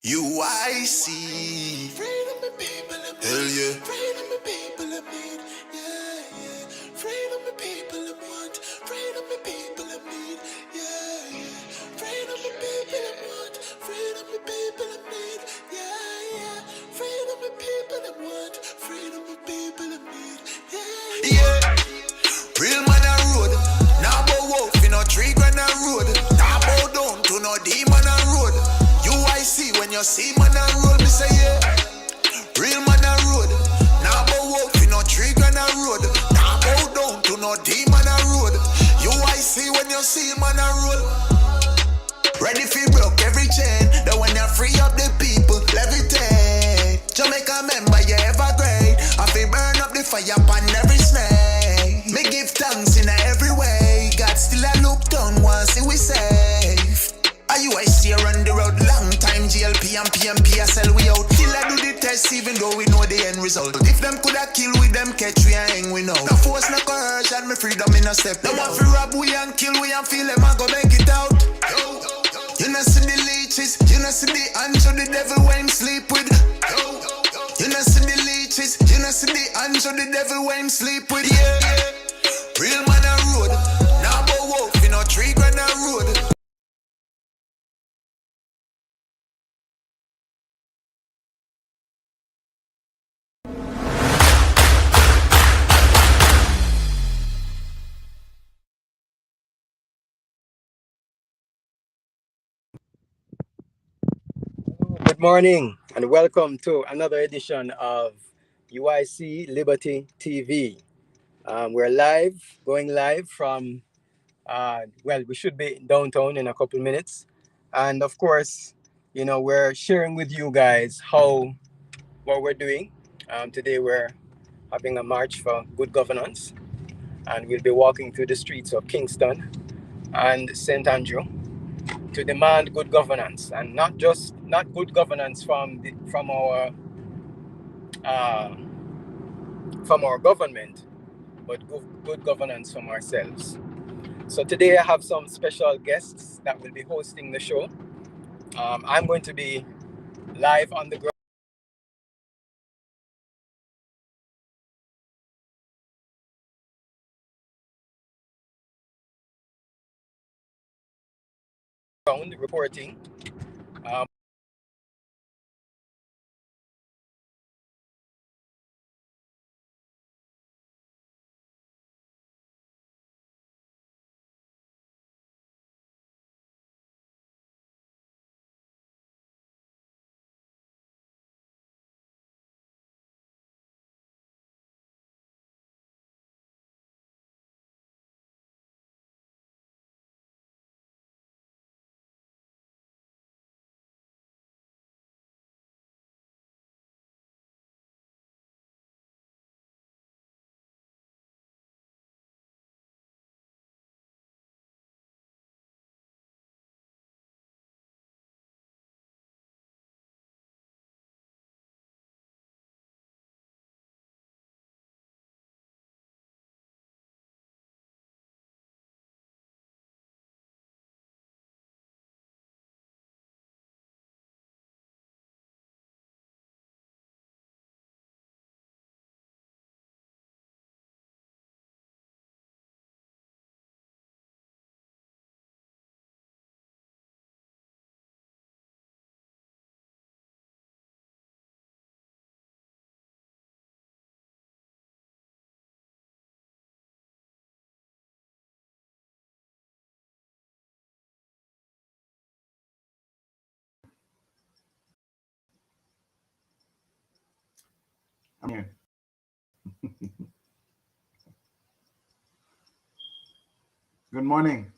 Uic. Freedom the people of need. Hell yeah. Freedom the people of need. Yeah, yeah. Freedom the people of want. Freedom the people of need. Yeah, yeah. Freedom the people of want. Freedom the people of need. Yeah, yeah. Freedom the people of want. Freedom the people of need. Yeah, yeah. Real man a road. Now bow wolf in a tree grand a road. Now bow down to no demon a road. Uic when you see man a road, me say yeah. Real man a road. Now bow wolf in a tree grand a road. Now bow down to no demon a road. Uic when you see man a road. Ready for broke every chain. That when you free up the people, levitate. Jamaica member, you ever great. I feel burn up the fire upon every snake. Me give thanks in every way. God still a look down once see we safe. Uic run the road long time. GLP and PMP I sell we out. Till I do the test even though we know the end result. If them coulda kill with them catch we and hang we know. No force no coercion, me freedom in a step. No one fi rob we and kill we and feel them I go make it out. You know see the leeches, you know see the hands of the devil when him sleep with. You know see the leeches, you know see the hands of the devil when him sleep with. Yeah, real man a road. Now bow wolf in a tree grand a road. Good morning and welcome to another edition of UIC Liberty TV. We're going live from, we should be downtown in a couple minutes. And of course, we're sharing with you guys what we're doing. Today we're having a march for good governance, and we'll be walking through the streets of Kingston and St. Andrew to demand good governance, and not good governance uh, from our government, but good governance from ourselves. So today I have some special guests that will be hosting the show. I'm going to be live on the ground reporting. Um, I'm here. Good morning.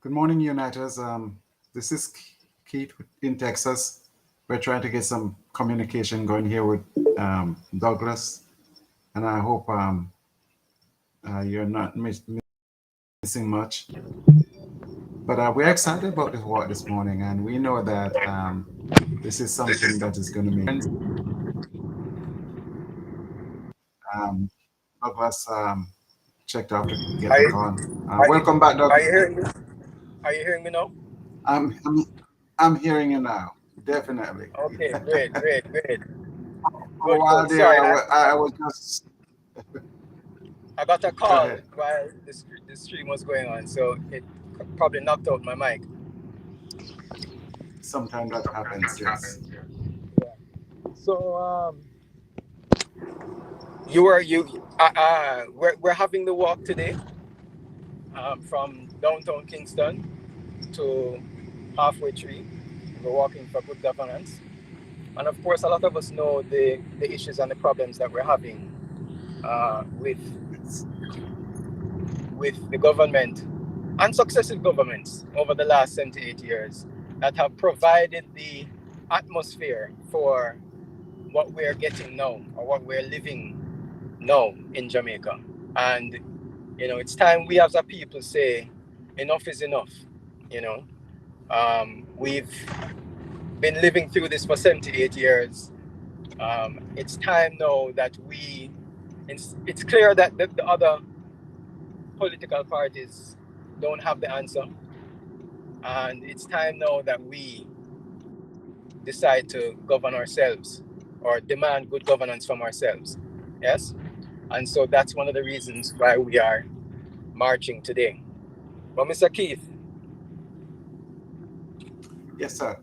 Good morning, Uniters. This is Keith in Texas. We're trying to get some communication going here with Douglas, and I hope you're not missing much. But we're excited about this walk this morning, and we know that this is something that is going to make sense. Douglas checked out to get Are back you, on. are you, Welcome back, are Douglas. you hearing me? Are you hearing me now? I'm, I'm I'm hearing you now, definitely. Okay, great. For a while Good. there, Sorry, I was just I got a go call ahead. while the stream was going on, so it probably knocked out my mic. Sometimes that happens, yes. Yeah. So we're having the walk today from downtown Kingston to halfway tree. We're walking for good governance, and of course, a lot of us know the issues and the problems that we're having with Yes. the government and successive governments over the last 78 years that have provided the atmosphere for what we're getting now or what we're living now in Jamaica. And it's time we as a people say enough is enough. You know, we've been living through this for 78 years. It's time now that it's clear that the other political parties don't have the answer. And it's time now that we decide to govern ourselves or demand good governance from ourselves. Yes? And so that's one of the reasons why we are marching today. But Mr. Keith, Yes, sir.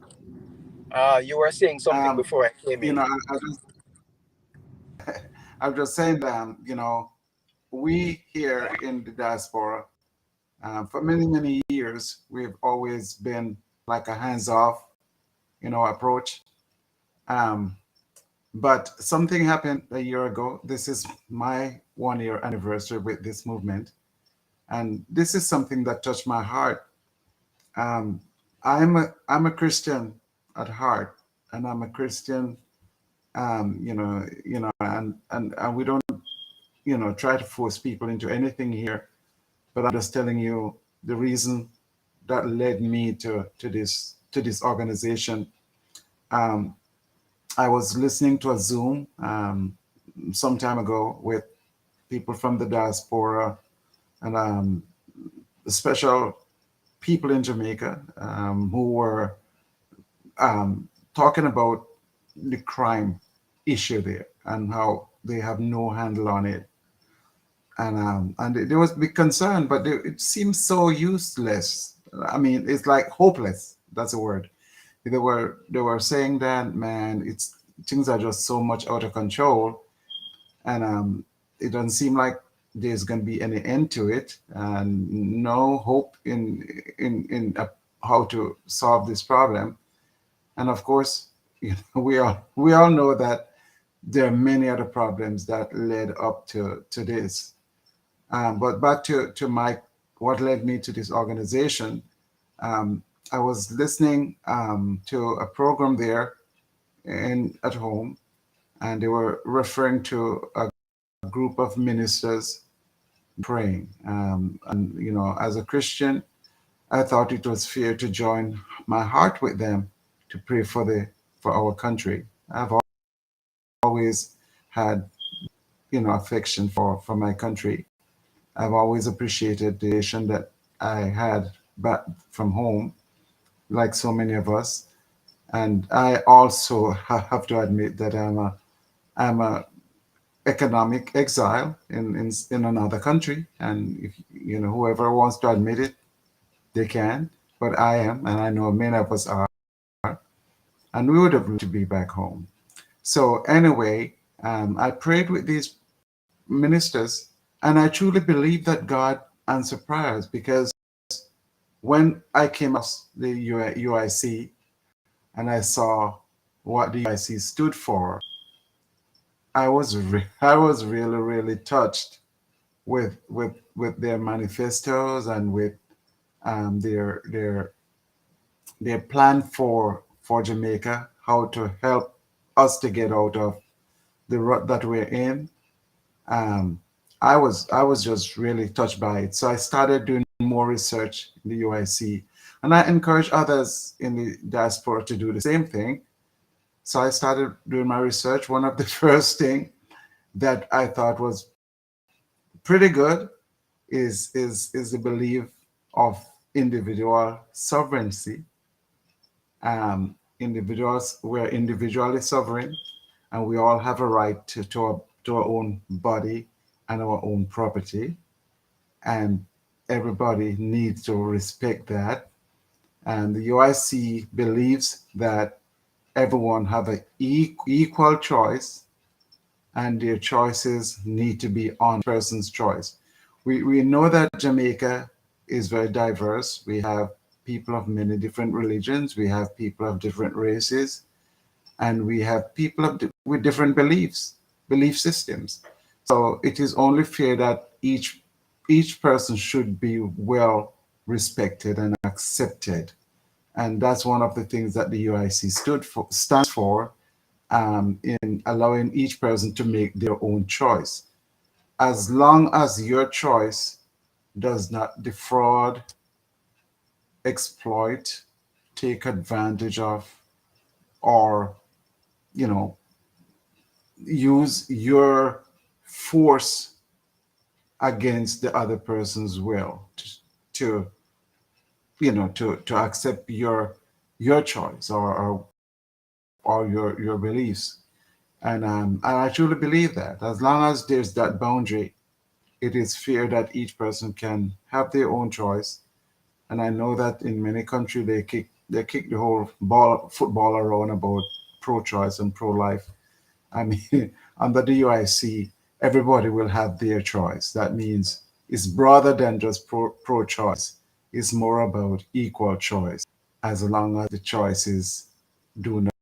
you were saying something Um, before I came you know, in. I'm just saying that, we here in the diaspora, for many, many years, we've always been like a hands-off, approach. Um, but something happened a year ago. This is my 1 year anniversary with this movement. And this is something that touched my heart. Um, I'm a Christian at heart, and I'm a Christian and we don't, try to force people into anything here. But I'm just telling you the reason that led me to this organization. Um, I was listening to a Zoom some time ago with people from the diaspora and special people in Jamaica who were talking about the crime issue there and how they have no handle on it. And there was big concern, but it seems so useless. I mean, it's like hopeless. That's the word. They were saying that, man, it's things are just so much out of control, and it doesn't seem like there's going to be any end to it, and no hope in how to solve this problem. And of course, we all know that there are many other problems that led up to this. But back to my what led me to this organization. Um, I was listening to a program there at home, and they were referring to a group of ministers praying. And as a Christian, I thought it was fair to join my heart with them to pray for our country. I've always had affection for my country. I've always appreciated the nation that I had back from home, like so many of us. And I also have to admit that I'm a economic exile in another country. And if whoever wants to admit it, they can. But I am, and I know many of us are, and we would have loved to be back home. So anyway, I prayed with these ministers, and I truly believe that God answered prayers because when I came across the UIC and I saw what the UIC stood for, I was really really touched with their manifestos and with their plan for Jamaica, how to help us to get out of the rut that we're in. um, I was just really touched by it. So I started doing more research in the UIC, and I encourage others in the diaspora to do the same thing. So I started doing my research. One of the first thing that I thought was pretty good is the belief of individual sovereignty. Individuals, we're individually sovereign, and we all have a right to our own body and our own property, and everybody needs to respect that. And the UIC believes that everyone have an equal choice, and their choices need to be on person's choice. We know that Jamaica is very diverse. We have people of many different religions, we have people of different races, and we have people with different belief systems. So it is only fair that each person should be well respected and accepted. And that's one of the things that the UIC stands for, in allowing each person to make their own choice, as long as your choice does not defraud, exploit, take advantage of, or you know use your force against the other person's will to to accept your choice, or your beliefs. And I truly believe that as long as there's that boundary, it is fair that each person can have their own choice. And I know that in many countries they kick the whole football around about pro-choice and pro-life. I mean, under the UIC, everybody will have their choice. That means it's broader than just pro-choice. It's more about equal choice, as long as the choices do not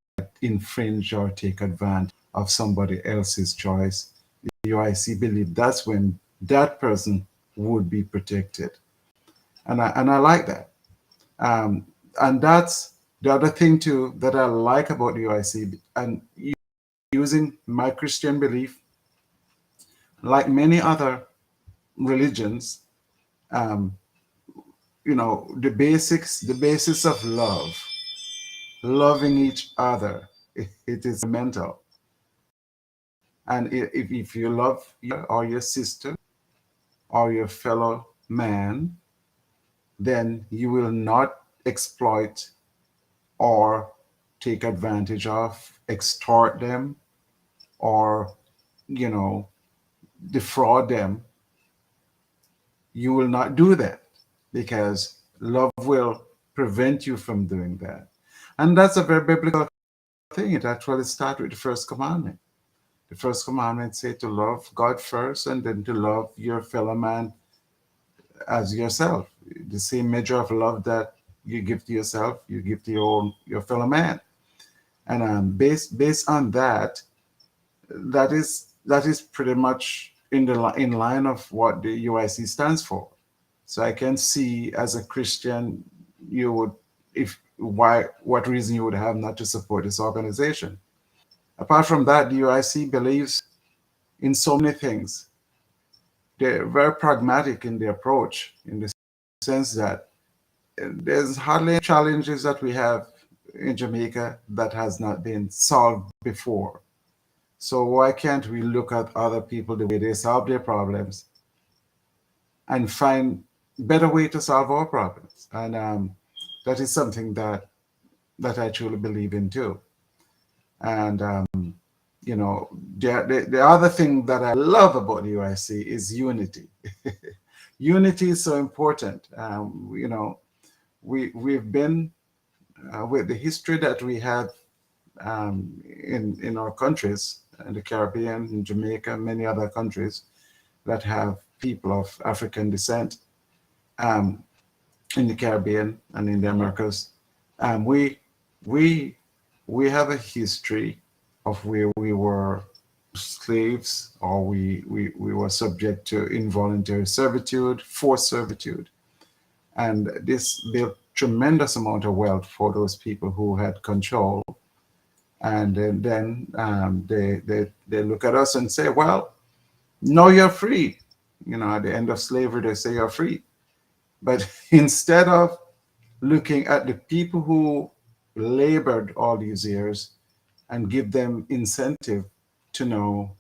infringe or take advantage of somebody else's choice. The UIC believe that's when that person would be protected, and I like that. Um, and that's the other thing too that I like about the UIC, and using my Christian belief, like many other religions, um, the basis of love, loving each other, it is fundamental. And if you love or your sister or your fellow man, then you will not exploit or take advantage of, extort them, or you know defraud them. You will not do that, because love will prevent you from doing that. And that's a very biblical thing. It actually starts with the first commandment. The first commandment says to love God first, and then to love your fellow man as yourself. The same measure of love that you give to yourself, you give to your fellow man. And based on that, that is pretty much in line of what the UIC stands for. So I can see, as a Christian, you would, if why what reason you would have not to support this organization. Apart from that, the UIC believes in so many things. They're very pragmatic in their approach, in the sense that there's hardly any challenges that we have in Jamaica that has not been solved before. So why can't we look at other people, the way they solve their problems, and find better way to solve our problems? And that is something that I truly believe in too. And the other thing that I love about the UIC is unity. Unity is so important. We've been, with the history that we have, in our countries, in the Caribbean, in Jamaica, many other countries that have people of African descent, um, in the Caribbean and in the Americas. We we have a history of where we were slaves, or we were subject to involuntary servitude, forced servitude. And this built tremendous amount of wealth for those people who had control. And then they look at us and say, well, no, you're free. You know, at the end of slavery, they say you're free. But instead of looking at the people who labored all these years and give them incentive to now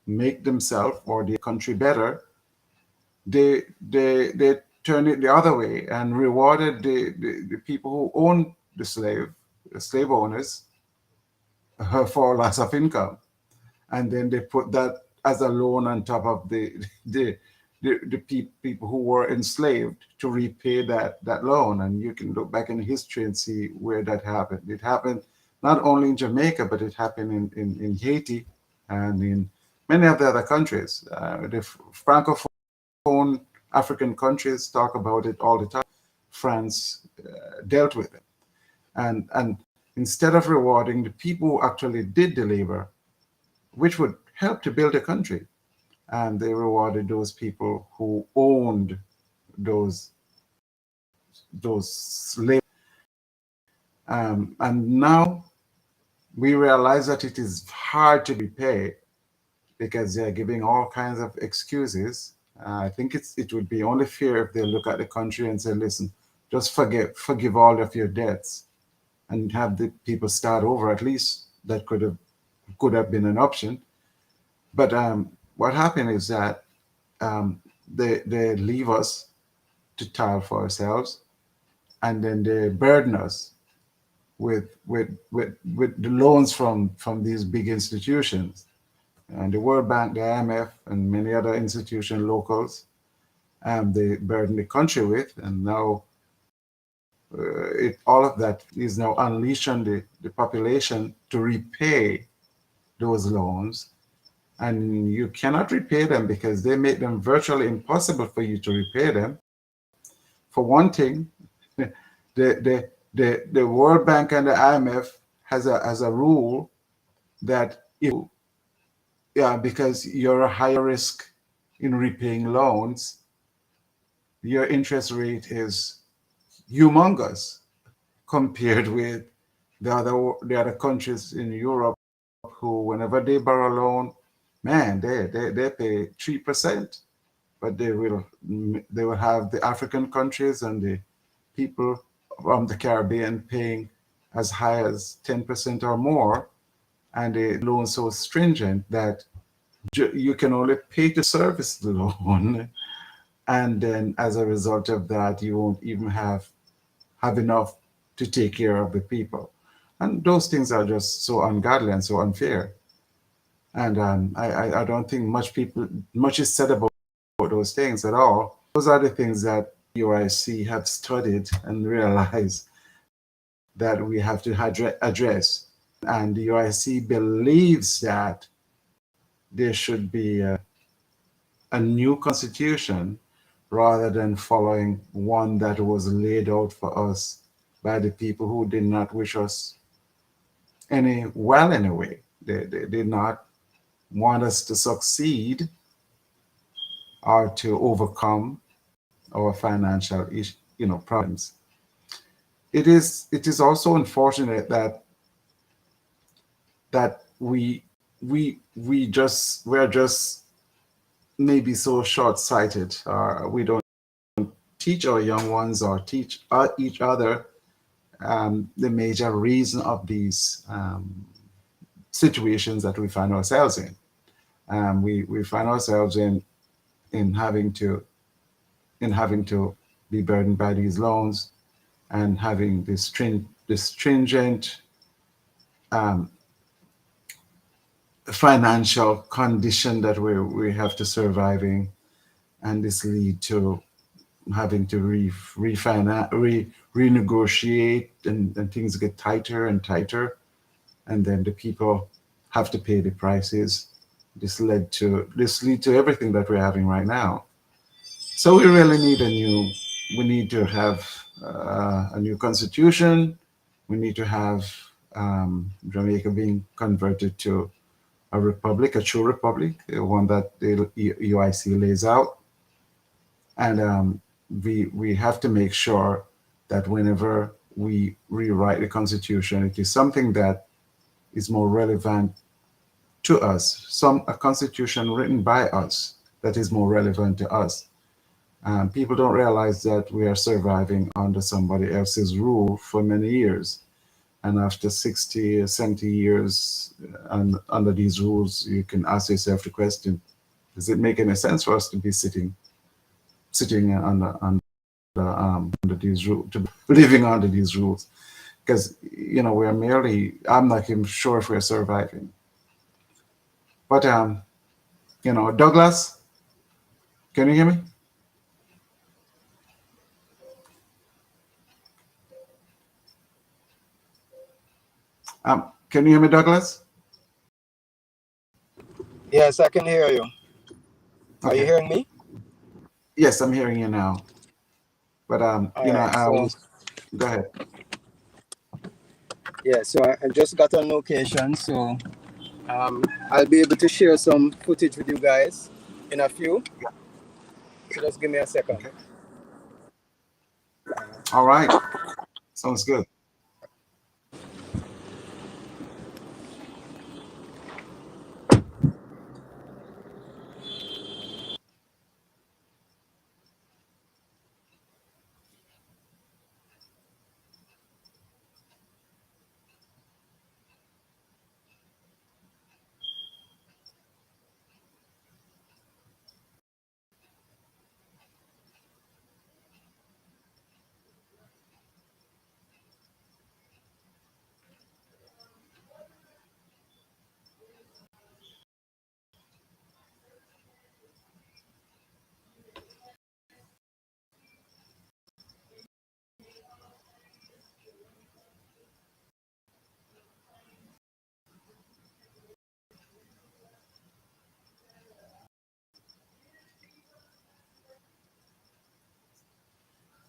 make themselves or their country better, they turned it the other way and rewarded the people who owned the slave owners, for loss of income. And then they put that as a loan on top of the people who were enslaved to repay that loan. And you can look back in history and see where that happened. It happened not only in Jamaica, but it happened in Haiti and in many of the other countries. The Francophone African countries talk about it all the time. France dealt with it. And instead of rewarding the people who actually did the labor, which would help to build a country, and they rewarded those people who owned those slaves. And now we realize that it is hard to repay because they're giving all kinds of excuses. I think it would be only fair if they look at the country and say, listen, just forgive all of your debts and have the people start over. At least that could have been an option. But what happened is that they leave us to toil for ourselves, and then they burden us with the loans from these big institutions, and the World Bank, the IMF, and many other institutions, locals. They burden the country with, and now all of that is now unleashing the population to repay those loans. And you cannot repay them because they make them virtually impossible for you to repay them. For one thing, the World Bank and the IMF has a rule that if because you're a higher risk in repaying loans, your interest rate is humongous compared with the other countries in Europe who, whenever they borrow a loan, man, they pay 3%, but they will have the African countries and the people from the Caribbean paying as high as 10% or more, and the loan so stringent that you can only pay to service the loan, and then as a result of that, you won't even have enough to take care of the people, and those things are just so ungodly and so unfair. And I don't think much is said about those things at all. Those are the things that UIC have studied and realized that we have to address. And the UIC believes that there should be a new constitution rather than following one that was laid out for us by the people who did not wish us anyway. They did not want us to succeed or to overcome our financial problems. It is also unfortunate that we're just maybe so short-sighted, or we don't teach our young ones or teach each other the major reason of these situations that we find ourselves in. We find ourselves in having to be burdened by these loans and having this stringent financial condition that we have to survive in, and this lead to having to renegotiate, and things get tighter and tighter, and then the people have to pay the prices. This lead to everything that we're having right now. So we really need we need to have a new constitution. We need to have Jamaica being converted to a republic, a true republic, one that the UIC lays out. And we have to make sure that whenever we rewrite the Constitution, it is something that is more relevant to us, a Constitution written by us that is more relevant to us. People don't realize that we are surviving under somebody else's rule for many years. And after 60, 70 years under these rules, you can ask yourself the question, does it make any sense for us to be sitting under these rules, to be living under these rules? Because, we're merely, I'm not even sure if we're surviving. But, Douglas, can you hear me? Can you hear me, Douglas? Yes, I can hear you. Are you Okay. hearing me? Yes, I'm hearing you now. But All right. So go ahead. yeah, so I just got on location, so I'll be able to share some footage with you guys in a few. So just give me a second. Okay. All right. Sounds good.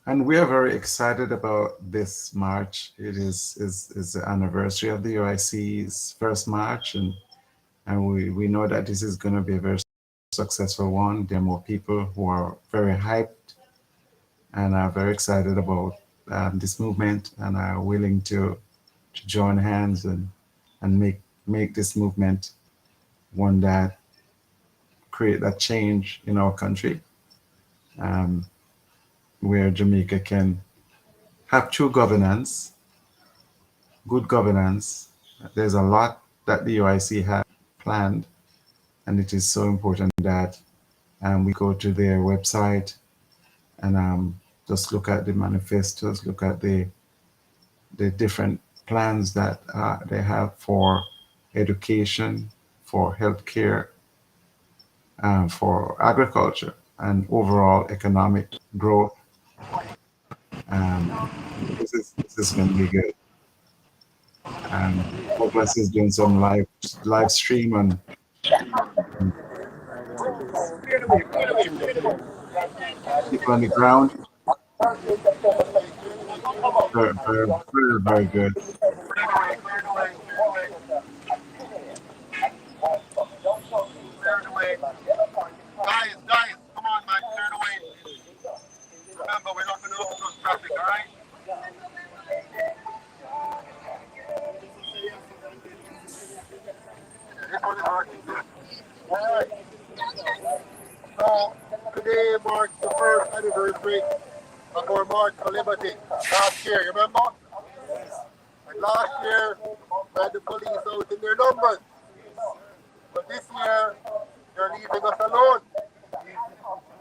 And we are very excited about this March. It is the anniversary of the UIC's first March, and we know that this is going to be a very successful one. There are more people who are very hyped and are very excited about this movement and are willing to join hands and make this movement one that create that change in our country, um, where Jamaica can have true governance, good governance. There's a lot that the UIC has planned, and it is so important that we go to their website and just look at the manifestos, look at the different plans that they have for education, for healthcare, for agriculture, and overall economic growth. Um, this is going to be good. Douglas is doing some live stream and people on the ground. Very, very, very, very good. Guys, come on, man, clear the way. Remember, we're not going to open up traffic, all right? This one is working good. All right. So, today marks the first anniversary of our March for Liberty. Last year, you remember? And last year, we had the police out in their numbers. But this year, they're leaving us alone.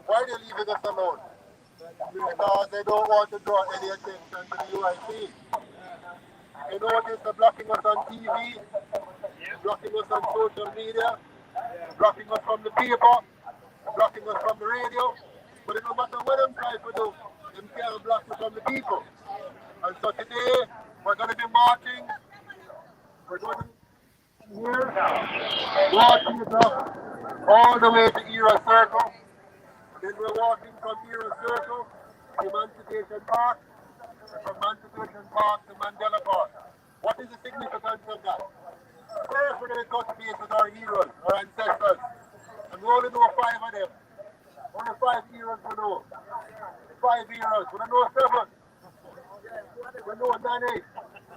Why are they leaving us alone? Because they don't want to draw any attention to the UIC. You notice they're blocking us on TV, blocking us on social media, blocking us from the paper, blocking us from the radio. But it no matter what them try to do, them can't block us from the people. And so today, we're going to be marching. We're going to be here, marching it up all the way to Era Circle. Then we're walking from Era Circle to Emancipation Park, and from Emancipation Park to Mandela Park. What is the significance of that? First, we're going to touch base with our heroes, our ancestors. And we only know 5 of them. Only 5 heroes we know. The 5 We know 7. We know 98.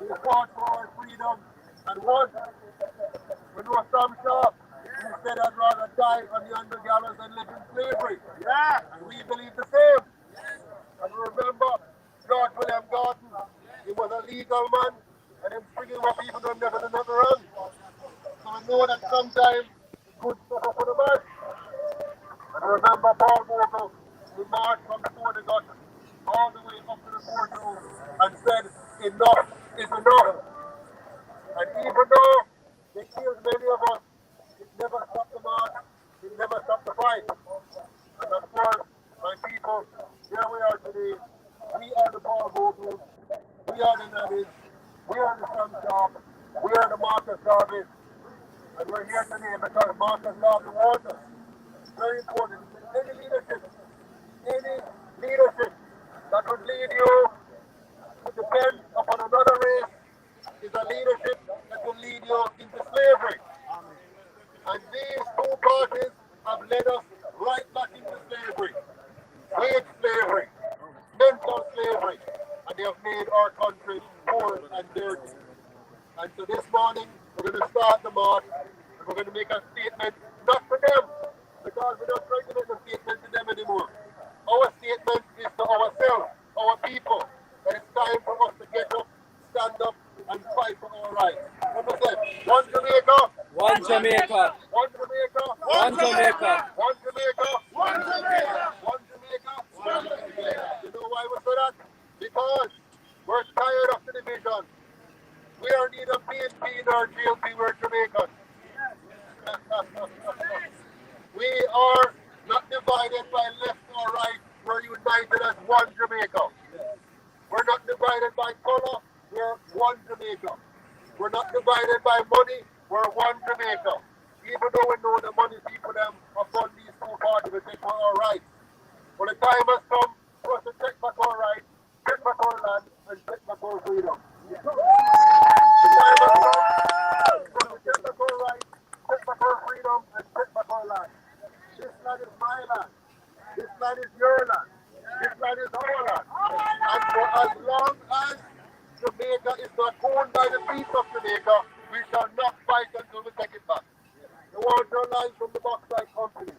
We fought for our freedom and won. We know Sam Sharp. He said I'd rather die on the undergallows than live in slavery. Yeah. And we believe the same. And remember, George William Gordon, he was a legal man, and him bringing up people who never done nothing wrong. So I know that sometimes good stuff up for the bad. And I remember Paul Vogel, who marched from before the gutter all the way up to the courtroom and said, enough is enough. And even though they killed many of us, it never stopped the march, it never stopped the fight. And of course, my people, here we are today. We are the Paul Vogels, we are the Nannies, we are the Sun Shop, we are the Marcus Garvey, and we're here today because Marcus Garvey warned us. Very important. Any leadership that would lead you to depend upon another race is a leadership that will lead you into slavery. And these two parties have led us right back into slavery. Wage slavery, mental slavery, and they have made our country poor and dirty. And so this morning, we're going to start the march, and we're going to make a statement, not for them, because we're not trying to make a statement to them anymore. Our statement is to ourselves, our people, that it's time for us to get up, stand up, and fight for our rights. What we say? One Jamaica. One Jamaica. One Jamaica. One Jamaica. One Jamaica. One Jamaica. One Jamaica. One Jamaica. You know why we say that? Because we're tired of the division. We are neither PNP nor GLP, we're Jamaicans. We are not divided by left or right, we're united as one Jamaica. We're not divided by color, we're one Jamaica. We're not divided by money, we're one Jamaica. Even though we know the money people them upon these two parties will take for our rights. But the time has come for us to take back our rights, take back our land, and take back our freedom. The time has come for us to take back our rights, take back our freedom, and take back our land. This land is my land. This land is your land. This land is our land. And for as long as Jamaica is not owned by the people of Jamaica, we shall not fight until we take it back. We want our land from the bauxite company.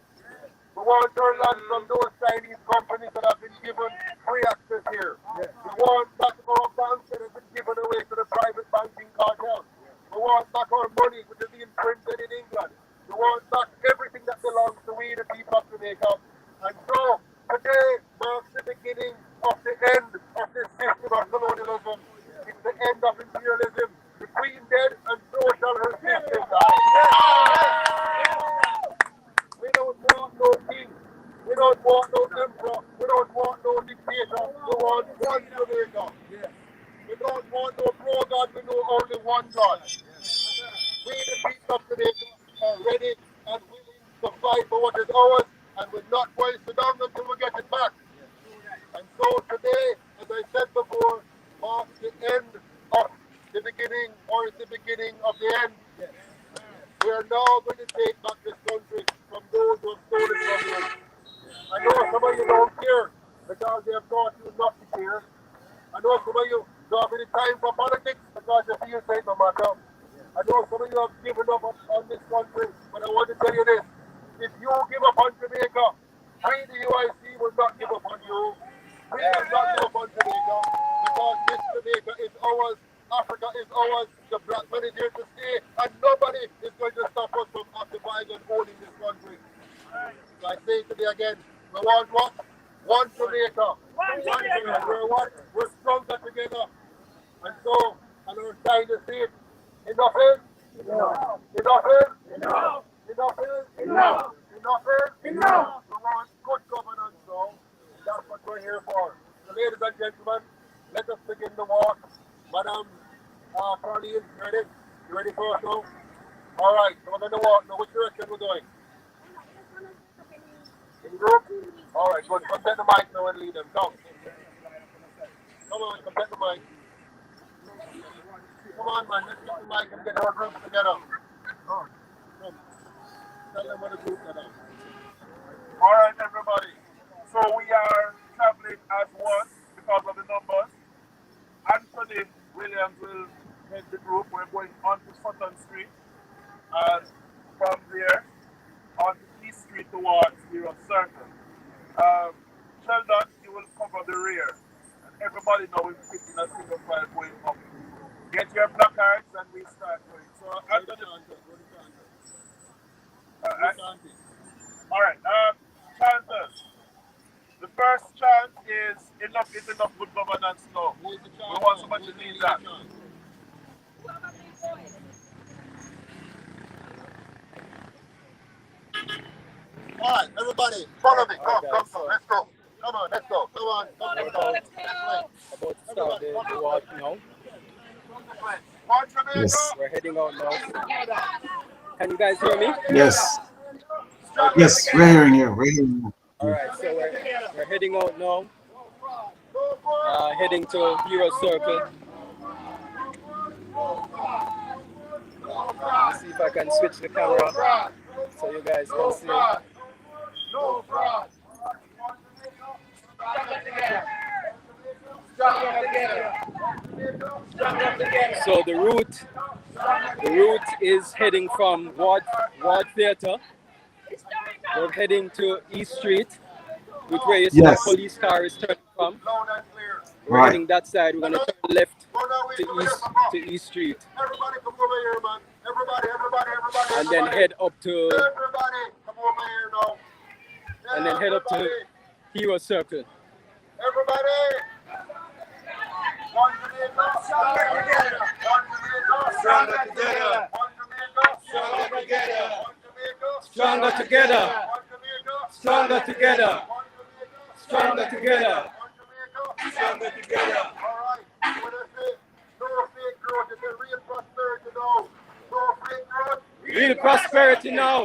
We want our land from those Chinese companies that have been given free access here. We want back our banks that have been given away to the private banking cartel. We want back our money which is being printed in England. We want back everything that belongs to we, the people of Jamaica. And so, today marks the beginning of the end of this system of colonialism. It's the end of imperialism. The Queen dead, and so shall her system die. We don't want no king. We don't want no emperor. We don't want no dictator. We want one Jamaica. We don't want no pro-God. We know only one God. We, the people of Jamaica, are ready and willing to fight for what is ours, and we're not going to sit down until we get it back. And so today, as I said before, marks the end of the beginning, or is the beginning of the end. We are now going to take back this country from those who have stolen it from you. I know some of you don't care because they have taught you not to care. I know some of you don't have any time for politics because you feel it no matter. I know some of you have given up on this country, but I want to tell you this. If you give up on Jamaica, we the UIC will not give up on you. We will not give up on Jamaica because this Jamaica is ours. Africa is ours, the black man is here to stay, and nobody is going to stop us from occupying and owning this country. So I say today again, we want what? One Jamaica. One Jamaica. We're what? We're stronger together. And so, and we're trying to say, enough is? Enough. Enough is? Enough. Enough is? Enough. Enough is? Enough. We want good governance, so that's what we're here for. So ladies and gentlemen, let us begin the walk. Madam Carleen, ready? You ready for us now? All right, so we're going to walk now. Which direction we're going? In group? All right, good. Come take the mic now and lead them. Come. Come on, come take the mic. Come on, man. Let's get the mic and get our groups together. Come. Tell them what the groups are. All right, everybody. So we are traveling as one. because of the numbers. Anthony Williams will head the group. We're going on to Sutton Street, and from there on to East Street towards Hero Circle. Sheldon, you will cover the rear. And everybody now will fit in a single file going up. Get your placards and we start going. So, Anthony. Alright, chanters. The first chant is enough is enough good governance now. We want somebody to lead that. Alright, everybody, follow me. Come, let's go. Come on, let's go. Come on, let's go. About to start the walk now. Yes. We're heading out now. Can you guys hear me? Yes. Yes, we're hearing you. We're hearing you. All right, so we're heading out now. Heading to Hero Circle. Let's see if I can switch the camera so you guys can see. No fraud. So the route is heading from Ward Theatre. We're heading to East Street, which way you see the police car is turning from. We're heading that side. We're gonna turn left to East Street. Everybody come over here, man. Everybody. And then head up to. Everybody come over here now. And then head up to Hero Circle. Everybody. One Jamaica. Stronger together. Stronger together. Stronger together. Stronger together. Stronger together. Stronger together. All right. What I say? No fake growth. It's a real prosperity now. No fake growth. Real prosperity now.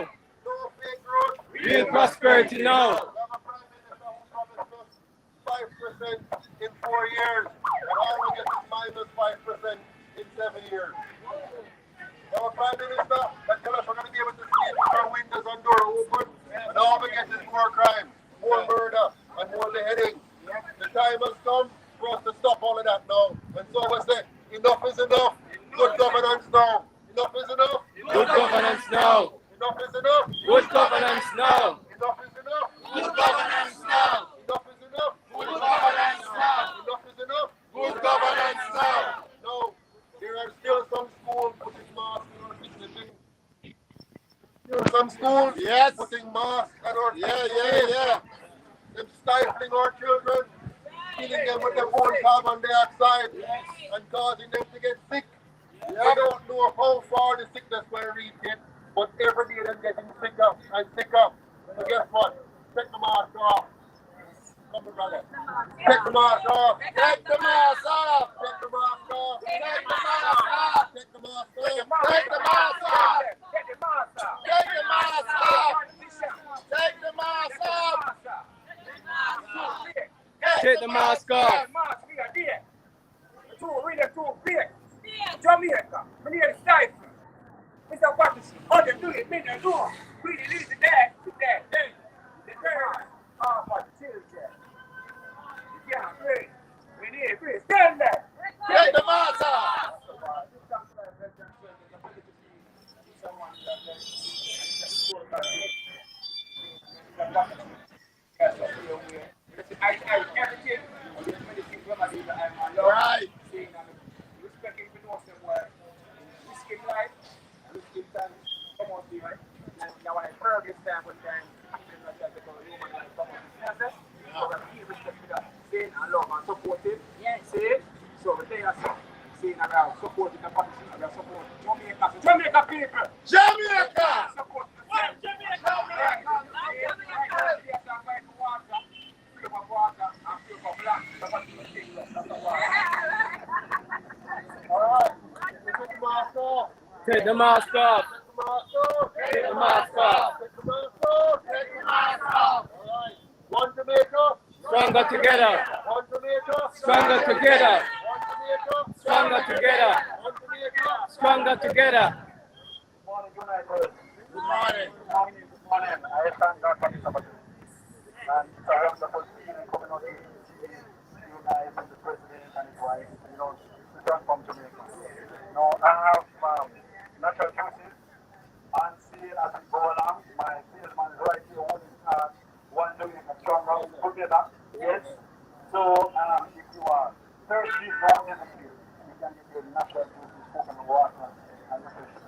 No fake growth. Real prosperity now. 5% in 4 years, and all we get is minus 5% in 7 years. Our Prime Minister that tell us we're going to be able to sleep with our windows and doors open, and all we get is more crime, more murder, and more beheading. The time has come for us to stop all of that now. And so we say, enough is enough. Good governance now. Enough is enough. Good governance now. Enough is enough. Good governance now. Enough is enough. Good governance now. Enough is enough. Good governance now. Enough is enough. Good governance now. No, there are still some schools putting masks on our businesses. There are some schools putting masks on our businesses. They're stifling our children, killing them with their own carbon dioxide, and causing them to get sick. We don't know how far the sickness will reach it, but every day they're getting sicker and sicker. So guess what? Take the mask off. Come on, brother. Take the mask off. Take the mask off. Take the mask off. Take the mask off. Take the mask off. Take the mask off. Take the mask off. Take the mask off. Take the mask off. Take the mask off. Jamaica, we need a cipher. Mr. Patterson, all they do is make them do. We need to that, the parents, for the children. You can't pray. We need to pray. Stand there. Take the mask off. Right. Jamaica people! Jamaica! Take the mask off. Take the mask off. One Jamaica. Stronger together. One Jamaica. Stronger together. One Jamaica. Stronger together. One Jamaica. Stronger together. Good morning. Good morning. I thank God for this opportunity. And it's a wonderful feeling coming out here. You guys right? You don't from Jamaica. No, I have natural cases on sale as we go along. My salesman is right here holding one Jamaica stronger. Put me that. Yes. So if you are thirsty for energy, you can get your natural juices, coconut water, and refreshment.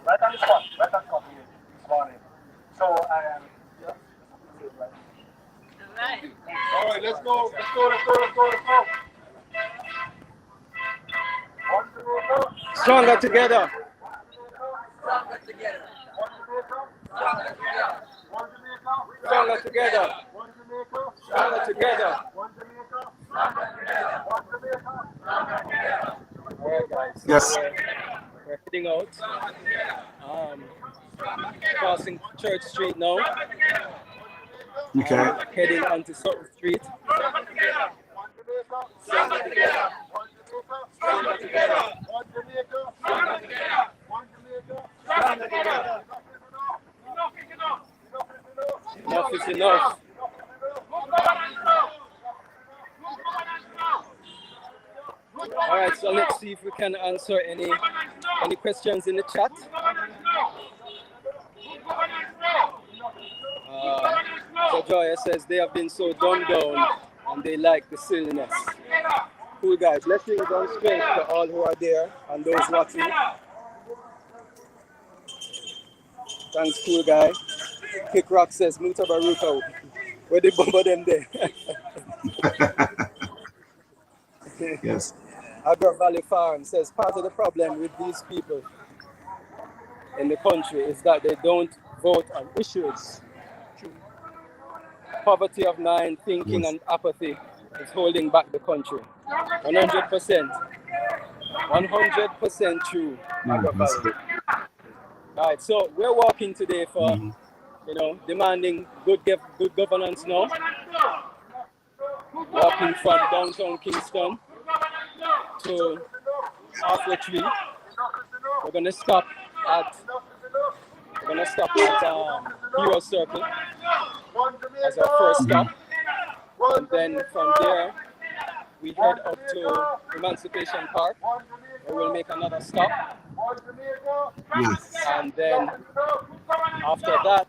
Right on the spot, right on the spot here this morning. So yeah. All right, let's go. One Jamaica. Stronger together. One Jamaica. One Jamaica. Stronger together. One Jamaica. Stronger together. One Jamaica. One Jamaica. All right, guys. Yes. We're heading out. Crossing Church Street now. Okay. Heading onto Sutton Street. Enough is enough. All right, so let's see if we can answer any questions in the chat. So Joya says they have been so dumbed down and they like the silliness. Cool, guys. Blessings on strength to all who are there and those watching. Thanks, cool guy. Kick Rock says Mutabaruka. Where the bomber them there? Yes. Agra Valley Farm says part of the problem with these people in the country is that they don't vote on issues. Poverty of mind, thinking, Yes. and apathy is holding back the country. 100%. 100% true. Agra Valley. All right, so we're walking today for, demanding good governance now. Walking from Downtown Kingston to Halfway Tree. We're gonna stop at Hero Circle as our first stop, and then from there we head up to Emancipation Park, where we'll make another stop, Yes. and then after that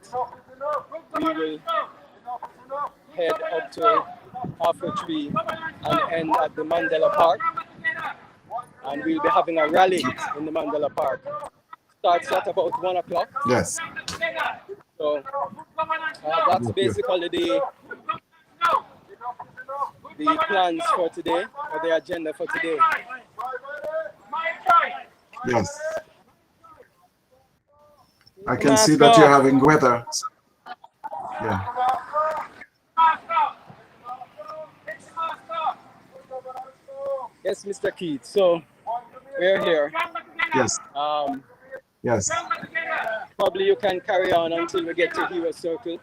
we will head up to Halfway Tree and end at the Mandela Park, and we'll be having a rally in the Mandela Park. Starts at about 1 o'clock. Yes. So that's basically the plans for today, or the agenda for today. Yes. I can see that you're having weather. Yeah. Yes, Mr. Keith. So we're here. Yes. Yes. Probably you can carry on until we get to Hero Circle.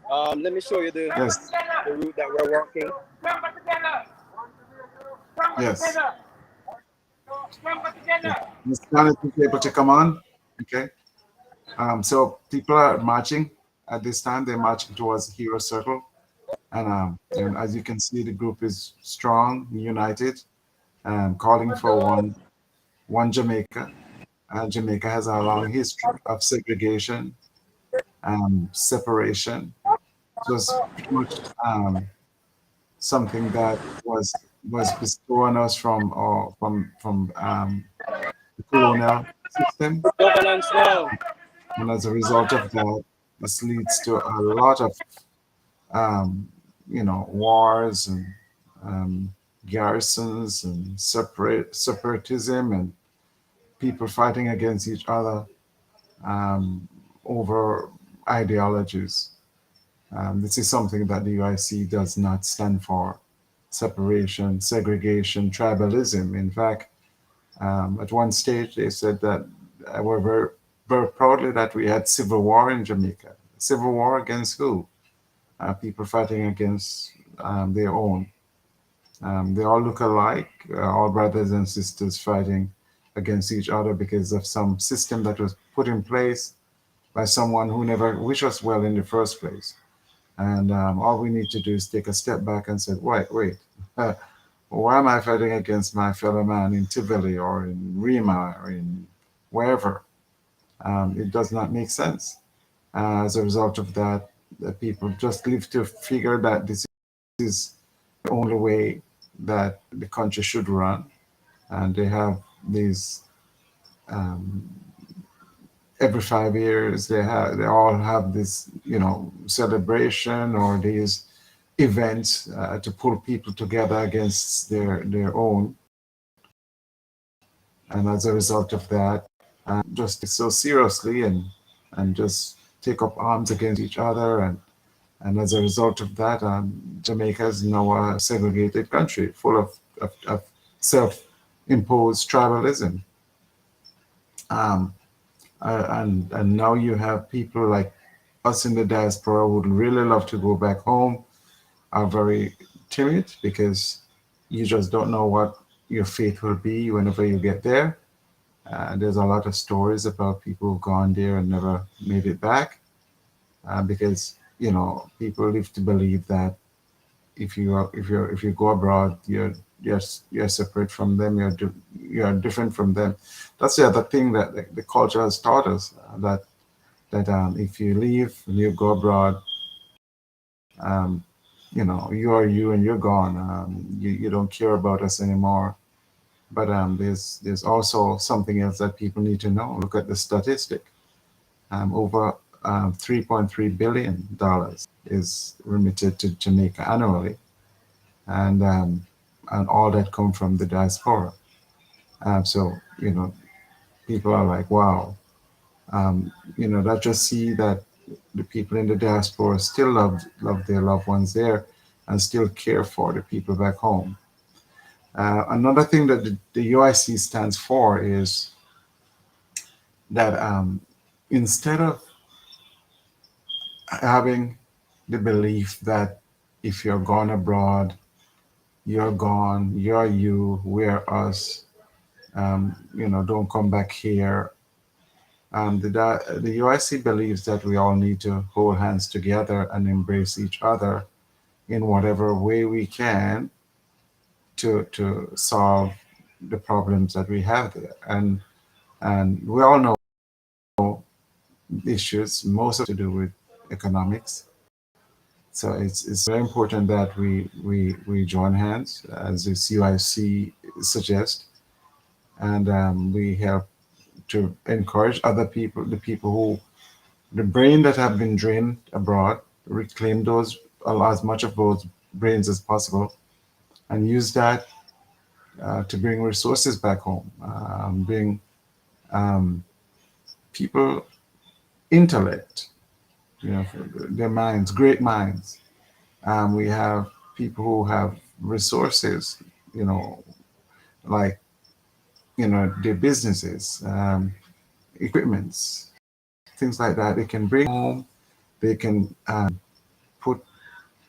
Let me show you the route that we're walking. Yes. Ms. Janet is able to come on. Okay. So people are marching at this time. They're marching towards Hero Circle. And as you can see, the group is strong, united, calling for one Jamaica. Jamaica has a long history of segregation, separation. It was pretty much something that was bestowed on us from the colonial system. And as a result of that, this leads to a lot of wars and garrisons and separatism and people fighting against each other over ideologies. This is something that the UIC does not stand for: separation, segregation, tribalism. In fact, at one stage they said that we're very, very proudly that we had civil war in Jamaica. Civil war against who? People fighting against their own. They all look alike, all brothers and sisters fighting against each other because of some system that was put in place by someone who never wished us well in the first place. And all we need to do is take a step back and say, wait, why am I fighting against my fellow man in Tivoli or in Rima or in wherever? It does not make sense. As a result of that, the people just live to figure that this is the only way that the country should run. And they have these um, every 5 years they all have this celebration or these events to pull people together against their own, and as a result of that just take so seriously and just take up arms against each other, and as a result of that Jamaica is now a segregated country full of self-imposed tribalism. um, and now you have people like us in the diaspora who would really love to go back home, are very timid because you just don't know what your fate will be whenever you get there. There's a lot of stories about people who've gone there and never made it back because people live to believe that if you go abroad, you're separate from them. You're different from them. That's the other thing that the culture has taught us, that if you leave and you go abroad, um, you are you and you're gone. You don't care about us anymore. But there's also something else that people need to know. Look at the statistic. Over $3.3 billion is remitted to Jamaica annually, and all that come from the diaspora. So people are like, wow. That just see that the people in the diaspora still love their loved ones there and still care for the people back home. Another thing that the UIC stands for is that instead of having the belief that if you're gone abroad, you're gone, you're you, we're us, don't come back here. The UIC believes that we all need to hold hands together and embrace each other in whatever way we can to solve the problems that we have there. And we all know issues, most of it to do with economics. So it's very important that we join hands, as the UIC suggests, and we help to encourage other people, the people who, the brain that have been drained abroad, reclaim those, as much of those brains as possible, and use that to bring resources back home, bring people intellect, their minds, great minds. We have people who have resources, like their businesses, equipments, things like that. They can bring home. They can put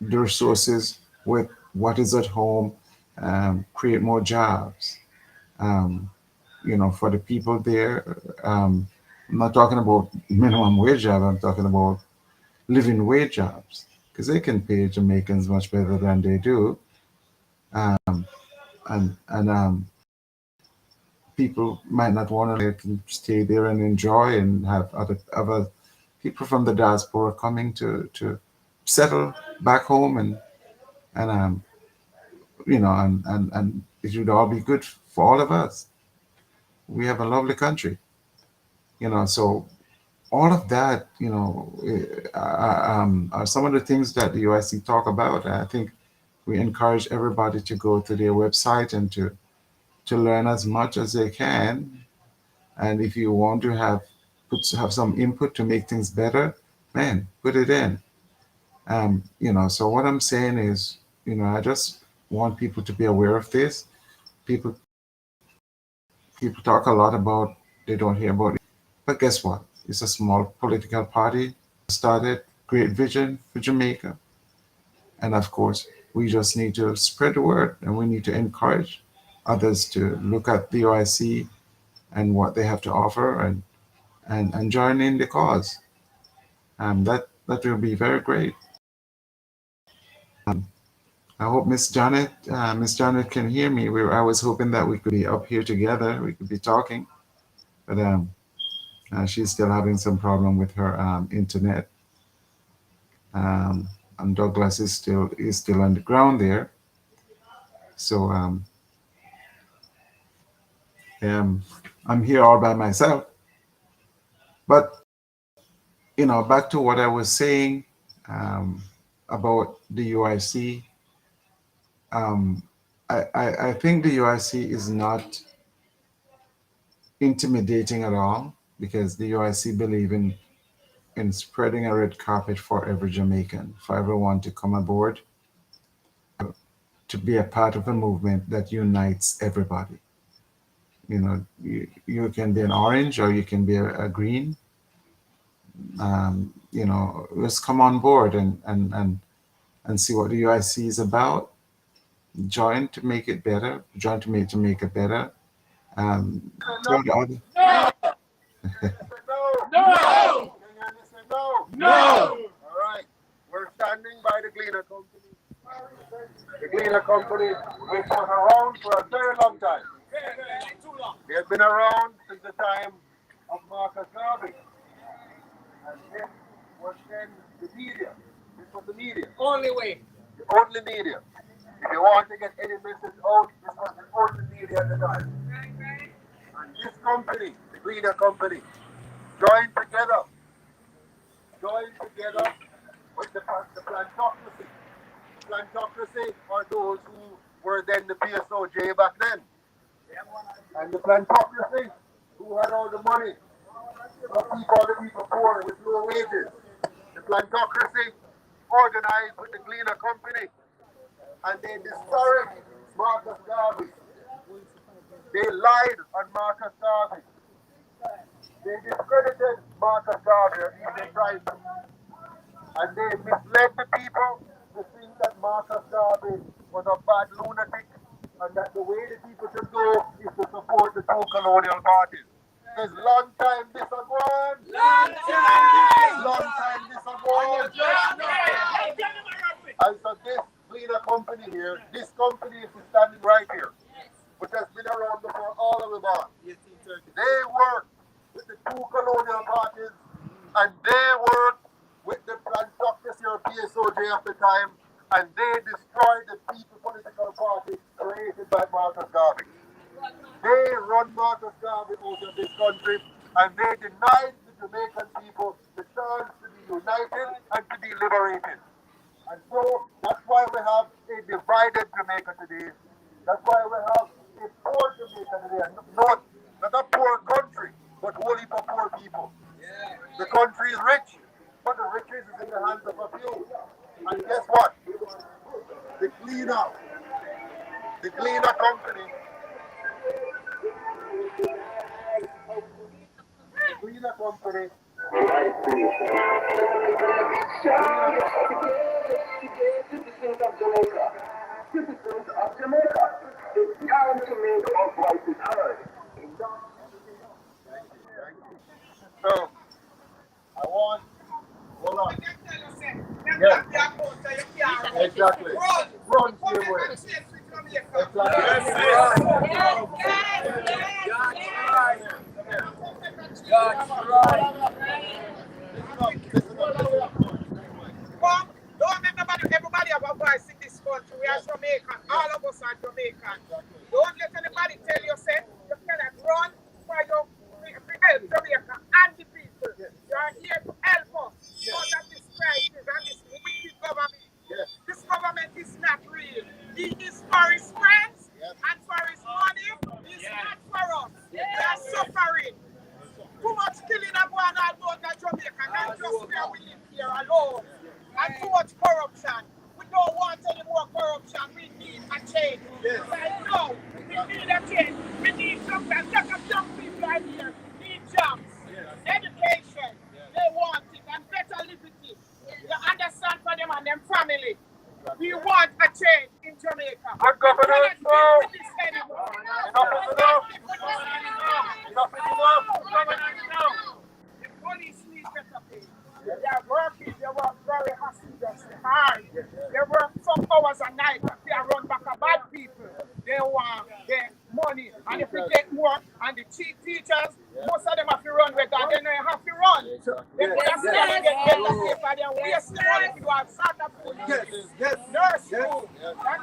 the resources with what is at home, create more jobs. Um, for the people there. I'm not talking about minimum wage job. I'm talking about living wage jobs, because they can pay Jamaicans much better than they do. And people might not want to stay there and enjoy and have other people from the diaspora coming to settle back home, and and it would all be good for all of us. We have a lovely country, so all of that, are some of the things that the UIC talk about. I think we encourage everybody to go to their website and to learn as much as they can. And if you want to have some input to make things better, man, put it in. So what I'm saying is, I just want people to be aware of this. People talk a lot about, they don't hear about it. But guess what? It's a small political party started, great vision for Jamaica. And of course, we just need to spread the word, and we need to encourage others to look at the OIC and what they have to offer, and join in the cause. That will be very great. I hope Miss Janet can hear me. I was hoping that we could be up here together. We could be talking, but she's still having some problem with her internet. And Douglas is still on the ground there. So I'm here all by myself. But back to what I was saying about the UIC. I think the UIC is not intimidating at all, because the UIC believe in spreading a red carpet for every Jamaican, for everyone to come aboard, to be a part of a movement that unites everybody. You can be an orange or you can be a green. Let's come on board and see what the UIC is about. Join to make it better. Join to make it better. Tell the other. No! Can you listen? No! All right. We're standing by the Gleaner Company. The Gleaner Company has been around for a very long time. They have been around since the time of Marcus Garvey. And this was then the media. This was the media. Only way. The only media. If you want to get any message out, this was the only media at the time. And this company, the Gleaner Company, joined together with the plantocracy. Plantocracy are those who were then the PSOJ back then. And the plantocracy, who had all the money, to keep all the people poor with low wages. The plantocracy organized with the Gleaner Company, and they discouraged Marcus Garvey. They lied on Marcus Garvey. They discredited Marcus Garvey, or even they tried to. And they misled the people to think that Marcus Garvey was a bad lunatic, and that the way the people should go is to support the two colonial parties. Because long time this a gone. Long time this a gone. And so this Gleaner Company here, this company is standing right here, which has been around before all of the bar. They work with the two colonial parties, and they work with the plantocracy or PSOJ of the time, and they destroyed the people political party created by Marcus Garvey. They run Marcus Garvey out of this country, and they denied the Jamaican people the chance to be united and to be liberated. And so that's why we have a divided Jamaica today. That's why we have a poor Jamaica today. Not a poor country, but wholly for poor people. The country is rich, but the riches is in the hands of a few. And guess what? The Gleaner Company, Citizens of Jamaica, it's time to make our voices heard. So, I want, hold on. Yes. Exactly. Run to your way. Don't make everybody have a voice in this country. We are Jamaican. All of us are Jamaican. Don't let anybody tell you, say, you cannot run for your help Jamaica and the people. You are here to help us out of this crisis and this wicked government. This government is not real. He is for his friends and for his money. He is not for us. We are suffering. Too much killing of one all over Jamaica, not just where we live here alone. And too much corruption. We don't want any more corruption. We need a change. Right now, we need a change. We need some young people right here. Need jobs, education. They want it, and better liberty. You understand for them and them family. We want a change in Jamaica. Good governance, We cannot live with this anymore. Enough is enough. The police need better pay. They are working, they work very assiduously hard. They work some hours a night and they run back a bad people. They want their money. And if we get more, and the cheap teachers, most of them have to run with that. They know you have to run. They could have still get better paper. They're wasting money to do a Santa food, nurse school, and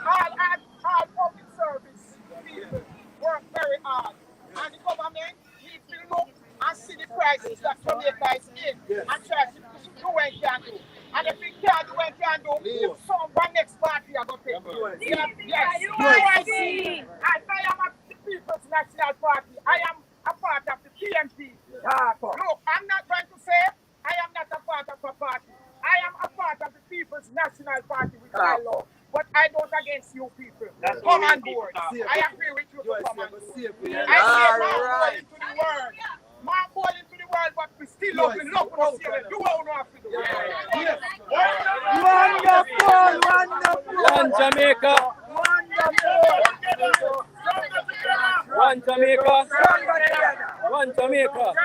all public service people work very hard. And the government needs to look and see the crisis that Jamaica is in and try to do what it can do. And if it can't do what it can do, someone next party are going to take it. Yes. UIC. I am a People's National Party. I am a part of the PMP. Look, I'm not going to say I am not a part of a party. I am a part of the People's National Party, which I love. But I don't against you people. Come on board. I agree with you to come on board. I say man into the world. Man born into the world, but we still love and love us here. Do what we have to do. One Jamaica. One Jamaica. One Jamaica.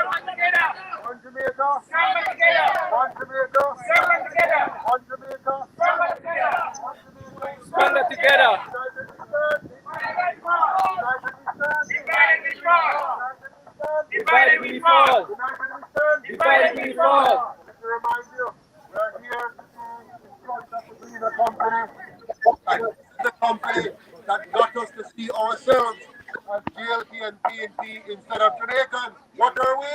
Stronger together. Divided we fall. Divided we fall. To remind you, we're here in front of the Greener Company. The company that got us to see ourselves as GLP and PNP instead of Jamaican. What are we?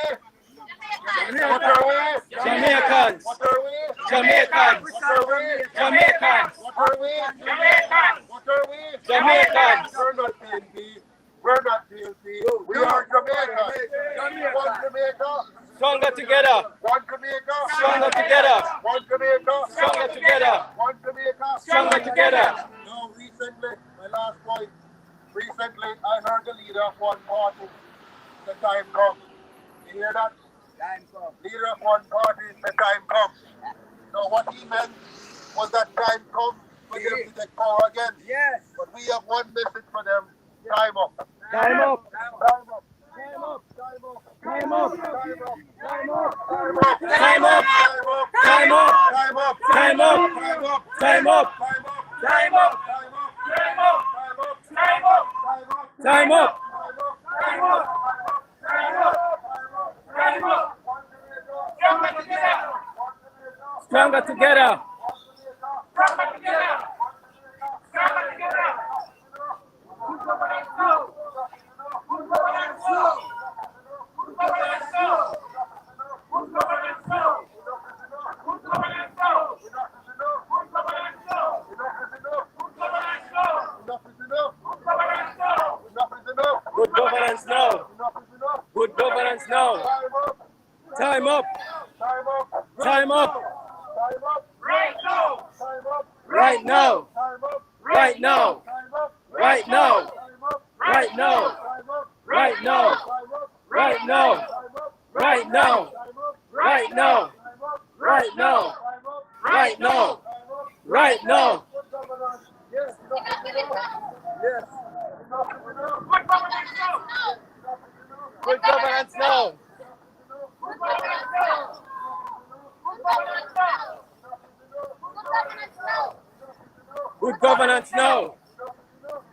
What are we? Jamaicans. What are we? Jamaicans. What are we? Jamaicans. What are we? Jamaicans. What are we? Jamaicans. We're not PNP. We're not GLP. We are Jamaica. One Jamaica. Stronger together. One Jamaica. Stronger together. One Jamaica. Stronger together. One Jamaica. Stronger together. Now, recently, my last point. Recently, I heard the leader of one party. The time comes. You hear that? Time comes. Leader of one party, the time comes. So what he meant was that time comes for them to take power again. Yes. But we have one message for them. Time up. Time up. Time up. Time up. Time up. Time up. Time up. Time up. Time up. Time up. Time up. Time up. Time up. Time up. Time up. Time up. Time up. Time up. Stronger together. Good governance now. Good governance now. Time up. Time up. Right now. Right now. Right now. Right now. Right now. Right now. Right now. Right now. Right now. Right now. Right now. Right now. Good governance now. Good governance now.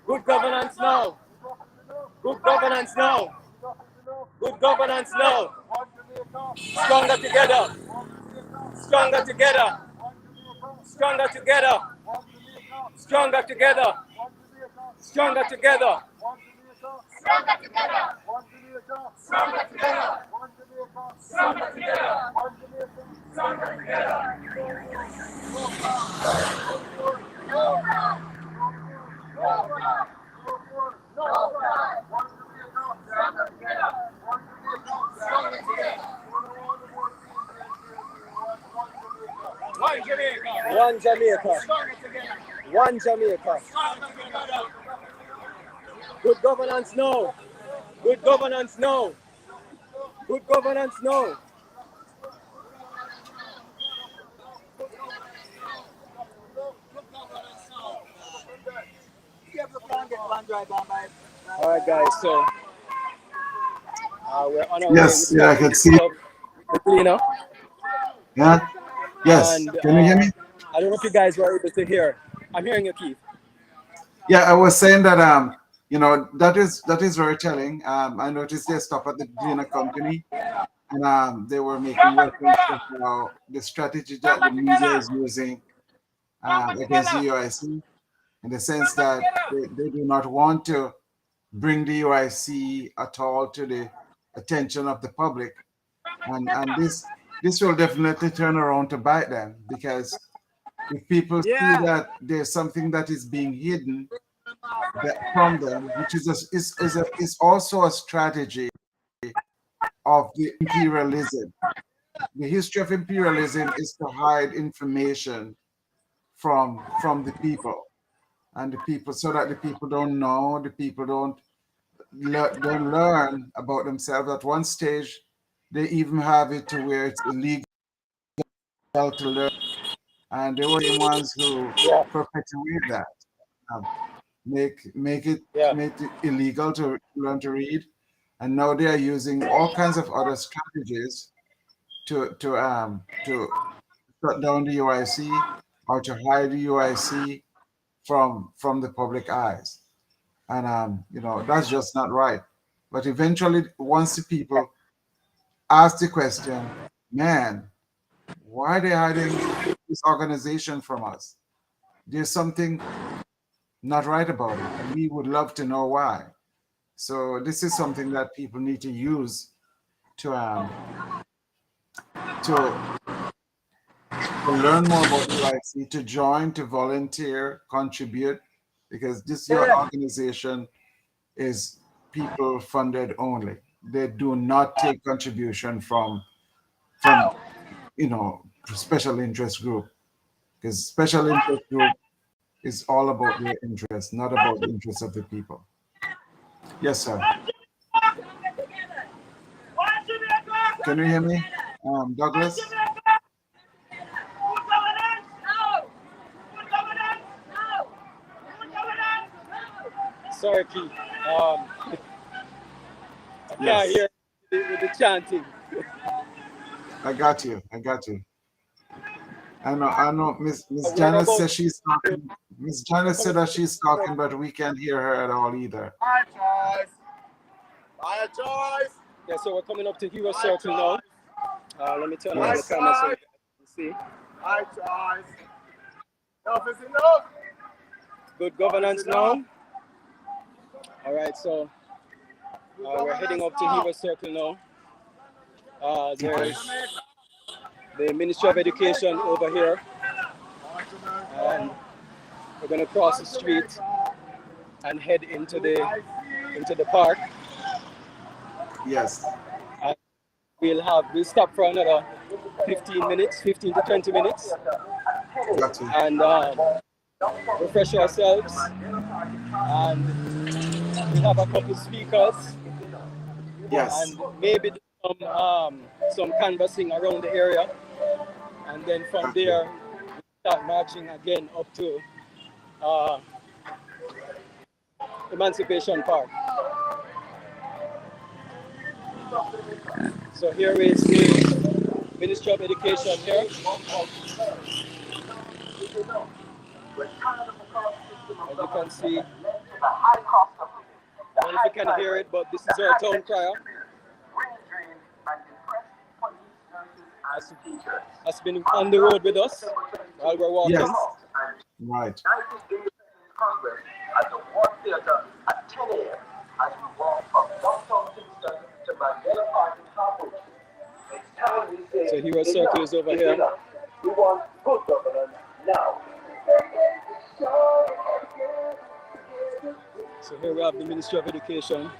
Good governance now. Good governance now. Good governance now. Stronger together. Stronger together. Stronger together. Stronger together. Stronger together. Stronger together. Stronger together. Stronger together. Stronger together. One Jamaica. One Jamaica. Good governance now. Good governance now. Good governance now. All right, guys. So we're on our way. Yes, yeah, I can see. The cleaner. Yeah. Yes, And can you hear me? I don't know if you guys were able to hear. I'm hearing you, Keith. Yeah, I was saying that you know, that is very telling. I noticed they stopped at the dinner company, and they were making reference to how the strategy that the media is using against the UIC, in the sense that they do not want to bring the UIC at all to the attention of the public, and this will definitely turn around to bite them, because if people see Yeah. that there's something that is being hidden that from them, which is also a strategy of the imperialism. The history of imperialism is to hide information from the people, and the people, so that the people don't know, the people don't learn about themselves. At one stage, they even have it to where it's illegal to learn, and they were the ones who Yeah. perpetuate that. Um, Yeah. make it illegal to learn to read, and now they are using all kinds of other strategies to shut down the UIC, or to hide the UIC from the public eyes, and you know, that's just not right. But eventually, once the people ask the question, man, why are they hiding this organization from us? There's something not right about it, and we would love to know why. So this is something that people need to use to to learn more about UIC, to join, to volunteer, contribute, because this your organization is people funded only. They do not take contribution from you know, special interest group, because special interest group is all about their interest, not about the interests of the people. Yes, sir. Can you hear me, Douglas? Sorry, Keith. I can't Yes, hear with the chanting. I got you. I got you. I know. Miss We're Janice about says she's talking. Miss Janice said that she's talking, but we can't hear her at all either. My choice. My choice. yeah, so we're coming up to Hero Circle now. Let me turn around the Yes. camera so you guys can see. My choice. Enough is enough. Good governance now. All right, so we're heading up to Hero Circle now. There's the Ministry of Education over here, and we're gonna cross the street and head into the park. Yes. And we'll stop for another 15 minutes, 15 to 20 minutes, Got you. and refresh ourselves. And we'll have a couple speakers, Yes. and maybe do some canvassing around the area, and then from Got you. there we start marching again up to Emancipation Park. So here is the Ministry of Education here. As you can see, I don't know if you can hear it, but this is our town crier. Has been on the road with us while we're walking. Yes. Right. Congress at the War Theater at 10 a.m. as we walk from Downtown Kingston to Mandela Park in Hartford. It's time we say, So Hero Circle is over here. We want good governance now. So here we have the Ministry of Education.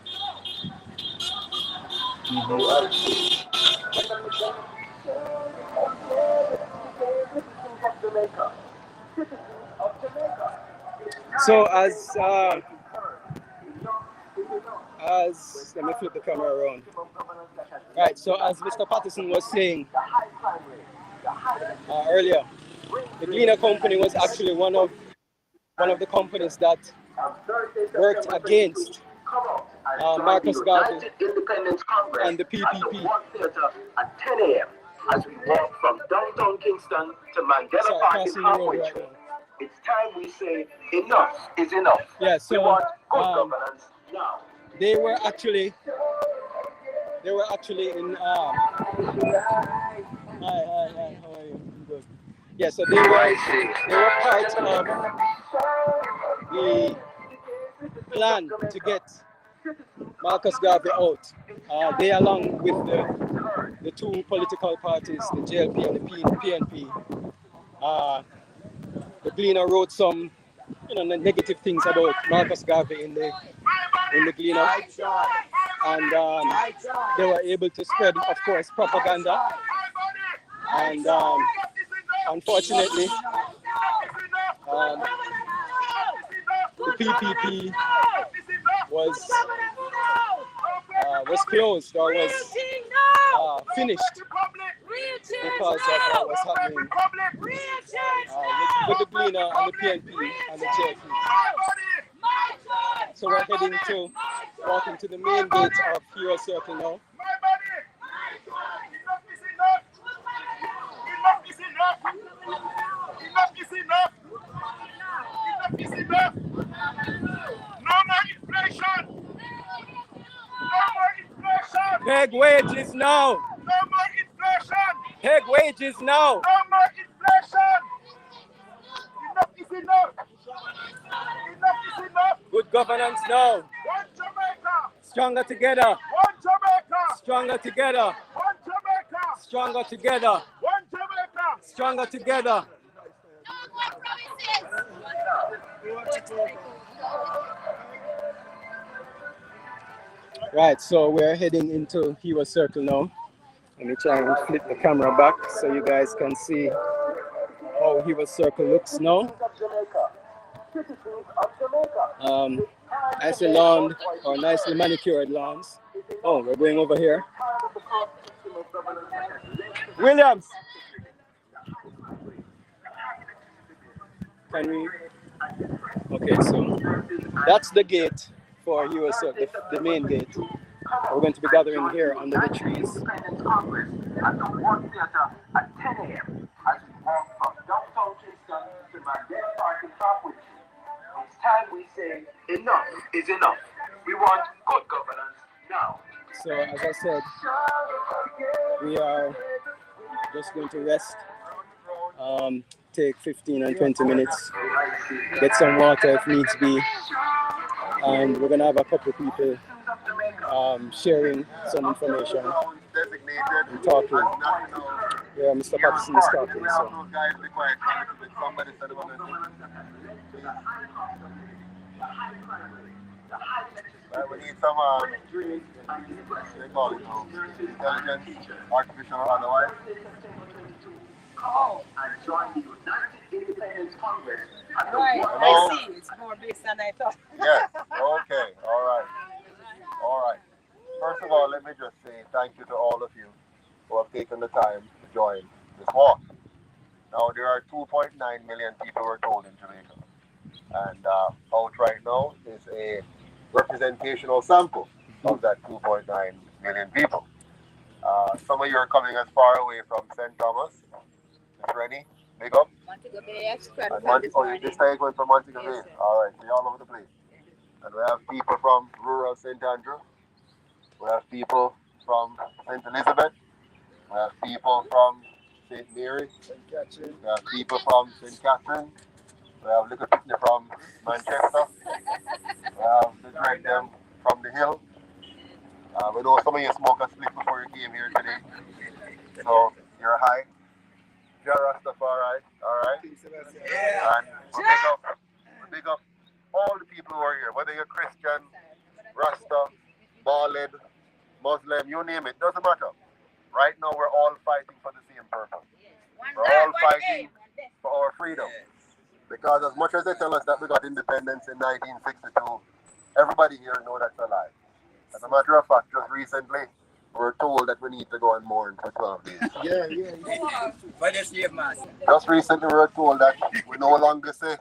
So as let me flip the camera around. Right. So as Mr. Patterson was saying earlier, the Gleaner Company was actually one of the companies that worked against Marcus Garvey and the PPP. At 10 a.m. as we walk from downtown Kingston to Mandela Park in halfway tree. It's time we say enough is enough. Yeah, We so want good governance now. they were actually in hi, how are you? I'm good. Yeah, so they were part of the plan to get Marcus Garvey out. They, along with the two political parties, the JLP and the PNP, the Gleaner wrote some, negative things about Marcus Garvey in the Gleaner, and they were able to spread, of course, propaganda. And unfortunately, the PPP was closed or was finished because of what was happening with the Gleaner and the PNP and the JLP. So we're walking to the main gate of Hero Circle now. Enough is enough! Enough is enough! Enough is enough! No more inflation! No more inflation! Peg wages now! No more inflation! Peg wages now! No more inflation! Enough is enough! Enough is enough! Good governance now! One Jamaica! Stronger together! One Jamaica! Stronger together! One Jamaica! Stronger together! One Jamaica! Stronger together! Right, so we're heading into Hero Circle now. Let me try and flip the camera back so you guys can see how Hero Circle looks now. Nicely lawned or nicely manicured lawns. Oh, we're going over here. Williams! Can we? Okay, so that's the gate for Hero Circle, the main gate. We're going to be gathering here under the trees. At the World Theatre at 10 a.m. as we walk from downtown Kingston to Mandela Park in halfway tree. It's time we say enough is enough. We want good governance now. So as I said, we are just going to rest, take 15 and 20 minutes, get some water if needs be, and we're going to have a couple of people sharing some information and talking. Yeah, Mr. Patterson is talking. So. We need some, they call it intelligence, artificial or otherwise. Call and join the United Independence Congress. Right, I see. It's more based than I thought. Yes, okay, all right. All right. First of all, let me just say thank you to all of you who have taken the time to join this walk. Now, there are 2.9 million people we're told in Jamaica. And out right now is a representational sample of that 2.9 million people. Some of you are coming as far away from St. Thomas. Miss Rennie, big up. Montego Bay, This time going from Montego Bay. Yes, all right, so you're all over the place. And we have people from rural St. Andrew. We have people from St. Elizabeth. We have people from St. Mary. We have people from St. Catherine. We have little people from Manchester. We have the drag them from the hill. We know some of you smoke a split before you came here today. So you're high. You're Rastafari, alright? Yeah. And we big up all the people who are here, whether you're Christian, Rasta, Baalid, Muslim, you name it, doesn't matter. Right now we're all fighting for the same purpose. We're all fighting for our freedom. Because as much as they tell us that we got independence in 1962, everybody here knows that's a lie. As a matter of fact, just recently, we're told that we need to go on mourn for 12 days. Just recently we were told that we no longer say,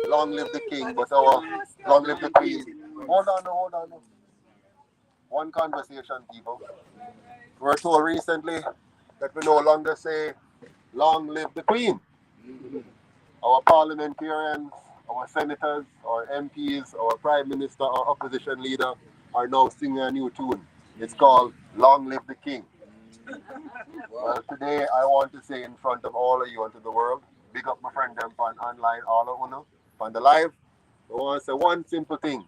long live the king, but our long live the queen. Hold on. One conversation, people. We were told recently that we no longer say, long live the Queen. Our parliamentarians, our senators, our MPs, our Prime Minister, our opposition leader are now singing a new tune. It's called Long Live the King. Well, today I want to say in front of all of you and to the world, big up my friend them on online, all of you, on the live, I want to say one simple thing.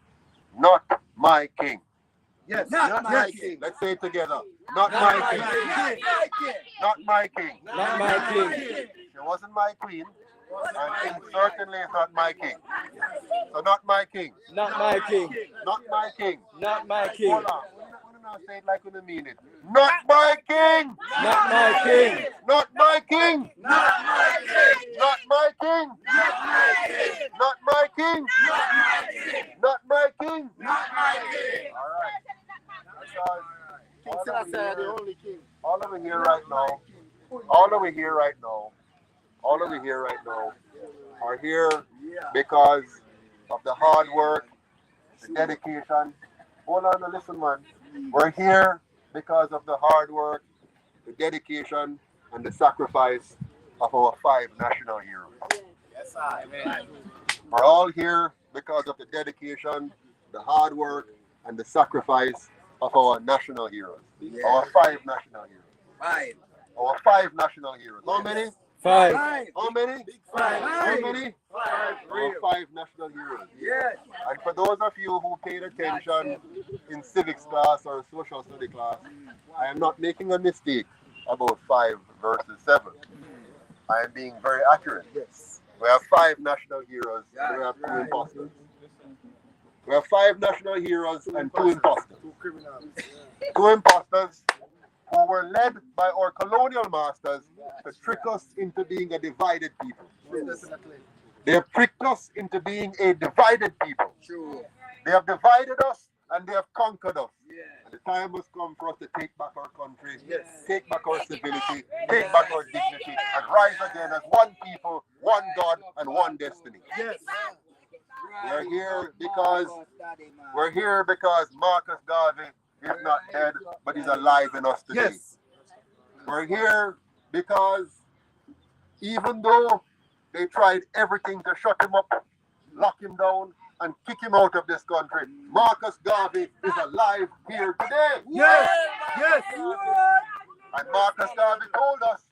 Not my king. Yes, Not my king. Let's say it together. Not my king. Not my king. Not my king. She wasn't my queen, and it certainly is not my king. So not my king. Not my king. Not my king. Not my king. Hold on. We don't say it like we don't mean it. Not my king. Not my king. Not my king. not my king, Not my king. not my king, Not my king. Not my king. not my king. All right. That's all. The only king. All of you here right now. All of you here right now. All of you here right now are here because of the hard work, the dedication. Hold on, and listen, man. We're here because of the hard work, the dedication, and the sacrifice of our 5 national heroes. Yes, amen. We're all here because of the dedication, the hard work, and the sacrifice of our national heroes. Our 5 national heroes. Five. Our 5 national heroes. How many? 5. How many? Five. How many? Five. Our 5 national heroes. Yes. And for those of you who paid attention in civics class or social study class, I am not making a mistake about 5 versus 7. I am being very accurate. Yes. We have 5 national heroes and we have 2 imposters. We have 5 national heroes and 2 imposters. 2 criminals. 2 imposters who were led by our colonial masters to trick us into being a divided people. Definitely. They have tricked us into being a divided people. True. They have divided us and they have conquered us. Yeah. And the time has come for us to take back our country, Yes. take back our civility, take back our dignity, and rise again as one people, one God, and one destiny. Yes. We're here because Marcus Garvey is not dead, but he's alive in us today. Yes. We're here because even though they tried everything to shut him up, lock him down, and kick him out of this country, Marcus Garvey is alive here today. Yes. Yes. And Marcus Garvey told us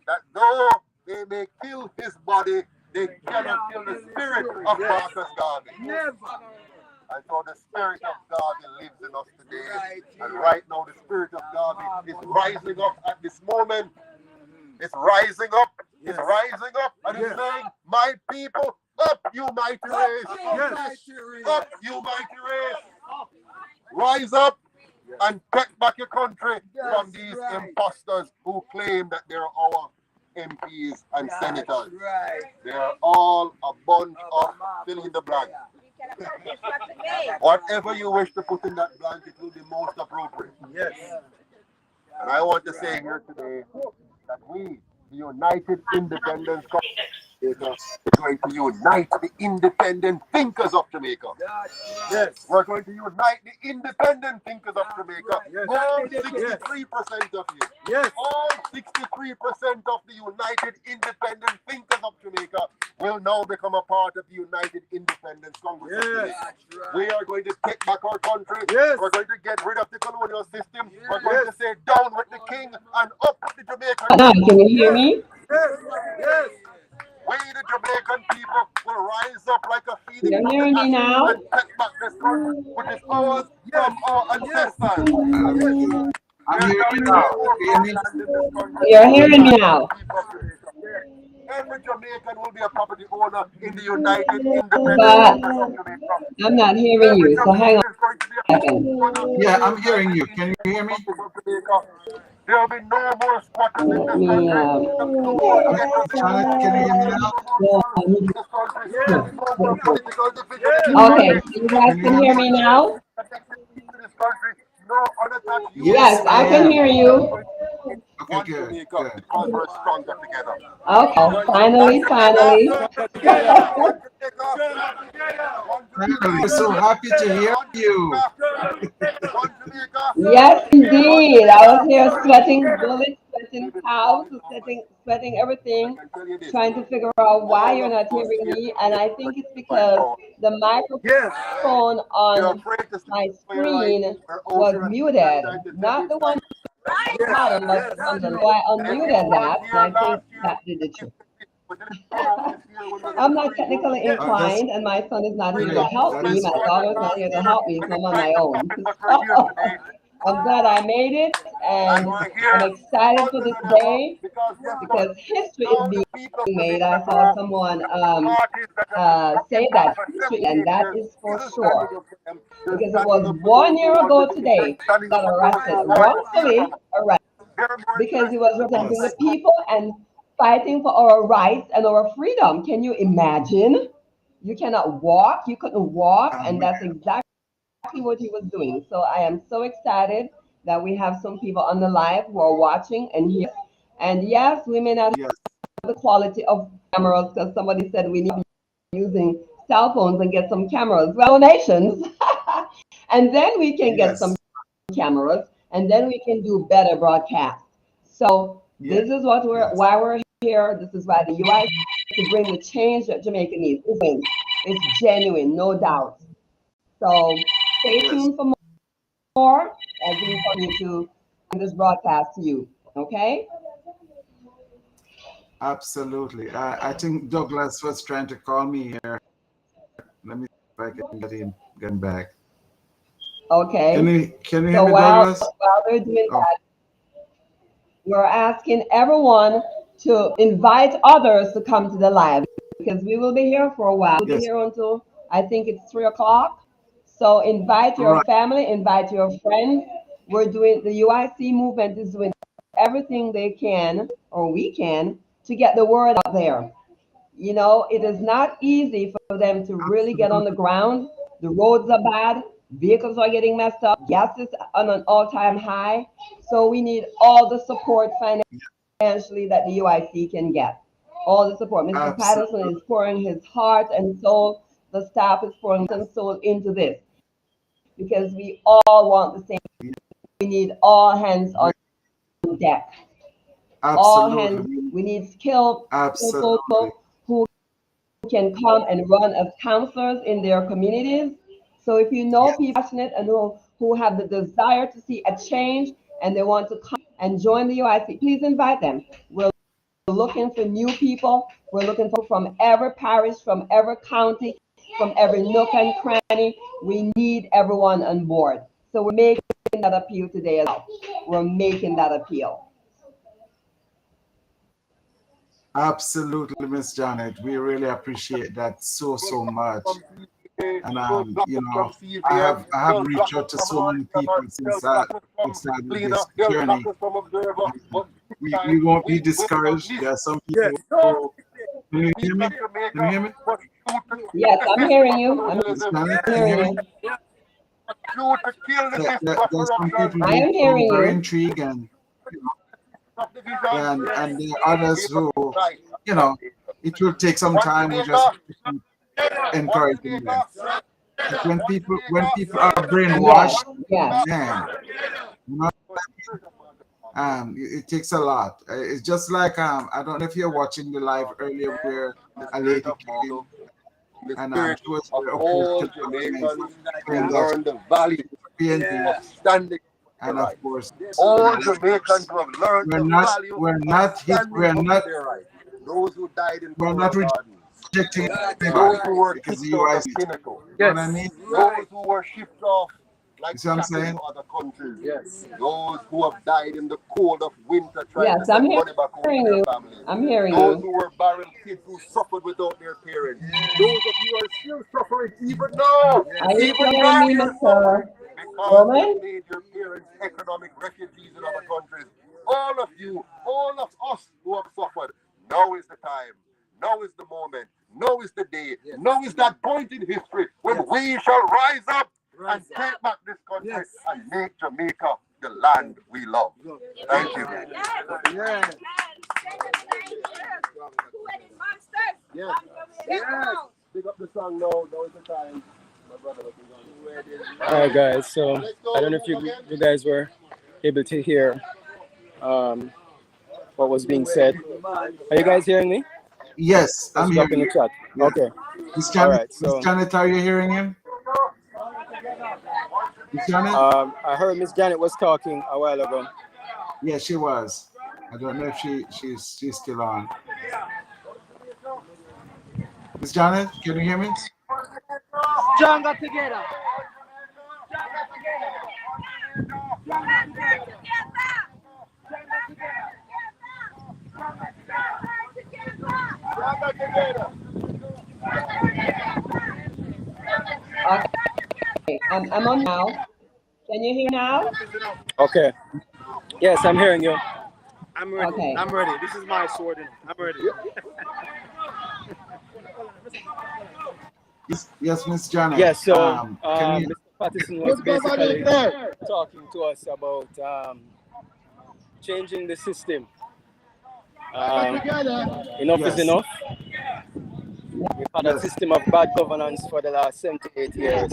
that though they may kill his body, they cannot kill the spirit of Marcus Garvey. Never. And so the spirit of Garvey lives in us today. And right now the spirit of Garvey is rising up at this moment. It's rising up. It's rising up. And it's saying, my people, up you mighty race. Yes. Up you mighty race. Rise up and take back your country from these imposters who claim that they're our MPs and senators. Right. They are all a bunch of fill in the blank. Whatever you wish to put in that blank, it will be most appropriate. Yes. And I want to say here today that we, the United Independence Jamaica, is going to unite the independent thinkers of Jamaica. Yes. We're going to unite the independent thinkers of Jamaica. Yes. All 63% of you. Yes. All 63% of the United Independent Thinkers of Jamaica will now become a part of the United Independence Congress. Yes. We are going to take back our country. Yes. We're going to get rid of the colonial system. Yes. We're going to say down with the king and up with the Jamaican. Can you hear me? Yes. Yes. We, the Jamaican people, will rise up like a phoenix You're hearing me now? and take back this country, which is ours from our ancestors. I'm hearing you now. Can you hear me? You're hearing me now? Every Jamaican will be a property owner in the United Independent But Congress of Jamaica. I'm not hearing you, so hang on Is going to be a second. Yeah, I'm hearing you. Can you hear me? There will be no more squatters in this Let me, country. Charlotte, can you hear me now? Okay, you guys can hear me now? Yes, I can hear you. Okay, good, good. Because we're stronger together. Okay, finally. Finally, we're so happy to hear you. Yes, indeed. I was here sweating bullets, sweating cows, sweating everything, trying to figure out why you're not hearing me. And I think it's because the microphone on my screen was muted, not the one at the bottom, but on the so I unmuted that, and I think that did the trick. I'm not technically inclined, and my son is not here to help me. My daughter is not here to help me, so I'm on my own. So, I'm glad I made it, and I'm excited for this day because history is being made. I saw someone say that history, and that is for sure. Because it was 1 year ago today got arrested, wrongfully arrested, because he was representing the people and fighting for our rights and our freedom. Can you imagine? You cannot walk, you couldn't walk, and that's exactly what he was doing. So I am so excited that we have some people on the live who are watching and here. And yes, we may not have the quality of cameras because somebody said we need to be using cell phones and get some cameras. Well, donations. And then we can get some cameras, and then we can do better broadcasts. So this is what why we're here. This is why the UIC to bring the change that Jamaica needs. It's genuine, no doubt. So stay tuned for more as we continue to bring this broadcast to you. Okay? Absolutely. I think Douglas was trying to call me here. Let me see if I can get him back. Okay. Can you hear me, Douglas? While they're doing that, we're asking everyone to invite others to come to the live because we will be here for a while. We'll be here until I think it's 3 o'clock. So invite your family, invite your friends. We're doing the UIC movement is doing everything they can or we can to get the word out there. You know, it is not easy for them to really get on the ground. The roads are bad, vehicles are getting messed up, gas is on an all-time high. So we need all the support financially that the UIC can get. All the support. Mr. Patterson is pouring his heart and soul. The staff is pouring some soul into this because we all want the same. We need all hands on deck. All hands. We need skilled people who can come and run as counselors in their communities. So if you know people passionate and who have the desire to see a change and they want to come and join the UIC, please invite them. We're looking for new people. We're looking for from every parish, from every county, from every nook and cranny. We need everyone on board. So we're making that appeal today as well. We're making that appeal. Absolutely, Miss Janet. We really appreciate that so much. And you know, I have reached out to so many people since I started this journey. We won't be discouraged. There are some people who, can you hear me? Can you hear me? Yes, I'm hearing you. I'm hearing you. There's some people I am hearing very you. intrigued and there are others who, you know, it will take some time. We just encouraging them. But when people are brainwashed, man, you know, it takes a lot. It's just like I don't know if you're watching the live earlier where a lady came and she was opposed to the value of standing. And of course, all Jamaicans who have learned the value those who died in rejecting those who were kicked off the pinnacle. You know what I mean? Those who were shipped off like what I'm saying? to other countries. Those who have died in the cold of winter trying to I'm send money back home to their families. I'm hearing those you. who were barren kids who suffered without their parents. Those of you are still suffering even now. Are you Even hearing now me, you're Mr. suffering because Roman? you made your parents economic refugees in other countries. All of you, all of us who have suffered, now is the time. Now is the moment. Now is the day. Now is that point in history when we shall rise up and take back this country and make Jamaica the land we love. Thank you. Pick up the song now. Now is the time. My brother, all right, guys. So I don't know if you guys were able to hear what was being said. Are you guys hearing me? Yes, Just I'm drop in hearing the you. chat. Yeah. Okay. Miss All Janet, right. Miss So Janet, are you hearing him? Miss Janet? I heard Miss Janet was talking a while ago. Yeah, she was. I don't know if she's still on. Miss Janet, can you hear me? Stronger together. Okay, I'm on now. Can you hear now? Okay. Yes, I'm hearing you. I'm ready. Okay. I'm ready. This is my sword. I'm ready. Yes, Miss Janet. Yes. So Can you? Mr. Patterson was basically talking to us about changing the system. Enough is Yes, enough. We've had a yes, system of bad governance for the last 78 years.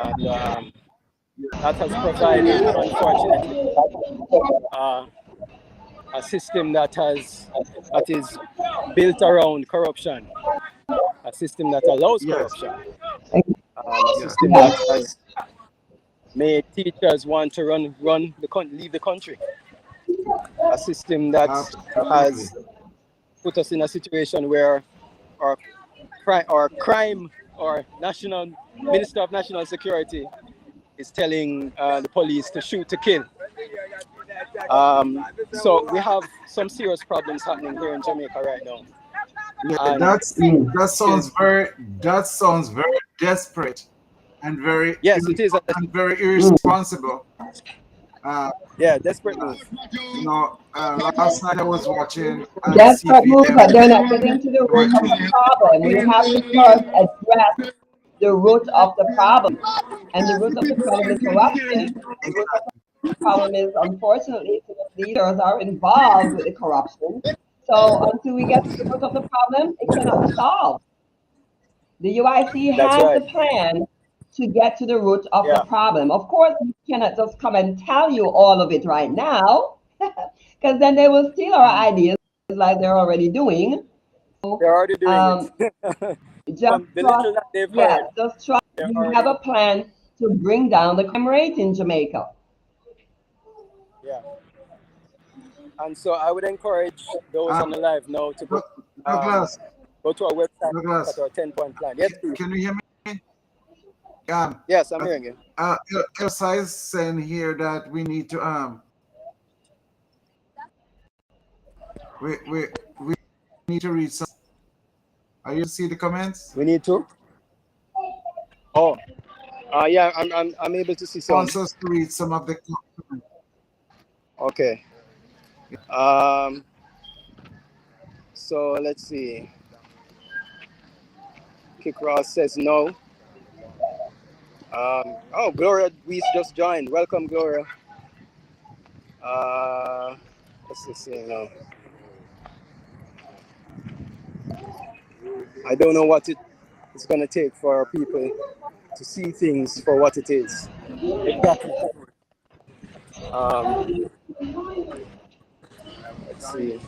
And that has provided, unfortunately, a system that is built around corruption, a system that allows yes, corruption, a yes, system that has made teachers want to leave the country, a system that absolutely. has put us in a situation where our crime or national minister of national security is telling the police to shoot to kill. So we have some serious problems happening here in Jamaica right now. Yeah, And that sounds very desperate and very yes, it is. very irresponsible. Yeah, desperate move. You know, last night I was watching on Desperate move, CPM. but they're not getting to the root of the problem. We have to first address the root of the problem. And the root of the problem is corruption. The root of the problem is, unfortunately, some leaders are involved with the corruption. So until we get to the root of the problem, it cannot be solved. The UIC That's has right. the plan to get to the root of the Yeah. problem. Of course, we cannot just come and tell you all of it right now, because then they will steal our ideas like they're already doing. They're already doing it. Just From the trust, little that they've yeah, heard, just trust they're we already have a doing plan to bring down the crime rate in Jamaica. it. Yeah. And so I would encourage those on the live now to Douglas, go to our website, look Douglas, at our 10-point plan. Yes, please. can you hear me? Yes, I'm hearing you. Elsa is saying here that we need to we need to read some. Are you see the comments? We need to. Oh, yeah, I'm able to see some. Wants us to read some of the comments. Okay. So let's see. Kick Ross says no. Oh, Gloria Weiss just joined. Welcome, Gloria. Let's just see now. I don't know what it's going to take for people to see things for what it is. Exactly. Let's see.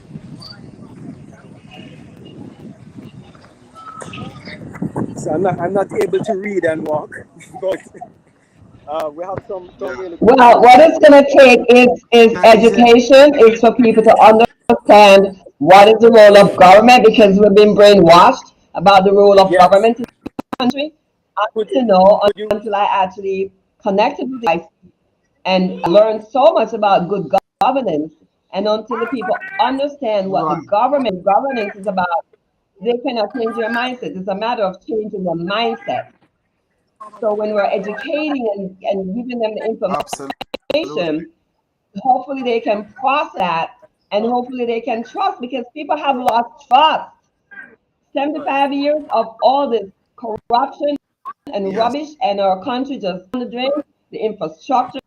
So I'm not able to read and walk, but we have some really good. Well, what it's going to take is education, is for people to understand what is the role of government, because we've been brainwashed about the role of government in the country. I didn't know until I actually connected with the and learned so much about good governance. And until the people understand what the governance is about, they cannot change their mindset. It's a matter of changing their mindset. So when we're educating and giving them the information, hopefully they can process that, and hopefully they can trust, because people have lost trust. 75 years of all this corruption and rubbish, and our country just on the drain. The infrastructure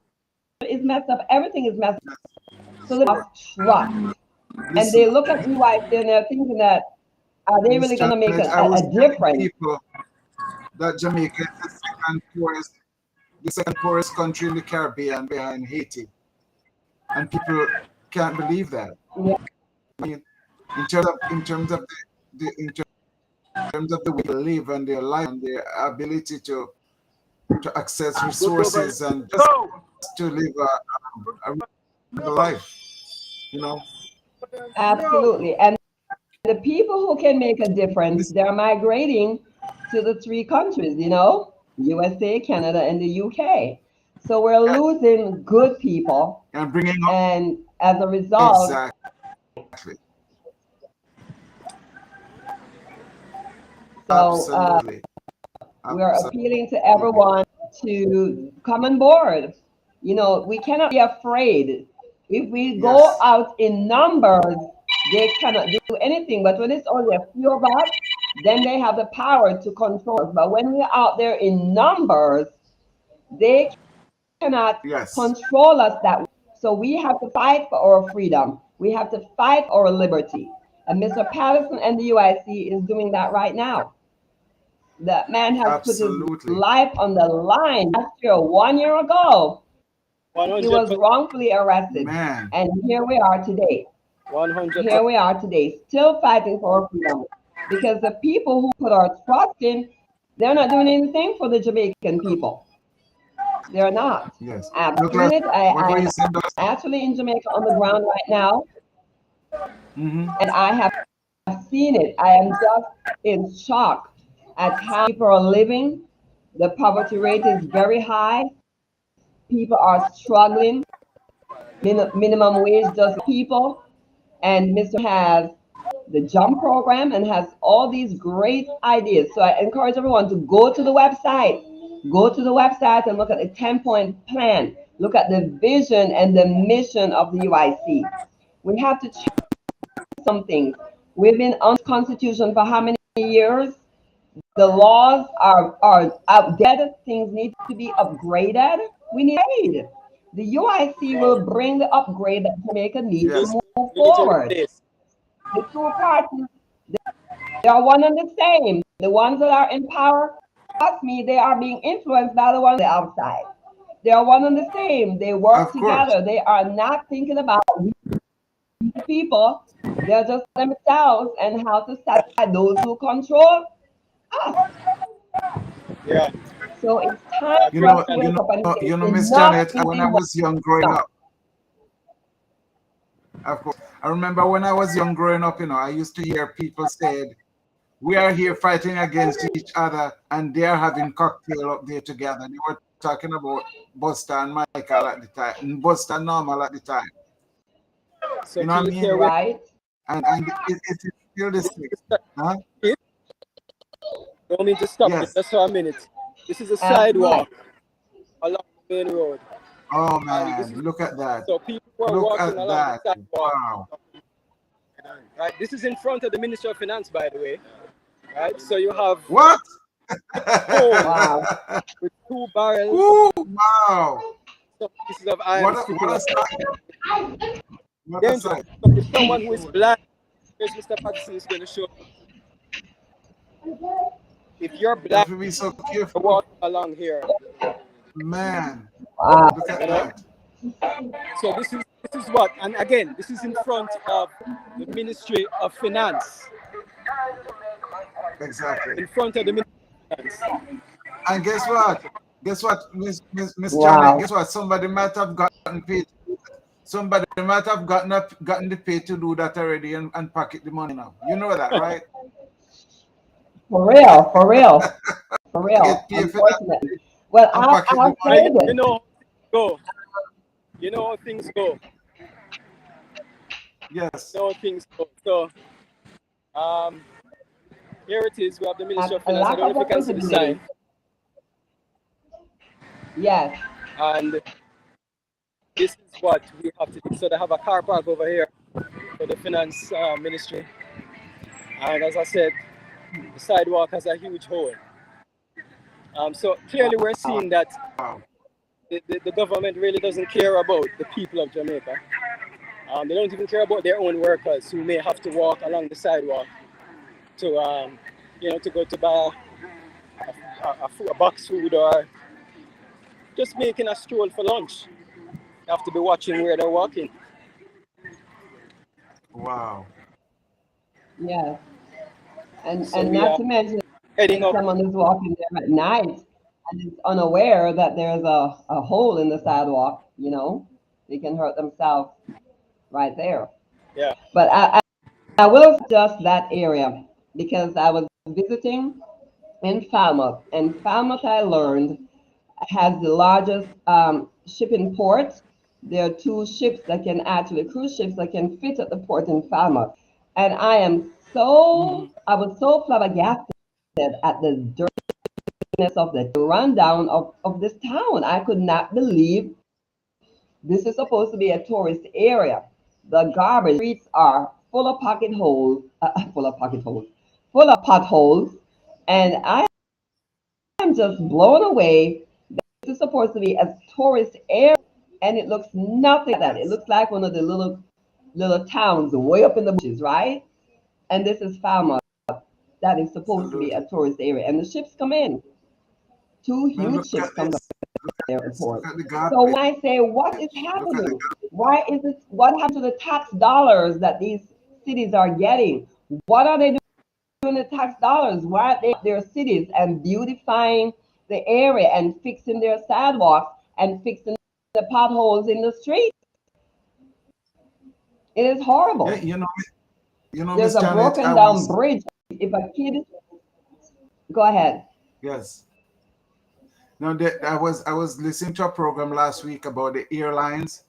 is messed up. Everything is messed up. So they lost trust. And they look at EYC and they're thinking that, are they really going to make a difference? People that Jamaica is the second poorest country in the Caribbean behind Haiti. And people can't believe that. Yeah. I mean, in terms of the way they live and their life and their ability to access resources and just to live a regular life, you know. Absolutely. And the people who can make a difference, they're migrating to the three countries, USA, Canada, and the UK. So we're losing good people. And bringing up And as a result, exactly. so Absolutely. we're appealing to everyone to come on board. We cannot be afraid. If we go out in numbers, they cannot do anything. But when it's only a few of us, then they have the power to control us. But when we're out there in numbers, they cannot control us that way. So we have to fight for our freedom. We have to fight for our liberty. And Mr. Patterson and the UIC is doing that right now. That man has put his life on the line. Last year, 1 year ago, 100%. He was wrongfully arrested. Man. And here we are today. 100%. Here we are today, still fighting for our freedom. Because the people who put our trust in, they're not doing anything for the Jamaican people. They're not. Yes. I've seen it. I'm actually in Jamaica on the ground right now. Mm-hmm. And I have seen it. I am just in shock at how people are living. The poverty rate is very high. People are struggling. Minimum wage does people. And Mr. has the JUMP program and has all these great ideas. So I encourage everyone to go to the website. Go to the website and look at the 10-point plan. Look at the vision and the mission of the UIC. We have to change some things. We've been on the Constitution for how many years? The laws are outdated. Things need to be upgraded. We need aid. The UIC will bring the upgrade that Jamaica needs to move forward. The two parties, they are one and the same. The ones that are in power, trust me, they are being influenced by the ones on the outside. They are one and the same. They work together. They are not thinking about people. They're just themselves and how to satisfy those who control us. Yeah. So it's time for us to wake up and say, Miss Janet, when I was young growing up, of course, I remember when I was young growing up, I used to hear people said, we are here fighting against each other and they're having cocktail up there together. They were talking about Buster and Michael at the time, and Buster and Normal at the time. So you know what I mean? Right. And it's still the same. Huh? Don't mean to stop it just for a minute. This is a sidewalk along the main road. Oh man, look at that. So people are walking along the sidewalk. Wow. Right, this is in front of the Ministry of Finance, by the way. Right, so you have what? Wow. With 2 barrels. Ooh, wow. Some pieces of iron. What a sight. Then, so if someone who is blind, here's Mr. Patterson is going to show. If you're blind, you be so careful. walk along here. Man, look at that. So this is what, and again, this is in front of the Ministry of Finance. Exactly. In front of the Ministry of Finance. And guess what, Miss Wow. Janet? Guess what? Somebody might have gotten paid. Somebody might have gotten the pay to do that already and pocket the money now. You know that, right? For real. Unfortunately. Well, I'll say this. You know how things go. Yes. You know how things go. So, here it is. We have the Ministry of Finance. I don't know if you can see the sign. Yes. And this is what we have to do. So they have a car park over here for the Finance Ministry. And as I said, the sidewalk has a huge hole. So clearly we're seeing that the government really doesn't care about the people of Jamaica. They don't even care about their own workers who may have to walk along the sidewalk to, to go to buy a box food or just making a stroll for lunch. You have to be watching where they're walking. Wow. Yes. And So we not are to mention heading if up. someone is walking there at night and is unaware that there's a hole in the sidewalk, they can hurt themselves right there. Yeah. But I will just that area because I was visiting in Falmouth, and Falmouth I learned has the largest shipping port. There are two ships that can actually, cruise ships that can fit at the port in Falmouth. And I was so flabbergasted at the dirtiness of the rundown of this town. I could not believe this is supposed to be a tourist area. The garbage streets are full of pocket holes, full of potholes. And I am just blown away. This is supposed to be a tourist area, and it looks nothing like that. It looks like one of the little towns way up in the bushes, right? And this is Falmouth. That is supposed to be Absolutely. a tourist area, and the ships come in. Two Man, huge look at ships come to this. Look at the this. airport. Look at the So garbage. when I say what is Look at the happening, why is it? What happened to the tax dollars that these cities are getting? What are they doing with the tax dollars? Why are they their cities and beautifying the area and fixing their sidewalks and fixing the potholes in the street? It is Yeah, horrible. There's Miss a Janet, broken I down was bridge. If a kid, go ahead. yes. No, I was listening to a program last week about the airlines,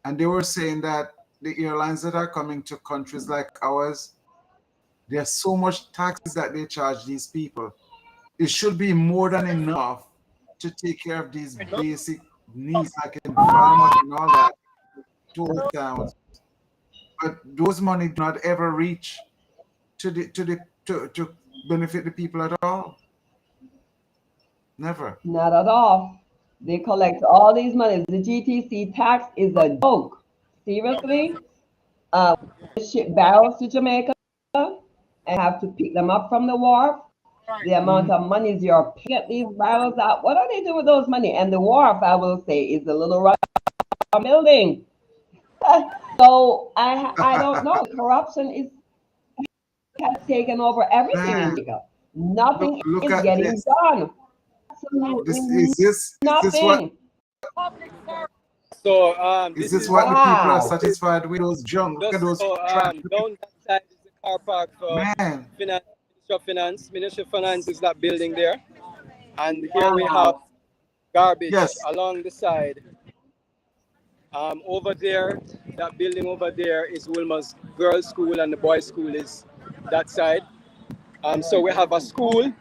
and they were saying that the airlines that are coming to countries like ours, there's so much taxes that they charge these people. It should be more than enough to take care of these basic needs, like in Falmouth and all that, tourist towns. But those money do not ever reach to benefit the people at all. Never. Not at all. They collect all these monies. The GTC tax is a joke. Seriously? Ship barrels to Jamaica and have to pick them up from the wharf. The amount of monies you're picking at these barrels out. What are they doing with those money? And the wharf, I will say, is a little rough building. So I don't know. Corruption has taken over everything in Man, Jamaica. look Nothing look is at getting this. done. This Absolutely is this what nothing. So is this this is what the people are Wow. satisfied with? Those junk. Look at just those so trash. down that side is the car park for Man, finance, Ministry of Finance. Ministry of Finance is that building there, and here we have Wow. garbage yes. along the side. Over there, that building over there is Wilma's girls' school, and the boys' school is that side. So we have a school,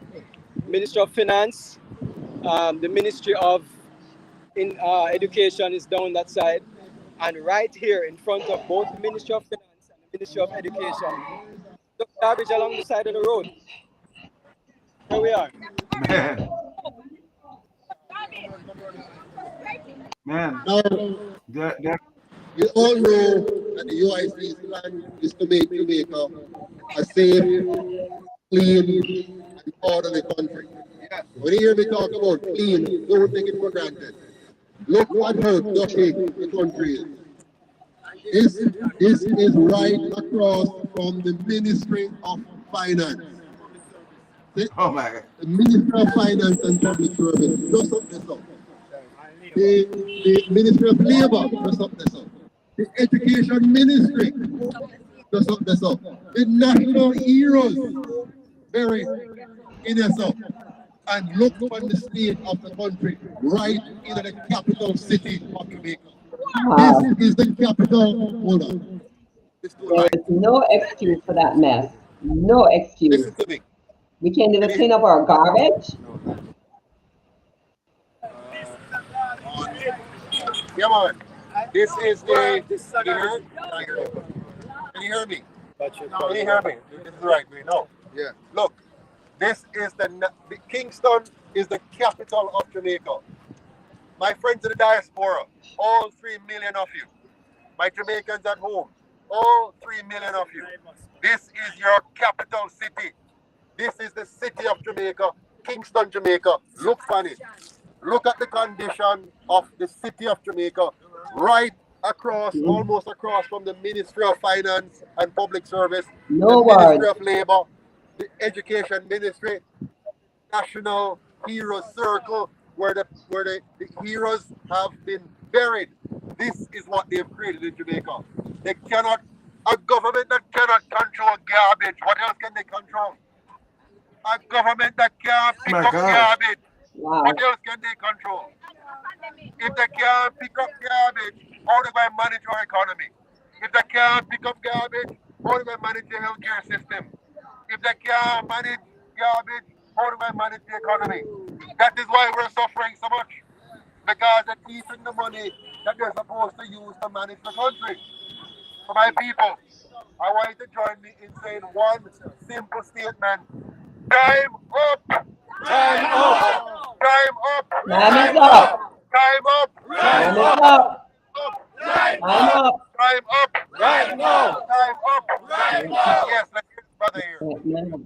Ministry of Finance, the Ministry of Education is down that side, and right here in front of both the Ministry of Finance and the Ministry of Education, the garbage along the side of the road. Here we are. Man, man. Now, They're you all know that the UIC's plan is to make Jamaica a safe, clean, and orderly country. When you hear me talk about clean, don't take it for granted. Look what how dirty the country is. This is right across from the Ministry of Finance. oh my God. The Ministry of Finance and Public Service, just up this up. The Ministry of Labour, just up this up. The Education Ministry, just up this up. The National Heroes, very in this up. And look on the state of the country, right in the capital city of Jamaica. This Wow. is the capital. Hold on. This too There light. is no excuse for that mess. No excuse. Listen to me. We can't even clean up our garbage. Come on. This is the. Can you hear me? Can you hear me? This is the right way. No. Yeah. Look, this is the Kingston is the capital of Jamaica. My friends in the diaspora, all 3 million of you. My Jamaicans at home, all 3 million of you. This is your capital city. This is the city of Jamaica, Kingston, Jamaica. Look on it. Look at the condition of the city of Jamaica right across, almost across from the Ministry of Finance and Public Service, No the word. Ministry of Labor, the Education Ministry, National Heroes Circle, where the heroes have been buried. This is what they've created in Jamaica. They cannot, a government that cannot control garbage, what else can they control? A government that can't pick My up gosh. garbage, Wow. what else can they control? If they can't pick up garbage, how do they manage our economy? If they can't pick up garbage, how do they manage the healthcare system? If they can't manage garbage, how do they manage the economy? That is why we're suffering so much. Because they're keeping the money that they're supposed to use to manage the country. For my people, I want you to join me in saying one simple statement. Time up! Time up! Time up! Time is up. Time up! Time is up. Up! Time up. Time up! Right now! Time up! Yes, let's get his brother here. Right now.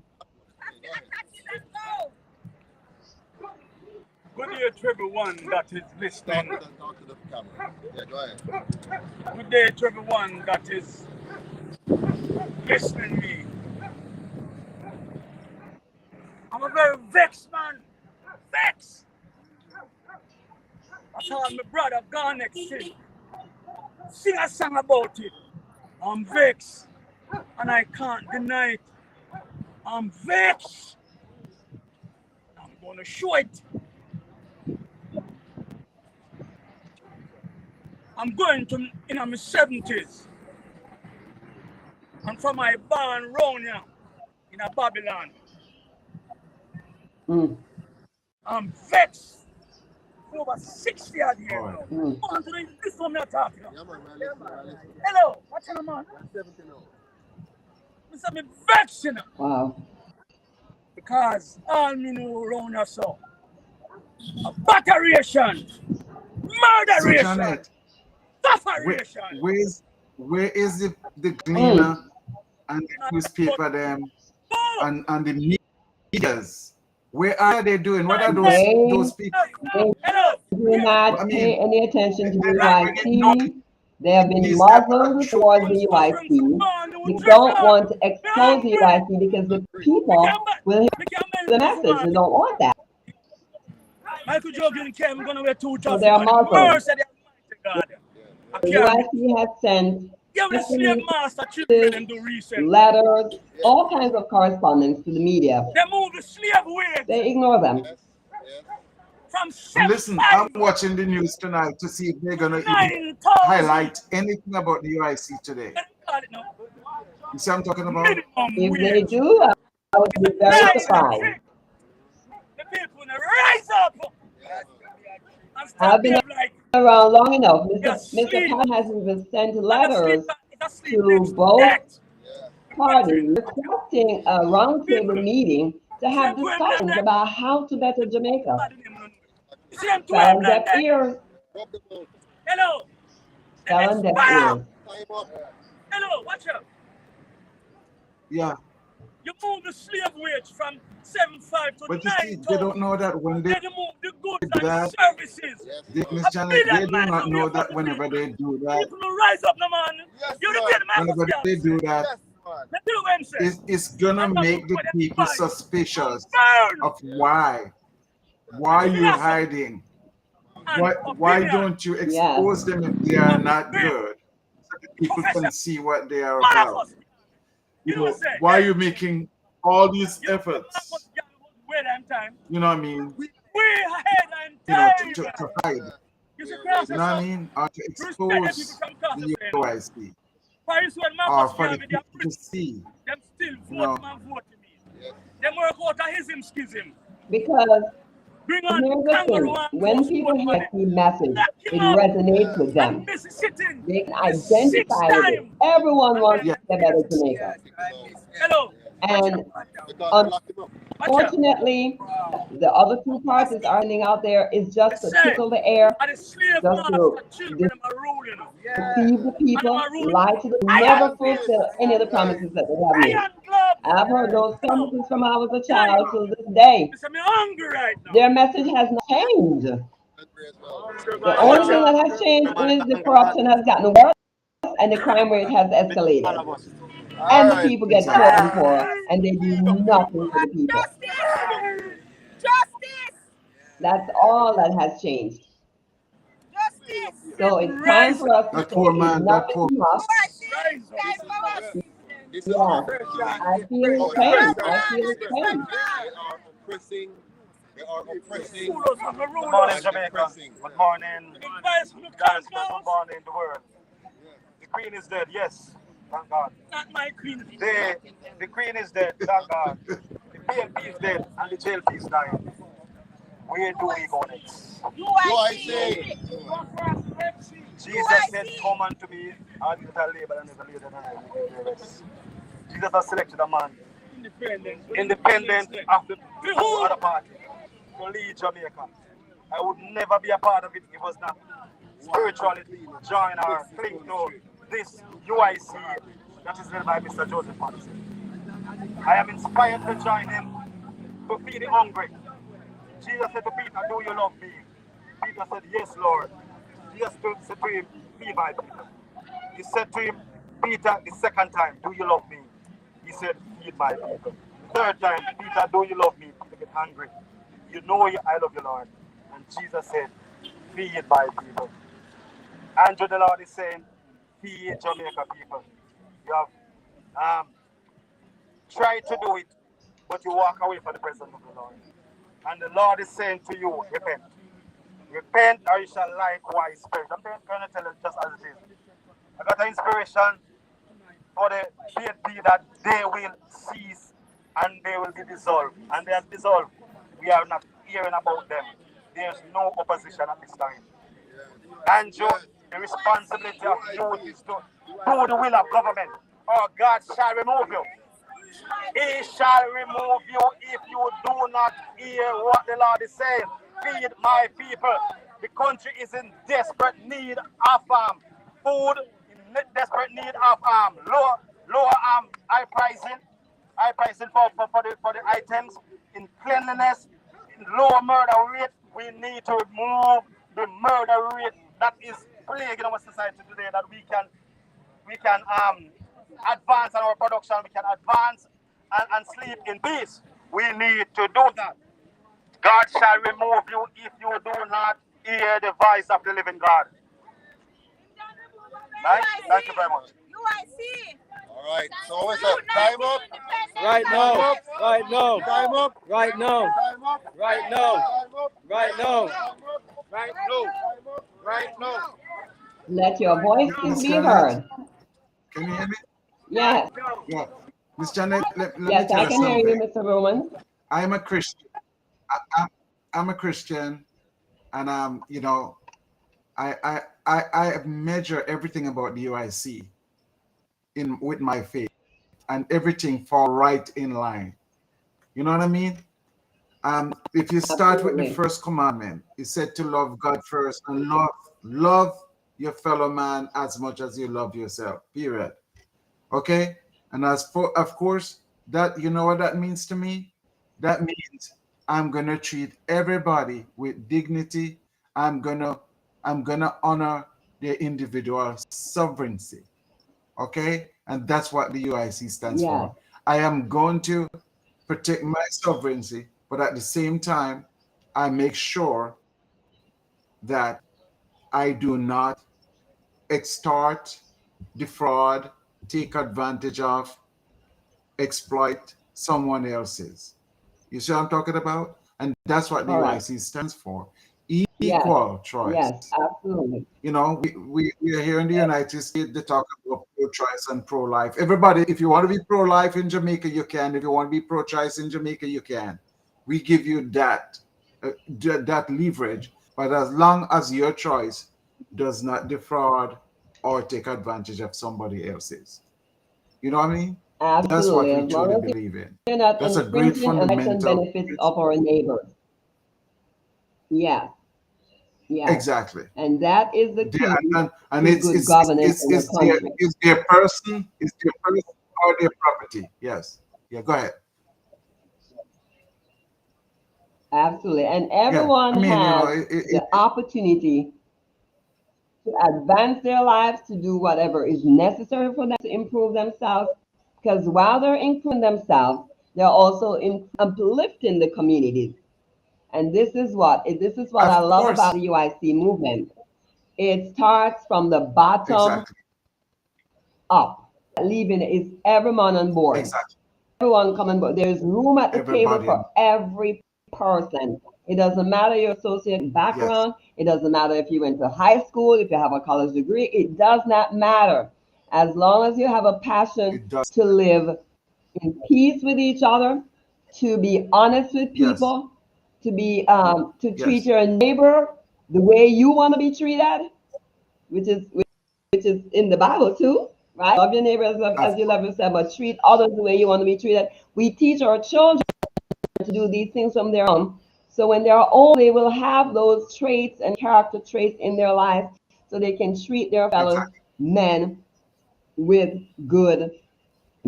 Good day to everyone that is listening. Talk to the camera. Yeah, go ahead. Good day to everyone that is listening me. I'm a very vexed man. Vexed. I saw my brother Garnet sing a song about it. I'm vexed. And I can't deny it. I'm vexed. I'm gonna show it. I'm going to in my 70s. And from my barn round here in a Babylon. I'm vexed. Over 60 odd years now. This is what I'm talking about. Hello, what's your man? I'm vexed, you know. Wow. Because all me know around us so. Batteration, murderation, sufferation. Where is the cleaner and the newspaper them and the medias? Where are they doing? What are those people? They do not pay any attention to the UIC. They have been muzzled towards the UIC. They don't want to expose the UIC because the people will hear the message. They don't want that. Michael Jordan came going to wear 2 So they are muzzled. The God. UIC has sent letters, letters, all kinds of correspondence to the media. They move the slave away. They ignore them. From listen, I'm watching the news tonight to see if they're going to highlight anything about the UIC today. You see what I'm talking about? If they do, I would be very surprised. The people rise up. I've been around long enough. Mr. Khan has even sent letters to both parties requesting a roundtable meeting to have discussions about how to better Jamaica. Silent deaf ears. Hello. Silent deaf ears. Hello, watch out. Yeah. You move the slave wage from 7.5 to 9. But you see, they don't know that when they move the goods do and that, services. Miss Janet, they do not know that whenever they do that, People rise up, no man. whenever they do that, it's gonna make the people suspicious of why. Why are you hiding? Why don't you expose them if they are not good, so that people can see what they are about? You know, why are you making all these efforts? You know what I mean? You know, to hide. You know what I mean? Or to expose the UIC. Or for the people to see. You know. Because here's the thing, when people hear the message, it resonates with them. They can identify with it. Everyone wants to get better Jamaica. And unfortunately, the other two parties are ending out there is just to tickle the air, just to deceive the people, lie to them, never fulfill any of the promises that they have made. I've heard those promises from when I was a child to this day. Their message has not changed. The only thing that has changed is the corruption has gotten worse and the crime rate has escalated. And the people get spoken for and they do nothing for the people. Justice! Justice! That's all that has changed. Justice! So it's time for us to That say poor man, enough that is poor enough. This is Yeah, oppression. I feel the pain. I feel the pain. They are oppressing. They are oppressing. Good morning, Jamaica. Good morning, Diaspora. Good morning, the world. The Queen is dead, yes. Thank God. Not my Queen. The Queen is dead, thank God. The PNP is dead and the JLP is dying. Where do we go next? UIC. Jesus said, come unto me, all you that labor and never labor, and I will give you rest. Jesus has selected a man, independent of the other party, to lead Jamaica. I would never be a part of it if it was not spiritually join or cling to this UIC that is led by Mr. Joseph Madison. I am inspired to join him to feed the hungry. Jesus said to Peter, do you love me? Peter said, yes, Lord. Jesus said to him, feed my people. He said to him, Peter, the second time, do you love me? He said, feed my people. The third time, Peter, do you love me? Peter get hungry. You know I love you, Lord. And Jesus said, feed my people. Andrew, the Lord is saying, feed Jamaica people. You have tried to do it, but you walk away from the presence of the Lord. And the Lord is saying to you, repent. Repent or you shall likewise perish. I'm going to tell you just as it is. I got an inspiration for the PNP that they will cease and they will be dissolved. And they are dissolved. We are not hearing about them. There's no opposition at this time. And you, the responsibility of youth is to do the will of government, or God shall remove you. He shall remove you if you do not hear what the Lord is saying. Feed my people. The country is in desperate need of food, in desperate need of lower high pricing for the items, in cleanliness, in lower murder rate. We need to remove the murder rate that is plaguing our society today, that we can advance in our production, we can advance and sleep in peace. We need to do that. God shall remove you if you do not hear the voice of the living God. Right? Thank you very much. All right. So what's up? Time up. Right now. Right now. Time up. Right now. Time up. Right now. Time up. Right now. Right now. Right now. Let your voices Miss be Janet, heard. can you hear me? Yes, Yeah. Miss Janet, let me yes, tell I you can hear you, something. Mr. Roman. I'm a Christian. I'm a Christian, and you know, I measure everything about the UIC with my faith, and everything fall right in line. You know what I mean? If you start with the Absolutely. first commandment, it said to love God first and love your fellow man as much as you love yourself. Period. Okay? And as for, of course, that, you know what that means to me? That means I'm gonna treat everybody with dignity. I'm gonna honor their individual sovereignty. Okay? And that's what the UIC stands Yes, for. I am going to protect my sovereignty, but at the same time, I make sure that I do not extort, defraud, take advantage of, exploit someone else's. You see what I'm talking about? And that's what the correct. UIC stands for. Yes, Equal choice. yes, absolutely. You know, we are here in the United States, they talk about pro-choice and pro-life. Everybody, if you want to be pro-life in Jamaica, you can. If you want to be pro-choice in Jamaica, you can. We give you that leverage. But as long as your choice does not defraud or take advantage of somebody else's. You know what I mean? That's Absolutely. what we As long truly as believe in. you're not That's a great infringing on the rights and fundamental benefits principle. of our neighbors. Yes, yes. Exactly. And that is the key And to it's good governance in a country. their person or their property. Yes. Yeah, go ahead. Absolutely. And Yeah, everyone I mean, has the opportunity to advance their lives, to do whatever is necessary for them to improve themselves. Because while they're improving themselves, they're also uplifting the communities. And this is what I of love about course, the UIC movement. It starts from the bottom exactly, up. Leaving is everyone on board. exactly. Everyone coming, but there's room at the table Everybody, for every person. It doesn't matter your socioeconomic yes, background. It doesn't matter if you went to high school, if you have a college degree. It does not matter. As long as you have a passion it does. to live in peace with each other, to be honest with Yes, people, to treat yes, your neighbor the way you want to be treated, which is in the Bible too, right? Love your neighbor of as you love yourself, but treat others the way you want to be treated. We teach our children to do these things from their own. So when they're old, they will have those traits and character traits in their life so they can treat their fellow exactly. men with good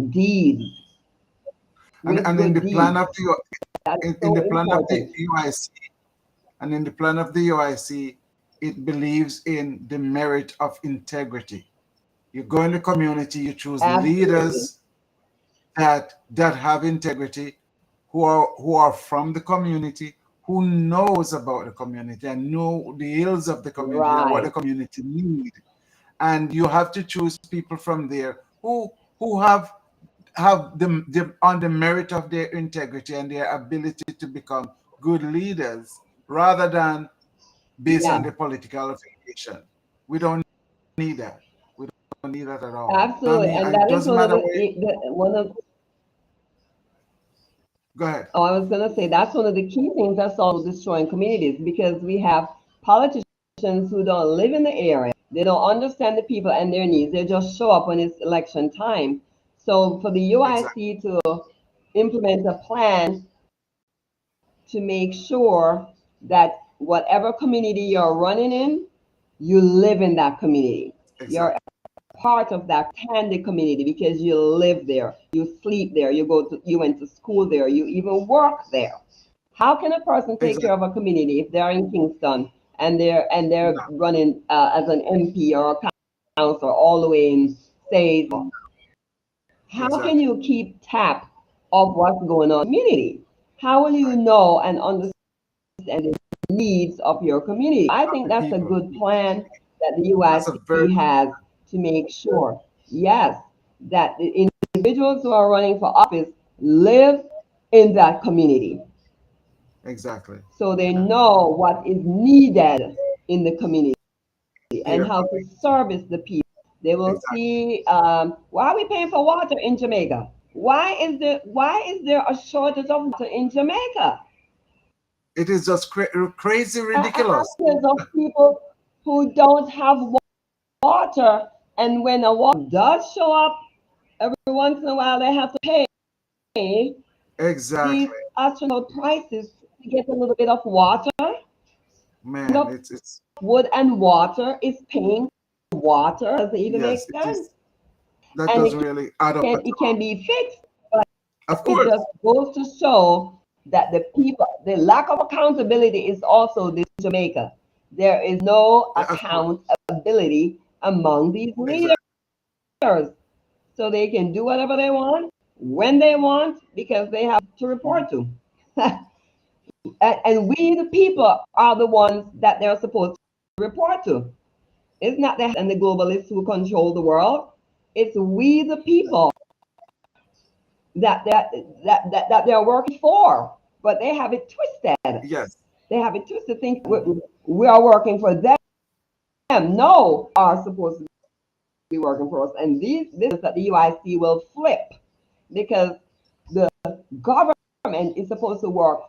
deeds. With And in the good plan deeds. of the That's in so the plan of the important. UIC, and in the plan of the UIC, it believes in the merit of integrity. You go in the community, you choose Absolutely. leaders that have integrity, who are from the community, who knows about the community and know the ills of the community and what the Right. community need. And you have to choose people from there who have the on the merit of their integrity and their ability to become good leaders rather than based on Yeah. the political affiliation. We don't need that. We don't need that at all. I Absolutely. mean, And it that is doesn't one of matter the, where. one of Go ahead. Oh, I was going to say that's one of the key things that's also destroying communities because we have politicians who don't live in the area. They don't understand the people and their needs. They just show up when it's election time. So for the Exactly. UIC to implement a plan to make sure that whatever community you're running in, you live in that community. You're Exactly. part of that candid community because you live there, you sleep there, you went to school there, you even work there. How can a person take care Exactly. of a community if they're in Kingston and they're No, running as an MP or a councillor all the way in say how can exactly. you keep tap of what's going on in the community? How will you Right. know and understand the needs of your community? I Of think the that's a people. good plan that the That's a very UIC has to make sure, yes, that the individuals who are running for office live in that community exactly. so they know what is needed in the community and Their how to community. service the people. They will Exactly. see why are we paying for water in Jamaica? Why is there a shortage of water in Jamaica? It is just crazy ridiculous. There's of people who don't have water, and when a water does show up, every once in a while they have to pay these Exactly. astronomical prices to get a little bit of water. Man, Enough it's wood and water is paying for water. Does it even make yes, it sense? is. That And doesn't really add up at it all. can be fixed, but Of it course. just goes to show that the lack of accountability is also this Jamaica. There is no Yeah, of course. accountability among these leaders. Exactly. So they can do whatever they want, when they want, because they have to Mhm. report to. And we, the people, are the ones that they're supposed to report to. It's not the and the globalists who control the world. It's we, the people, that they're working for. But they have it twisted. Yes. They have it twisted. Think Mhm. we are working for them. No, are supposed to be working for us. And this is that the UIC will flip because the government is supposed to work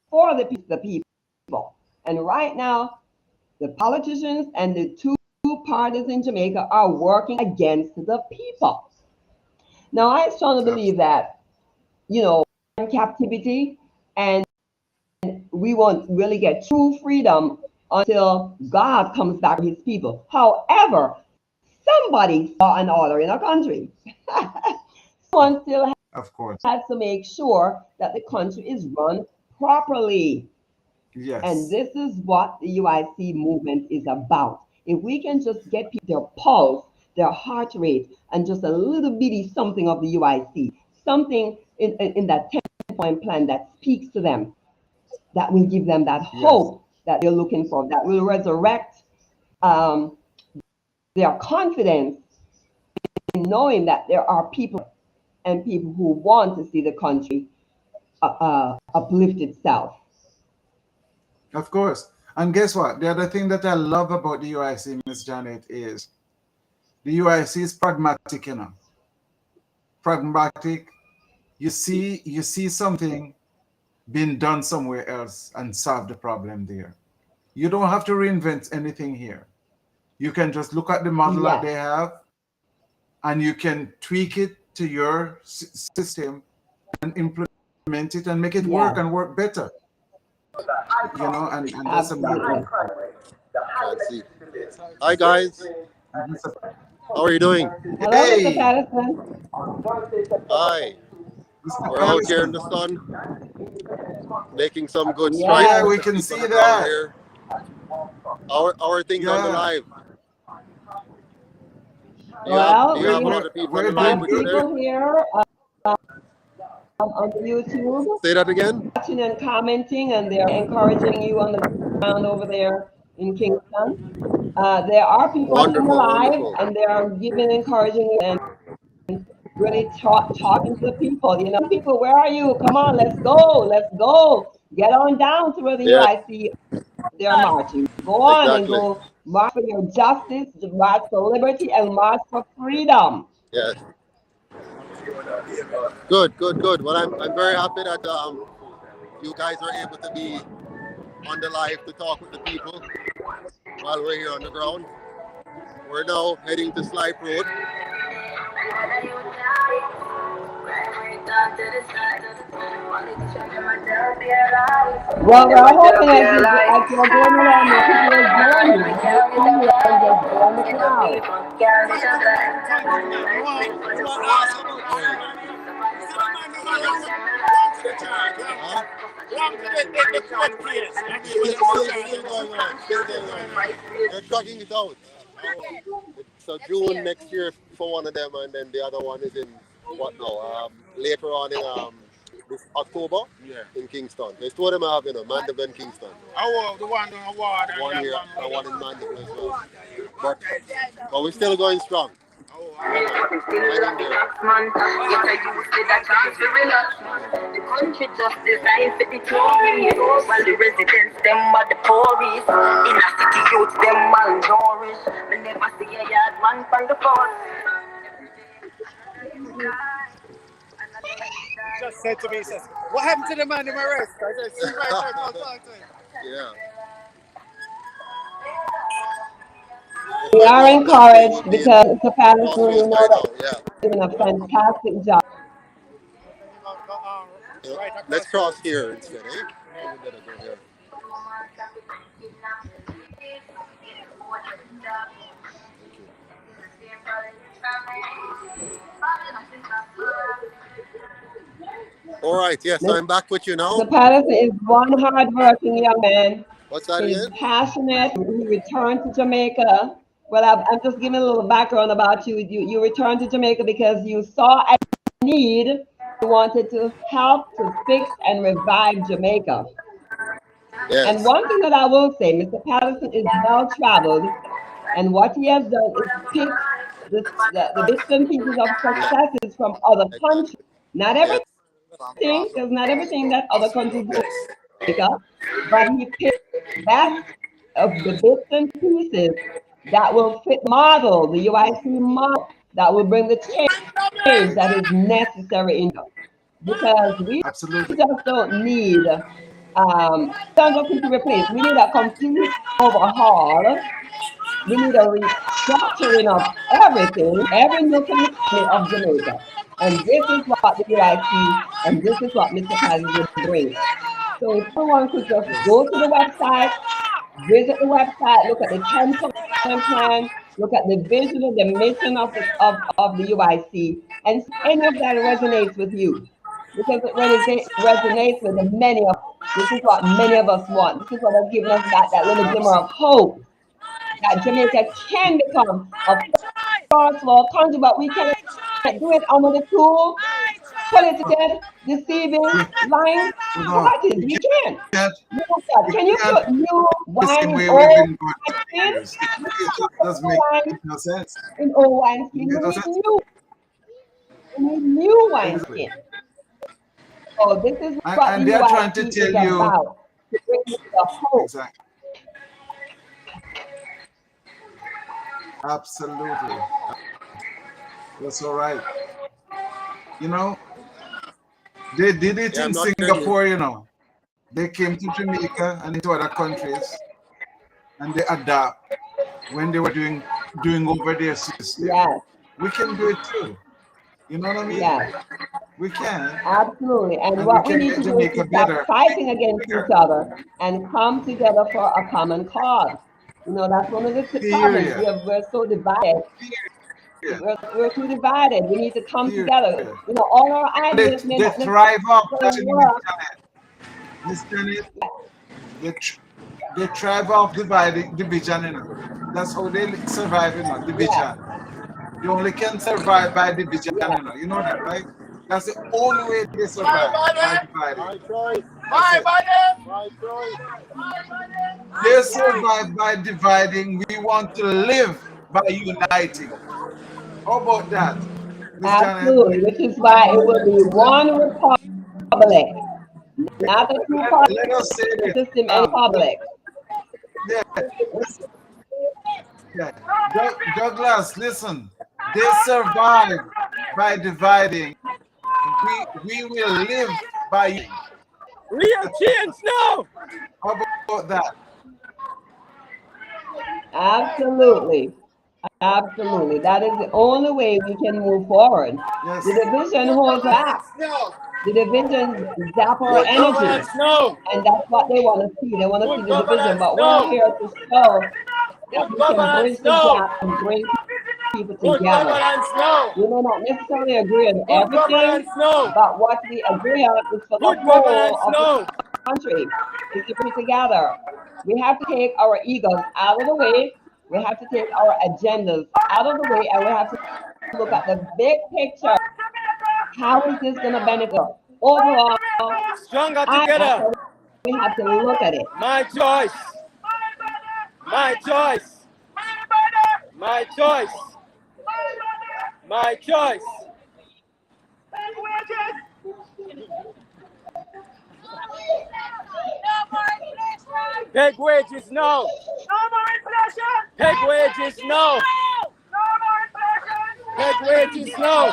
for the people. And right now, the politicians and the two parties in Jamaica are working against the people. Now, I strongly believe Absolutely. that, in captivity, and we won't really get true freedom until God comes back for his people. However, somebody saw an order in a country. Of, Someone still of course. has to make sure that the country is run properly. Yes. And this is what the UIC movement is about. If we can just get their pulse, their heart rate, and just a little bitty something of the UIC, something in that 10-point plan that speaks to them, that will give them that hope that they're looking for, that will resurrect their confidence in knowing that there are people and people who want to see the country uplift itself. Of course. And guess what? The other thing that I love about the UIC, Miss Janet, is the UIC is pragmatic, you know. Pragmatic. You see something being done somewhere else and solve the problem there. You don't have to reinvent anything here. You can just look at the model that they have and you can tweak it to your system and implement it and make it work and work better. You know, and that's Absolutely. Hi guys, how are you doing? Hello, Mr. Patterson. Hi, we're out here in the sun, making some good Yes. strides. Yeah, we can see that. Here. How are things on the live? Do you have a lot of people on the live with you there? People here on YouTube. Say that again. Watching and commenting, and they're encouraging you on the ground over there in Kingston. There are people watching the live, and they are giving encouraging you and really talking to the people. You know, people, where are you? Come on, let's go. Get on down to where the UIC they're marching. Go on and go march for your justice, march for liberty, and march for freedom. Yes. Good. Well, I'm very happy that you guys are able to be on the live to talk with the people while we're here on the ground. We're now heading to Slipe Road. Well, we're hoping as you're going around, the people will join you. Just come here and just join the crowd. They're trucking it out. So June next year for one of them, and then the other one is in what now? Later on in this October in Kingston. There's two of them I have, you know, Mandeville and Kingston. Oh, the one on Award. One here and one in Mandeville as well. But we're still going strong. The country just designed for the tourists, while the residents them are the poorest. In a city youth them malnourished. We never see a yard man from the force. Just said to me, he says, what happened to the man in my arrest? I said, see right there, I'll talk to him. Yeah. We are encouraged because Mr. Patterson, we know that he's doing a fantastic job. Let's cross here instead, eh? We better go here. All right, yes, I'm back with you now. Mr. Patterson is one hard-working young man. What's that He's again? passionate. He returned to Jamaica. Well, I'm just giving a little background about you. You returned to Jamaica because you saw a need. You wanted to help to fix and revive Jamaica. Yes. And one thing that I will say, Mr. Patterson is well-traveled, and what he has done is pick the bits and pieces of successes from other countries. Not everything, because not everything that other countries do, but he picked that of the bits and pieces that will fit model, the UIC model, that will bring the change that is necessary in them. Because we just don't need to replace. We need a complete overhaul. We need a restructuring of everything, every nook and cranny of Jamaica. And this is what the UIC and this is what Mr. Patterson brings. So if someone could just go to the website, visit the website, look at the 10-point plan, look at the vision and the mission of the UIC, and any of that resonates with you. Because it resonates with many of This is what many of us want. This is what has given us that little glimmer of hope that Jamaica can become a first world country, but we cannot do it under the tool, political, deceiving, lying No, parties. We can't. can't, No, God. we Can you can't put new the wine same in way we've old been going for wineskin? years. You It cannot just put doesn't new make wine no sense. in old wineskin. It We doesn't need make no new. We need new sense. wineskin. So this is what the And they're trying to UIC tell is you about, to bring you the hope. exactly. Absolutely. That's all right. You know, they did it in Singapore, you know. They came to Jamaica and into other countries and they adapt when they were doing over their system. Yes. We can do it too. You know what I mean? Yes. We can. Absolutely. And And we what we can need get to do is to Jamaica stop better. fighting against each other and come together for a common cause. You know, that's one of the problems. Period. We're so divided. Period. We're too divided. We need to come Period. together. You know, all our ideas may They not thrive off that necessarily in Miss work. Janet. Miss Janet, they thrive off division, you know. That's how they survive, you know, Yes. division. You only can survive by division, Yes. you know that, right? That's the only way they survive, by dividing. My choice. My body. My choice. They survive by dividing. We want to live by uniting. How about that, Miss Janet? Absolutely. Which is why it will be one republic, not a two-party Let us say this. system and republic. Yeah, yeah. Douglas, listen. They survive by dividing. We will live by uniting. Real change now. How about that? Absolutely. Absolutely. That is the only way we can move forward. Yes. The division holds back. The division zap our Good energy. governance now. And that's what they want to see. They want to see Good the division. governance But we're now. here to show that Good we can bridge governance the now. gap and bring people Good together. governance now. We may not necessarily agree on Good everything, governance now. but what we agree on is for the Good whole governance of the now. country is to bring together. We have to take our egos out of the way. We have to take our agendas out of the way, and we have to look at the big picture. How is this going to benefit us? Overall, Stronger that's together. how we have to look at it. My choice. My choice. My choice. My choice. Peg wages now. No more inflation. Peg wages now. No more inflation. Peg wages now.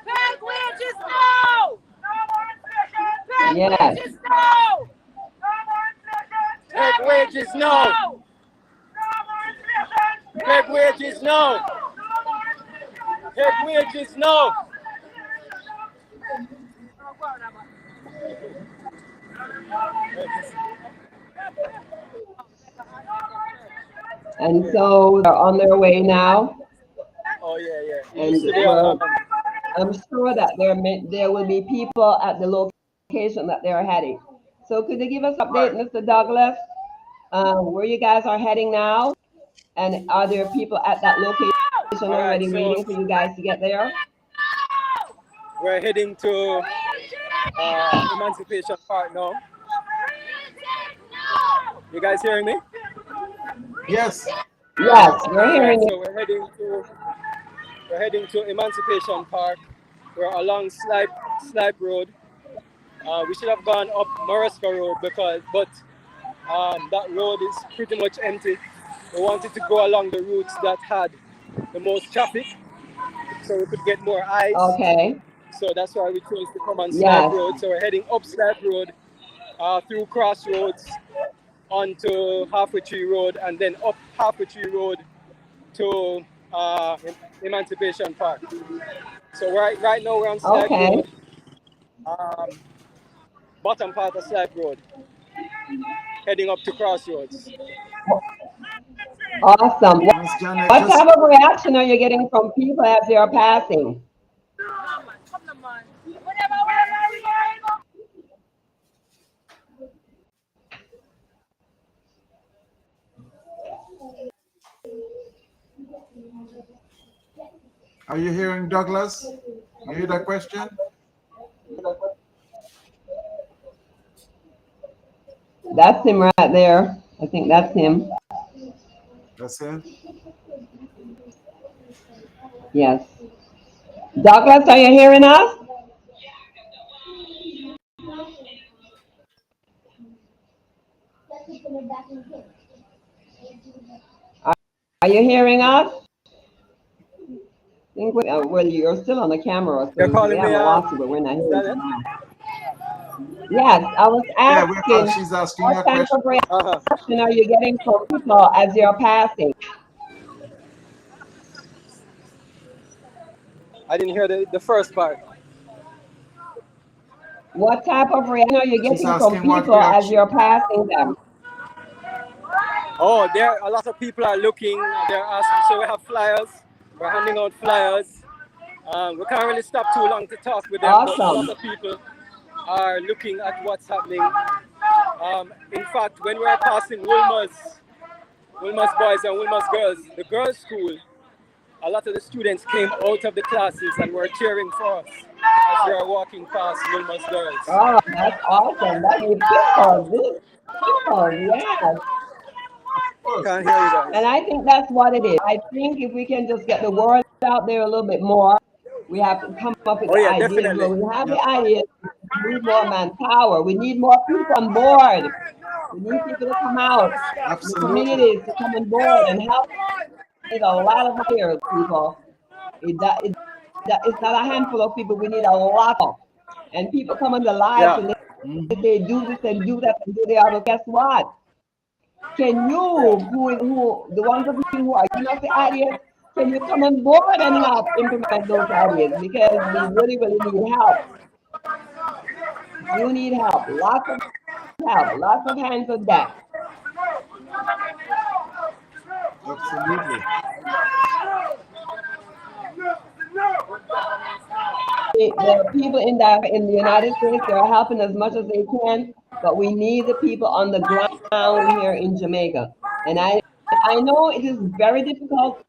Peg wages no. No more inflation. Peg Yes. wages no. No more inflation. Peg wages now. No more inflation. Peg wages now. Peg wages now. And so they're on their way now. Oh yeah, yeah. And I'm sure that there will be people at the location that they're heading. So could you give us an update, Mr. Douglas, where you guys are heading now? And are there people at that location already waiting for you guys to get there? We're heading to Emancipation Park now. You guys hearing me? Yes. Yes, we're hearing you. So we're heading to Emancipation Park. We're along Slipe Road. We should have gone up Moresco Road but that road is pretty much empty. We wanted to go along the routes that had the most traffic, so we could get more eyes. Okay. So that's why we chose to come on Yes. Slipe Road. So we're heading up Slipe Road, through Crossroads, onto Halfway Tree Road, and then up Halfway Tree Road to Emancipation Park. So right now we're on Slipe Road, bottom part of Slipe Road, heading up to Crossroads. Awesome. What Janet, type of reaction are you getting from people as they are passing? Are you hearing Douglas? You hear that question? That's him right there. I think that's him. That's it. Yes. Douglas, are you hearing us? Are you hearing us? I think well, you're still on the camera, You're so we calling me, haven't lost you, but we're not is hearing that it? you. Yes, I was Yeah, asking, she's asking what a type question. of reaction are you getting from people as you're passing? I didn't hear the first part. What type of reaction are you She's getting from asking what people as reaction. you're passing them? Oh, there a lot of people are looking. They're asking. So we have flyers. We're handing out flyers. We can't really stop too long to talk with them, but a lot Awesome. of people are looking at what's happening. In fact, when we were passing Wilma's boys and Wilma's girls, the girls' school, a lot of the students came out of the classes and were cheering for us as we were walking past Wilma's girls. Oh, that's awesome. That's people, yes. Can't hear you guys. And I think that's what it is. I think if we can just get the word out there a little bit more, we have to come up with Oh the yeah, ideas. definitely. Well, we have the ideas. We need more manpower. We need more people on board. We need people to come out in the Absolutely. communities to come on board and help. We need a lot of volunteers, people. It's not a handful of people. We need a lot of. And people come on the lives Yeah. and they do this and do that and do the other. Guess what? Can you, who the ones of you who are giving us the ideas, can you come on board and help implement those ideas? Because we really, really need help. You need help, lots of help, lots of hands on deck. Absolutely. The people in the United States, they are helping as much as they can, but we need the people on the ground here in Jamaica. And I know it is very difficult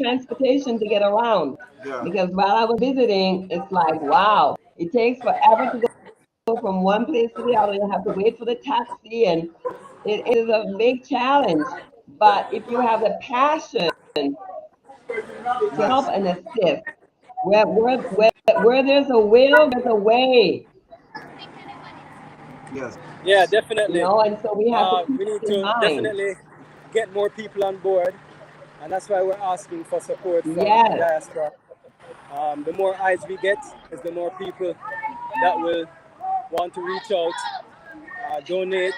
transportation to get around, Yeah. because while I was visiting, it's like, wow, it takes forever to go from one place to the other. You have to wait for the taxi, and it is a big challenge. But if you have the passion to help Yes. and assist, where there's a will, there's a way. Yes. Yeah, definitely. And so we have to keep We need this in to mind. definitely get more people on board, and that's why we're asking for support from the Yes, diaspora. The more eyes we get, is the more people that will want to reach out, donate,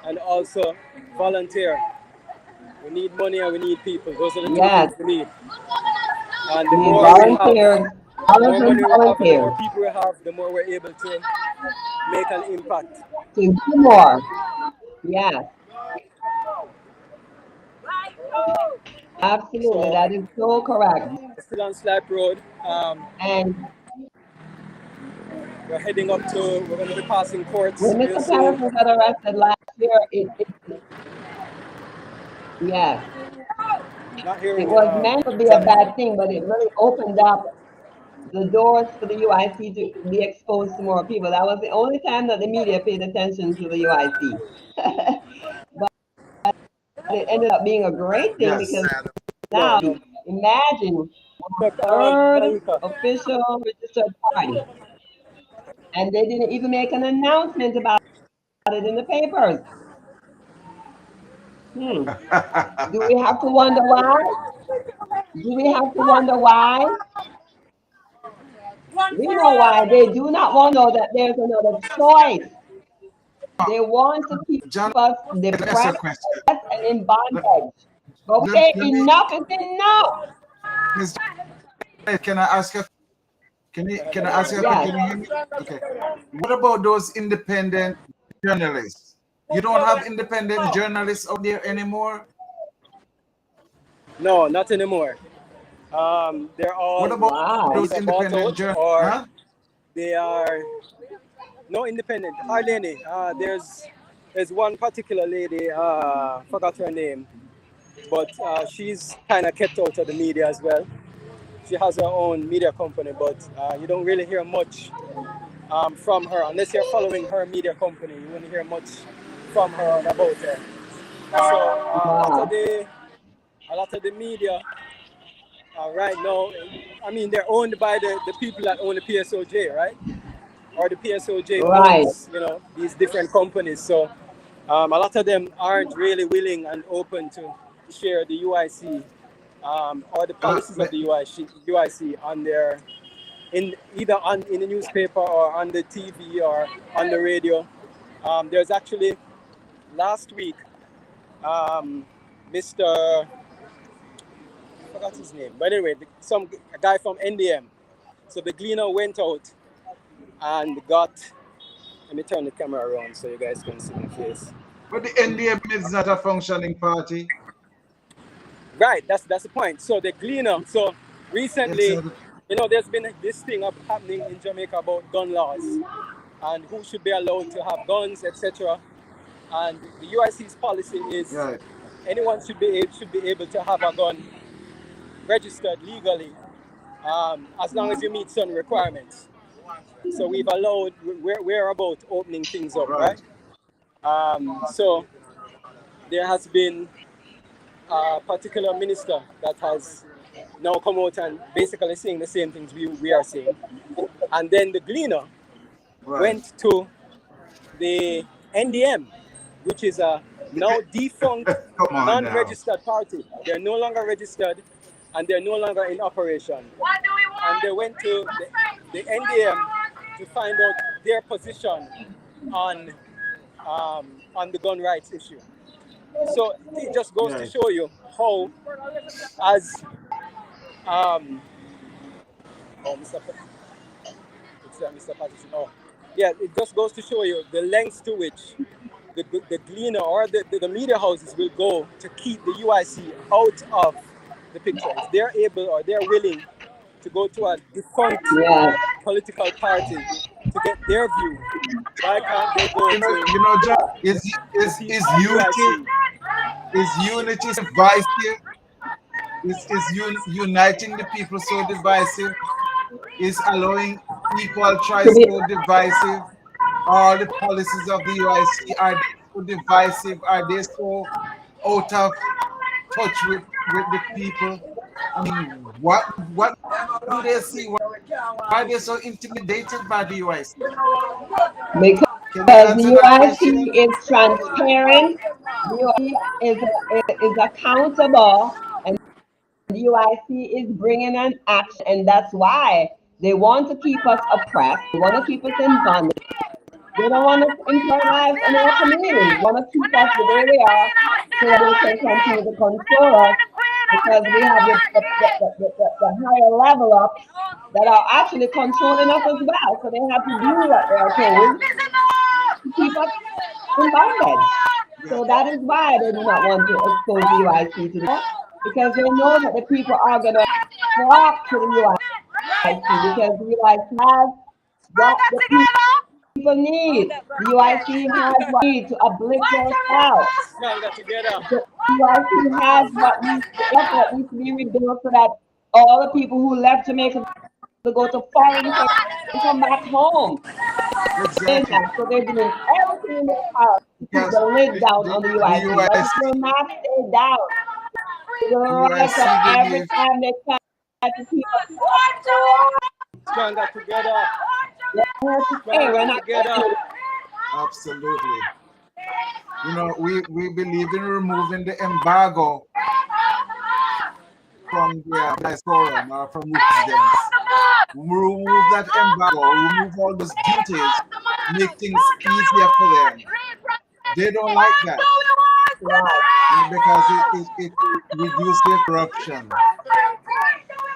and also volunteer. We need money and we need people. Those are the two yes. things we need. And the We need more we have, volunteers, the more money we have, and the more volunteers people we have, the more we're able to make an impact. to do more. Yes, absolutely. So That is so correct. we're still on Slap Road. And We're heading up to, we're going to be passing courts when real Mr. soon. Patterson got arrested last year, yes, Not hearing it you, was meant to be a Janet. bad thing, but it really opened up the doors for the UIC to be exposed to more people. That was the only time that the media paid attention to the UIC. But it ended up being a great thing, Yes. because No, now no. imagine third official registered party, and they didn't even make an announcement about it in the papers. Do we have to wonder why? Do we have to wonder why? We know why. They do not want to know that there's another choice. They want to keep John, us let me ask you a depressed question. and in bondage. But we Let, say let me, enough is enough. Ms. Janet, can I ask you? Can I ask you a question? Yes. Can you hear me? Okay. What about those independent journalists? You don't have independent journalists out there anymore? No, not anymore. They're What all about those either bought independent out journalists? or Huh? they are no independent. Hardly any. There's one particular lady, forgot her name, but she's kind of kept out of the media as well. She has her own media company, but you don't really hear much from her unless you're following her media company. You won't hear much from her and about her. So Wow. a lot of the media right now, I mean, they're owned by the people that own the PSOJ, right? Or the PSOJ Right. owns, these different companies. So a lot of them aren't really willing and open to share the UIC or the policies of the UIC on their in either on in the newspaper or on the TV or on the radio. There's actually last week, Mr. I forgot his name, but anyway, a guy from NDM. So the Gleaner went out and got. Let me turn the camera around so you guys can see my face. But the NDM is not a functioning party. Right, that's the point. So the Gleaner. So recently, Exactly. there's been this thing happening in Jamaica about gun laws and who should be allowed to have guns, etc. And the UIC's policy is Right. anyone should be able to have a gun registered legally as long as you meet certain requirements. So we've allowed, we're about opening things up, right? So there has been a particular minister that has now come out and basically saying the same things we are saying. And then the Gleaner went to the NDM, which is a now defunct, non-registered party. They're no longer registered and they're no longer in operation. And they went to the NDM to find out their position on the gun rights issue. So it just goes to show you how, as Mr. Patterson. Oh, yeah, it just goes to show you the lengths to which the Gleaner or the media houses will go to keep the UIC out of the picture. If they're able or they're willing to go to a defunct political party to get their view, why can't they go to John, is unity divisive? Is uniting the people so divisive? Is allowing equal choice so divisive? All the policies of the UIC, are they so divisive? Are they so out of touch with the people? I mean, what do they see? Why are they so intimidated by the UIC? Because the UIC is transparent, the UIC is accountable, and the UIC is bringing an action, and that's why they want to keep us oppressed. They want to keep us in bondage. They don't want us to internalize in our community. They want to keep us the way we are so that they can continue to control us, because we have the higher level ups that are actually controlling us as well. So they have to do what they are told to keep us in bondage. So that is why they do not want to expose the UIC to the world, because they know that the people are going to flock to the UIC, because the UIC has what the people need. The UIC has what they need to uplift themselves. The UIC has what needs to be rebuilt so that all the people who left Jamaica to go to foreign countries and come back home. Exactly. So they're doing everything in their power to keep the lid down on the UIC, but it will not stay down. It will rise up every time they try to keep us stronger together. We're not together. Absolutely. We believe in removing the embargo from the diaspora or from residents. Remove that embargo, remove all those duties, make things easier for them. They don't like that. Because it reduces their corruption.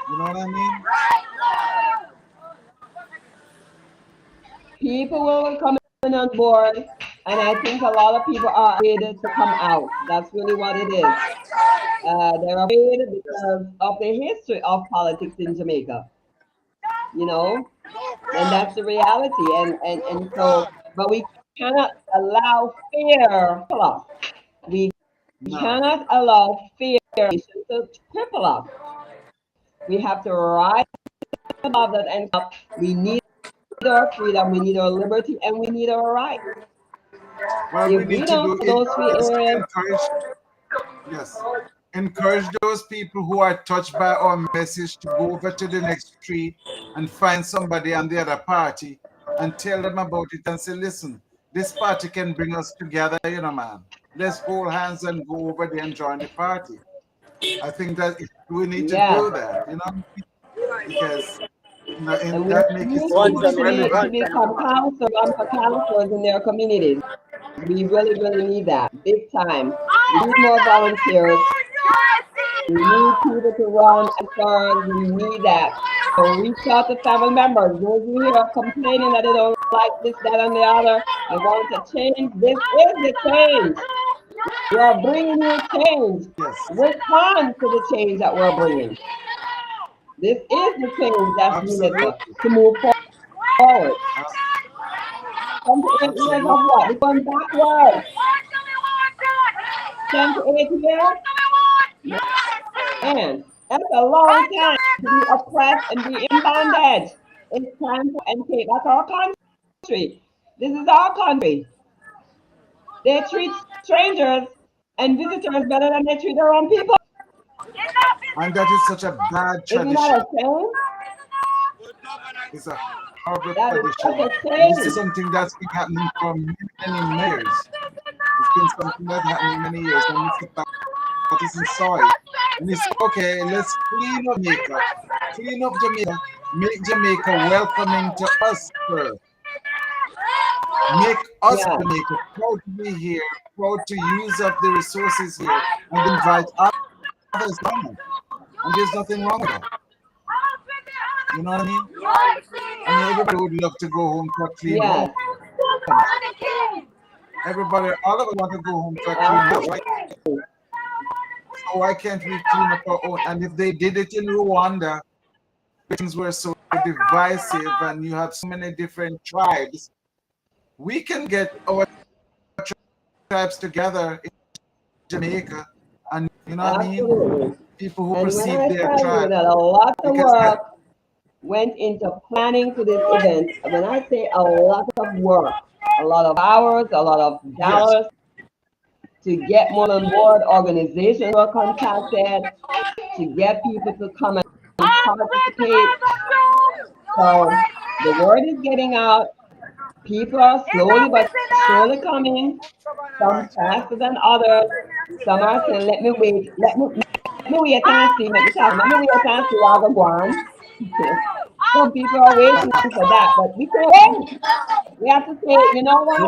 You know what I mean? People will come on board, and I think a lot of people are afraid to come out. That's really what it is. They're afraid because of the history of politics in Jamaica. And that's the reality. And so, but we cannot allow fear to cripple us. We cannot allow fear to cripple us. We have to rise above that and up. We need our freedom, we need our liberty, and we need our rights. What If we we need to don't do do those three is areas, encourage those people who are touched by our message to go over to the next street and find somebody on the other party and tell them about it and say, listen, this party can bring us together, you know, man. Let's hold hands and go over there and join the party. I think that we need to yes. do that, you know, because And we that makes it need so people much to relevant. become counselors, run for counselors in their communities. We really, really need that big time. We need more volunteers. We need people to run efforts. We need that. So reach out to family members. Those who here are complaining that they don't like this, that, and the other, they want to change. This is the change. We are bringing you change. Yes. Respond to the change that we're bringing. This is the change that's needed to move forward. 28 years of what? We're going backwards. 10 to 8 years? Man, that's a long time to be oppressed and be in bondage. It's time for and take back our country. This is our country. They treat strangers and visitors better than they treat their own people. And that is such a bad Isn't tradition. that a shame? It's a horrible That is tradition. such a And this is shame. something that's been happening for many years. It's been something that's happening many years. And Mr. Patterson saw it. And he said, okay, let's clean up Jamaica, make Jamaica welcoming to us first. Make us Jamaica proud to be here, proud to use up the resources here, and invite others on. And there's nothing wrong with that. You know what I mean? I mean, everybody would love to go home to a clean home. Everybody, all of us want to go home to a clean house, right? So why can't we clean up our own? And if they did it in Rwanda, things were so divisive and you have so many different tribes, we can get our tribes together in Jamaica, and you know what I mean? People who perceive their tribe. That a lot of work went into planning to this event. When I say a lot of work, a lot of hours, a lot of dollars to get more on board. Organizations were contacted to get people to come and participate. So the word is getting out. People are slowly but surely coming. Some faster than others. Some are saying, let me wait. Let me wait and see. Let me wait and see how go on. Some people are waiting for that, but we can't wait. We have to say, you know what?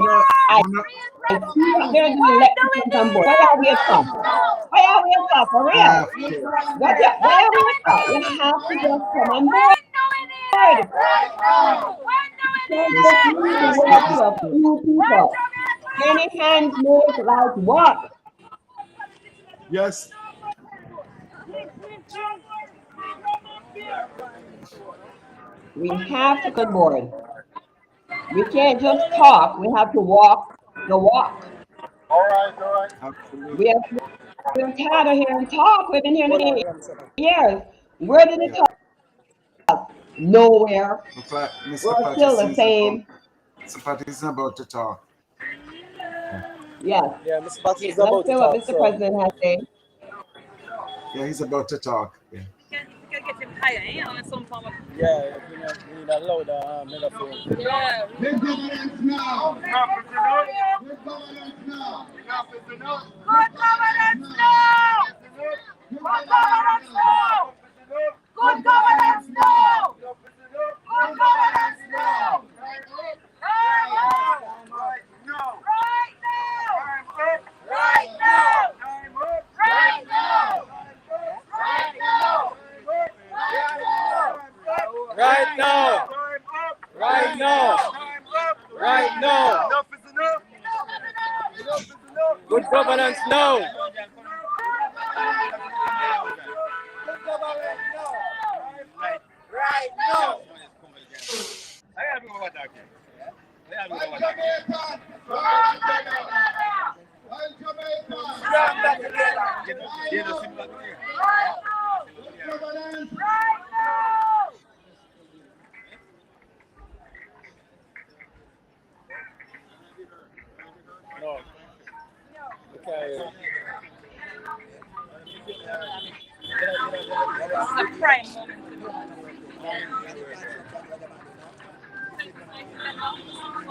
I see what they're doing. Let me come on board. Why are we at top? Why are we at top? For real? Why are we at top? You have to just come on board. Can't just leave the work to a few people. Many hands make like what? Yes. We have to come on board. We can't just talk. We have to walk the walk. All right. Absolutely. We're tired of hearing talk. We've been here 8 years. Where did it talk? Nowhere. We're still the same. Mr. Patterson about to talk. Yes. Yeah, Mr. Patterson is Let's about see to what talk. Mr. President has to say. Yeah, he's about to talk. Yeah. We can get him higher, you know, in some form of... Yeah, we need a louder megaphone. Yeah. Good governance now. Good governance now. Good governance now. Good governance now. Good governance now. Good governance now. Right now. Right now. Right now. Enough is enough. Good governance now. Right now. Right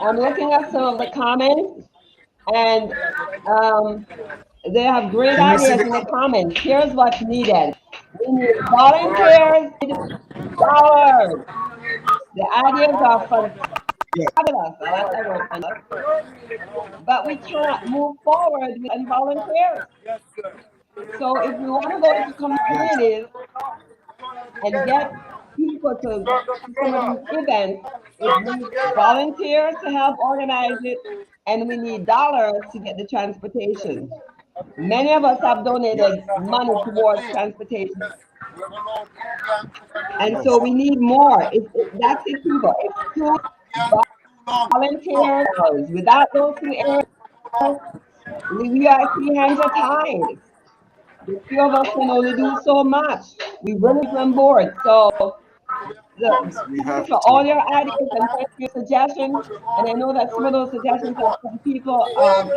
I'm looking at some of the comments, and they have great Can you see ideas the in the comments. Here's what's needed. We need volunteers, dollars. The ideas are yeah, fabulous. I like that word, fabulous. But we cannot move forward without volunteers. So if we want to go into yes, communities and get people to some of these events, it needs volunteers to help organize it, and we need dollars to get the transportation. Many of us have yes, donated money towards transportation, and so yes. we need more. That's it, people. It's two volunteers. Without those two areas, the UIC hands are tied. The few of us can only do so much. We really people on board. So Yes, we thank you have for all to. your ideas and thank you for your suggestions. And I know that some of those suggestions are from people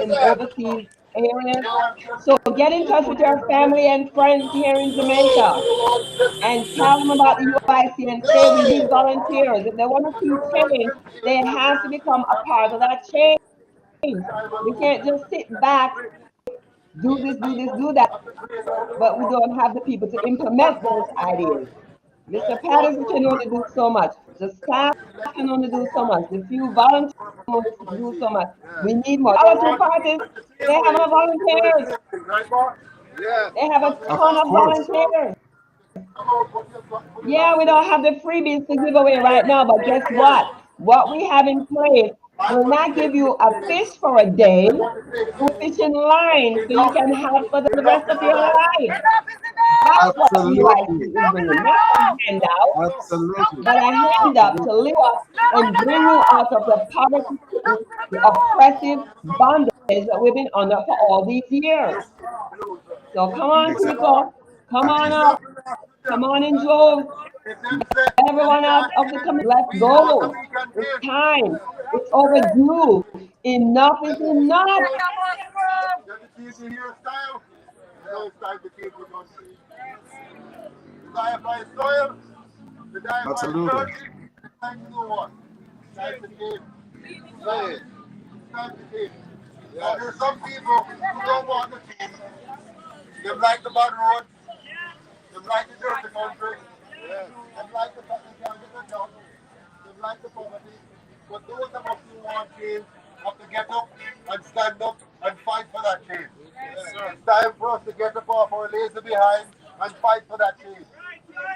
in overseas areas. So get in touch with your family and friends here in Jamaica and tell them about the UIC and say we need volunteers. If they want to see change, they have to become a part of that change. We can't just sit back, do this, do this, do that, but we don't have the people to implement those ideas. Mr. Patterson can only do so much. The staff can only do so much. The few volunteers can only do so much. We need more. Other two parties, they have no volunteers. They have a Of ton of course. volunteers. Yeah, we don't have the freebies to give away right now, but guess what? What we have in place will not give you a fish for a day, a fish in line so you can have for the rest of your life. That's what the Absolutely. UIC is bringing, not a handout, Absolutely. but a hand up to lift up and bring you out of the poverty, the oppressive bondage that we've been under for all these years. So come on, people, come on Exactly. up, come on in droves, everyone out of the community. Let's go. It's time. It's overdue. Enough is enough. Absolutely. Yeah. There's some people who don't want the team. They like the bad road. They like the dirty country. Yeah. They like the fact that they can't get a job. They like the poverty. But those of us who want change have to get up and stand up and fight for that change. Yes, it's time for us to get up off our lazy behind and fight for that change.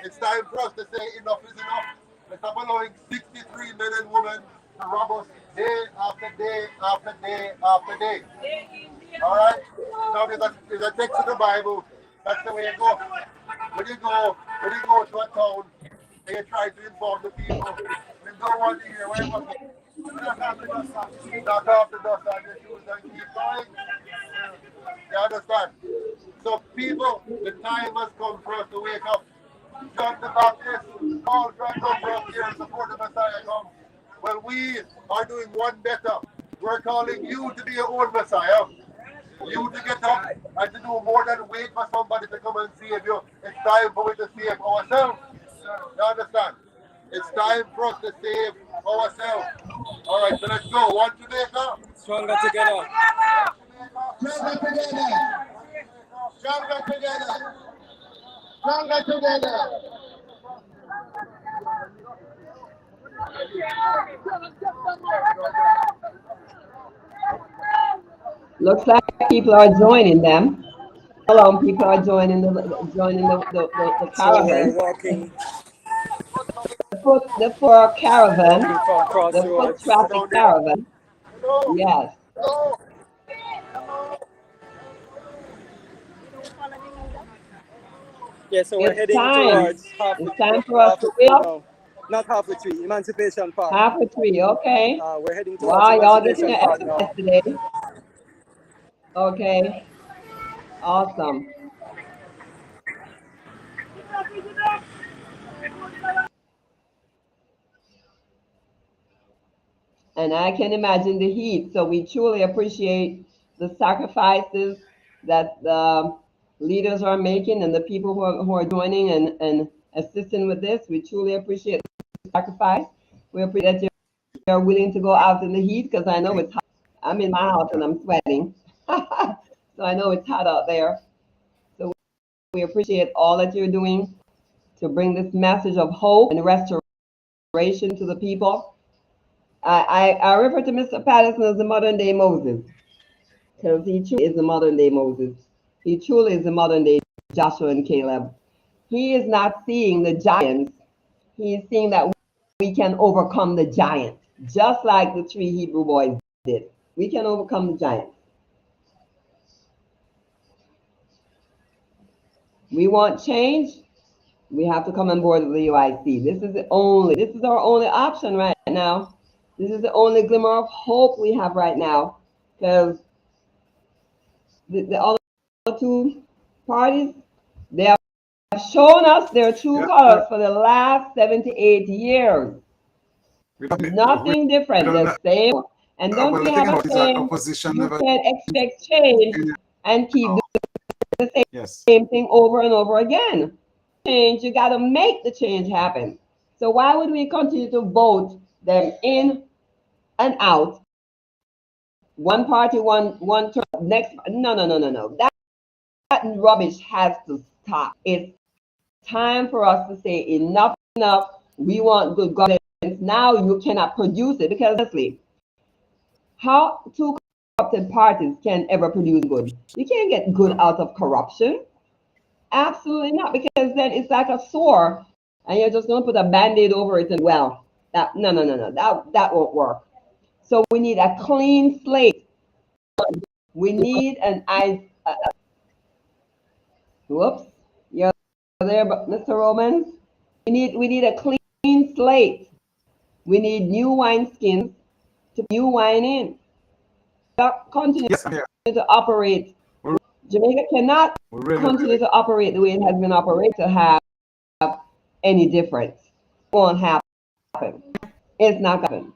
It's time for us to say enough is enough. Let's stop allowing 63 men and women to rob us day after day after day after day. All right? Now there's a text in the Bible. That's the way it goes. When you go to a town and you try to inform the people, they don't want to hear where it was. Knock off the dust off your shoes and keep going. You understand? So people, the time has come for us to wake up. John the Baptist, Paul tried to come for us here and support the Messiah come. Well, we are doing one better. We're calling you to be your own Messiah. You to get up and to do more than wait for somebody to come and save you. It's time for us to save ourselves. You understand? It's time for us to save ourselves. All right, so let's go. One Jamaica. Stronger together. Stronger together. Stronger together. Stronger together. Looks like people are joining them. Hello, people are joining the So we're caravan. walking, The foot caravan, walking from the foot Crossroads. traffic caravan. Yes, Yeah, so we're it's heading time. towards half It's the time for us to wake up. no, not half the tree, Emancipation Park. Half a tree, okay. We're heading towards Wow, y'all getting Emancipation your Park now. exercise today. Okay, awesome. And I can imagine the heat. So we truly appreciate the sacrifices that the leaders are making and the people who are joining and assisting with this. We truly appreciate the sacrifice. We appreciate that are willing to go out in the heat because I know it's hot. I'm in my house and I'm sweating. So I know it's hot out there. So we appreciate all that you're doing to bring this message of hope and restoration to the people. I refer to Mr. Patterson as the modern day Moses because he truly is the modern day Moses. He truly is the modern day Joshua and Caleb. He is not seeing the giants. He is seeing that we can overcome the giant, just like the 3 Hebrew boys did. We can overcome the giant. We want change. We have to come on board with the UIC. This is our only option right now. This is the only glimmer of hope we have right now, because the other 2 parties, they have shown us their true colors for the last 78 years. Nothing different, the same. And don't we have a saying, you can't expect change and keep the same thing over and over again. Change, you got to make the change happen. So why would we continue to vote them in and out? One party, one term, next. No. That rubbish has to stop. It's time for us to say enough. We want good governance. Now you cannot produce it, because honestly, how 2 corrupted parties can ever produce good? You can't get good out of corruption. Absolutely not, because then it's like a sore and you're just going to put a band-aid over it and no, that won't work. So we need a clean slate. We need an whoops, you're there, but Mr. Romans, we need a clean slate. We need new wineskins to new wine in. Continue to operate. Jamaica cannot continue to operate the way it has been operated to have any difference. It won't happen. It's not going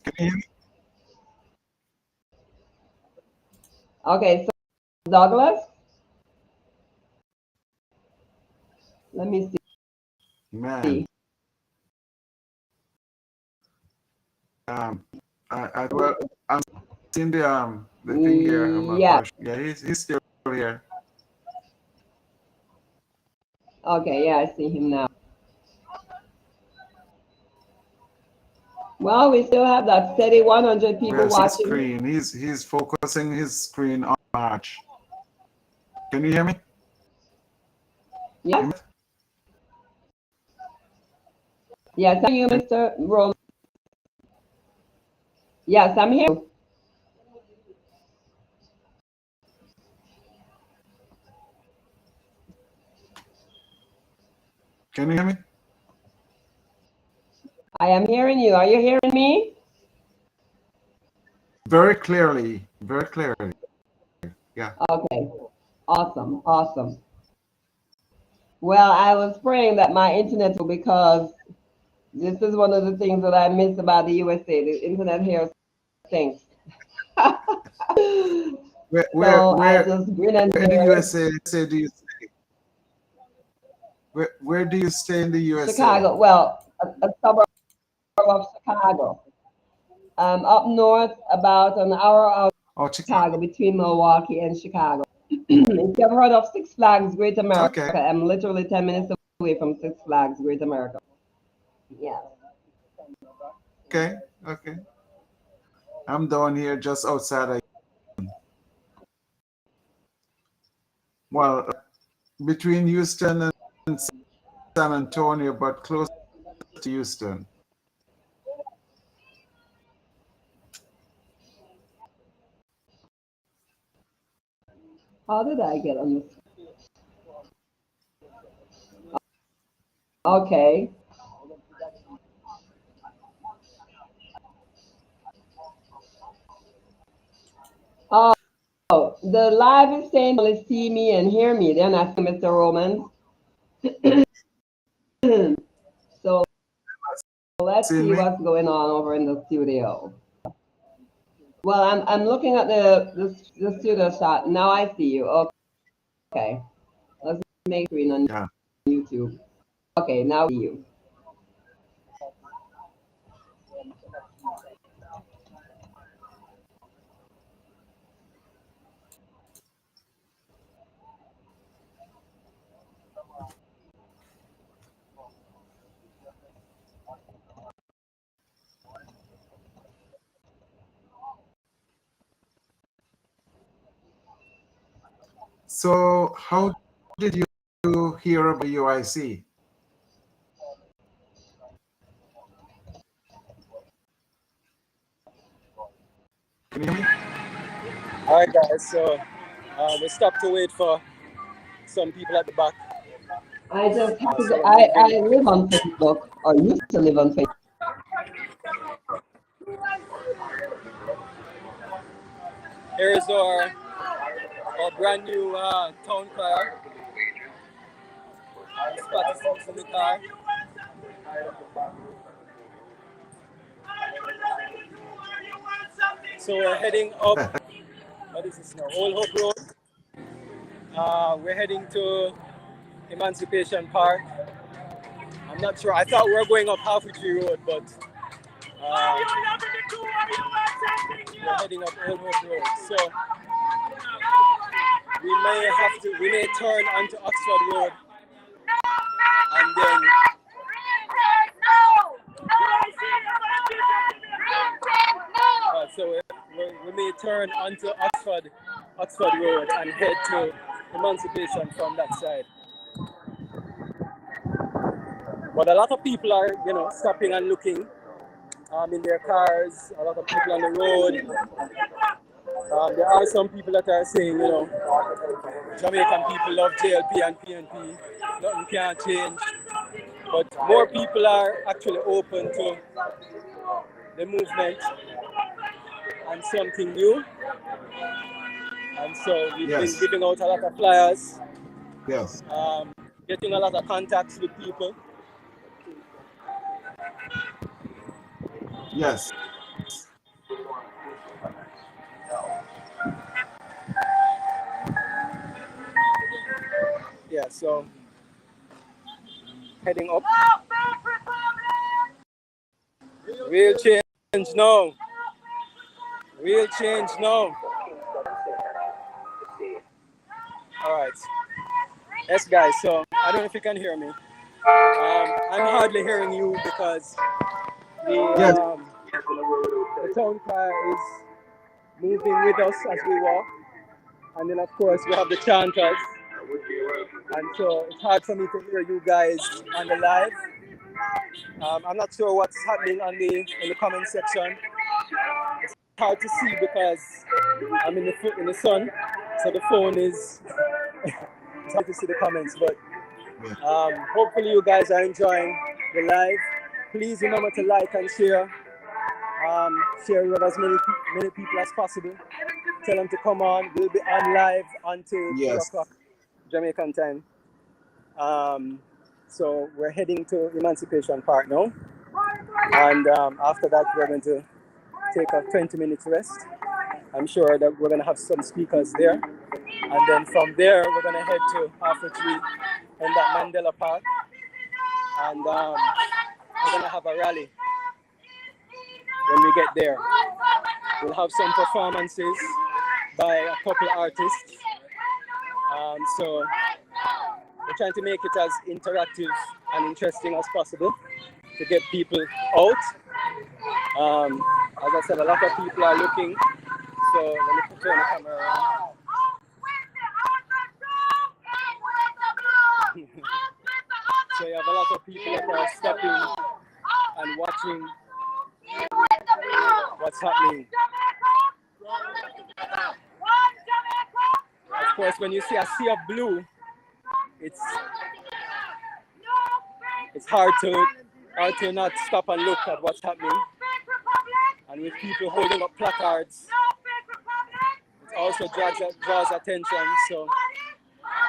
to happen. Okay, so Douglas, let me see. Man. I'm seeing the thing here. Yeah. Yeah, he's still here. Okay, yeah, I see him now. Well, we still have that steady 100 people watching. Screen. He's focusing his screen on March. Can you hear me? Yes. Yes, I'm you, Mr. Rome. Yes, I'm here. Can you hear me? I am hearing you. Are you hearing me? Very clearly. Very clearly. Yeah. Okay. Awesome. Well, I was praying that my internet will, because this is one of the things that I miss about the USA. The internet here stinks. Where I just grin and in the USA do you stay? Where do you stay in the USA? Chicago. Well, a suburb of Chicago. Up north, about an hour out of Chicago, between Milwaukee and Chicago. If you ever heard of Six Flags Great America, okay. I'm literally 10 minutes away from Six Flags Great America. Yeah. Okay. I'm down here just outside of, well, between Houston and San Antonio, but close to Houston. How did I get on this? Okay. Oh, the live is saying only see me and hear me. They're not Mr. Roman. So let's see what's going on over in the studio. Well, I'm looking at the studio shot. Now I see you. Okay. Let's make screen on YouTube. Okay, now I see you. So how did you hear about UIC? Can you hear me? All right, guys. So we stopped to wait for some people at the back. I just happen to, I live on Facebook, or used to live on Facebook. Here is our brand new town car. Spotty seats in the car. So we're heading up. What is this now? Old Hope Road. We're heading to Emancipation Park. I'm not sure. I thought we were going up Halfway Tree Road, but we're heading up Old Hope Road. So we may turn onto Oxford Road and then so we may turn onto Oxford Road and head to Emancipation from that side. But a lot of people are, stopping and looking in their cars. A lot of people on the road. There are some people that are saying, Jamaican people love JLP and PNP. Nothing can change. But more people are actually open to the movement and something new. And so we've been giving out a lot of flyers. Yes. Getting a lot of contacts with people. Yes. Yeah, so heading up. Real change now. Real change now. All right. Yes, guys. So I don't know if you can hear me. I'm hardly hearing you because the town car is moving with us as we walk. And then, of course, we have the chanters. And so it's hard for me to hear you guys on the live. I'm not sure what's happening in the comment section. It's hard to see because I'm in the sun, so the phone is it's hard to see the comments. But hopefully you guys are enjoying the live. Please remember to like and share. Share with as many people as possible. Tell them to come on. We'll be on live until 4 o'clock Jamaican time. So we're heading to Emancipation Park now. And after that, we're going to take a 20 minutes rest. I'm sure that we're going to have some speakers there. And then from there, we're going to head to Halfway Tree in that Mandela Park. And we're going to have a rally when we get there. We'll have some performances by a couple of artists. So we're trying to make it as interactive and interesting as possible to get people out. As I said, a lot of people are looking. So let me turn the camera around. So you have a lot of people that are stopping and watching what's happening. Of course, when you see a sea of blue, it's hard to not stop and look at what's happening. And with people holding up placards, it also draws attention. So,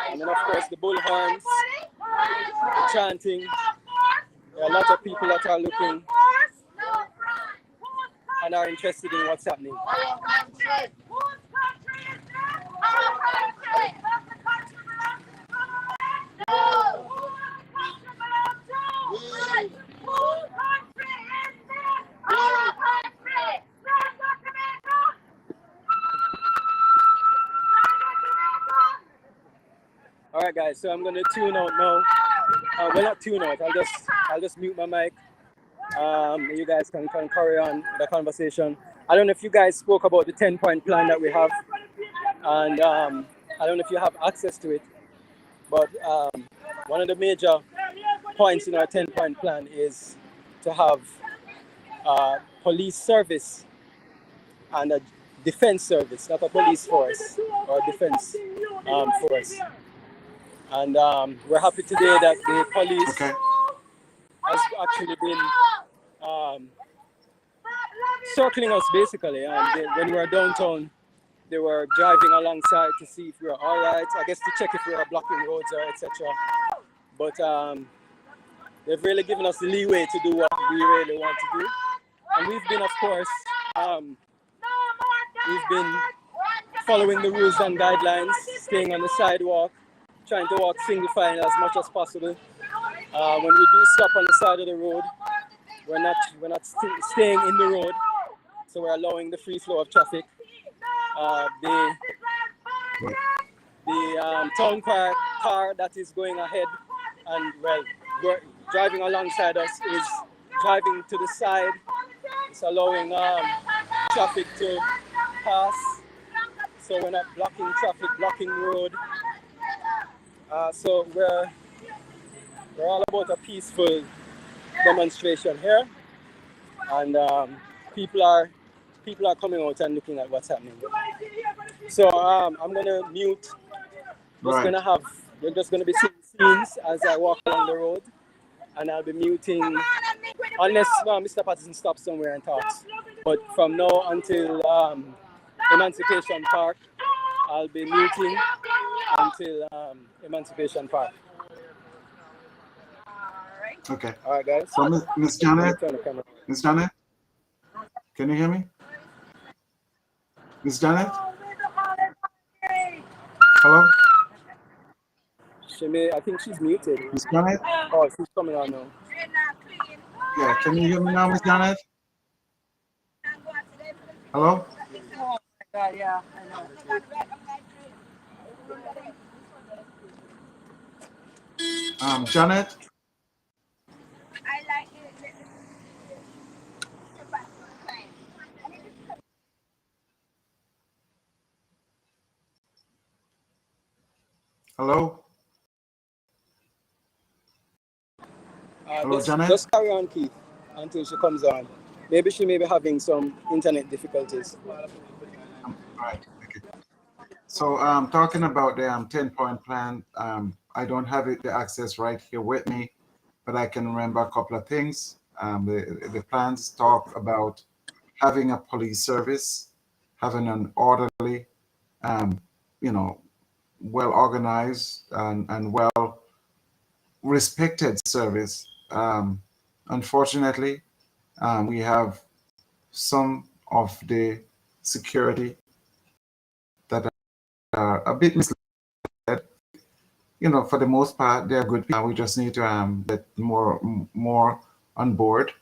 and then of course the bullhorns, the chanting. There are a lot of people that are looking and are interested in what's happening. All right, guys. So I'm gonna tune out now. Well, not tune out. I'll just mute my mic. You guys can carry on the conversation. I don't know if you guys spoke about the 10-point plan that we have, and I don't know if you have access to it, but one of the major points in our 10-point plan is to have police service and a defense service, not a police force or defense force. And we're happy today that the police has actually been circling us basically. And when we were downtown, they were driving alongside to see if we were all right. I guess to check if we were blocking roads or etc. But they've really given us the leeway to do what we really want to do. And we've been, of course, we've been following the rules and guidelines, staying on the sidewalk, trying to walk single file as much as possible. When we do stop on the side of the road, we're not staying in the road, so we're allowing the free flow of traffic. The town car that is going ahead and driving alongside us is driving to the side. It's allowing traffic to pass, so we're not blocking traffic, blocking road. So we're all about a peaceful demonstration here, and people are coming out and looking at what's happening. So I'm gonna mute. You're just gonna be seeing scenes as I walk along the road, and I'll be muting unless Mr. Patterson stops somewhere and talks. But from now until Emancipation Park, I'll be muting until Emancipation Park. Okay. All right, guys. So, Miss Janet, can you hear me? Miss Janet? Hello? I think she's muted. Miss Janet? Oh, she's coming on now. Yeah, can you hear me now, Miss Janet? Hello? Oh my God, yeah, I know. Janet? Hello? Hello, Janet? Just carry on, Keith, until she comes on. Maybe she may be having some internet difficulties. Right. Okay. So talking about the 10-point plan, I don't have the access right here with me, but I can remember a couple of things. The plans talk about having a police service, having an orderly, well organized and well respected service. Unfortunately, we have some of the security that are a bit misled. For the most part, they're good people. We just need to get more on board,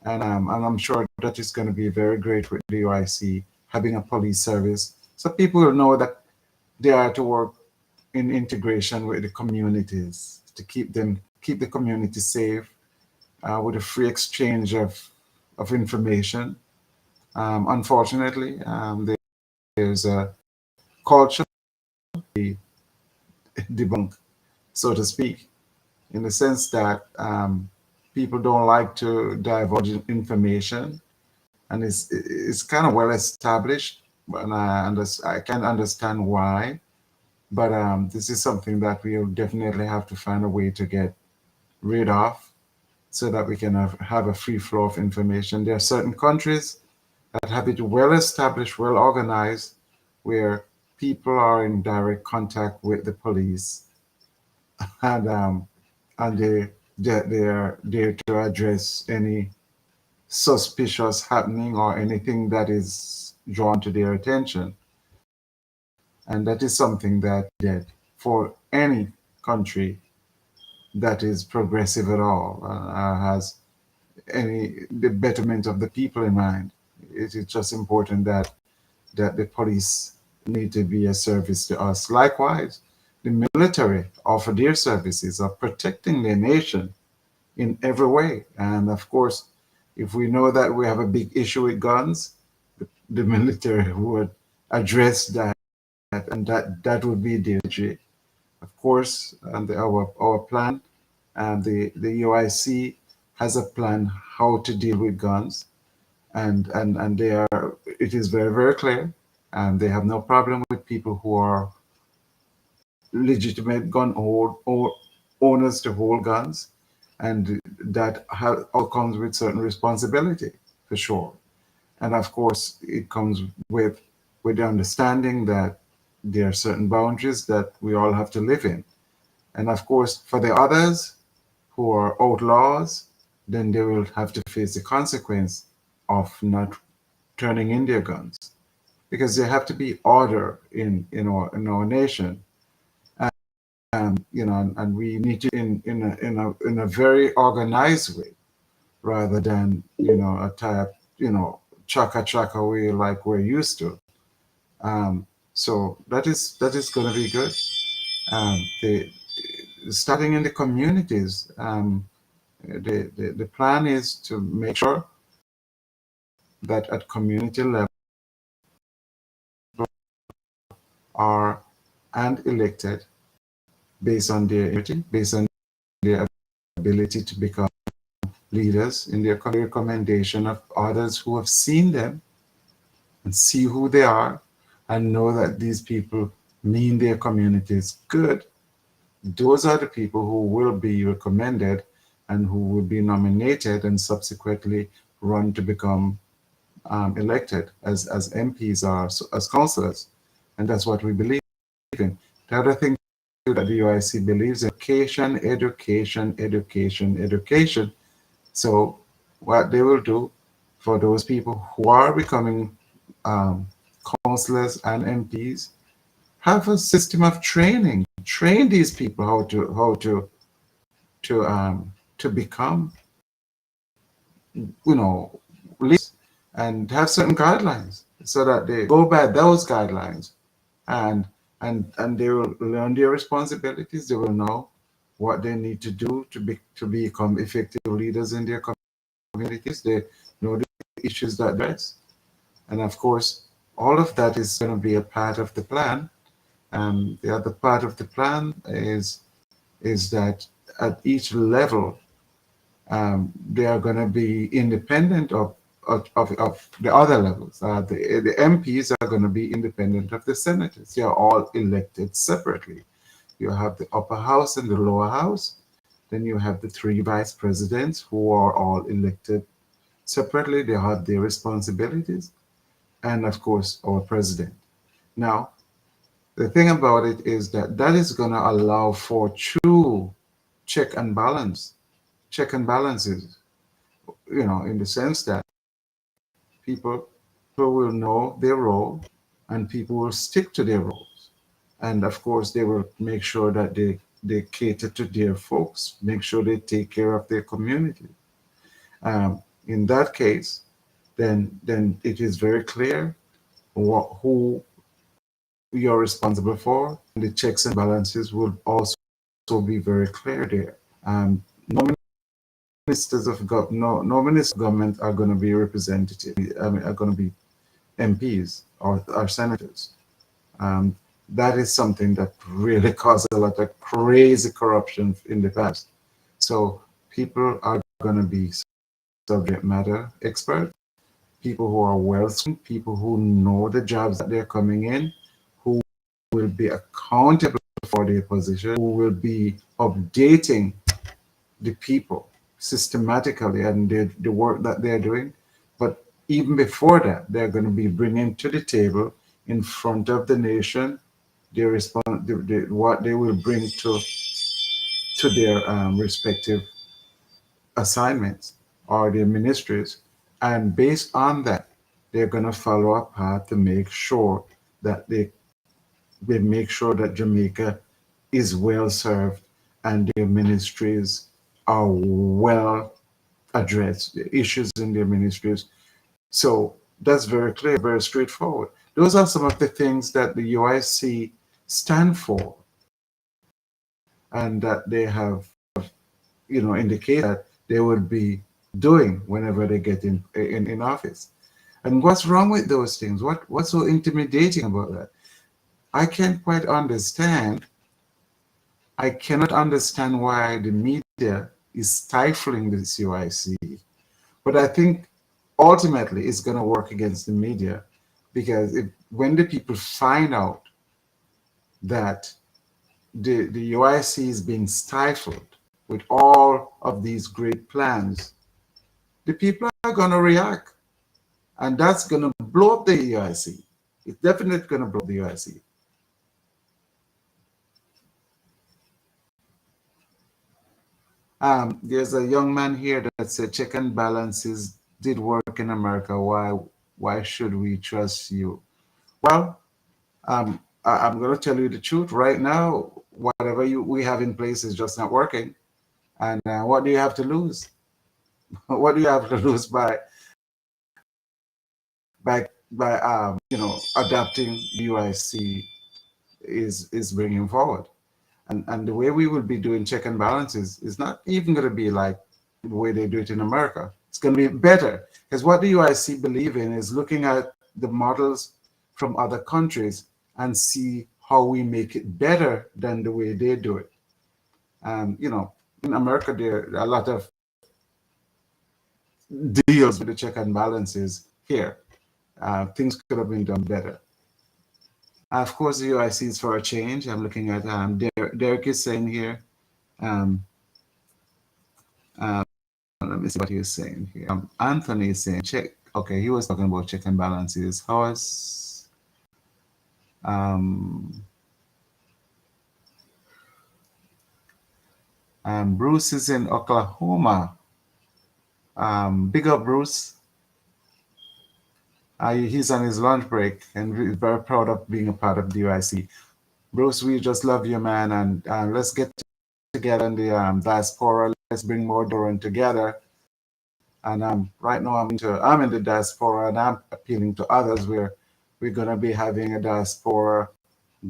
and I'm sure that is going to be very great with the UIC having a police service, so people will know that they are to work in integration with the communities to keep the community safe, with a free exchange of information. Unfortunately, there's a culture debunk, so to speak, in the sense that people don't like to divulge information, and it's kind of well established, and I can understand why, but this is something that we'll definitely have to find a way to get rid of, so that we can have a free flow of information. There are certain countries that have it well established, well organized, where people are in direct contact with the police, and they are there to address any suspicious happening or anything that is drawn to their attention. And that is something that for any country that is progressive at all, has the betterment of the people in mind. It is just important that the police need to be a service to us. Likewise, the military offer their services of protecting their nation in every way. And of course, if we know that we have a big issue with guns, the military would address that and that would be the strategy. Of course, and our plan, and the UIC has a plan how to deal with guns, and it is very, very clear, and they have no problem with people who are legitimate owners to hold guns, and that all comes with certain responsibility, for sure. And of course, it comes with the understanding that there are certain boundaries that we all have to live in. And of course, for the others who are outlaws, then they will have to face the consequence of not turning in their guns, because there have to be order in our nation. And we need to in a very organized way, rather than a type chaka way like we're used to. So that is going to be good. The starting in the communities. The plan is to make sure that at community level are and elected based on their ability, based on their ability to become leaders in their recommendation of others who have seen them and see who they are and know that these people mean their communities good. Those are the people who will be recommended and who will be nominated and subsequently run to become elected as MPs or as councillors. And that's what we believe in. The other thing that the UIC believes in: education, education, education, education. So what they will do for those people who are becoming councillors and MPs, have a system of training. Train these people how to become, leaders, and have certain guidelines so that they go by those guidelines, and they will learn their responsibilities. They will know what they need to do to become effective leaders in their communities. They know the issues that address, and of course, all of that is going to be a part of the plan. The other part of the plan is that at each level, they are going to be independent of the other levels. The MPs are going to be independent of the senators. They are all elected separately. You have the upper house and the lower house. Then you have the 3 vice presidents who are all elected separately. They have their responsibilities. And of course, our president. Now, the thing about it is that is going to allow for true check and balances, in the sense that people will know their role and people will stick to their roles. And of course, they will make sure that they cater to their folks, make sure they take care of their community. In that case, then it is very clear who you're responsible for. The checks and balances will also be very clear there. No ministers of government are going to be are going to be MPs or senators. That is something that really caused a lot of crazy corruption in the past. So people are going to be subject matter experts, people who are well-trained, people who know the jobs that they're coming in, who will be accountable for their position, who will be updating the people systematically and the work that they're doing. But even before that, they're going to be bringing to the table in front of the nation what they will bring to their respective assignments or their ministries. And based on that, they're going to follow a path to make sure that they make sure that Jamaica is well served and their ministries are well addressed, the issues in their ministries. So that's very clear, very straightforward. Those are some of the things that the UIC stand for, and that they have, indicated that they would be doing whenever they get in office. And what's wrong with those things? What's so intimidating about that? I can't quite understand. I cannot understand why the media is stifling this UIC. But I think ultimately it's going to work against the media, because when the people find out that the UIC is being stifled with all of these great plans, the people are going to react. And that's going to blow up the UIC. It's definitely going to blow up the UIC. There's a young man here that said check and balances did work in America. Why should we trust you? Well, I'm going to tell you the truth. Right now, whatever we have in place is just not working. And what do you have to lose? What do you have to lose by adapting UIC is bringing forward? And the way we will be doing check and balances is not even going to be like the way they do it in America. It's going to be better, because what the UIC believe in is looking at the models from other countries and see how we make it better than the way they do it. In America, there are a lot of deals with the check and balances here. Things could have been done better. Of course, the UIC is for a change. I'm looking at Derek is saying here. Let me see what he was saying here. Anthony is saying check. Okay, he was talking about check and balances. How is Bruce is in Oklahoma. Big up, Bruce. He's on his lunch break and we're very proud of being a part of the UIC. Bruce, we just love you, man, and let's get together in the diaspora. Let's bring more Doran together. And right now I'm in the diaspora, and I'm appealing to others where we're going to be having a diaspora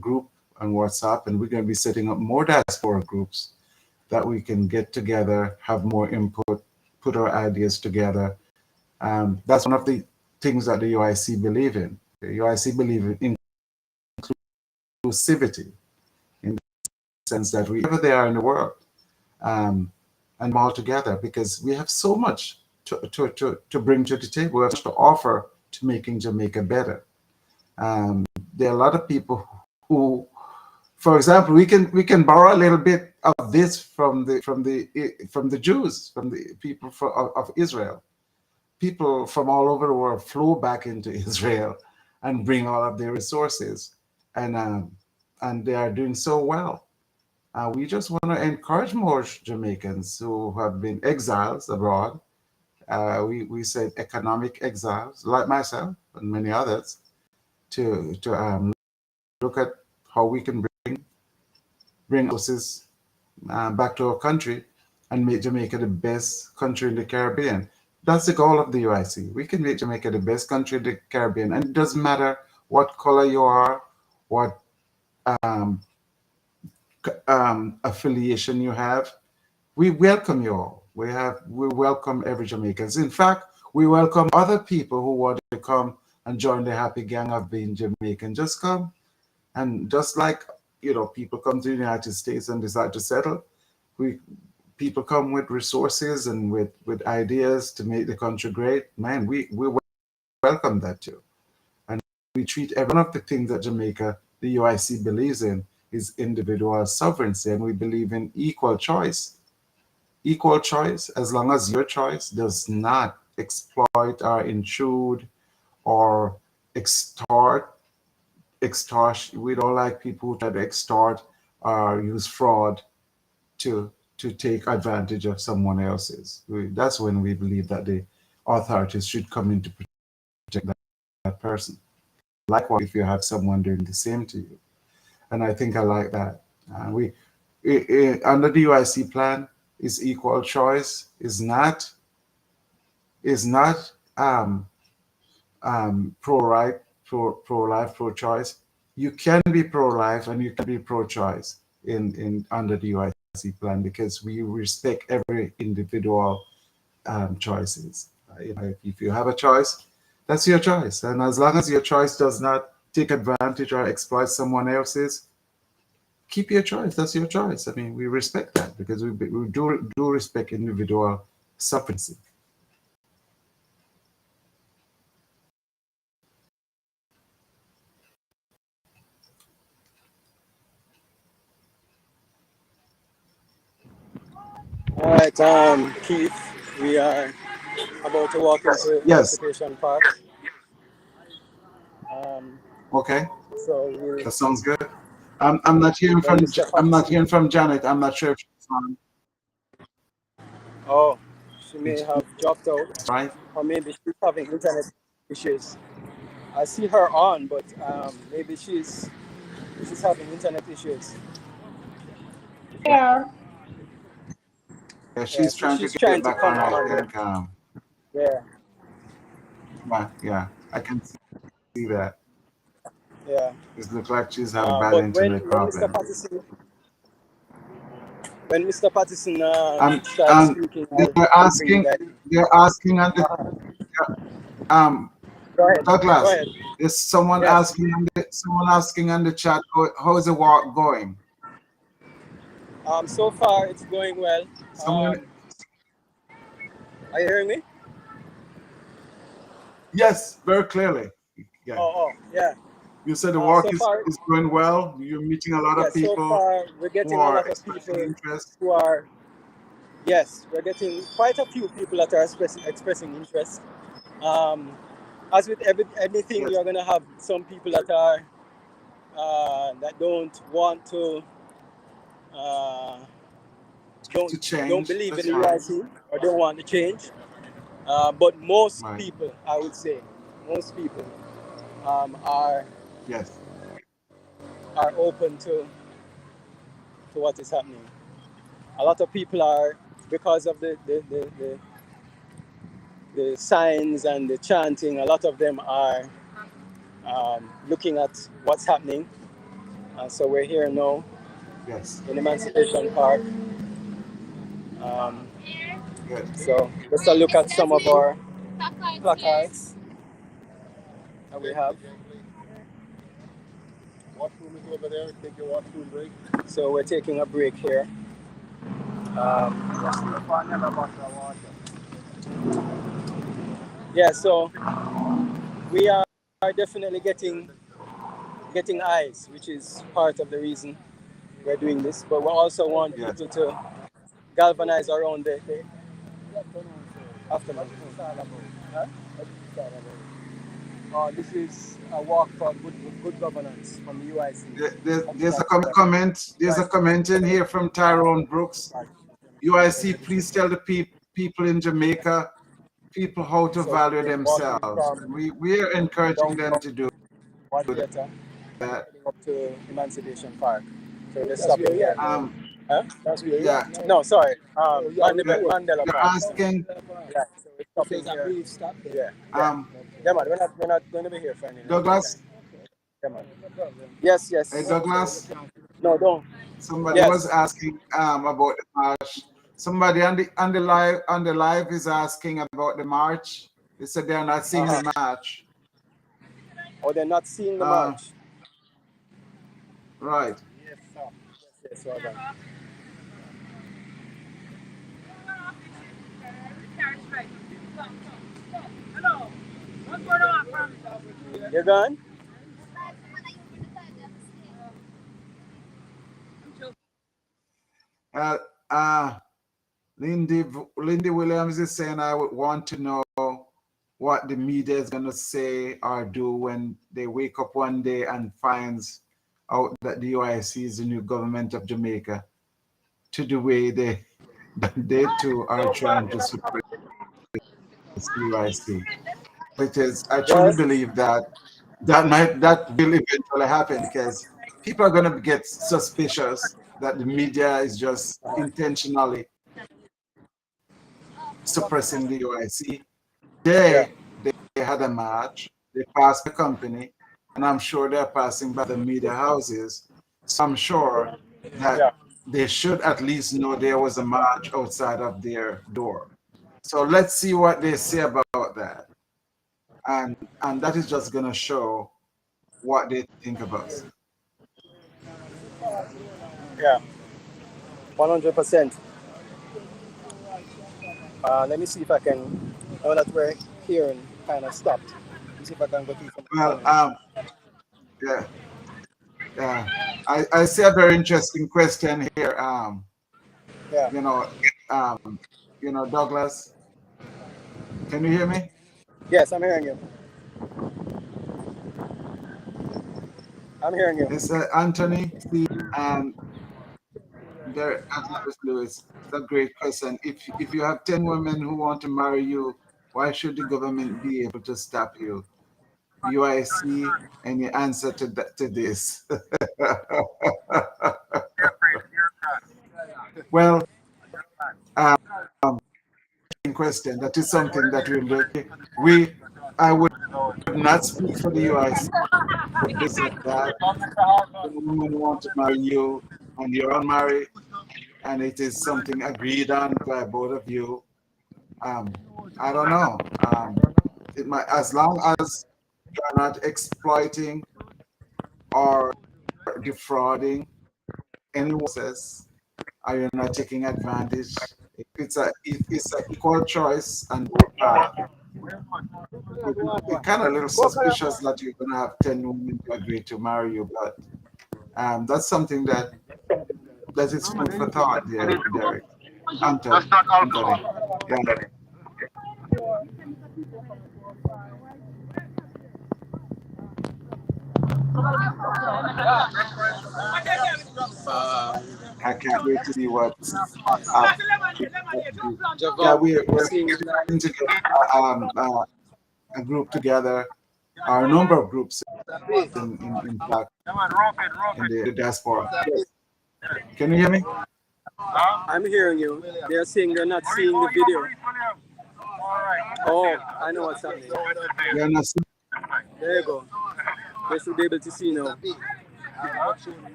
group on WhatsApp, and we're going to be setting up more diaspora groups that we can get together, have more input, put our ideas together. That's one of the things that the UIC believe in. The UIC believe in inclusivity, in the sense that wherever they are in the world, and all together, because we have so much to bring to the table, we have to offer to making Jamaica better. There are a lot of people who, for example, we can borrow a little bit of this from the Jews, from the people of Israel. People from all over the world flow back into Israel and bring all of their resources, and they are doing so well. We just want to encourage more Jamaicans who have been exiles abroad. We said economic exiles, like myself and many others, to look at how we can bring resources back to our country and make Jamaica the best country in the Caribbean. That's the goal of the UIC. We can make Jamaica the best country in the Caribbean, and it doesn't matter what color you are, what affiliation you have. We welcome you all. We welcome every Jamaicans. In fact, we welcome other people who want to come and join the happy gang of being Jamaican. Just come, and just like people come to the United States and decide to settle, people come with resources and with ideas to make the country great. Man, we welcome that too, and we treat every one of the things that Jamaica, the UIC believes in, is individual sovereignty, and we believe in equal choice. Equal choice, as long as your choice does not exploit or intrude or extort. We don't like people who try to extort or use fraud to take advantage of someone else's. That's when we believe that the authorities should come in to protect that person. Likewise, if you have someone doing the same to you. And I think I like that. Under the UIC plan, is equal choice is not pro-right, pro-life, pro-choice. You can be pro-life and you can be pro-choice in under the UIC plan, because we respect every individual choices. If you have a choice, that's your choice, and as long as your choice does not take advantage or exploit someone else's, keep your choice. That's your choice. I mean, we respect that because we do respect individual sovereignty. All right, Keith, we are about to walk into Yes. Emancipation Park. Okay. So we'll, That sounds good. I'm not hearing when from Mr. I'm not Patterson, hearing from Janet. I'm not sure if she's on. oh, she may have dropped out, Right. or maybe she's having internet issues. I see her on, but maybe she's having internet issues. Here. Yeah, Yeah, she's so trying to she's trying get to back come on. I on. think. Yeah, Yeah, I can see that. yeah. It looks like she's having bad But internet problem. When Mr. Patterson starts And speaking, they're I'll bring you asking, guys. they're asking on the um Go ahead. Go Douglas. ahead. There's someone Yes. asking on the chat. How's the walk going? So far, it's going well. Someone. Are you hearing me? Yes, very clearly. Yeah. Yeah. You said the walk So far, is going well. You're meeting a lot yeah. of So people far, we're who getting a are lot of expressing people interest. who are. Yes, we're getting quite a few people that are expressing interest. As with anything, Yes. you're gonna have some people that are that don't want to. To change. Don't believe That's in the fine. UIC or don't want to change. But most Right. people, I would say, most people are Yes. open to what is happening. A lot of people are, because of the signs and the chanting, a lot of them are looking at what's happening. So we're here now Yes. in Emancipation Park. Good. So let's look at some of our placards that we have. Washroom is over there. Take your washroom break. So we're taking a break here. Yeah, so we are definitely getting eyes, which is part of the reason we're doing this. But we also want Yes. people to galvanize around the afternoon. Huh? This is a walk for good governance from the UIC. There's a comment. There's a comment in here from Tyrone Brooks. UIC, please tell the people in Jamaica, people how to value themselves. We are encouraging them to do that. Up to Emancipation Park. So they're stopping here. Huh? Yeah. No, sorry. Mandela You're Park. asking. Yeah. So we're stopping here. Yeah. Yeah, man. We're not going to be here for any. Douglas. Yeah, man. Yes. Hey, Douglas. No, don't. Somebody was asking about the march. Somebody on the live is asking about the march. They said they're not seeing the march. Oh, they're not seeing the march. Right. Yes, sir. Yes, well done. Hello. What's going on? You're gone? Lindy Williams is saying, I would want to know what the media is going to say or do when they wake up one day and finds out that the UIC is the new government of Jamaica, to the way they too are trying to suppress the UIC. Because I truly believe that will eventually happen, because people are going to get suspicious that the media is just intentionally suppressing the UIC. They had a march, they passed the company, and I'm sure they're passing by the media houses. So I'm sure that they should at least know there was a march outside of their door. So let's see what they say about that. And that is just going to show what they think of us. Yeah, 100%. Let me see if I can. Now that we're here and kind of stopped, let me see if I can go through some Well, comments. yeah, yeah. I see a very interesting question here. Yeah. You know, Douglas, can you hear me? Yes, I'm hearing you. I'm hearing you. It's Anthony, Steve, and there, Atlas Lewis. It's a great question. If you have 10 women who want to marry you, why should the government be able to stop you? UIC, any answer to this? Well, in question, that is something that I would not speak for the UIC. They said that the women want to marry you and you're unmarried, and it is something agreed on by both of you. I don't know. It might, as long as you're not exploiting or defrauding anyone else, or you're not taking advantage. It's an equal choice, and we're kind of a little suspicious that you're gonna have 10 women to agree to marry you, but that's something that is food for thought, there, Derek. That's not Anthony. alcohol. Yeah. I can't wait to see what. Yeah, we're putting together a group together, or a number of groups in fact, in the diaspora. Yes. Can you hear me? I'm hearing you. They're saying they're not seeing the video. Oh, I know what's happening. You're not There you go. They should be able to see now.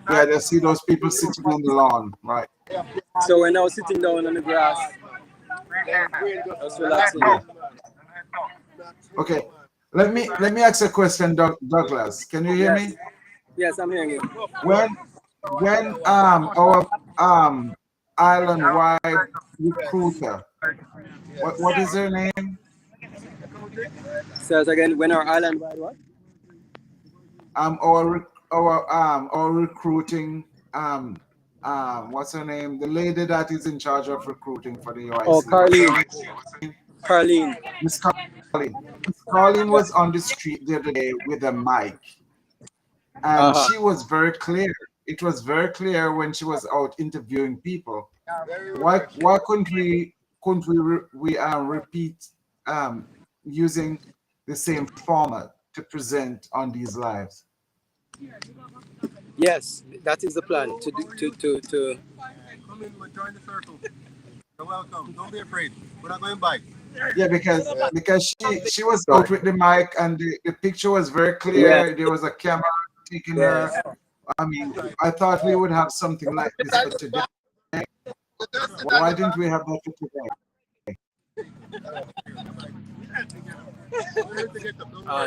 Yeah, they see those people sitting on the lawn, right? So we're now sitting down on the grass. Just relaxing. Okay. Let me ask a question, Douglas. Can you hear me? Yes, I'm hearing you. When our island-wide recruiter, what is her name? Say it again. When our island-wide what? Our recruiting what's her name? The lady that is in charge of recruiting for the UIC. Oh, Carlene. Miss Carlene. Miss Carlene was on the street the other day with a mic, and she was very clear. It was very clear when she was out interviewing people. Why couldn't we repeat using the same format to present on these lives? Yes, that is the plan. To. Come in, we're join the circle. You're welcome. Don't be afraid. We're not going back. Yeah, because she was out with the mic, and the picture was very clear. Yeah. There was a camera taking her. I mean, I thought we would have something like this for today. Why didn't we have that for today?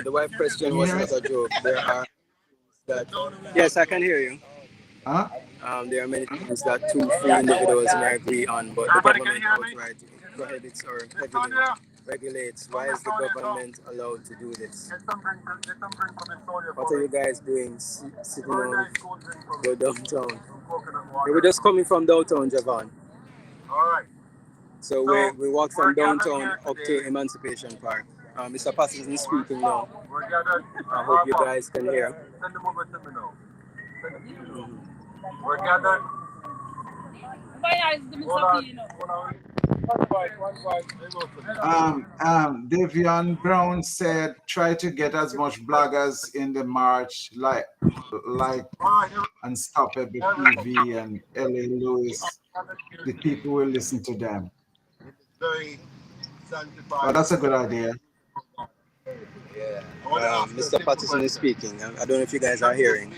The wife question was not a joke. There are yes, I can hear you. Huh? There are many things that two free individuals may agree on, but the government outright prohibits or regulates. Why is the government allowed to do this? What are you guys doing sitting on the downtown? We're just coming from downtown, Javon. Alright. So we walk from downtown up to Emancipation Park. Mr. Patterson is speaking now. I hope you guys can hear. Send them over to me now. We're gathered. Davion Brown said, try to get as much bloggers in the march, like Unstoppable TV and L.A. Lewis. The people will listen to them. Oh, that's a good idea. Yeah. Mr. Patterson is speaking. I don't know if you guys are hearing.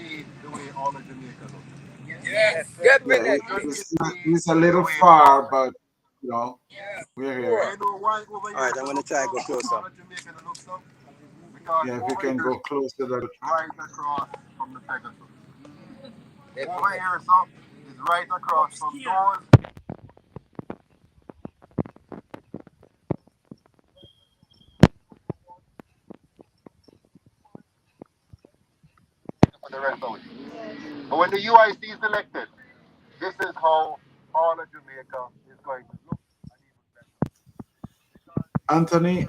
Yes. Yeah, he's a little far, but you know, we're here. All right, I'm gonna try to go closer. Yeah, if you can go close to that. Right across from the Pegasus. It's right here, so it's right across from those. For the rest of it. But when the UIC is elected, this is how all of Jamaica is going to look. Anthony,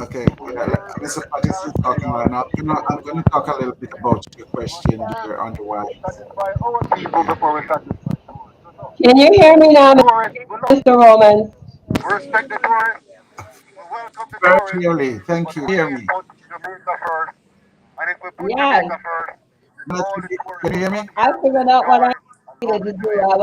okay, yeah, Mr. Pattis is talking right now. I'm gonna talk a little bit about your question there on the why. Satisfy our people before we satisfy tourists. Can you hear me now, Mr. Romans? We respect the tourists. We welcome the Very tourists. clearly, thank But you. we Hear me. put Jamaica first. And if we put Yes, Jamaica first, then all the Can you tourists hear will me? come I here, figured out what I enjoy a needed lovely to do. Jamaica. I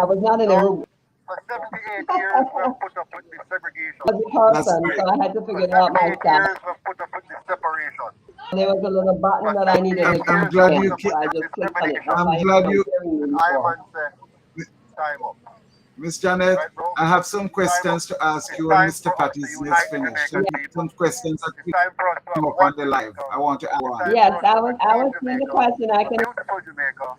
was not in the So, room for 78 years, we have put up with this segregation. as a That's person, great. so I had to For figure it out 78 myself. years, we have put up with this separation. There was a little button For that I needed 78 to I'm years, we have glad put click, you up so with keep. I this just clicked on it. discrimination. That's I'm why you glad weren't you, hearing me I before. man say, it's time up. Miss Janet. Right, bro? I have some It's time up. questions to ask It's you when time Mr. for us to Pattis is unite finished. Jamaican Some people. questions that It's time for us to have came up one on the live. Jamaica. I want to add It's on. time Yes, for us to have I clean was seeing the Jamaica, question. I a can. beautiful Jamaica,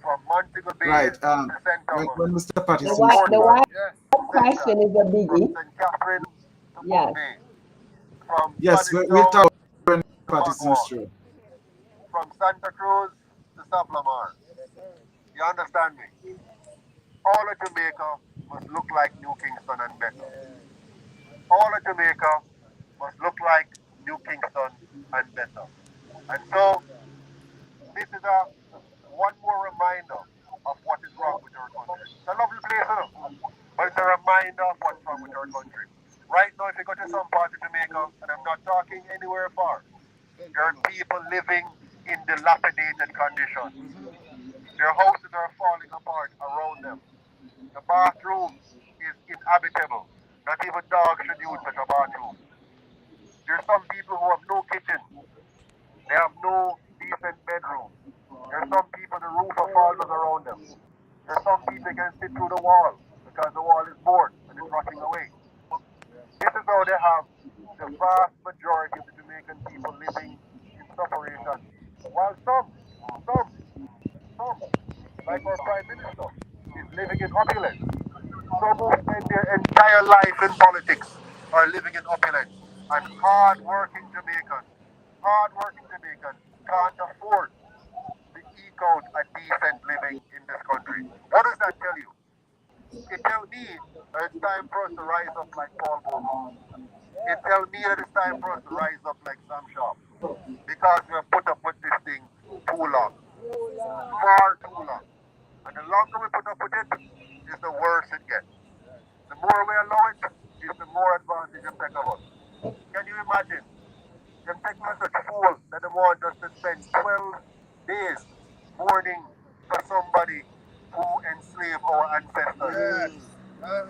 from Montego Bay Right. to St. When Thomas, Mr. to Pattis is The Portsmouth why finished. to St. question John, is a from biggie. St. Catherine to Yes. Bombay, from Yes, Spanish we'll Town talk when Mr. to Pattis is Backwall, through. from Santa Cruz to Sablamar. You understand me? All of Jamaica must look like New Kingston and better. All of Jamaica must look like New Kingston and better. And so this is a one more reminder of what is wrong with our country. It's a lovely place, you know, but it's a reminder of what's wrong with our country. Right now, if you go to some part of Jamaica, and I'm not talking anywhere far, there are people living in dilapidated conditions. Their houses are falling apart around them. The bathroom is inhabitable. Not even dogs should use such a bathroom. There's some people who have no kitchen. They have no decent bedroom. There's some people the roof of falls around them. There's some people can sit through the wall because the wall is bored and it's rotting away. This is how they have the vast majority of the Jamaican people living in separation. While some, like our Prime Minister, is living in opulence. Some who spend their entire life in politics are living in opulence. And hard-working Jamaicans can't afford to eke out a decent living in this country. What does that tell you? It tells me that it's time for us to rise up like Paul Bogle. It tells me that it's time for us to rise up like Sam Sharp. Because we have put up with this thing too long. Far too long. And the longer we put up with it, is the worse it gets. The more we allow it, is the more advantage they take of us. Can you imagine? Them taking us such fools that they want us to spend 12 days mourning for somebody who enslaved our ancestors. Yes.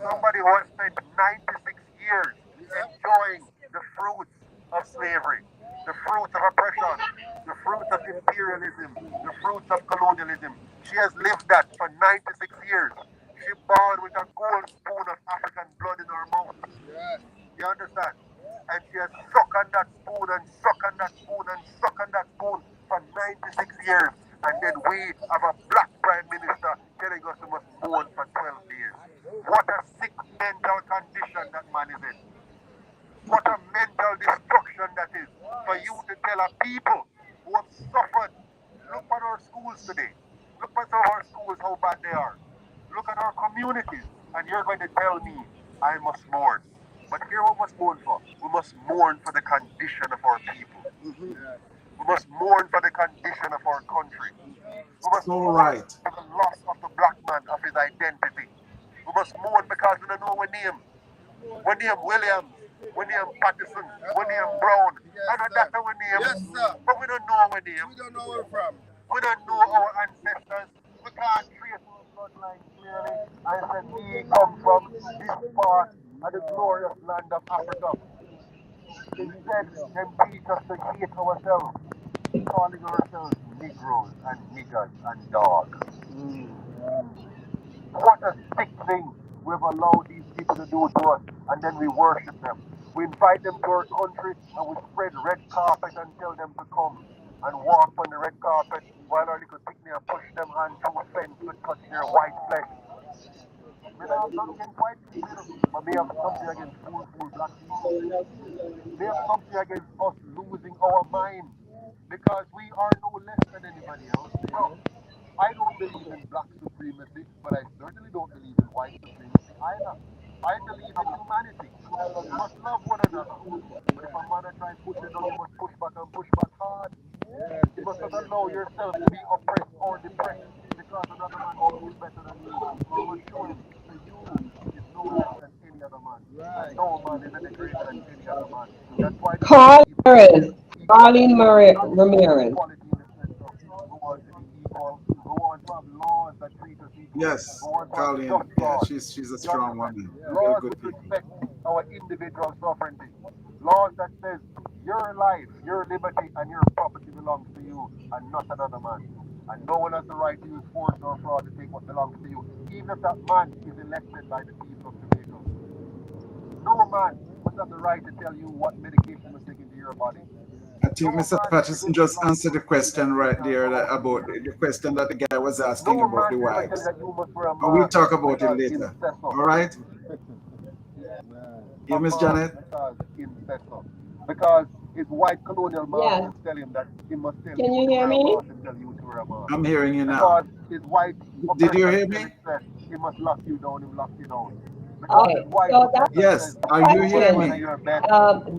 Somebody who has spent 96 years enjoying the fruits of slavery, the fruits of oppression, the fruits of imperialism, the fruits of colonialism. She has lived that for 96 years. She born with a gold spoon of African blood in her mouth. Yes. You understand? And she has sucked on that spoon and sucked on that spoon and sucked on that spoon for 96 years. And then we have a black prime minister telling us we must mourn for 12 days. What a sick mental condition that man is in. What a mental destruction that is for you to tell a people who have suffered. Look at our schools today. Look at our schools, how bad they are. Look at our communities, and you're going to tell me I must mourn. But here what we must mourn for. We must mourn for the condition of our people. We must mourn for the condition of our country. We must So mourn right. for the loss of the black man, of his identity. We must mourn because we don't know our name. We name Williams, we name Patterson, we name Brown. I know that's our name. Yes, sir. But we don't know our name. We don't know where we're from. We don't know our ancestors. We can't trace our bloodline clearly. I said we come from this part of the glorious land of Africa. Instead, them teach us to hate ourselves, calling ourselves Negroes and niggers and dogs. What a sick thing we've allowed these people to do to us, and then we worship them. We invite them to our country and we spread red carpet and tell them to come and walk on the red carpet while our little picnic push them hand through a fence to touch their white flesh. We don't have nothing against white people, but we have something against fool black people. We have something against us losing our mind because we are no less than anybody else. Bro, I don't believe in black supremacy, but I certainly don't believe in white supremacy either. I believe in humanity. We must love one another. But if a man try to push you down, you must push back and push back hard. You must not allow yourself to be oppressed or depressed because another man thinks he's better than you. You must show him that you is no less than any other man. And no man is any greater than any other man. That's why the Carl UIC Ramirez, believes in Carlene equality. Not Ramirez. equality in the sense of we want to be equal, we want to have laws that treat us equal, we Yes, want to have Colleen. just Yeah, laws. she's a You strong understand? woman. Very Laws good which people. respect our individual sovereignty. Laws that says your life, your liberty, and your property belongs to you and not another man. And no one has the right to use force or fraud to take what belongs to you, even if that man is elected by the people of Jamaica. No man must have the right to tell you what medication you must take into your body. I No think Mr. man is Patterson going to just lock you answered the up in jail question right because there how you about feel. the question that the guy was asking No about man the can ever tell you wives. that you must wear a But we'll mask talk about it because later. incessor. All right? A You, Miss mask Janet? because incessor. Because his white colonial Yes. masters tell him that he must tell Can you you to hear wear a me? mask and tell you to wear a mask. I'm hearing you now. Because his white Did you oppressor hear tell me? him that he must lock you down, he lock you down. Because his Okay, white so that's oppressor says Yes. Are the you you must hearing go question. to me? your bed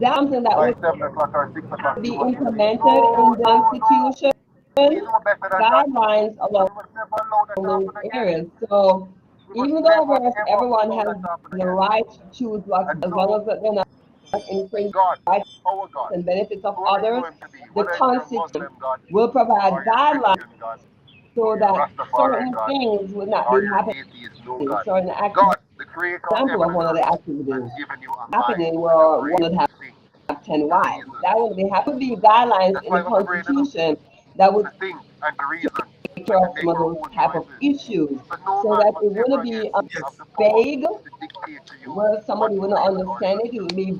That's something that by would 7 o'clock or 6 o'clock. You be must sleep. implemented in No, the no, no. Constitution We know better than that. guidelines And along we must never allow that to those happen again. areas. So We must even though never, ever everyone allow has that to happen the again. right to choose what's And as long so, as they're not infringing God, rights our God, and benefits of whoever you others, know him to be, the whether it's your Constitution Muslim God, will provide or your guidelines Christian God, so or your that Rastafari certain God, things would not be or your happening. atheist no God. Certain actions, God, the creator of example heaven of and one of the earth, has activities given you a mind happening and a where one brain would to have think, 10 to wives. reason. That would have to be guidelines That's in the why we have a brain, you know, Constitution that would to think and to reason take and care to of some make of our those own type of choices. issues But no so man that must it ever wouldn't again be have Yes. the power vague to dictate to you where what somebody to wouldn't reason or understand not it. It to would do. be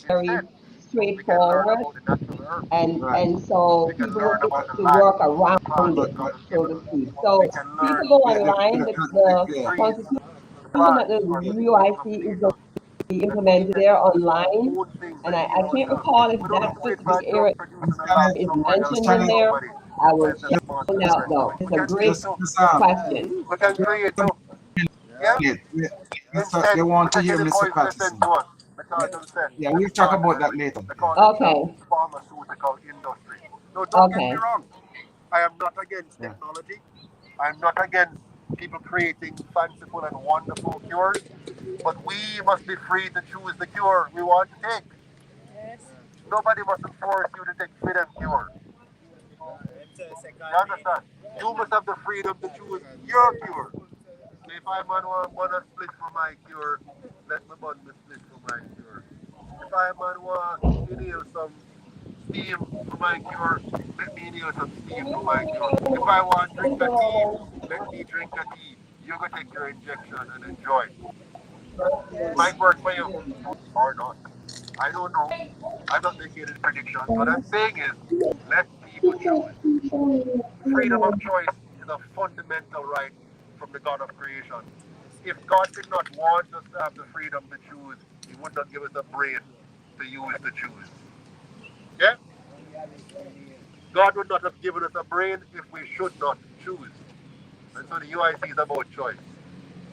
very Instead, we can learn straightforward about the natural earth. Right. and so We can people learn will be about able the to land, work around the plants it, that God But has so given to us. speak. We So can people learn go yeah, online, the the yeah. trees, Constitution the that plants, the or the animals of UIC is going nature to be that we implemented can there use to do our online. own things And and I heal can't ourselves. recall if We don't that have to wait for specific a drug area produced Miss in a lab Janet, is somewhere and Miss mentioned in feed Janet, there. somebody I that will says that check the monster it is out rest. though. It's We a can create great just too. question. We can create a too. Yeah? minute. Instead, You we want to take hear the Mr. poison they send Patterson? to us Yeah, because them said yeah, them we'll talk started about that later. they Yeah, call themselves Okay. pharmaceutical industry. No, don't get me Okay. wrong. I am not against yeah. technology. I'm not against people creating fanciful and wonderful cures, but we must be free to choose the cure we want to take. Nobody must force you to take fit and cure. You understand? You must have the freedom to choose your cure. So if I man want a split for my cure, let me bun the split for my cure. If I man want inhale some steam for my cure, let me inhale some steam for my cure. If I want drink a tea, let me drink a tea. You go take your injection and enjoy. It might work for you or not. I don't know. I'm not making any predictions. What I'm saying is, let people choose. Freedom of choice is a fundamental right from the God of creation. If God did not want us to have the freedom to choose, He would not give us a brain to use to choose. Yeah? God would not have given us a brain if we should not choose. And so the UIC is about choice.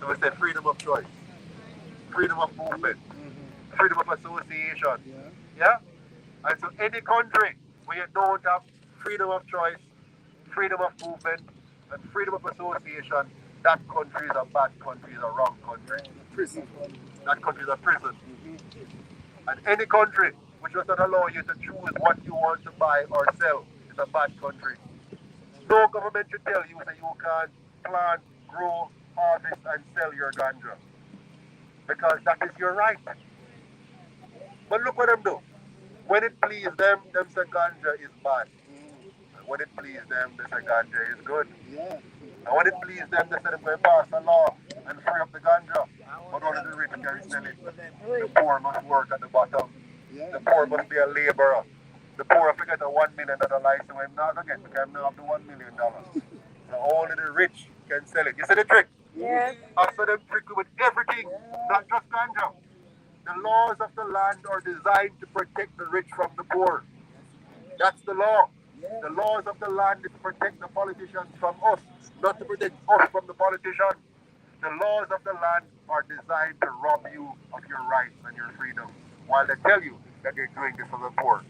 So we say freedom of choice, freedom of movement, freedom of association. Yeah? And so any country where you don't have freedom of choice, freedom of movement, and freedom of association, that country is a bad country, is a wrong country. Prison. That country is a prison. And any country which does not allow you to choose what you want to buy or sell is a bad country. No government should tell you that you can't plant, grow, harvest, and sell your ganja. Because that is your right. But look what them do. When it please them, say ganja is bad. And when it please them, they say ganja is good. And when it please them, they say they're going to pass a law and free up the ganja. But only the rich rich can sell it. The poor must work at the bottom. The poor must be a laborer. The poor if you get a $1 million license, I'm not gonna get because I'm not have the $1 million. So only the rich can sell it. You see the trick? Yes. I saw them trick with everything, not just ganja. The laws of the land are designed to protect the rich from the poor. That's the law. The laws of the land is to protect the politicians from us, not to protect us from the politicians. The laws of the land are designed to rob you of your rights and your freedom, while they tell you that they're doing this for the poor.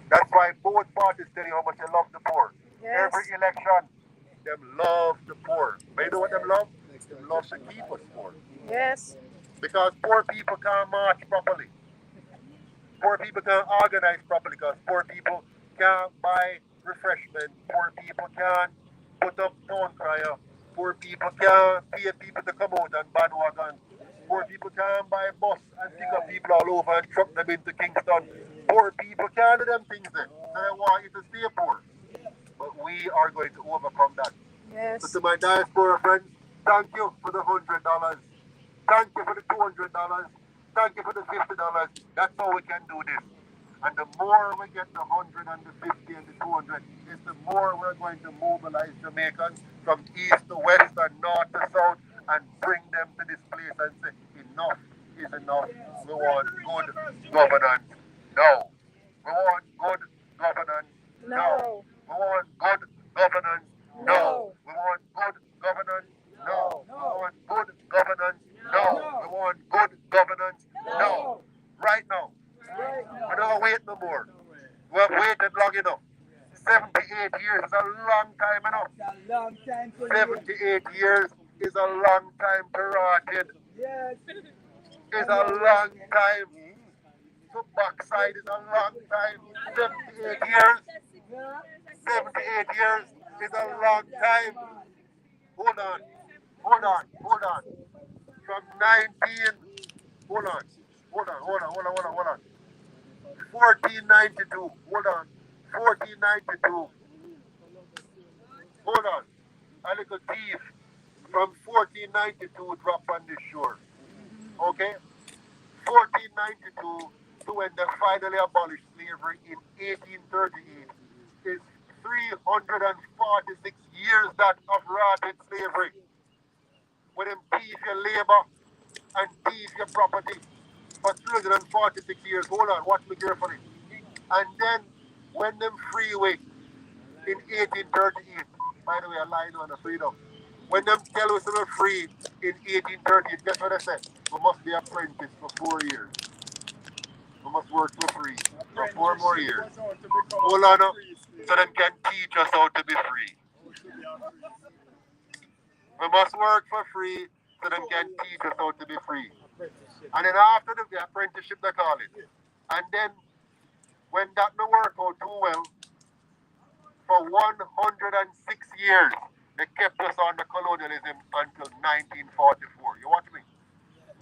That's why both parties tell you how much they love the poor. Yes. Every election, them love the poor. But you know what them love? Them love to keep us poor. Yes. Because poor people can't march properly. Poor people can't organize properly because poor people can't buy refreshment. Poor people can't put up town crier. Poor people can't pay people to come out and bandwagon. Poor people can't buy a bus and pick up people all over and truck them into Kingston. Poor people can't do them things then. So they want you to stay poor. But we are going to overcome that. So Yes. to my diaspora friends, thank you for the $100. Thank you for the $200. Thank you for the $50. That's how we can do this. And the more we get the 100 and the 50 and the 200, is the more we're going to mobilize Jamaicans from east to west and north to south and bring them to this place and say, enough is enough. We want good governance. No. We want good governance. No. We want good governance. No. We want good governance. No. We want good governance. No. We want good governance. No. Right now. I don't wait no more. We have waited long enough. 78 years is a long time enough. 78 years is a long time to rot it. It's a long time. To backside is a long time. 78 years. 78 years is a long time. Hold on. Hold on. Hold on. From 19. Hold on. Hold on. Hold on. Hold on. Hold on. Hold on. 1492. Hold on. 1492. Hold on. A little thief from 1492 drop on the shore. Okay? 1492 to when they finally abolished slavery in 1838 is 346 years that of rotted slavery. When them thief your labor and thief your property for 346 years. Hold on, watch me carefully. And then when them freeway in 1838, by the way, I lied on the freedom. When them tell us we're free in 1838, guess what I said? We must be apprentice for 4 years. We must work for free for 4 more years. Hold on up, so them can teach us how to be free. We must work for free so them can teach us how to be free. And then after the apprenticeship, they call it. And then when that no work out too well, for 106 years, they kept us under colonialism until 1944. You watch me?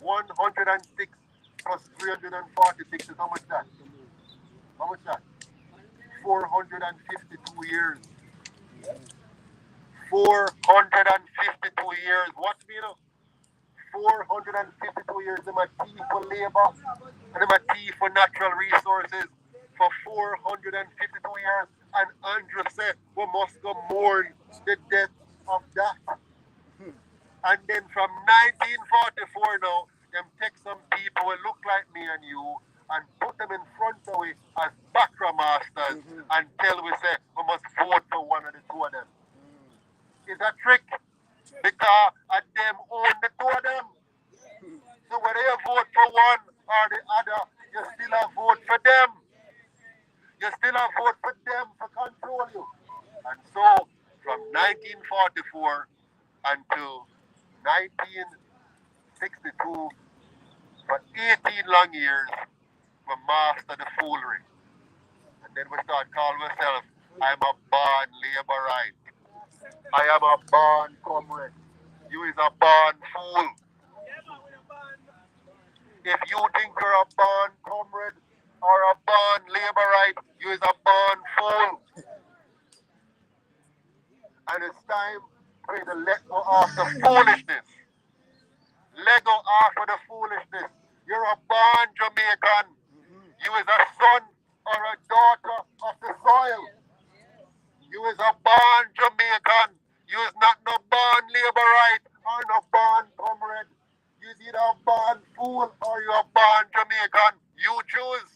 106 plus 346 is how much that? How much that? 452 years. 452 years. Watch me now. 452 years. Them a thief for labor and them a thief for natural resources for 452 years. And Andrew said, we must go mourn the death of that. And then from 1944 now, them take some people who look like me and you and put them in front of us as background masters and tell we say we must vote for one of the two of them. It's a trick because of them own the two of them. So whether you vote for one or the other, you still have vote for them. You still have vote for them to control you. And so from 1944 until 1962, for 18 long years, we master the foolery. And then we start calling ourselves, I'm a born laborite. I am a born comrade. You is a born fool. If you think you're a born comrade or a born laborite, you is a born fool. And it's time for you to let go of the foolishness. Lego off of the foolishness. You're a born Jamaican. You is a son or a daughter of the soil. You is a born Jamaican. You is not no born laborite or no born comrade. You is either a born fool or you a born Jamaican. You choose.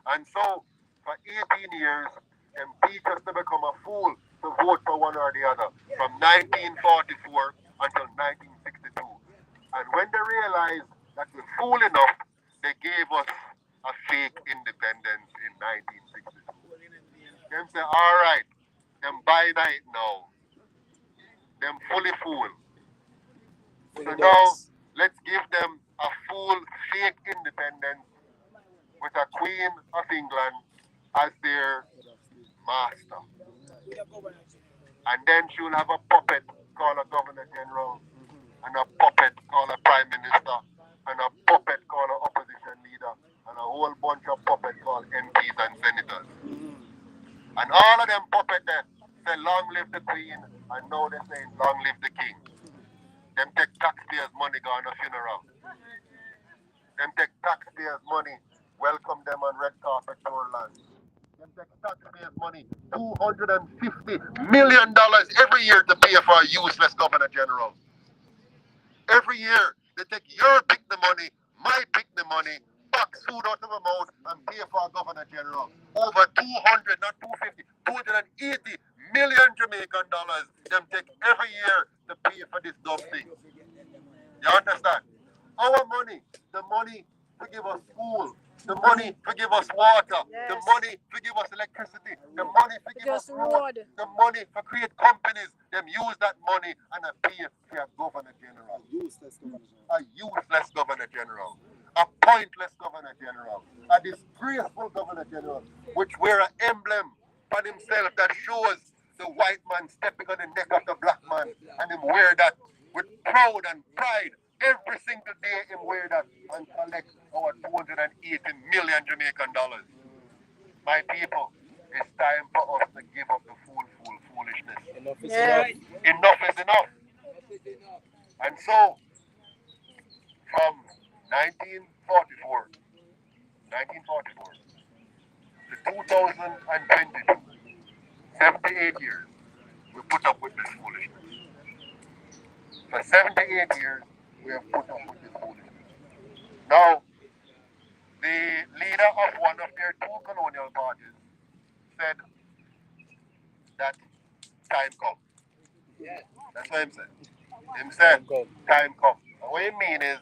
And so, for 18 years, them teach us to become a fool to vote for one or the other from 1944 until 1962. And when they realized that we're fool enough, they gave us a fake independence in 1962. Them say, all right, them by night now, them fully fool. So now, let's give them a full fake independence with a Queen of England as their master. And then she will have a puppet called a Governor General, and a puppet called a Prime Minister, and a puppet called an opposition leader, and a whole bunch of puppets called MPs and senators. And all of them puppets there say long live the Queen, and now they say long live the King. Them take taxpayers' money go on a funeral. Them take taxpayers' money, welcome them on red carpet tour land. Them take taxpayers' money, $250 million every year to pay for a useless Governor General. Every year, they take your pick the money, my pick the money, box food out of the mouth, and pay for a Governor General. Over 200, not 250, 280 million Jamaican dollars, them take every year to pay for this dumb thing. You understand? Our money, the money to give us school, the money to give us water, the money to give us electricity, the money to give us road, the money to create companies, them use that money and pay for a Governor General. A useless Governor General. A pointless Governor General. A disgraceful Governor General, which wear an emblem on himself that shows the white man stepping on the neck of the black man, and him wear that with proud and pride. Every single day him wear that and collect our 280 million Jamaican dollars. My people, it's time for us to give up the foolishness. Enough is enough. Enough is enough. And so, from 1944 to 2022, 78 years, we put up with this foolishness. For 78 years, we have put up with this foolishness. Now, the leader of one of their two colonial parties said that time come. That's what he said. He said, time come. And what he mean is,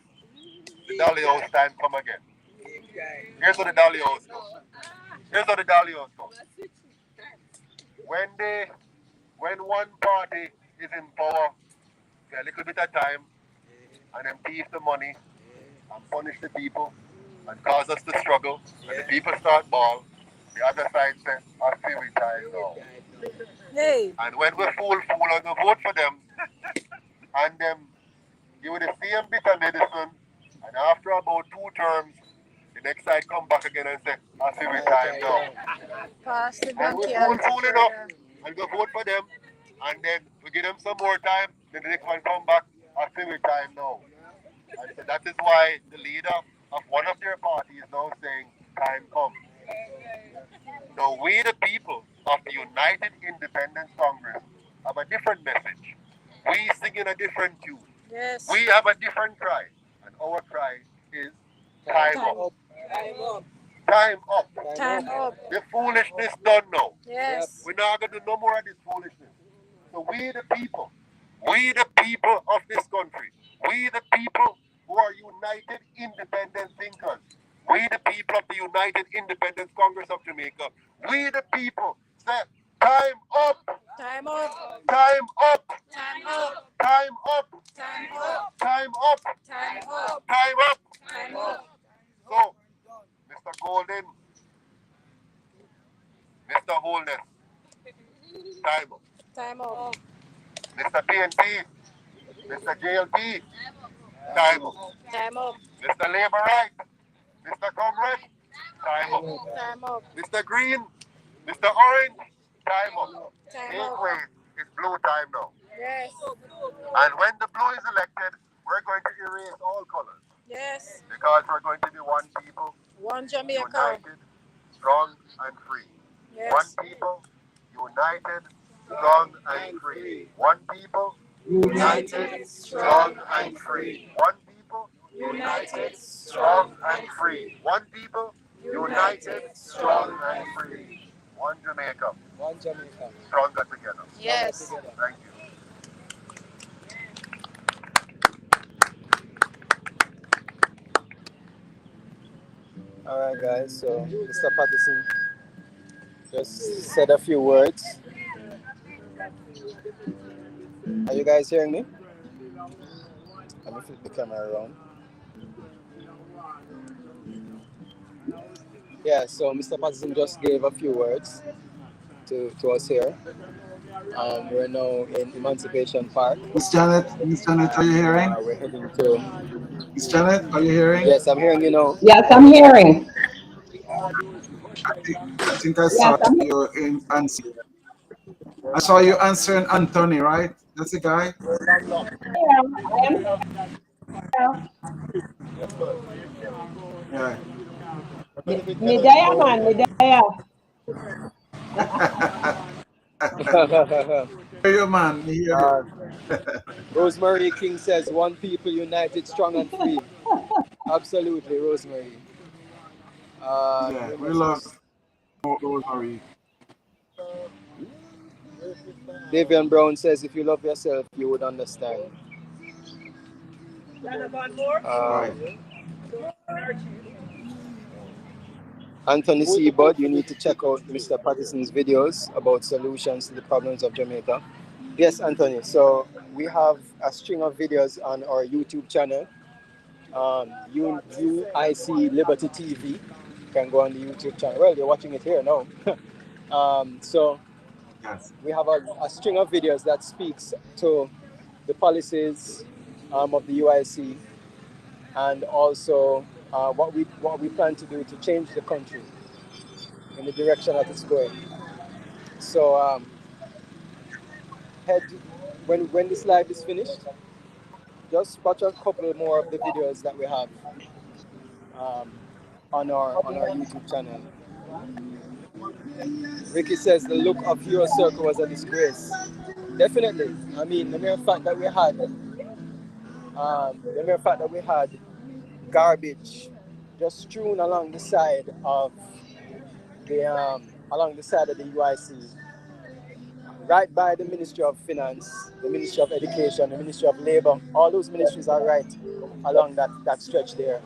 the Dolly House time come again. Here's what the Dolly House go. When one party is in power, a little bit of time, and then thief the money, and punish the people, and cause us to struggle, and the people start ball, the other side says, I feel we time now. Hey. And when we fool, and we vote for them, and them give the same bitter medicine, and after about 2 terms, the next side come back again and say, I feel we time now. Pass the And we blanket. fool enough, and go vote for them, and then we give them some more time, then the next one come back, I feel we time now. And so that is why the leader of one of their parties is now saying, time come. Now we the people of the United Independence Congress have a different message. We sing in a different tune. Yes. We have a different cry. And our cry is time up. Time up. Time up. The foolishness done now. Yes. We're not going to do no more of this foolishness. So we the people of this country, we the people who are United Independent Thinkers, we the people of the United Independence Congress of Jamaica, we the people say, time up, Time up. time up, Time up. time up, Time up. time up, Time up. time up. Time up. So, Mr. Golden, Mr. Holness, time up. Time up. Mr. PNP, Mr. JLP, time up. Time up. Mr. Labor Right, Mr. Comrade, time up. Time up. Mr. Green, Mr. Orange, time up. Time Make up. way, it's blue time now. Yes. And when the blue is elected, we're we're going to erase all colors. Yes. Because we're going to be one people, One Jamaica. united, strong and free. Yes. One people, united, strong and free. One people, United, strong and free. One people, united, strong and free. One people, united, strong and free. One Jamaica, One Jamaica. stronger together. Yes. Thank you. All right, guys. So Mr. Patterson just said a few words. Are you guys hearing me? Let me flip the camera around. Yeah, so Mr. Patterson just gave a few words to us here. We're now in Emancipation Park. Miss Janet, are you hearing? We're heading to. Miss Janet, are you hearing? Yes, I'm hearing you now. Yes, I'm hearing. I think I Yes, saw I'm you in answer. I saw you answering Anthony, right? That's the guy. here. I am here. Yeah. Me there, man. Me there. Hear you, man. Me hear you. uh, Rosemary King says, "One people united, strong and free." Absolutely, Rosemary. Yeah, we love Rosemary. Davian Brown says, "If you love yourself, you would understand." Right. Anthony Seabud, you need to check out Mr. Patterson's videos about solutions to the problems of Jamaica. Yes, Anthony. So we have a string of videos on our YouTube channel, UIC Liberty TV. You can go on the YouTube channel. Well, you're watching it here now. So Yes. we have a string of videos that speaks to the policies of the UIC and also what we plan to do to change the country in the direction that it's going. So head when this live is finished, just watch a couple more of the videos that we have um, on our YouTube channel. Ricky says the look of your circle was a disgrace. Definitely. I mean, the mere fact that we had garbage just strewn along the side of the UIC, right by the Ministry of Finance, the Ministry of Education, the Ministry of Labor. All those ministries are right along that stretch there,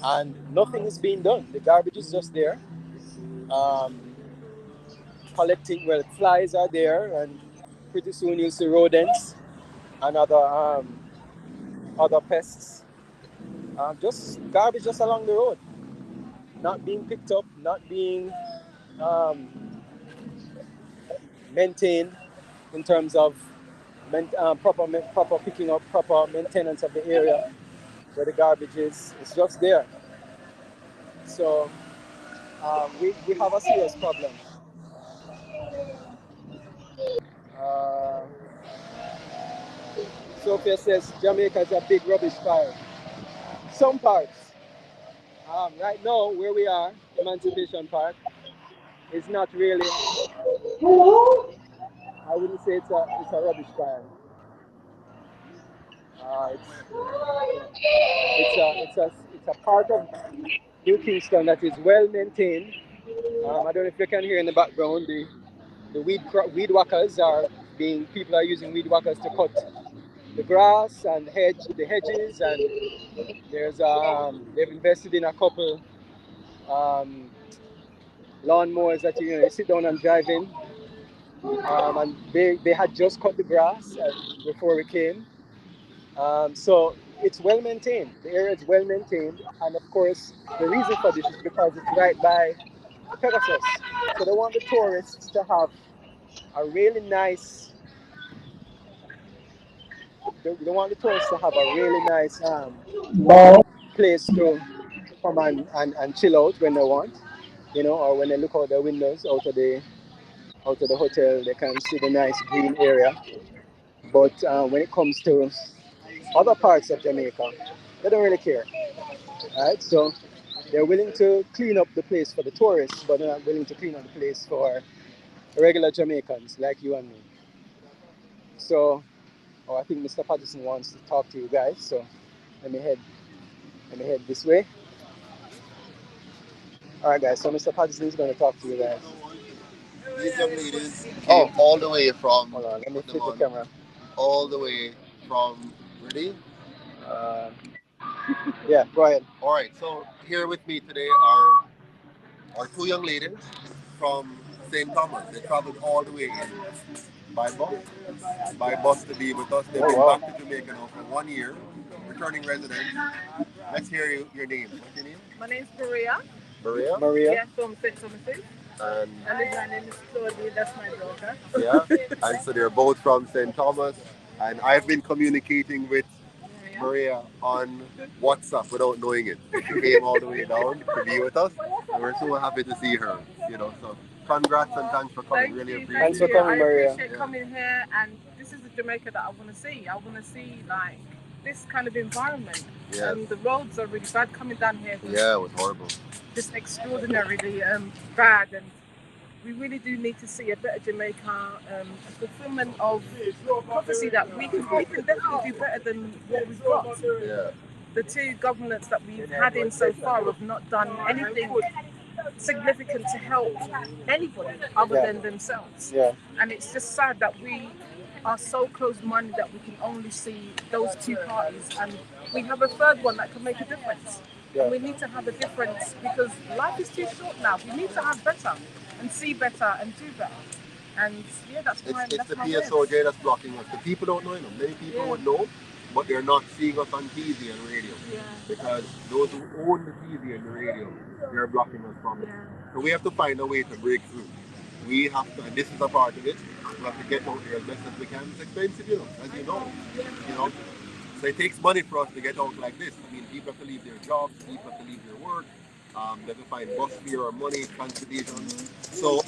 and nothing is being done. The garbage is just there. Um, Collecting, well, flies are there, and pretty soon you'll see rodents and other pests. Just garbage just along the road, not being picked up, not being um, maintained in terms of proper picking up, proper maintenance of the area where the garbage is. It's just there. So we have a serious problem. Uh, Sophia says Jamaica is a big rubbish pile. Some parts. Right now, where we are, Emancipation Park, is not really. Hello? I wouldn't say it's a rubbish pile. It's a part of New Kingston that is well maintained. I don't know if you can hear in the background the weed whackers are people are using weed whackers to cut the grass and the hedges, and they've invested in a couple um, lawnmowers that you sit down and drive in, and they had just cut the grass before we came. So it's well maintained. The area is well maintained, and of course, the reason for this is because it's right by Pegasus. So they want the tourists to have a really nice. They want the tourists to have a really nice place to come and chill out when they want, or when they look out their windows out of the hotel, they can see the nice green area. But when it comes to other parts of Jamaica, they don't really care, right? So they're willing to clean up the place for the tourists, but they're not willing to clean up the place for regular Jamaicans like you and me. So, oh, I think Mr. Patterson wants to talk to you guys. So let me head, let me head this way. All right, guys. So Mr. Patterson is going to talk to you guys. These young ladies came all the way from, Hold on, let me put them flip the on, camera. all the way from, ready? Uh, yeah, go ahead. All right, so here with me today are two young ladies from St. Thomas. They traveled all the way in by bus, to be with us. They've Oh been wow. back to Jamaica now for 1 year, returning residents. Let's hear your name. What's your name? My name's Maria. Maria. Maria. Yeah, from St. Thomas's. And And this my name is Claudia. That's my daughter. yeah, and so they're both from St. Thomas. And I've been communicating with Maria on WhatsApp without knowing it. She came all the way down to be with us, and we're so happy to see her. So congrats and thanks for coming. Thank Really you, appreciate Thanks thank for it. you. coming, I Maria. appreciate coming here, and this is the Jamaica that I want to see. I want to see like this kind of environment. Yeah. And the roads are really bad coming down here. Yeah, it was horrible. Just extraordinarily bad, and we really do need to see a better Jamaica, a fulfillment of prophecy that we can definitely do better than what we've got. Yeah. The two governments that we've had in so far have not done anything significant to help anybody other Yeah. than themselves. Yeah. And it's just sad that we are so close-minded that we can only see those two parties, and we have a third one that can make a difference. Yeah. And we need to have a difference because life is too short now. We need to have better and see better and do better. And yeah, that's why It's the my PSOJ that's blocking us. The people don't know, Many people would know, but they're not seeing us on TV and radio. Yeah. Because those who own the TV and the radio, they're blocking us from it. Yeah. So we have to find a way to break through. We have to, and this is a part of it, we have to get out there as best as we can. It's expensive, as you know. So it takes money for us to get out like this. I mean, people have to leave their jobs, people have to leave their work, they have to find bus fare or money, transportation. So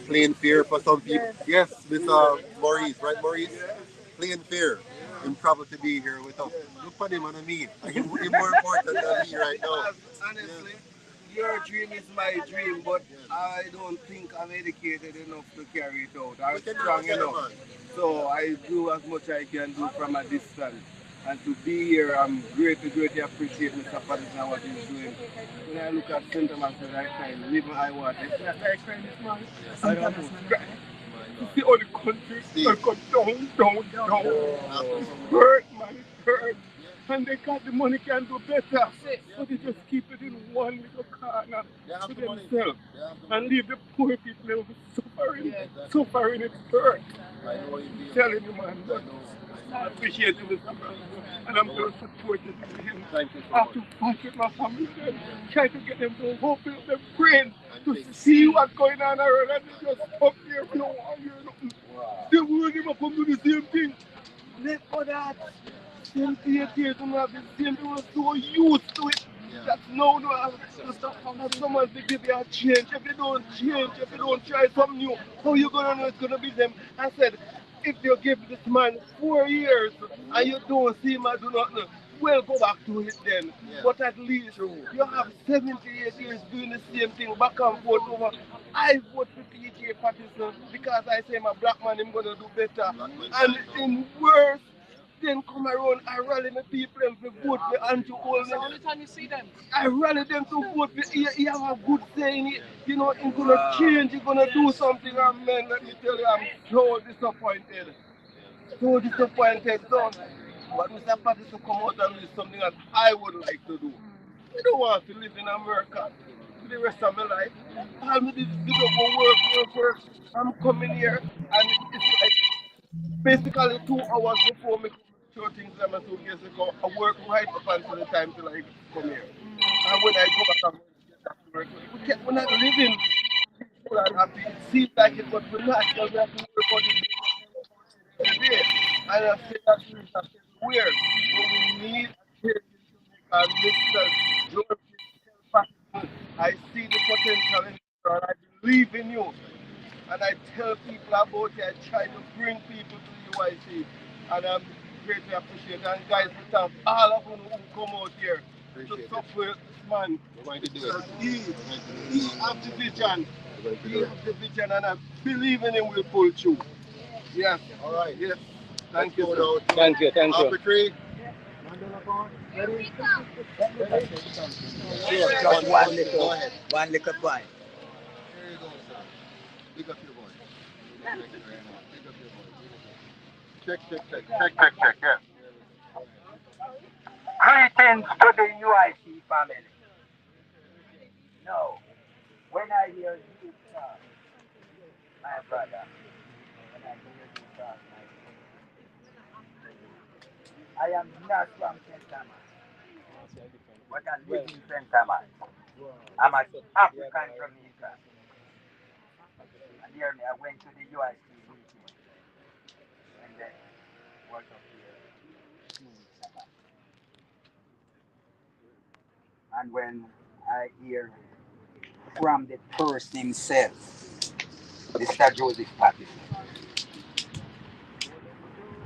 plain fare for some people. Yes, Mr. Maurice, right, Maurice? Plain fare. Him travel to be here with us. Look for him and me. He's more important than me right now. Honestly, your dream is my dream, but I don't think I'm educated enough to carry it out. I'm strong enough. So I do as much I can do from a distance. And to be here, I'm greatly appreciate Mr. Patterson and what he's doing. When I look at St. Thomas, I can live my water. It's not like crying this man. I don't know. You see all the countries that go down. It's hurt, man, it's hurt. And they got the money, can do better. But they just keep it in one little corner to themselves. And leave the poor people suffering. Suffering, it's hurt. I'm telling you, man. I appreciate you, Mr. Brown. And I'm going to support you to him. Thank you so I have to fight with my family and try to get them to open up their brain to see what's going on around, and they just stop there. We don't want to hear nothing. They will never come to the same thing. Let for that. Same theater, don't have the same. They were so used to it. That no, that someone to give you a change. If you don't change, if you don't try something new, how you gonna know it's gonna be them? I said, if you give this man 4 years and you don't see him and do nothing, well, go back to it then. But at least you have 78 years doing the same thing back and forth over. I vote for PJ Patterson because I say I'm a black man, I'm gonna do better. And in worse, then come around, I rally the people and to vote for anti-oldness. So only time you see them. I rally them to vote for, he have a good saying, he's gonna change, he's gonna do something, and man, let me tell you, I'm so disappointed. So disappointed, so, but Mr. Patterson come out and do something that I would like to do. I don't want to live in America for the rest of my life. All me did is get up and work. I'm coming here, and it's like, basically 2 hours before me throw things in my suitcase, I work right up until the time till I come here. And when I go back, I'm going to get back to work. We're not living peaceful and happy. It seems like it, but we're not. Because we have to work on the day. And I say that is weird. But we need a change to make Mr. George Patterson. I see the potential in you and I believe in you. And I tell people about it. I try to bring people to UIC. And I'm greatly appreciate. And guys, we thank all of you who come out here to support this man. We're going to do it. He have the vision. He have the vision, and I believe in him will pull through. Yes. All right. Yes. Thank you. Thank you. Thank you. Arbitrary. Just one little point. There you go, sir. Pick up your voice. Pick up your voice. Check. Yeah. Greetings to the UIC family. No, when I hear you talk, my brother, when I hear you talk, my brother, I am not from Sentama, but I live in Sentama. I'm an African Jamaican. And here I went to the UIC meeting and then was up here. And when I hear from the person himself, Mr. Joseph Patterson,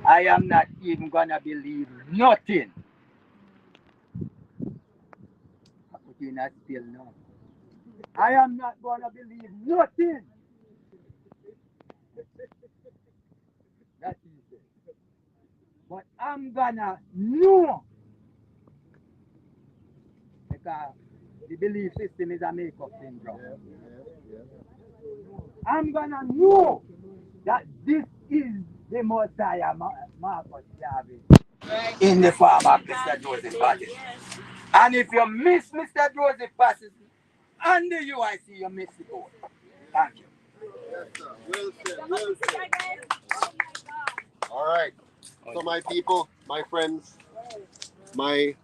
I am not even gonna believe nothing. I put in a still no. I am not gonna believe nothing. That is it. But I'm gonna know. Because the belief system is a make-up syndrome. I'm gonna know that this is the Messiah Marcus Garvey in the form of Mr. Joseph Patterson. And if you miss Mr. Joseph Patterson and the UIC, you miss the boat. Thank you. Yes, sir. Well said. All right. So my people, my friends, my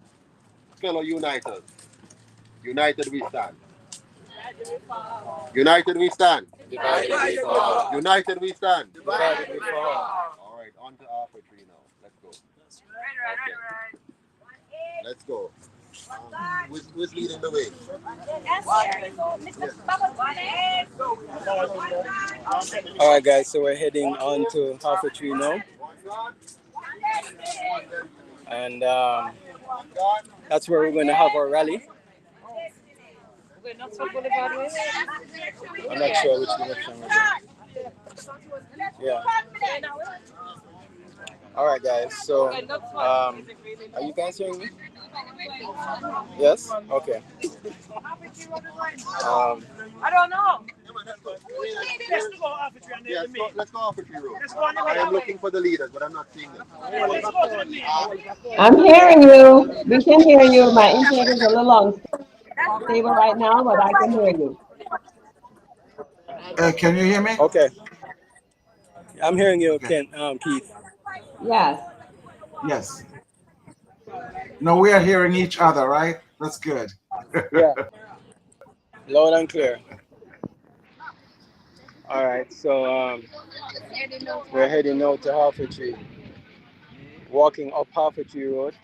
fellow Uniters, united we stand. United we stand. United we stand. All right, on to Alpha Tree now. Let's go. Okay. Let's go. Who's leading the way? All right, guys. So we're heading on to Alpha Tree now, and that's where we're going to have our rally. I'm not sure which direction we're going. Yeah. All right, guys. So, are you guys hearing me? Yes. Okay. I don't know. Yes, let's go Alpha Tree Road. I am looking for the leaders, but I'm not seeing them. I'm hearing you. We can hear you. My internet is a little unstable right now, but I can hear you. Can you hear me? Okay. I'm hearing you, Okay. Keith. Yes. Yes. No, we are hearing each other, right? That's good. Yeah. Loud and clear. All right. So we're heading out to Half a Tree. Walking up Half a Tree Road.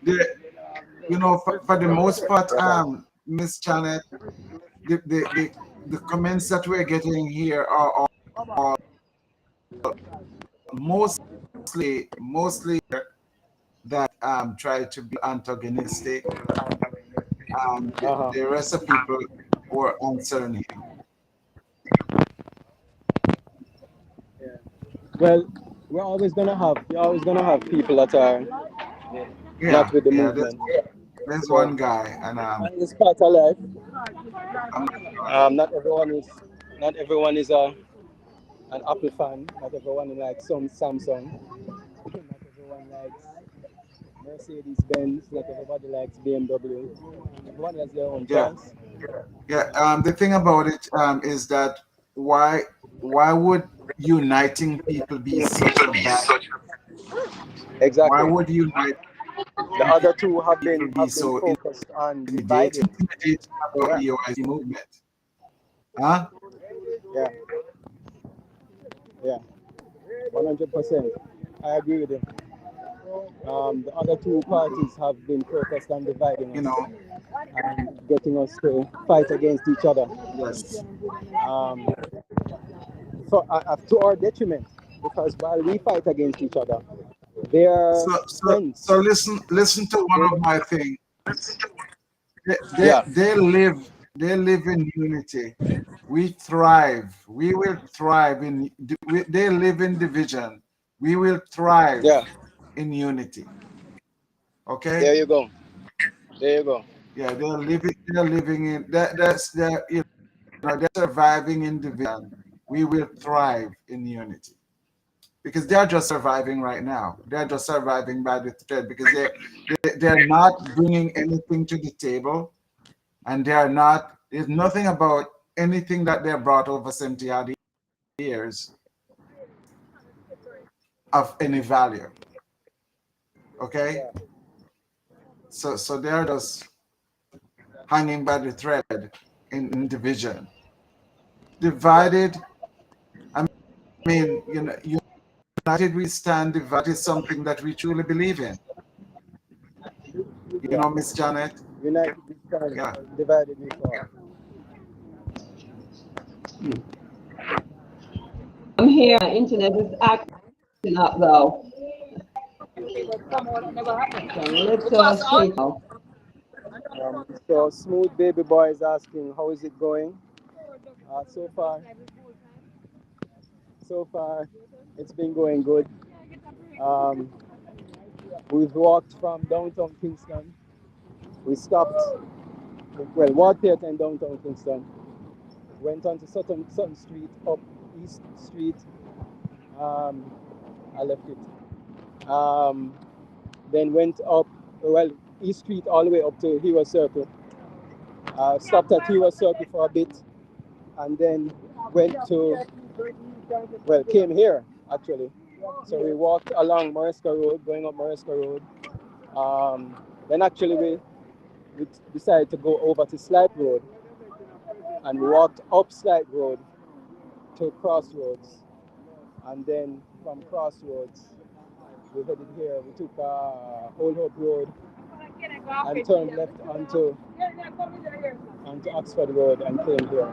You know, for the most part, Miss Janet, the comments that we're getting here are mostly that try to be antagonistic, and the rest of people were answering him. Yeah. Well, you're always gonna have people that are not with the movement. There's one guy, and it's part of life. Not everyone is an Apple fan. Not everyone likes some Samsung. Not everyone likes Mercedes Benz. Not everybody likes BMW. Everyone has their own choice. Yeah. The thing about it is that why would uniting people be such a bad? Exactly. Why would unite? The other two have been so focused on dividing about the UIC movement. Huh? Yeah. 100%. I agree with you. The other two parties have been focused on dividing us, and getting us to fight against each other. Yes. So to our detriment, because while we fight against each other, They are friends. So listen to one of my things. Yeah, They live in unity. We thrive. We will thrive they live in division. We will thrive yeah. in unity. Okay? There you go. There you go. Yeah, they're living in that's they're they're surviving in division. We will thrive in unity. Because they're just surviving right now. They're just surviving by the thread because they're not bringing anything to the table, and there's nothing about anything that they brought over 70 odd years of any value. Okay? Yeah. So they're just hanging by the thread in division. Divided, I mean, united we stand, divided is something that we truly believe in. You Yeah. know, Miss Janet? United we stand, Yeah. divided we fall. I'm here. Internet is acting up though. So let's take off. So Smooth Baby Boy is asking, how is it going? So far, it's been going good. Um, we've walked from downtown Kingston. We stopped, walked here in downtown Kingston. Went on to Sutton Street, up East Street. I left it. Then went up, East Street all the way up to Hero Circle. Stopped at Hero Circle for a bit, and then came here actually. So we walked along Maresca Road, going up Maresca Road. Then actually we decided to go over to Slight Road and walked up Slight Road to Crossroads. And then from Crossroads, we headed here. We took Old Hope Road and turned left onto Oxford Road and came here.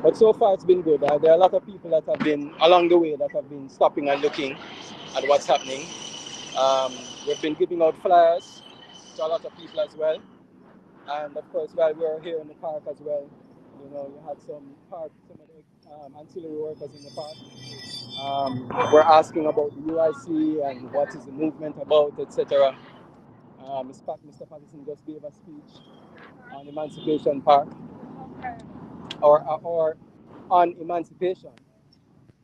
But so far it's been good. There are a lot of people that have been along the way that have been stopping and looking at what's happening. We've been giving out flyers to a lot of people as well. And of course, while we were here in the park as well, you had some of the ancillary workers in the park. We're asking about the UIC and what is the movement about, etc. Mr. Patterson just gave a speech on Emancipation Park, or on emancipation,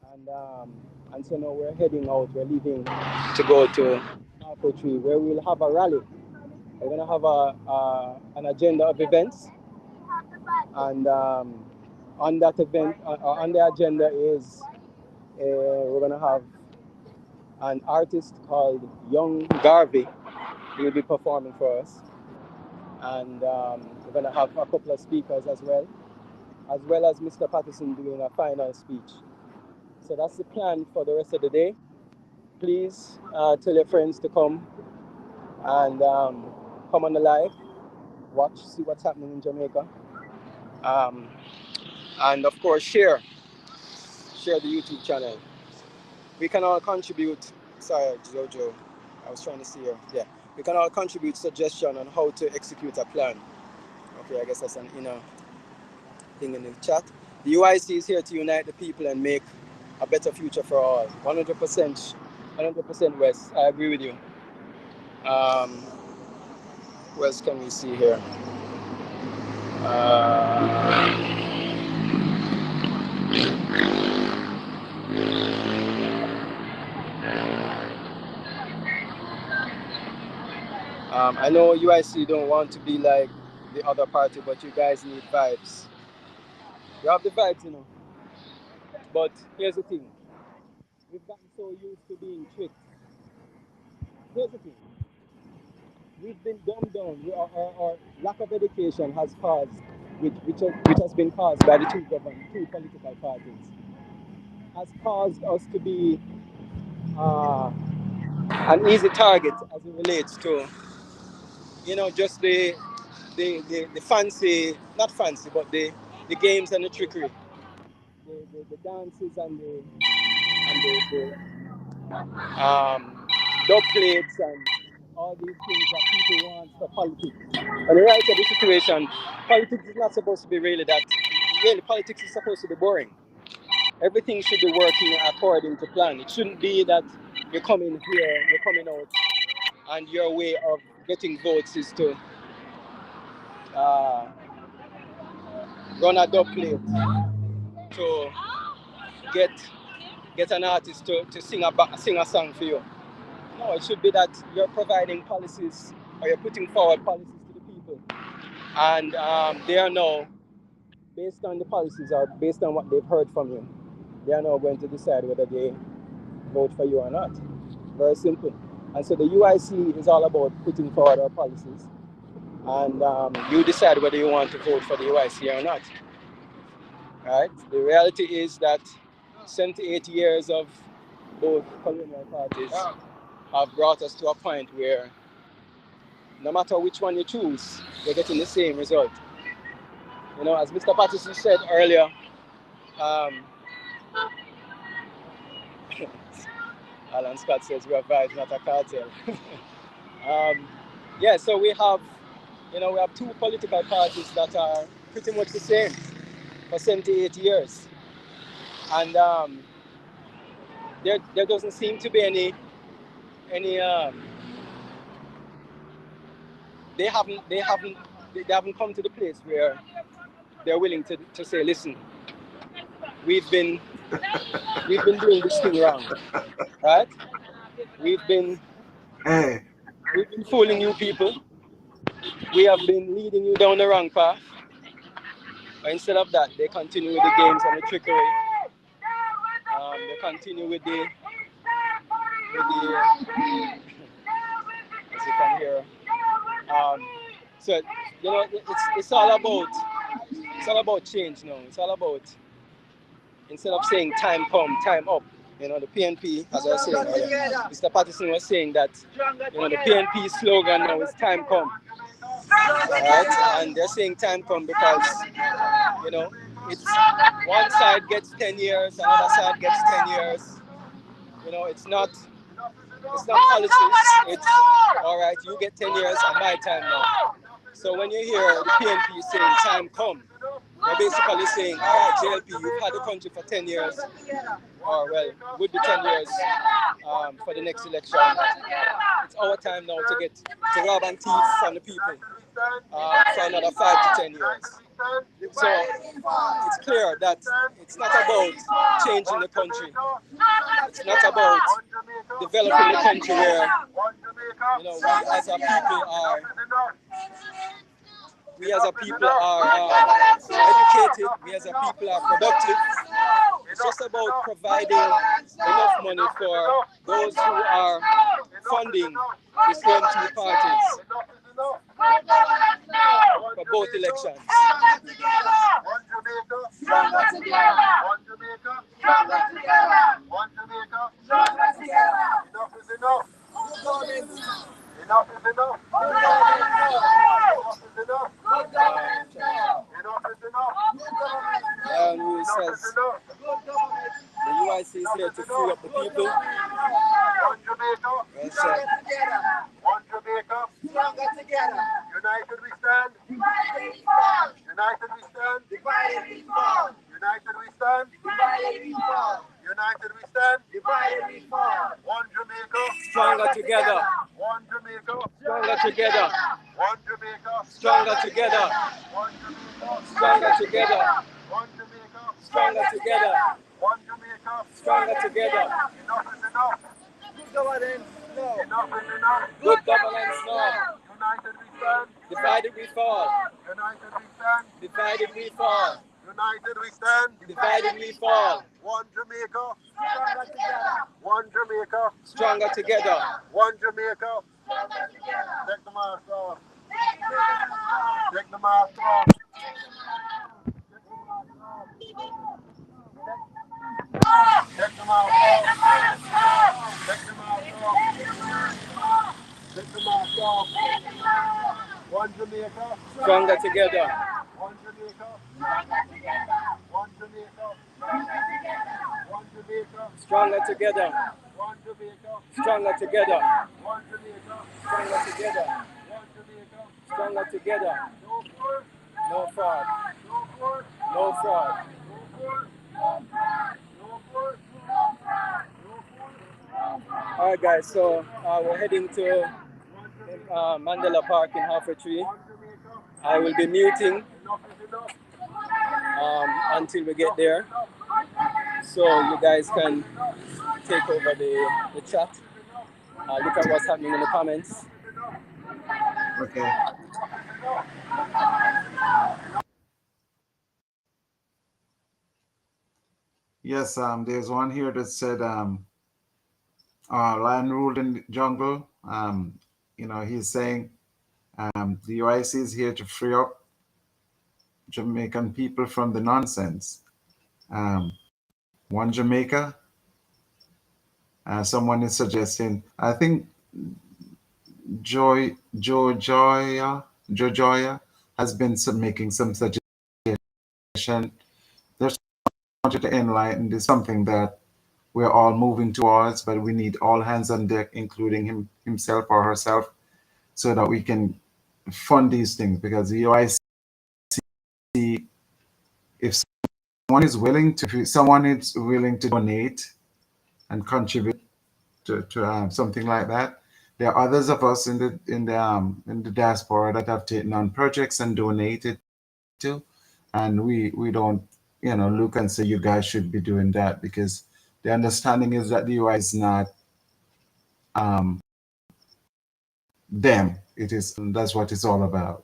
and so now we're heading out. We're leaving to go to Apple Tree, where we'll have a rally. We're going to have an agenda of events, and on that event, on the agenda is we're going to have an artist called Young Garvey. He will be performing for us, and we're going to have a couple of speakers as well as Mr. Patterson doing a final speech. So that's the plan for the rest of the day. Please tell your friends to come and come on the live, watch, see what's happening in Jamaica. And of course, share the YouTube channel. We can all contribute. Sorry, Jojo, I was trying to see her. Yeah, we can all contribute suggestion on how to execute a plan. Okay, I guess that's an inner thing in the chat. The UIC is here to unite the people and make a better future for all. 100% West. I agree with you. Who else can we see here? I know UIC don't want to be like the other party, but you guys need vibes. You have the vibes, But here's the thing. We've gotten so used to being tricked. Here's the thing. We've been dumbed down. Our lack of education has caused, which has been caused by the two political parties, has caused us to be an easy target as it relates to, just the fancy, not fancy, but the games and the trickery, the dances and the dub plates and all these things that people want for politics. And the reality of the situation, politics is not supposed to be really that. Really, politics is supposed to be boring. Everything should be working according to plan. It shouldn't be that you're coming here, you're coming out, and your way of getting votes is to uh, run a dub plate to get an artist to sing a song for you. No, it should be that you're providing policies or you're putting forward policies to the people, and they are now, based on the policies or based on what they've heard from you, they are now going to decide whether they vote for you or not. Very simple. And so the UIC is all about putting forward our policies, and you decide whether you want to vote for the UIC or not. Right? The reality is that 78 years of both colonial parties have brought us to a point where no matter which one you choose, you're getting the same result. You know, as Mr. Patterson said earlier, Alan Scott says we are vibes, not a cartel. Yeah, so we have two political parties that are pretty much the same for 78 years, and there doesn't seem to be any they haven't come to the place where they're willing to say, listen, we've been doing this thing wrong, right? We've been Hey, fooling you people. We have been leading you down the wrong path. But instead of that, they continue with the games and the trickery. They continue with the as you can hear. So it's all about change now. It's all about, instead of saying time come, time up. You know, the PNP, as I was saying earlier, Mr. Patterson was saying that, the PNP slogan now is time come. Right? And they're saying time come because, it's one side gets 10 years, another side gets 10 years. It's not politics. It's all right, you get 10 years and my time now. So when you hear the PNP saying time come, they're basically saying, all right, JLP, you've had the country for 10 years, or well, would be 10 years for the next election. It's our time now to rob and thief from the people for another 5 to 10 years. So it's clear that it's not about changing the country. It's not about developing the country where, we as a people are educated, we as a people are productive. It's just about providing enough money for those who are funding the same two parties for both elections. One Jamaica, stronger together. One Jamaica, stronger together. One Jamaica, stronger together. Enough is enough. Enough is enough. Enough is enough. Enough is enough. Who says the UIC is here to free up the people. One Jamaica, stronger together. One Jamaica, stronger together. United we stand. Divided we fall. United we stand. Divided we fall. United we stand. Divided we fall. United we stand. Divided we fall. One Jamaica, stronger together. One Jamaica, Stronger together. One Jamaica, Stronger together. One Jamaica, Stronger together. One Jamaica, Stronger together. One Jamaica, Stronger together. Enough is enough. Good governance, no. Enough is enough. Good governance, no. United we stand. Divided we fall. United we stand. Divided we fall. United we stand. Divided we fall. One Jamaica, stronger together. One Jamaica, Stronger together. One Jamaica, stronger together. Take the mask off. Take the mask off. Take the mask off. Take the mask off. Take the mask off. One Jamaica, Stronger together. One Jamaica, stronger together. One Jamaica, stronger together. One Jamaica, Stronger together. One Jamaica. Stronger together. One Jamaica. Stronger together. One Jamaica. Stronger together. No fraud. No fraud. No fraud. No fraud. No fraud. No fraud. No fraud. All right, guys. So we're heading to Mandela Park in Half a Tree. I will be muting until we get there, so you guys can take over the chat. Look at what's happening in the comments. Okay. Yes, there's one here that said, lion ruled in the jungle. He's saying the UIC is here to free up Jamaican people from the nonsense. One Jamaica. Someone is suggesting, I think Jojoya has been making some suggestion. Just wanted to enlighten. This is something that we're all moving towards, but we need all hands on deck, including himself or herself, so that we can fund these things. Because the UIC, if someone is willing to donate and contribute to something like that, there are others of us in the diaspora that have taken on projects and donated to, and we don't look and say you guys should be doing that, because the understanding is that the UI is not them. It is, that's what it's all about,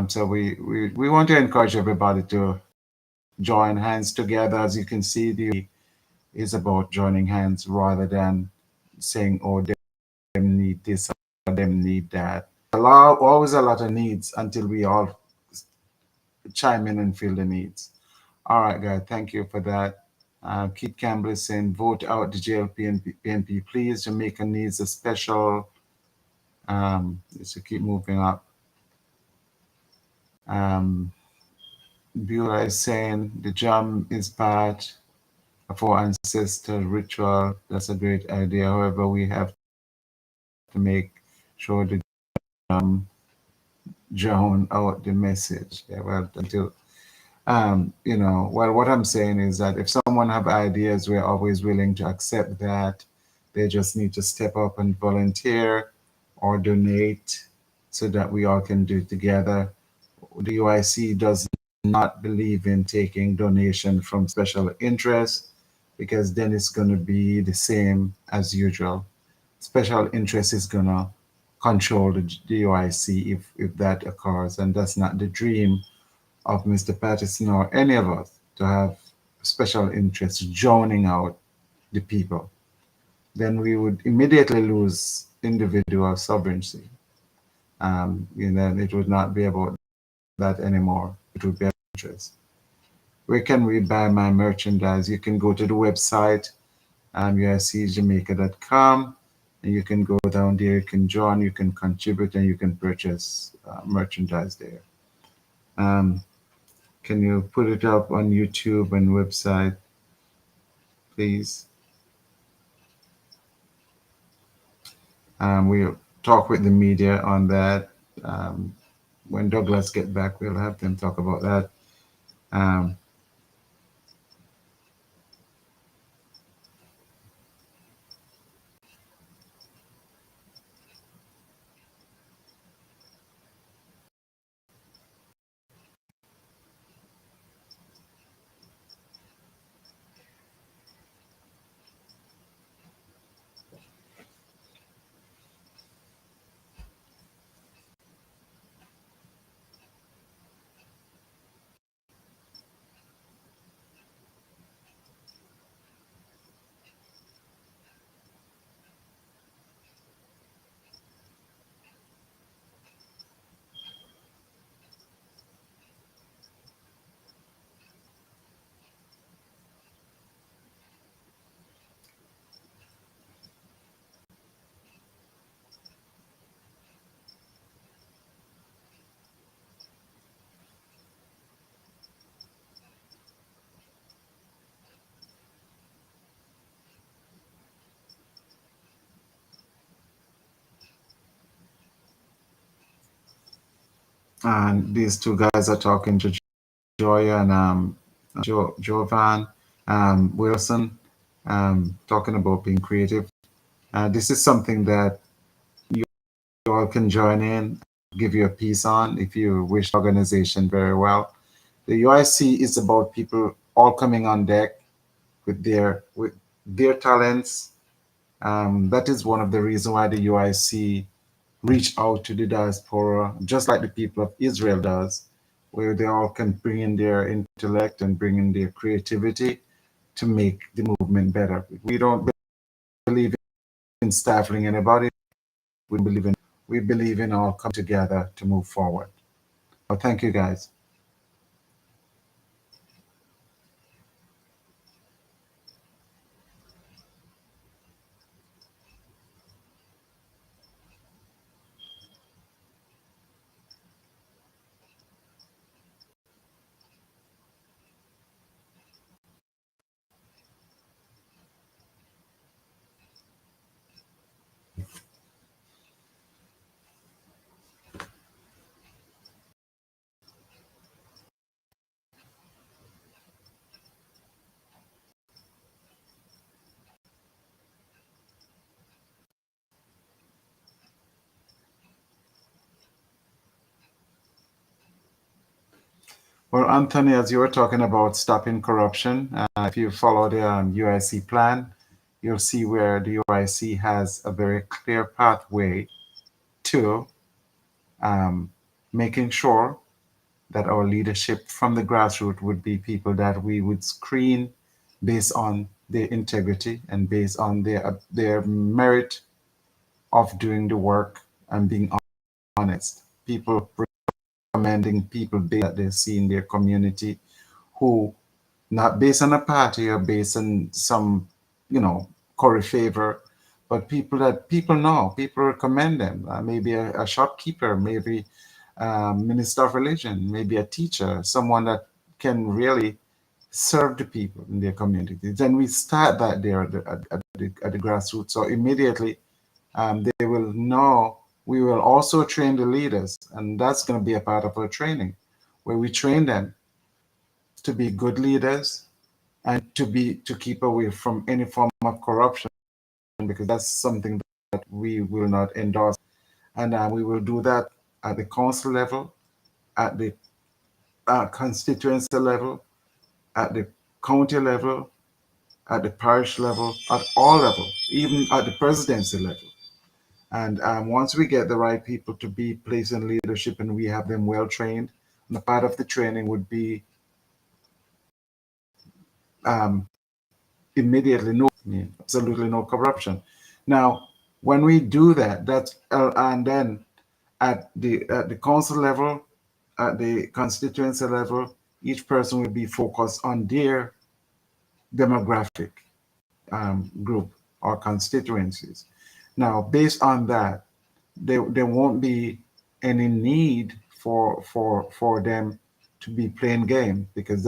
so we want to encourage everybody to join hands together. As you can see, the is about joining hands rather than saying, oh, them need this or them need that. Always a lot of needs until we all chime in and fill the needs. All right, guys, thank you for that. Keith Campbell is saying, vote out the JLP and PNP, please. Jamaica needs a special. Let's keep moving up. Beulah is saying the jam is part of our ancestral ritual. That's a great idea. However, we have to make sure the drown out the message. Yeah, well, until well, what I'm saying is that if someone have ideas, we're always willing to accept that. They just need to step up and volunteer or donate so that we all can do it together. The UIC does not believe in taking donation from special interest, because then it's going to be the same as usual. Special interest is going to control the UIC if that occurs, and that's not the dream of Mr. Patterson or any of us, to have special interests drowning out the people. Then we would immediately lose individual sovereignty. It would not be about that anymore. It would be interest. Where can we buy my merchandise? You can go to the website, uicjamaica.com, and you can go down there, you can join, you can contribute, and you can purchase merchandise there. Can you put it up on YouTube and website, please? We'll talk with the media on that. When Douglas get back, we'll have them talk about that. And these two guys are talking to Joy and Jovan, Wilson, talking about being creative. This is something that you all can join in, give you a piece on if you wish the organization very well. The UIC is about people all coming on deck with their talents. That is one of the reasons why the UIC reach out to the diaspora, just like the people of Israel does, where they all can bring in their intellect and bring in their creativity to make the movement better. We don't believe in stifling anybody. We believe in all come together to move forward. Well, thank you guys. Well, Anthony, as you were talking about stopping corruption, if you follow the UIC plan, you'll see where the UIC has a very clear pathway to making sure that our leadership from the grassroots would be people that we would screen based on their integrity and based on their merit of doing the work and being honest. People recommending people that they see in their community who, not based on a party or based on some, curry favor, but people that people know, people recommend them. Maybe a shopkeeper, maybe minister of religion, maybe a teacher, someone that can really serve the people in their community. Then we start that there at the grassroots. So immediately they will know. We will also train the leaders, and that's going to be a part of our training, where we train them to be good leaders and to keep away from any form of corruption, because that's something that we will not endorse. And we will do that at the council level, at the constituency level, at the county level, at the parish level, at all levels, even at the presidency level. And once we get the right people to be placed in leadership and we have them well trained, and a part of the training would be um, immediately absolutely no corruption. Now, when we do that, and then at the council level, at the constituency level, each person will be focused on their demographic group or constituencies. Now, based on that, there won't be any need for them to be playing game, because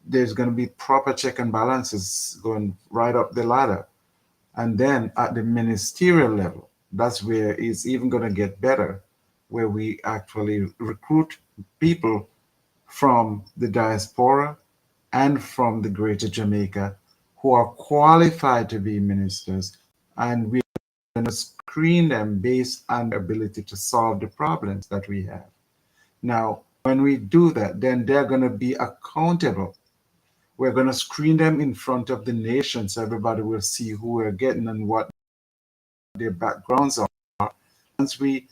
there's going to be proper check and balances going right up the ladder. And then at the ministerial level, that's where it's even going to get better, where we actually recruit people from the diaspora and from the greater Jamaica who are qualified to be ministers, and we're going to screen them based on their ability to solve the problems that we have. Now, when we do that, then they're going to be accountable. We're going to screen them in front of the nation so everybody will see who we're getting and what their backgrounds are. Once we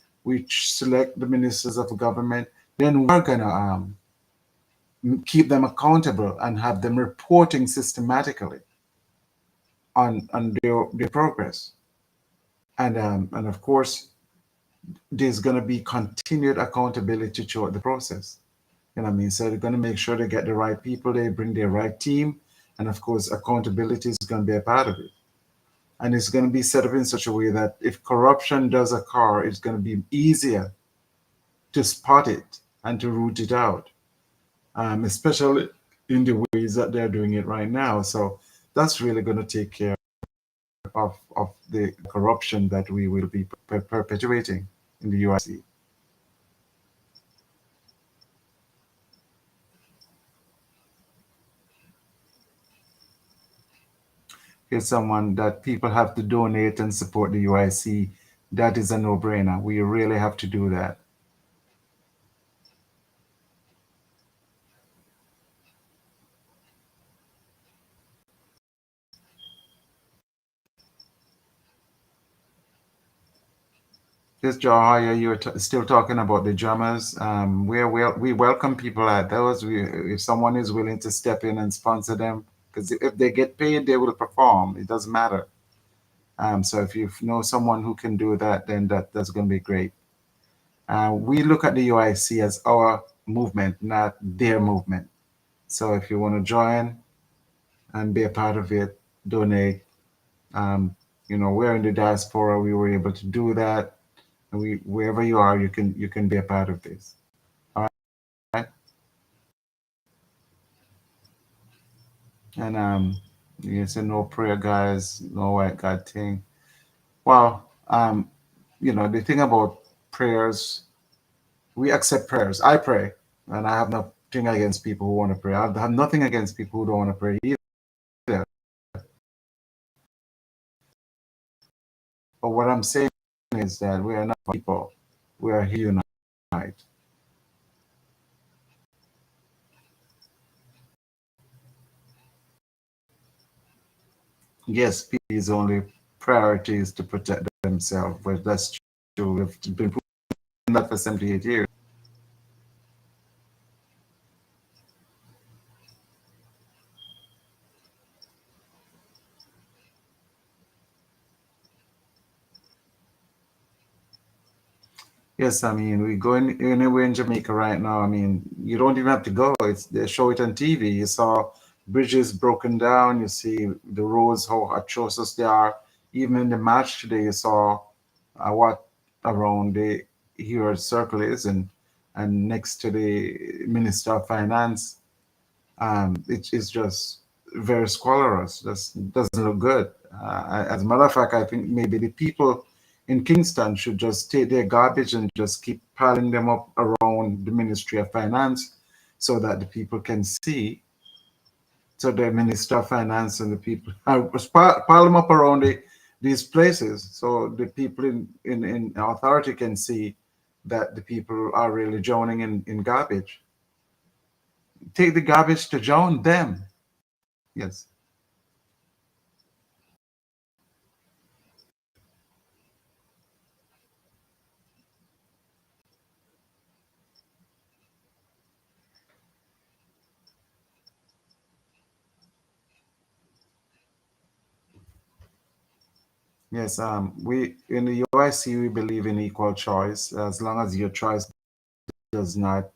select the ministers of government, then we're going to keep them accountable and have them reporting systematically on their progress. And of course, there's going to be continued accountability throughout the process. You know what I mean? So they're going to make sure they get the right people, they bring their right team, and of course, accountability is going to be a part of it. And it's going to be set up in such a way that if corruption does occur, it's going to be easier to spot it and to root it out, especially in the ways that they're doing it right now. So that's really going to take care of the corruption that we will be perpetuating in the UIC. here's someone that people have to donate and support the UIC. That is a no-brainer. We really have to do that. This Jahaya, you're still talking about the drummers. We welcome people like those. If someone is willing to step in and sponsor them, because if they get paid, they will perform. It doesn't matter. So if you know someone who can do that, then that's going to be great. We look at the UIC as our movement, not their movement. So if you want to join and be a part of it, donate. We're in the diaspora. We were able to do that. And wherever you are, you can be a part of this. All right. And you say no prayer, guys, no white God thing. Well, the thing about prayers, we accept prayers. I pray, and I have nothing against people who want to pray. I have nothing against people who don't want to pray either. But what I'm saying is that we are not people. We are here unite. Yes, people's only priority is to protect themselves, but that's true. We've been proving that for 78 years. Yes, I mean, we go anywhere in Jamaica right now. I mean, you don't even have to go. They show it on TV. You saw bridges broken down. You see the roads, how atrocious they are. Even in the match today, you saw what around the here circle is, and next to the Minister of Finance. It's just very squalorous. Just doesn't look good. As a matter of fact, I think maybe the people in Kingston should just take their garbage and just keep piling them up around the Ministry of Finance so that the people can see. So the Minister of Finance and the people pile them up around these places so the people in authority can see that the people are really drowning in garbage. Take the garbage to drown them. Yes. Yes, we in the UIC we believe in equal choice as long as your choice does not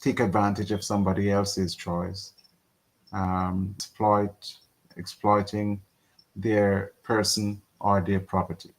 take advantage of somebody else's choice, exploiting their person or their property.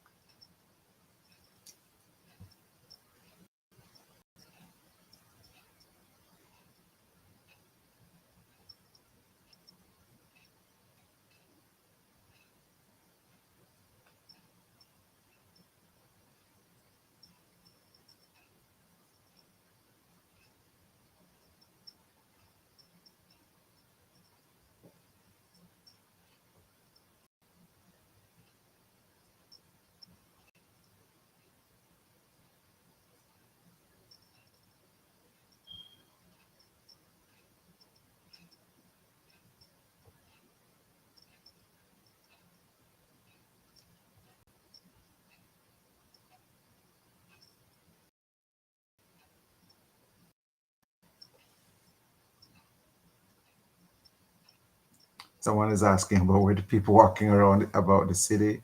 Someone is asking about where the people walking around about the city.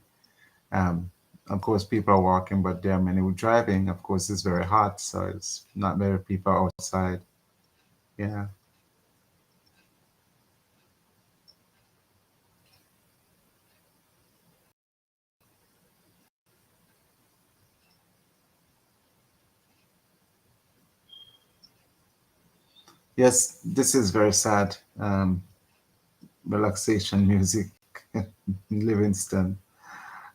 Um, of course, people are walking, but there are many who are driving. Of course, it's very hot, so it's not many people outside. Yeah. Yes, this is very sad. Relaxation music in Livingston.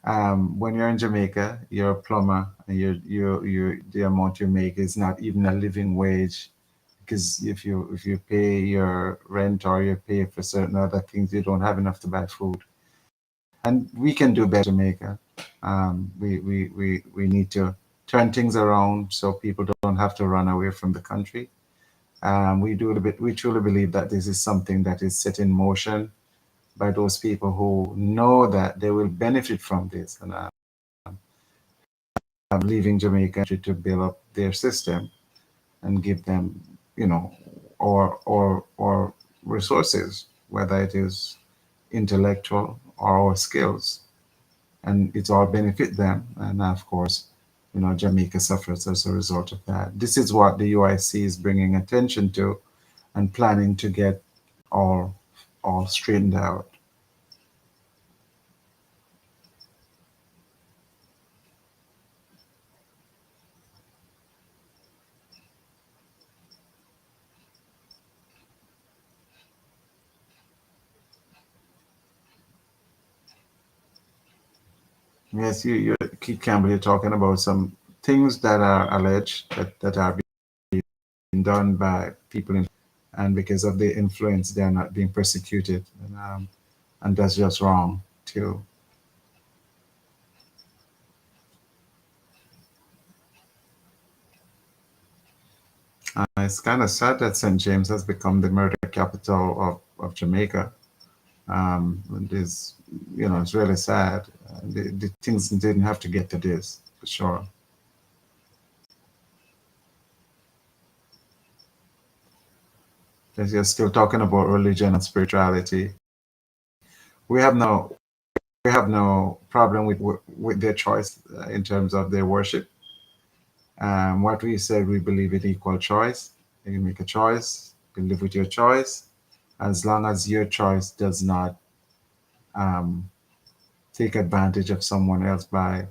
When you're in Jamaica, you're a plumber, and the amount you make is not even a living wage because if you pay your rent or you pay for certain other things, you don't have enough to buy food. And we can do better, Jamaica. We need to turn things around so people don't have to run away from the country. We truly believe that this is something that is set in motion by those people who know that they will benefit from this, and leaving Jamaica to build up their system and give them, or resources, whether it is intellectual or skills, and it all benefit them. And of course, Jamaica suffers as a result of that. This is what the UIC is bringing attention to and planning to get all straightened out. Yes, you Keith Campbell, you're talking about some things that are alleged that are being done by people and because of the influence, they're not being persecuted, and that's just wrong too. It's kind of sad that St. James has become the murder capital of Jamaica. It is, it's really sad. The things didn't have to get to this, for sure. Because you're still talking about religion and spirituality. We have no problem with their choice in terms of their worship. What we said, we believe in equal choice. You can make a choice, you can live with your choice, as long as your choice does not take advantage of someone else by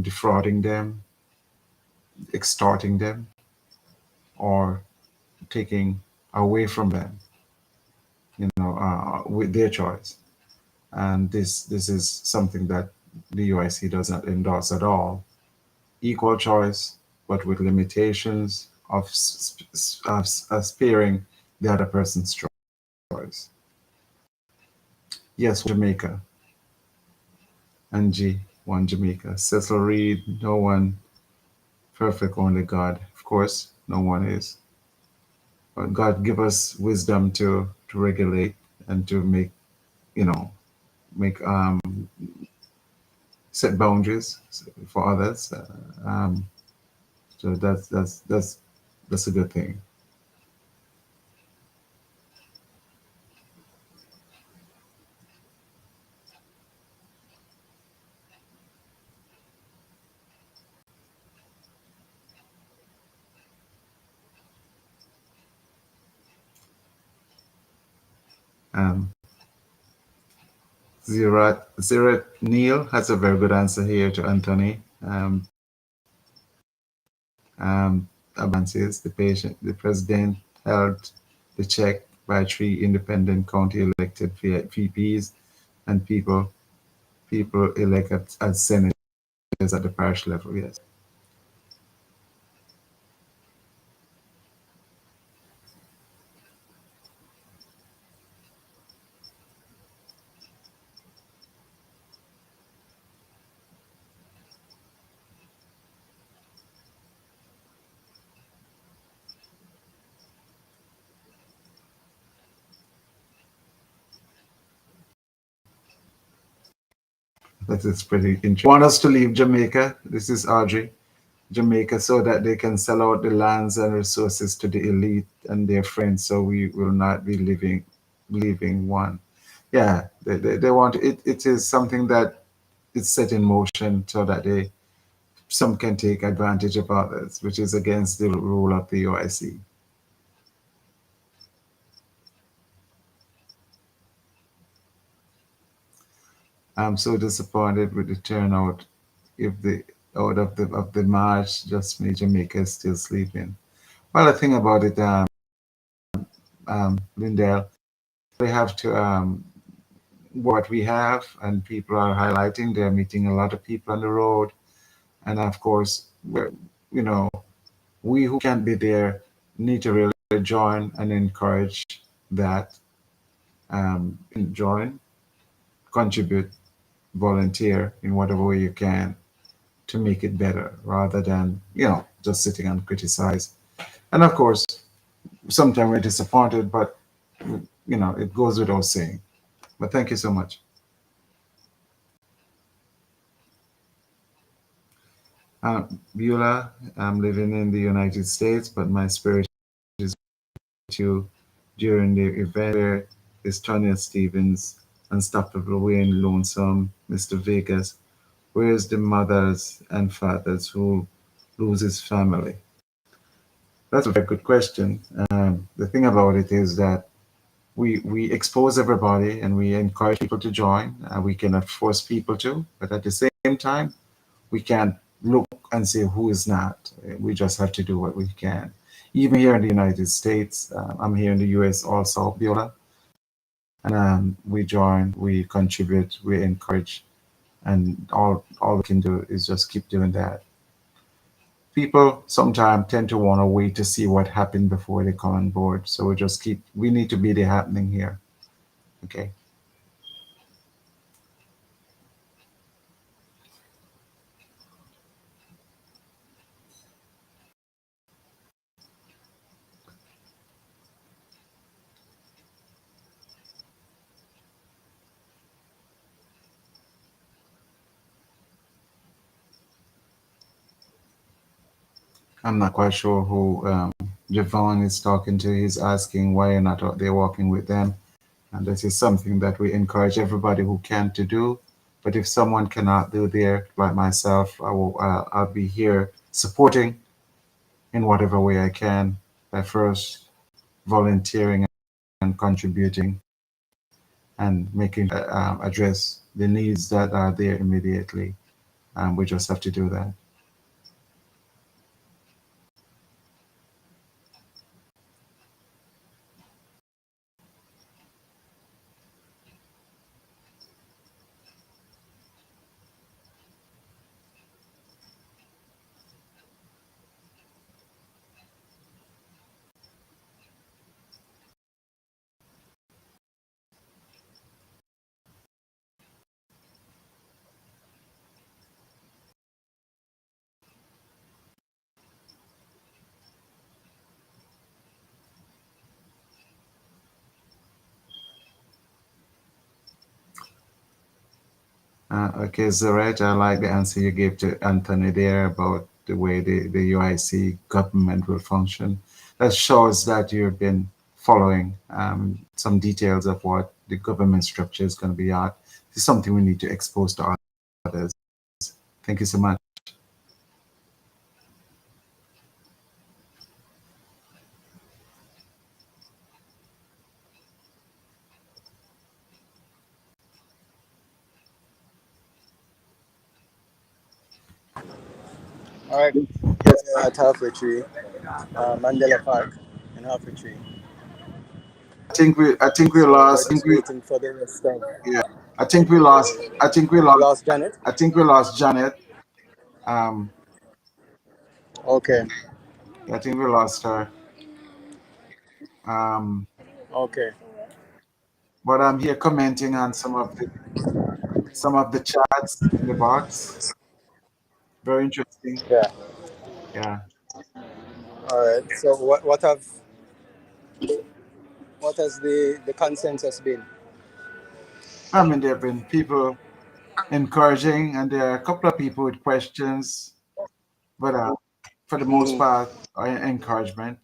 defrauding them, extorting them, or taking away from them, with their choice. And this is something that the UIC does not endorse at all. Equal choice, but with limitations of sparing the other person's choice. Yes, Jamaica. Angie, one Jamaica. Cecil Reed, no one perfect, only God. Of course, no one is. But God give us wisdom to regulate and to make, make set boundaries for others. So that's a good thing. Zirat Neil has a very good answer here to Anthony. Advances the president held the check by 3 independent county elected VPs and people elected as senators at the parish level. Yes. That is pretty interesting. Want us to leave Jamaica? This is Audrey. Jamaica, so that they can sell out the lands and resources to the elite and their friends, so we will not be leaving one. Yeah, they want it. It is something that is set in motion so that some can take advantage of others, which is against the rule of the UIC. I'm so disappointed with the turnout. If the out of the march, just me, Jamaica is still sleeping. Well, the thing about it, Lindell, we have to what we have, and people are highlighting. They're meeting a lot of people on the road, and of course, we who can't be there, need to really join and encourage that. Join, contribute, volunteer in whatever way you can to make it better, rather than just sitting and criticize. And of course, sometimes we're disappointed, but it goes without saying. But thank you so much. Beulah, I'm living in the United States, but my spirit is with you during the event where is Tonya Stevens, Unstoppable Wayne Lonesome, Mr. Vegas. Where's the mothers and fathers who lose his family? That's a very good question. The thing about it is that we expose everybody and we encourage people to join. We cannot force people to, but at the same time, we can't look and say who is not. We just have to do what we can. Even here in the United States, I'm here in the US also, Beulah, and we join, we contribute, we encourage, and all we can do is just keep doing that. People sometimes tend to want to wait to see what happened before they come on board. So we need to be the happening here. Okay. I'm not quite sure who Javon is talking to. He's asking why you're not out there walking with them. And this is something that we encourage everybody who can to do. But if someone cannot do there, like myself, I'll be here supporting in whatever way I can by first volunteering and contributing and making address the needs that are there immediately. We just have to do that. Okay, Zaret, I like the answer you gave to Anthony there about the way the UIC government will function. That shows that you've been following some details of what the government structure is going to be at. It's something we need to expose to others. Thank you so much. All right. Yes, we're at Halfway Tree, Mandela Park in Halfway Tree. I think we So we're lost. just waiting for the rest of. Yeah. I think we lost. I think we We lost. lost Janet. I think we lost Janet. Um, Okay. I think we lost her. Um, Okay. but I'm here commenting on some of the chats in the box. Very interesting. Yeah. Yeah. All right. So what has the consensus been? I mean, there have been people encouraging, and there are a couple of people with questions, but for the most Mm-hmm. part, encouragement.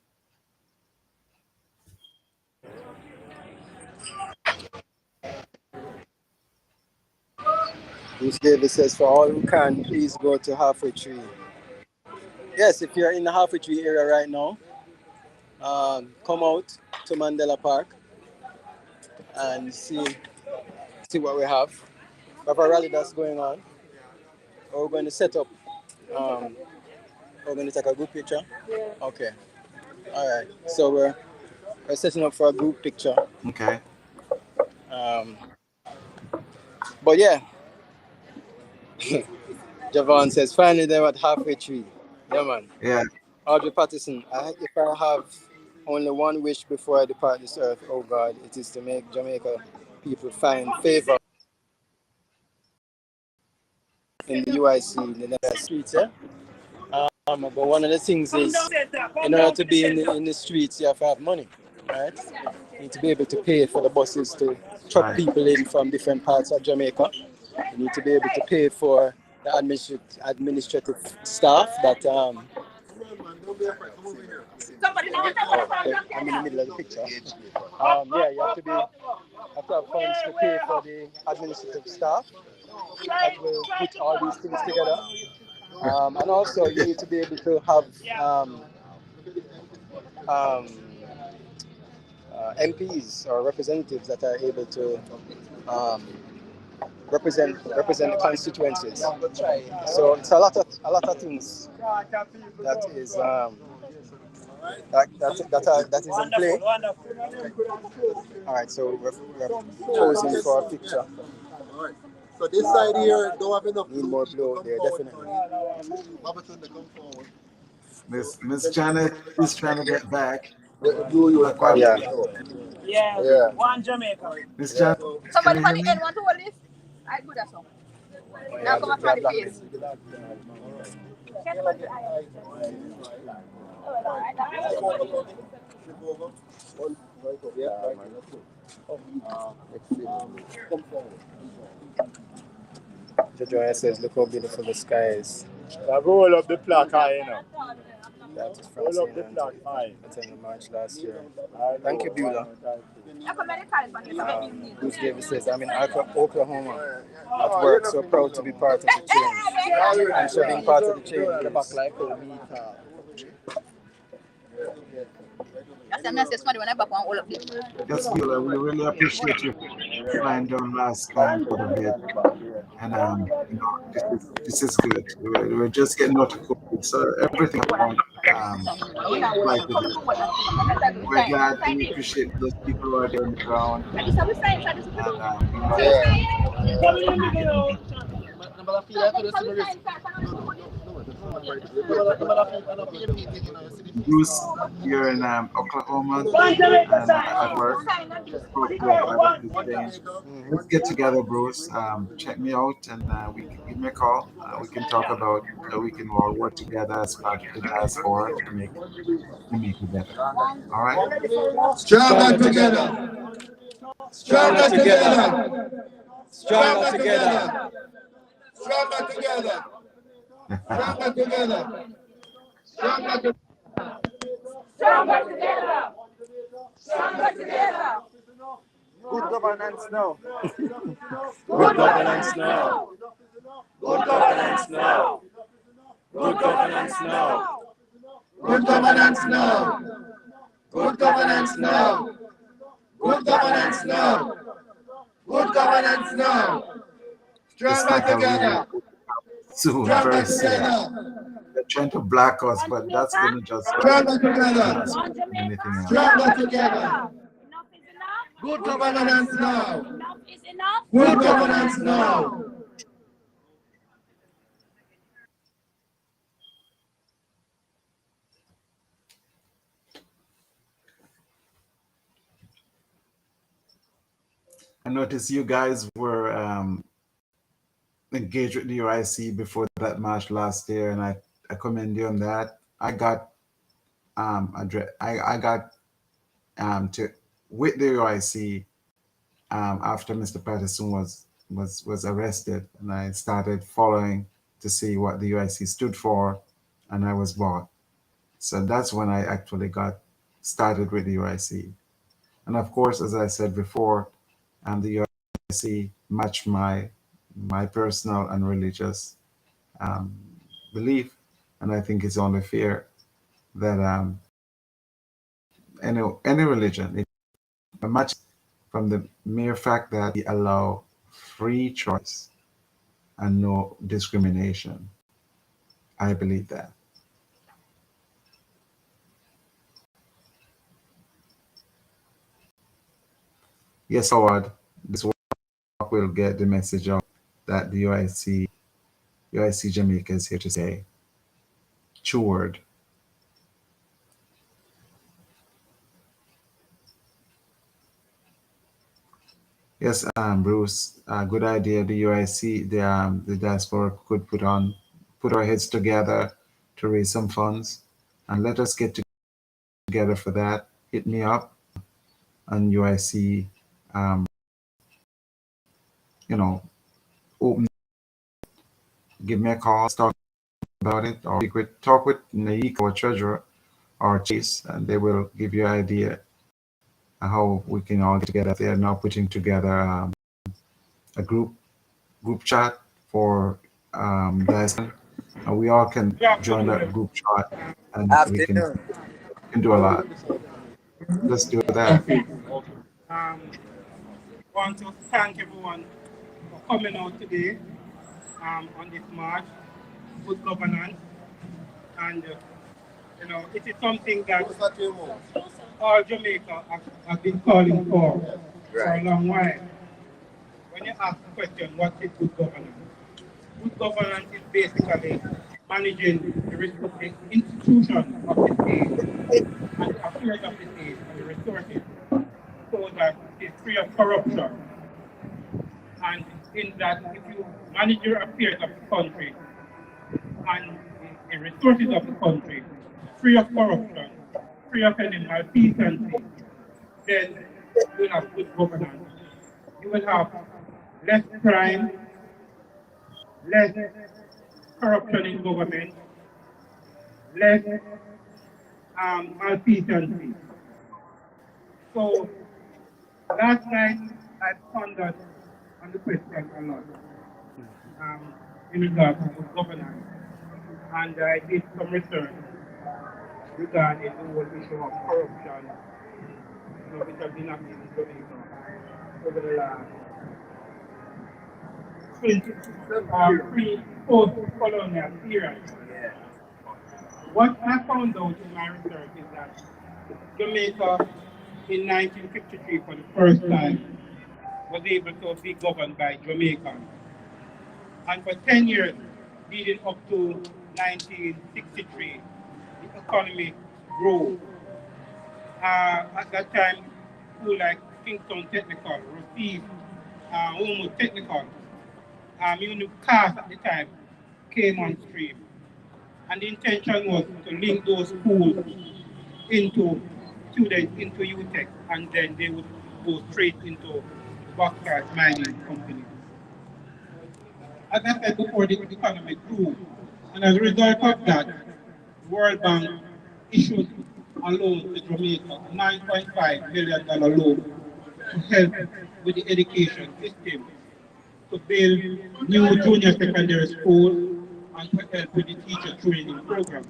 Bruce Davis says, for all who can, please go to Halfway Tree. Yes, if you're in the Halfway Tree area right now, come out to Mandela Park and see what we have. We have a rally that's going on. We're going to set up. Um, we're going to take a group picture. Okay. All right. So we're setting up for a group picture. Okay. Um, but yeah, Javon says finally they're at Halfway Tree. Yeah, man. Yeah. Audrey Patterson, if I have only one wish before I depart this earth, oh God, it is to make Jamaica people find favor in the UIC, in the next streets. Yeah? But one of the things is, in order to be in the streets, you have to have money, right? You need to be able to pay for the buses to truck people in from different parts of Jamaica. You need to be able to pay for the administrative staff that I'm in the middle of the picture. Yeah, you have to have funds to pay for the administrative staff that will put all these things together. And also, you need to be able to have um, MPs or representatives that are able to um, represent the constituencies. So it's a lot of things that is that is in play. All right, so we're posing for a picture. So this side here don't have enough. Need more blue there, definitely. Miss Janet is trying to get back. Yeah. One Jamaica. Miss Janet, Somebody from the end want to hold this? I do that so. Now come up from the face. Jojo says, look how beautiful the sky is. Roll up the plaque high, you know. That is from the March last year. Thank you, Beulah. Bruce Davis says, I'm in Oklahoma at work, so proud to be part of the change. I'm sure being part of the change in the back life will meet. Yes, Beulah, we really appreciate you flying down last time for the bit. And you know, this is good. We're just getting out of COVID, so everything about like it is. We're glad and we appreciate those people who are there on the ground. And Bruce, you're in Oklahoma and at work. Let's get together, Bruce. Check me out and we can give me a call. We can talk about how we can all work together as part of the diaspora to make it better. All right? Stronger together. Stronger together. Stronger together. Stronger together. Stronger together. Stronger together. Stronger together. Stronger together. Good governance now. Good governance now. Good governance now. Good governance now. Good governance now. Good governance now. Good governance now. Good governance now. Stronger together. Soon, very soon. They're trying to block us, but that's going to just Stronger together. anything else. Stronger together. Good governance now. Good governance now. I noticed you guys were engaged with the UIC before that march last year, and I commend you on that. I got to with the UIC after Mr. Patterson was arrested, and I started following to see what the UIC stood for, and I was bought. So that's when I actually got started with the UIC. And of course, as I said before, the UIC matched my personal and religious belief, and I think it's only fair that any religion, it matches from the mere fact that we allow free choice and no discrimination. I believe that. Yes, Howard, this work will get the message out that the UIC Jamaica is here to say. True word. Yes, Bruce, good idea. The UIC, the diaspora could put our heads together to raise some funds, and let us get together for that. Hit me up on UIC, you know, open, give me a call, talk about it, or talk with Naik, our treasurer, or Chase, and they will give you an idea how we can all get together. They are now putting together a group chat for diaspora, and we all can Good join that afternoon. group chat, and we Afternoon. can do a lot. Let's do that. Okay. Um, want to thank everyone for coming out today on this march, good governance, and it is something that all Jamaica have been calling for a long while. When you ask the question, what is good governance? Good governance is basically managing the institution of the state and the affairs of the state and the resources so that it is free of corruption. And in that, if you manage your affairs of the country and the resources of the country free of corruption, free of any malfeasance, then you will have good governance. You will have less crime, less corruption in government, less malfeasance. So last night I pondered on the question a lot in regards to good governance, and I did some research regarding the whole issue of corruption, which has been happening in Jamaica over the last pre-post-colonial period. What I found out in my research is that Jamaica in 1953 for the first time was able to be governed by Jamaicans. And for 10 years, leading up to 1963, the economy grew. At that time, schools like Kingston Technical, received almost technical. Even cars at the time came on stream. And the intention was to link those schools into students into Uic, and then they would go straight into bauxite mining companies. As I said before, the economy grew, and as a result of that, the World Bank issued a loan to Jamaica, a $9.5 million loan to help with the education system, to build new junior secondary schools, and to help with the teacher training program.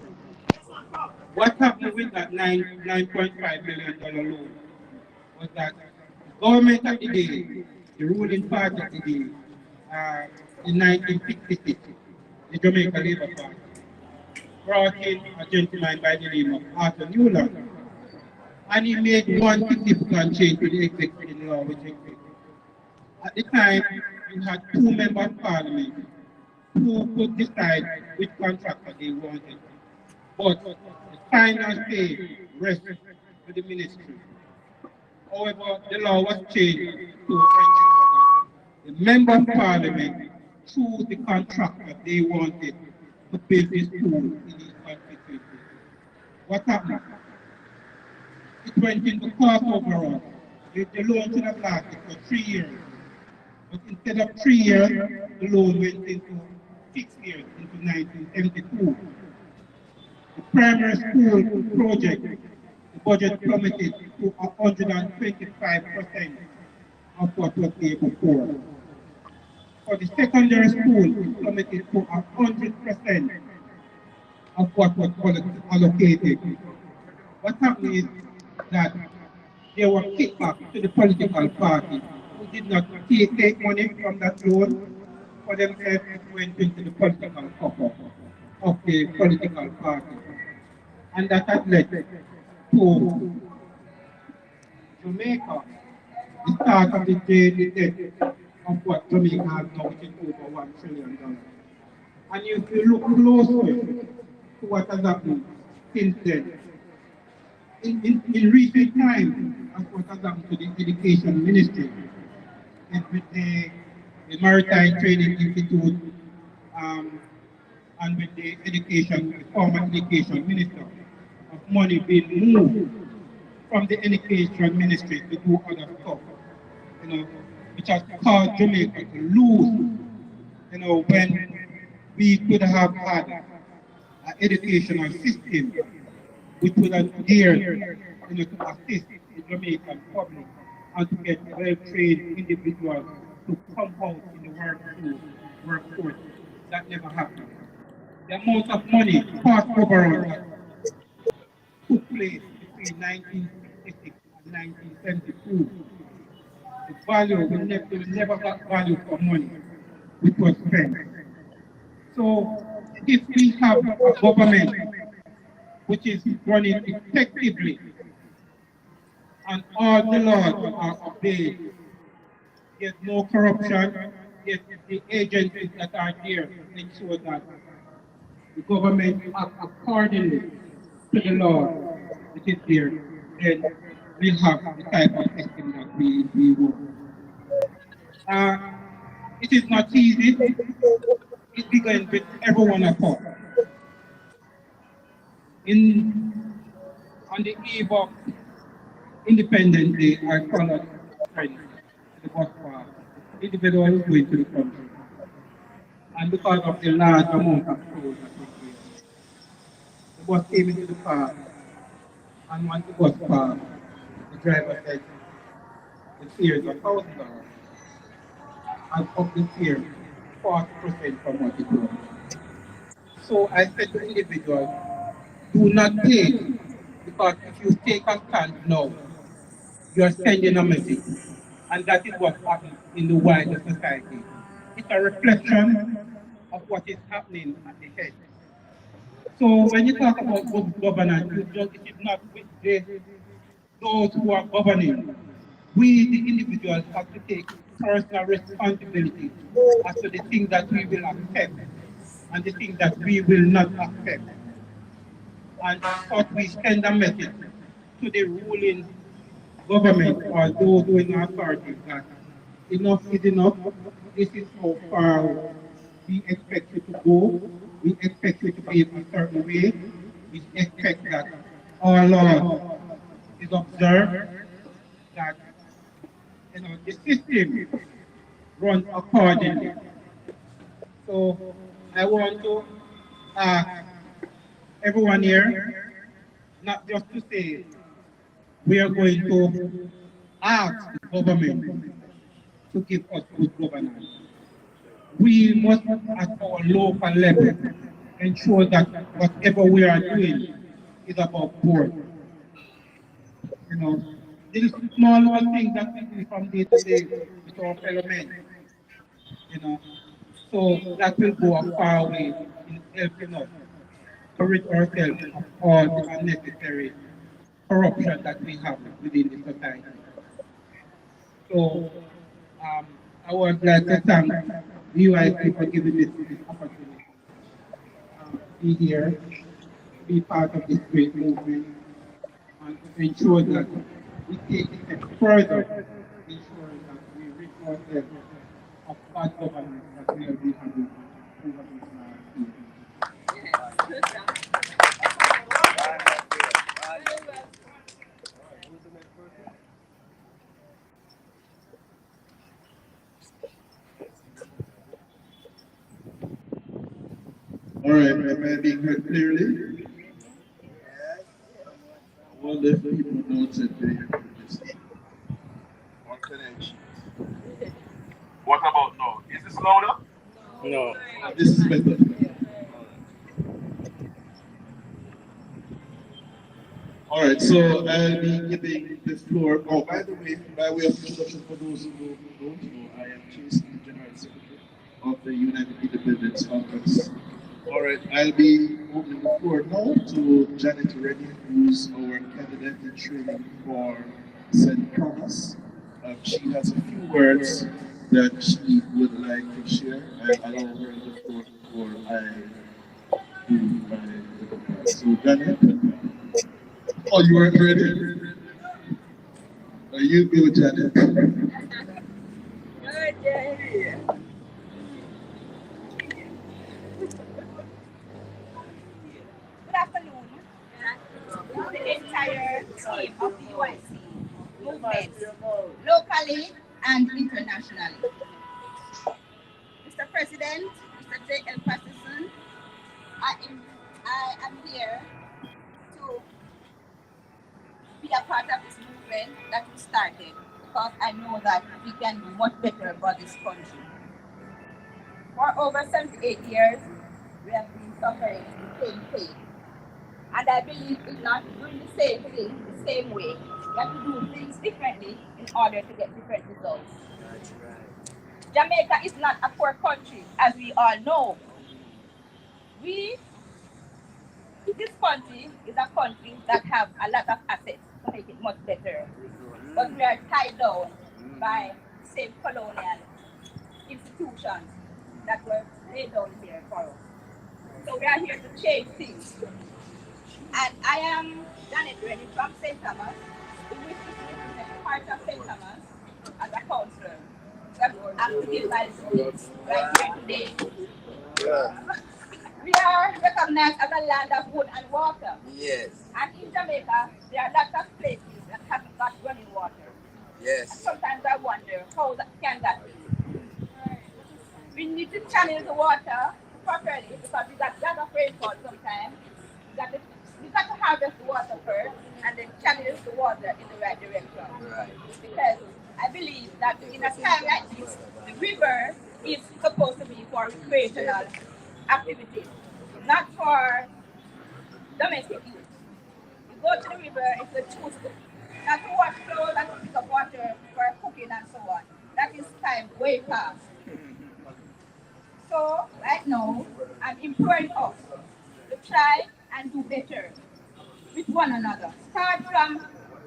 What happened with that $9.5 million loan was that the government at the day, the ruling party at the day, in 1966, the Jamaica Labour Party, brought in a gentleman by the name of Arthur Newland, and he made one significant change to the existing law which existed. At the time, you had two members of parliament who could decide which contractor they wanted. But the final say rests with the ministry. However, the law was changed to ensure that the member of parliament chose the contractor they wanted to build the school in each constituency. What happened? It went into cost overrun. The loan should have lasted for 3 years. But instead of 3 years, the loan went into 6 years, into 1972. The primary school project, the budget plummeted to 125% of what was there before. For the secondary school, it plummeted to 100% of what was allocated. What happened is that there were kickbacks to the political party who did not take money from that loan for themselves. It went into the political coffers of the political party. And that has led to Jamaica, the start of the debt of what Jamaica has now, which is over $1 trillion. And if you look closely to what has happened since then, in recent times, as what has happened to the education ministry, is with the Maritime Training Institute and with the former education minister, of money being moved from the education ministry to do other stuff, which has caused Jamaica to lose, when we could have had an educational system which would have geared, to assist the Jamaican public and to get well-trained individuals to come out in the workforce. That never happened. The amount of money, past overall, that took place between 1966 and 1972, the value, we never got value for money, which was spent. So if we have a government which is running effectively and all the laws are obeyed, there's no corruption, there's the agencies that are there to ensure that the government acts accordingly to the law which is there, then we'll have the type of system that we want. It is not easy. It begins with everyone at home. On the eve of Independence Day, I followed a friend in the bus park, individual going to the country. And because of the large amount of toll that was there, the bus came into the park, and once the bus parked, the driver said, the fare is $1,000, and up the fare 40% from what it was. So I said to the individual, do not pay, because if you take a stand now, you are sending a message. And that is what happens in the wider society. It's a reflection of what is happening at the head. So when you talk about good governance, it is not with those who are governing. We, the individuals, have to take personal responsibility as to the things that we will accept and the things that we will not accept. And thought we send a message to the ruling government or those who are in authority that enough is enough. This is how far we expect you to go. We expect you to behave a certain way. We expect that our law is observed, that the system runs accordingly. So I want to ask everyone here, not just to say we are going to ask the government to give us good governance. We must, at our local level, ensure that whatever we are doing is about board. There is small things that we do from day to day with our fellow men. So that will go a far way in helping us to rid ourselves of all the unnecessary corruption that we have within the society. So I would like to thank Uic for giving me this opportunity to be here, be part of this great movement, and to ensure that we take a step further, ensuring that we rid ourselves of bad governance that we have been having over these last years. All right, am I being heard clearly? All the people know that they hear this. What about now? Is this louder? No. This is better. All right, so I'll be giving the floor. Oh, by the way, by way of introduction, for those who don't know, I am Jason, the General Secretary of the United Independence Conference. All right, I'll be moving the floor now to Janet Reddy, who's our candidate in training for St. Thomas. She has a few words that she would like to share. I'll allow her the floor before I do my. So, Janet. Oh, you weren't ready? You go, Janet. Good afternoon to the entire team of the UIC movement, locally and internationally. Mr. President, Mr. J.L. Patterson, I am here to be a part of this movement that we started because I know that we can do much better for this country. For over 78 years, we have been suffering the same pain. And I believe it's not doing the same thing the same way. We have to do things differently in order to get different results. That's right. Jamaica is not a poor country, as we all know. This country is a country that have a lot of assets to make it much better. But we are tied down by the same colonial institutions that were laid down here for us. So we are here to change things. And I am Janet Rennie from St. Thomas, who wishes to represent part of St. Thomas as a councillor. I'm to give my speech right here today. Yeah. We are recognized as a land of wood and water. Yes. And in Jamaica, there are lots of places that haven't got running water. Yes. And sometimes I wonder, how can that be? We need to channel the water properly because we got a lot of rainfall sometimes. We got to harvest the water first and then channel the water in the right direction. Right. Because I believe that in a time like this, the river is supposed to be for recreational activities, not for domestic use. You go to the river if you choose to, not to wash clothes and to pick up water for cooking and so on. That is time way past. So right now, I'm imploring us to try and do better with one another. Start from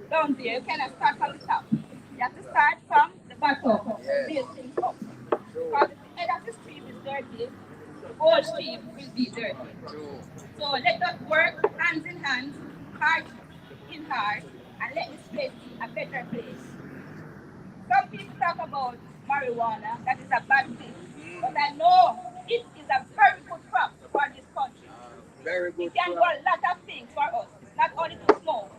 down there. You cannot start from the top. You have to start from the bottom and build things up. Because if the head of the stream is dirty, the whole stream will be dirty. So let us work hands in hand, heart in heart, and let this place be a better place. Some people talk about marijuana, that is a bad thing. But I know it is a very good crop for this country. Very good. It can do a lot of things for us. It's not only to smoke.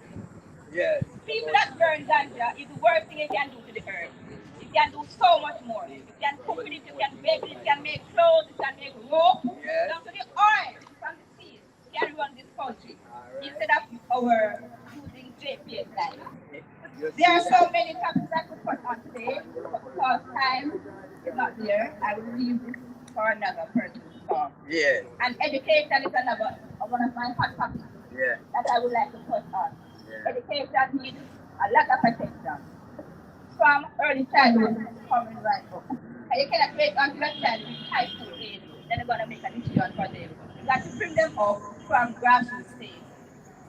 Yes. People that burn ganja is the worst thing you can do to the earth. You can do so much more. You can cook with it, you can bake it, you can make clothes, you can make rope. Yes. Down to the oil from the seed. You can run this country. Right. Instead of our using JPS line. There are so many topics I could put on today, but because time is not there, I will leave this for another person to talk. Yeah. And education is another one of my hot topics that I would like to put on. Yeah. Education needs a lot of attention. From early childhood coming right up. And you cannot wait until a child is high school age, then you're going to make a decision for them. You got to bring them up from grassroots stage.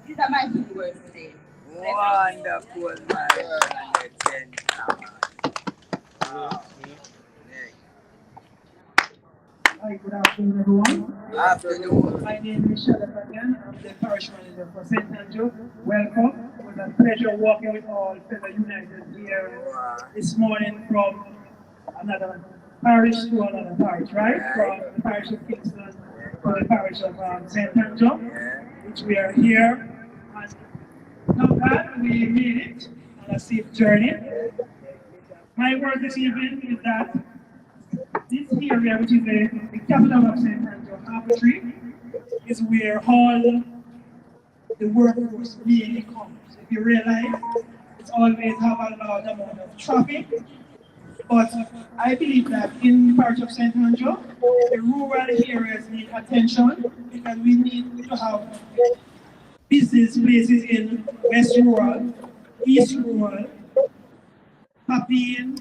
These are my two words today. Wonderful, man. Hi, good afternoon, everyone. Afternoon. My name is Shadab again. I'm the parish manager for St. Andrew. Welcome. It was a pleasure working with all fellow United here this morning from another parish to another parish, right? From the parish of Kingston to the parish of St. Andrew, which we are here. And now that we made it on a safe journey. My word this evening is that this area, which is the capital of St. Andrew, Harbour, is where all the workforce really comes. If you realize, it's always have a large amount of traffic. But I believe that in the parish of St. Andrew, the rural areas need attention because we need to have business places in West Rural, East Rural, Papine,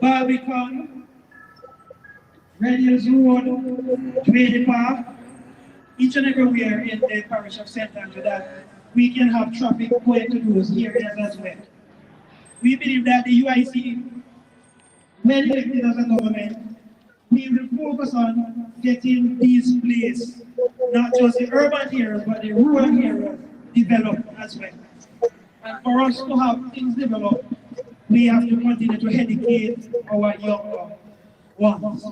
Barbican, Red Hills Road, Twady Park, each and everywhere in the parish of St. Andrew that we can have traffic going to those areas as well. We believe that the UIC, when elected as a government, we will focus on getting these places, not just the urban areas, but the rural areas developed as well. And for us to have things developed, we have to continue to educate our young once.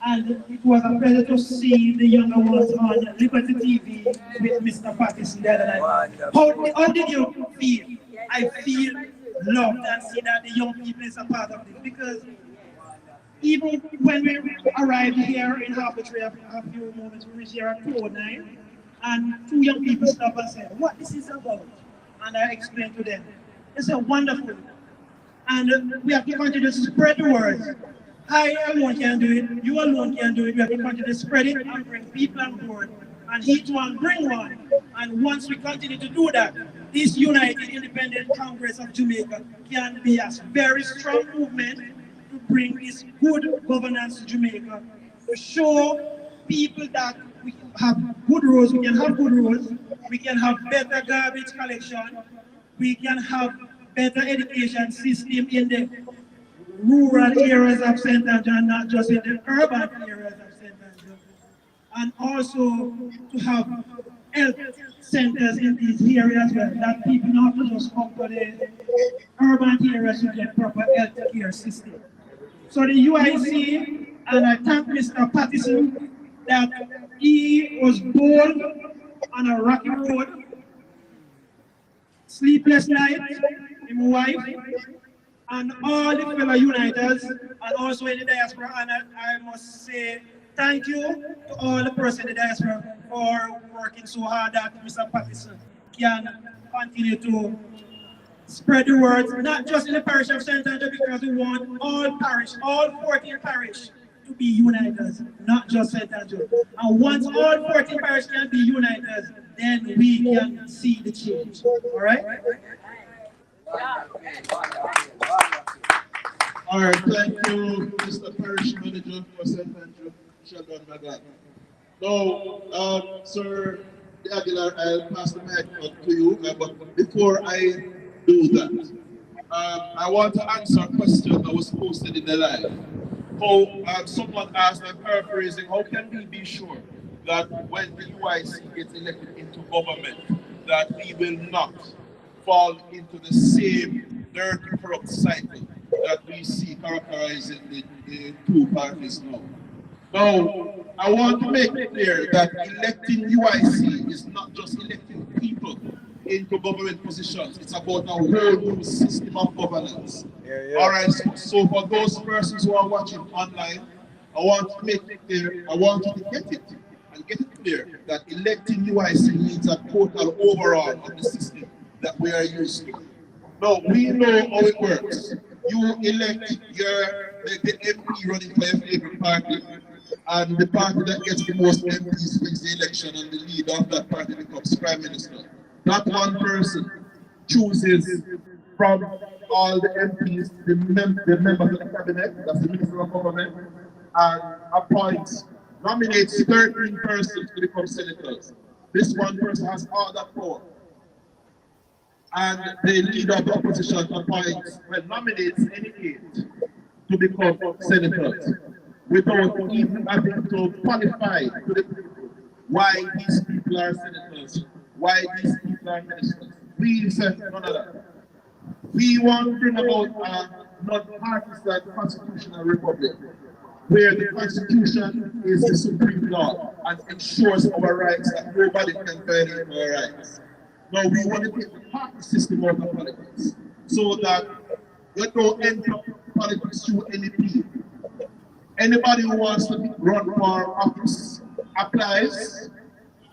And it was a pleasure to see the younger ones on Liberty TV with Mr. Patterson the other night. How did you feel? I feel loved and see that the young people is a part of this, because even when we arrived here in Harbourtree a few moments, we reached here at 2:09, and two young people stopped and said, what this is about? And I explained to them. They said, wonderful. And we have to continue to spread the word. I alone can do it, you alone can do it. We have to continue to spread it and bring people on board. And each one bring one. And once we continue to do that, this United Independent Congress of Jamaica can be a very strong movement to bring this good governance to Jamaica, to show people that we can have good roads, we can have good roads, we can have better garbage collection, we can have better education system in the rural areas of St. Andrew, not just in the urban areas of St. Andrew, and also to have health centers in these areas where that people not to just come to the urban areas to get proper health care system. So the UIC, and I thank Mr. Patterson that he was bold on a rocky road, sleepless night, his wife, and all the fellow Uniters, and also in the diaspora. And I must say thank you to all the persons in the diaspora for working so hard that Mr. Patterson can continue to spread the word, not just in the parish of St. Andrew, because we want all parish, all 14 parish to be uniters, not just St. Andrew. And once all 14 parish can be uniters, then we can see the change. All right? All right, thank you, Mr. Parish Manager for St. Andrew, Sheldon Magat. Now, Sir Aguilar, I'll pass the mic up to you, but before I do that, I want to answer a question that was posted in the live. Someone asked, I'm paraphrasing, how can we be sure that when the UIC gets elected into government, that we will not fall into the same dirty, corrupt cycle that we see characterizing the two parties now? Now, I want to make it clear that electing UIC is not just electing people into government positions. It's about a whole new system of governance. All right, so for those persons who are watching online, I want to make it clear, I want you to get it and get it clear that electing UIC means a total overhaul of the system that we are used to. Now, we know how it works. You elect the MP running for your favorite party, and the party that gets the most MPs wins the election, and the leader of that party becomes Prime Minister. That one person chooses from all the MPs, the members of the cabinet, that's the Minister of Government, and nominates 13 persons to become senators. This one person has all that power. And the leader of the opposition nominates any 8 to become senators without even having to qualify to the people why these people are senators, why these people are ministers. We said none of that. We want to bring about a non-partisan constitutional republic where the Constitution is the supreme law and ensures our rights, that nobody can violate our rights. Now we want to take the party system out of politics so that we don't enter politics through NEP. Anybody who wants to run for office applies,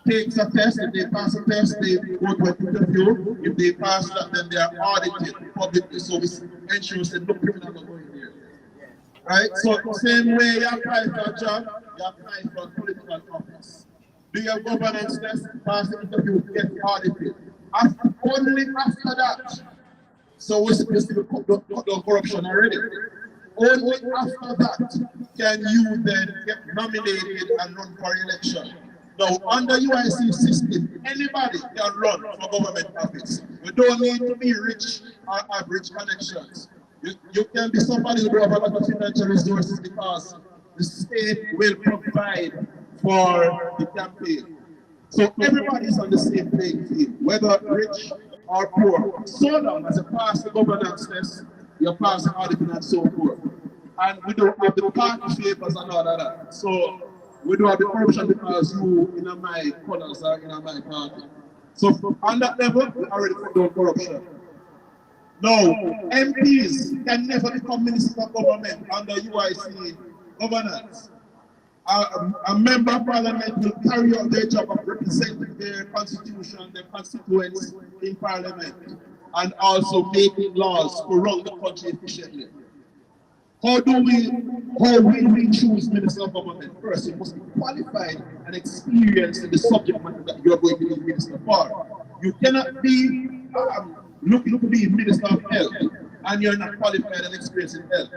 takes a test. If they pass a test, they go to an interview. If they pass that, then they are audited publicly, so it ensures that no criminal are going there. Right? So same way you apply for a job, you apply for a political office. Do your governance test, pass the interview, get audited. Only after that, so we're supposed to cut down corruption already. Only after that can you then get nominated and run for election. Now, under UIC system, anybody can run for government office. You don't need to be rich or have rich connections. You can be somebody who have a lot of financial resources because the state will provide for the campaign. So everybody is on the same playing field, whether rich or poor. So long as you pass the governance test, you pass the audit and so forth. and we don't have the party papers and all of that. So we don't have the corruption because you in my colors or in my party. So on that level, we already put down corruption. Now, MPs can never become minister of government under UIC governance. A member of parliament will carry out their job of representing their constitution, their constituents in parliament, and also making laws to run the country efficiently. How will we choose minister of government? First, you must be qualified and experienced in the subject matter that you're going to be minister for. You cannot be looking to be minister of health and you're not qualified and experienced in health.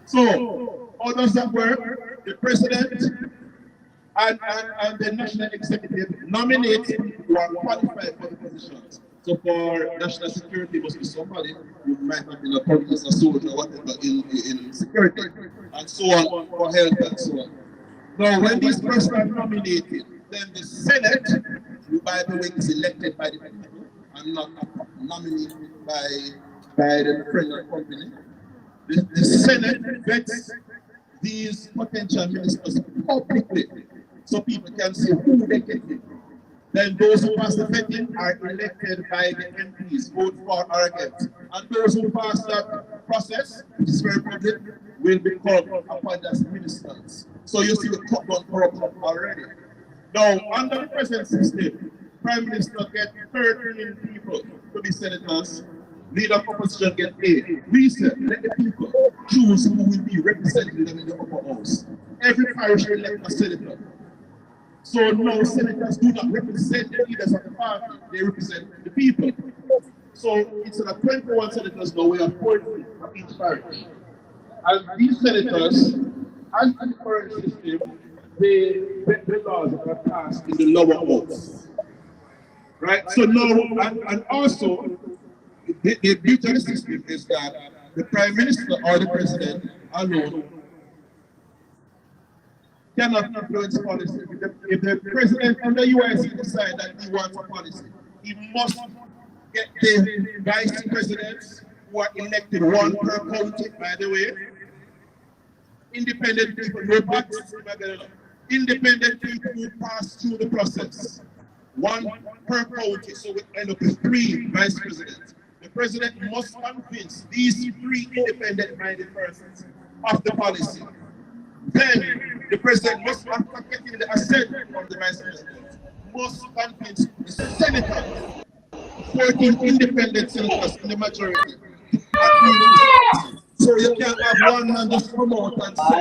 So, how does that work? The president and the national executive nominate people who are qualified for the positions. So for national security, must be somebody who might have been a police, a soldier, or whatever in security, and so on, for health and so on. Now, when these persons are nominated, then the Senate, who by the way is elected by the people and not nominated by the present company, the Senate vets these potential ministers publicly so people can see who they get in. Then those who pass the vetting are elected by the MPs, vote for or against. And those who pass that process, which is very public, will become appointed as ministers. So you see the cut down corruption already. Now, under the present system, Prime Minister gets 13 people to be senators, leader of opposition get 8. We said, let the people choose who will be representing them in the upper house. Every parish will elect a senator. So now senators do not represent the leaders of the party, they represent the people. So instead of 21 senators, now we have 40 for each parish. And these senators, as the current system, they vet the laws that are passed in the lower house. Right? So now, and also, the beauty of the system is that the Prime Minister or the President alone cannot influence policy. If the President and the UIC decide that he wants a policy, he must get the Vice Presidents who are elected one per county, by the way. Independent people, no parties, independent people who pass through the process. One per county, so we end up with 3 vice presidents. The president must convince these 3 independent-minded persons of the policy. Then the president must, after getting the assent from the vice president, must convince the senators, 14 independent senators in the majority, to agree with this. So you can't have one man just come out and say,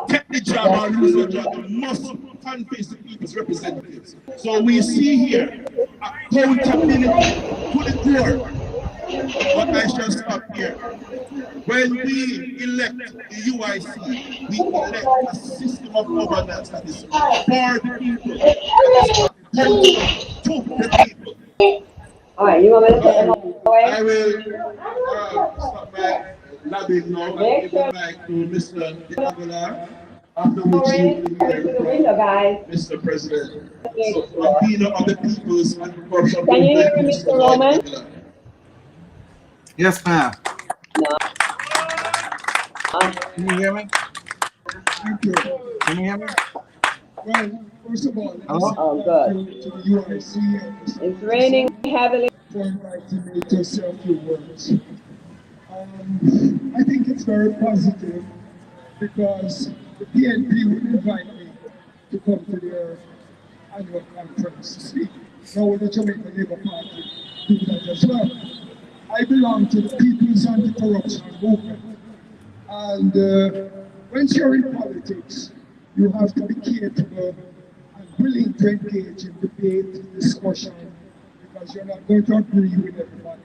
take the job or lose the job. You must convince the people's representatives. So we see here accountability to the core. But I shall stop here. When we elect the UIC, we elect a system of governance that is for the people, that is accountable to the people. All right, you want me to take them away? I will stop by labbing now and give the mic to Mr. Diaspora, after which you will hear from Mr. President. So, Latino of the peoples and corruption. Can you hear me, Mr. Roman? Yes, ma'am. No. Can you hear me? Thank you. Can you hear me? Well, first of all, Oh, good. to the UIC. It's raining heavily. For inviting me to say a few words. I think it's very positive because the PNP would invite me to come to their annual conference to speak. Now the Jamaica Labour Party do that as well. I belong to the People's Anti-Corruption Movement. And once you're in politics, you have to be capable and willing to engage in debate, discussion, because you're not going to agree with everybody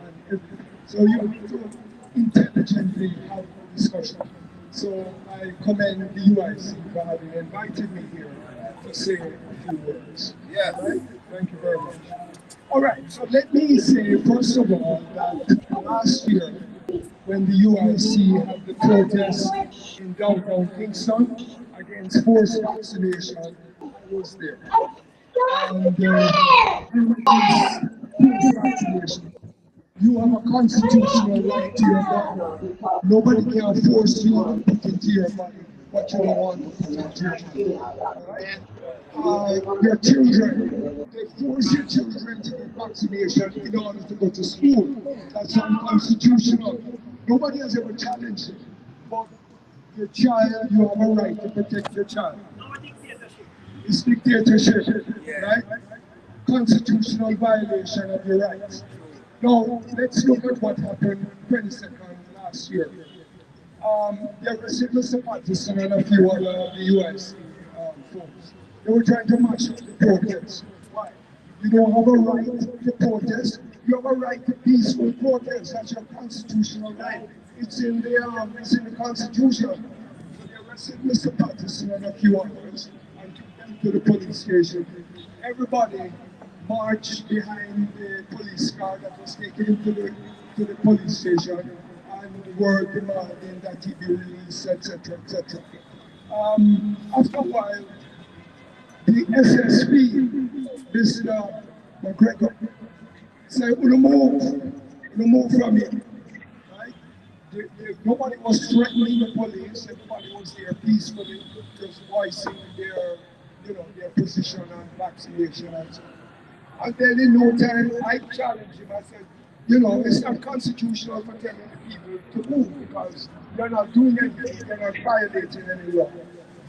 and everything. So you have to intelligently have a discussion. So I commend the UIC for having invited me here to say a few words. Yes. Right? Thank you very much. All right, so let me say, first of all, that last year, when the UIC had the protest in Downtown Kingston against forced vaccination, I was there. And forced vaccination, You have a constitutional right to your body. Nobody can force you to put into your body what you don't want to put into your body. Alright? Your children, they force your children to get vaccination in order to go to school. That's unconstitutional. Nobody has ever challenged it. But your child, you have a right to protect your child. It's dictatorship, right? Constitutional violation of your rights. Now, let's look at what happened 22nd last year. They arrested Mr. Patterson and a few other of the US folks. They were trying to mash up the protest. Why? You don't have a right to protest. You have a right to peaceful protest. That's your constitutional right. It's in the Constitution. So they arrested Mr. Patterson and a few others and took them to the police station. Everybody marched behind the police car that was taken him to the police station and were demanding that he be released, etc., etc. After a while, the SSP, Mr. McGregor, said, we'll move from here. Right? Nobody was threatening the police, everybody was there peacefully, just voicing their position on vaccination and so on. And then in no time, I challenged him. I said, it's not constitutional for telling the people to move because they're not doing anything, they're not violating any law.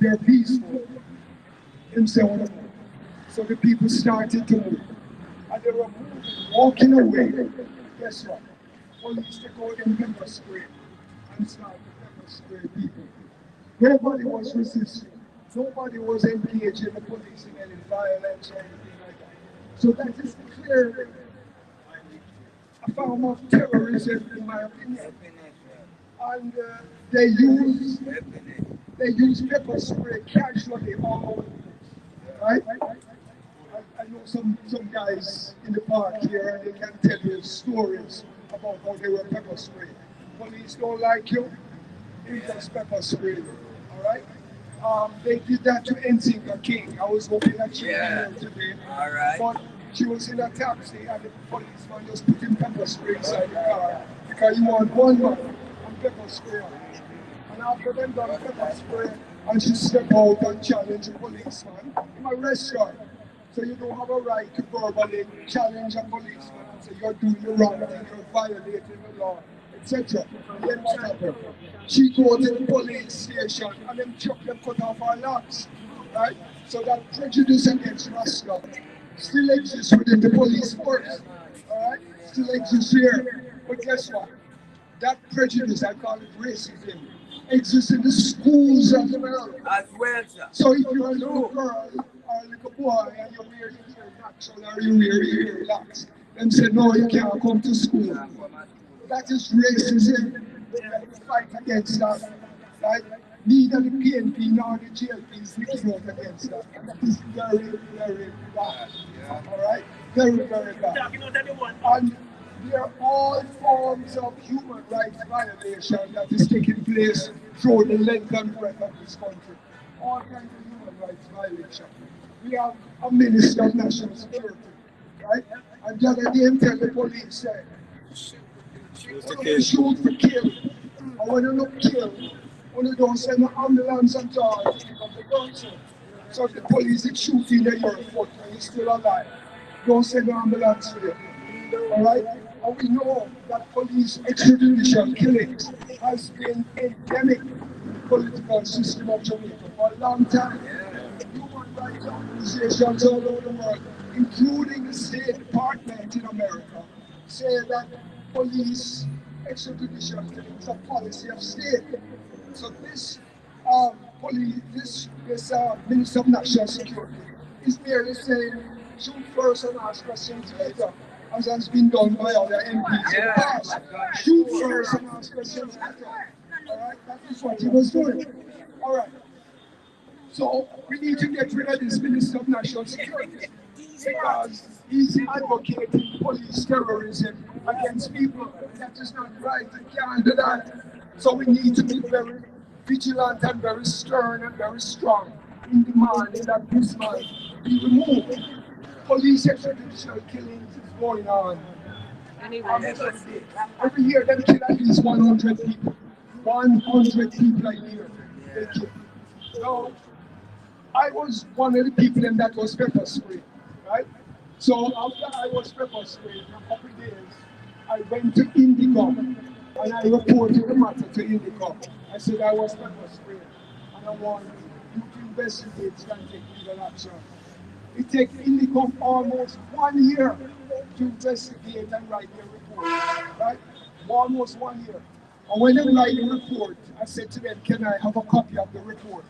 They're peaceful. Him said, so the people started to move. And they were moving, walking away. Guess what? Police took out them pepper spray and started to pepper spray people. Nobody was resisting. Nobody was engaging the police in any violence or anything like that. So that is clearly a form of terrorism, in my opinion. And they use pepper spray casually all over. Right? I know some guys in the park here, and they can tell you stories about how they were pepper sprayed. Police don't like you, they just pepper sprayed. All right? They did that to Nzinga King. I was hoping that she was here today. All right. But she was in a taxi and the policeman just put in pepper spray inside the car because you want one man and pepper spray on. And after them done pepper spray, and she stepped out and challenged the policeman in a restaurant. So you don't have a right to verbally challenge a policeman and say you're doing the wrong thing, you're violating the law, etc. Then what happened? She go to the police station and them chuck them cut off her locks. Right? So that prejudice against Rasta still exists within the police force. Alright? Still exists here. But guess what? That prejudice, I call it racism, exists in the schools of the world. As well, sir. So if you're a little girl or a little boy and you wear your hair natural or you wear your hair locks, them say, no, you can't come to school. That is racism. Let's fight against that. Right? Neither the PNP nor the JLP is looking out against that. That is very, very bad. Alright? Very, very bad. And there are all forms of human rights violation that is taking place through the length and breadth of this country. All kinds of human rights violation. We have a Minister of National Security, right? And the other day tell the police said, shoot for kill. And when you don't kill, when you don't send an ambulance and all to pick up the guns. So if the police is shooting at your foot and you're still alive, don't send an ambulance for you. Alright? And we know that police extrajudicial killings has been endemic political system of Jamaica for a long time. Human rights organizations all over the world, including the State Department in America, say that police extrajudicial killings are policy of state. So this Minister of National Security is merely saying shoot first and ask questions later, as has been done by other MPs in the past. Shoot first and ask questions later. Alright, that is what he was doing. Alright. So we need to get rid of this Minister of National Security because he's advocating police terrorism against people. That is not right. We can't do that. So we need to be very vigilant and very stern and very strong in demanding that this man be removed. Police extrajudicial killings is going on Every year, them kill at least 100 people. 100 people a year they kill. Now, I was one of the people in that was pepper sprayed, right? So after I was pepper sprayed, in a couple of days, I went to Indigo and I reported the matter to Indigo. I said I was pepper sprayed and I want you to investigate and take legal action. It takes Indigo almost 1 year to investigate and write their report, right? Almost 1 year. And when they write the report, I said to them, can I have a copy of the report?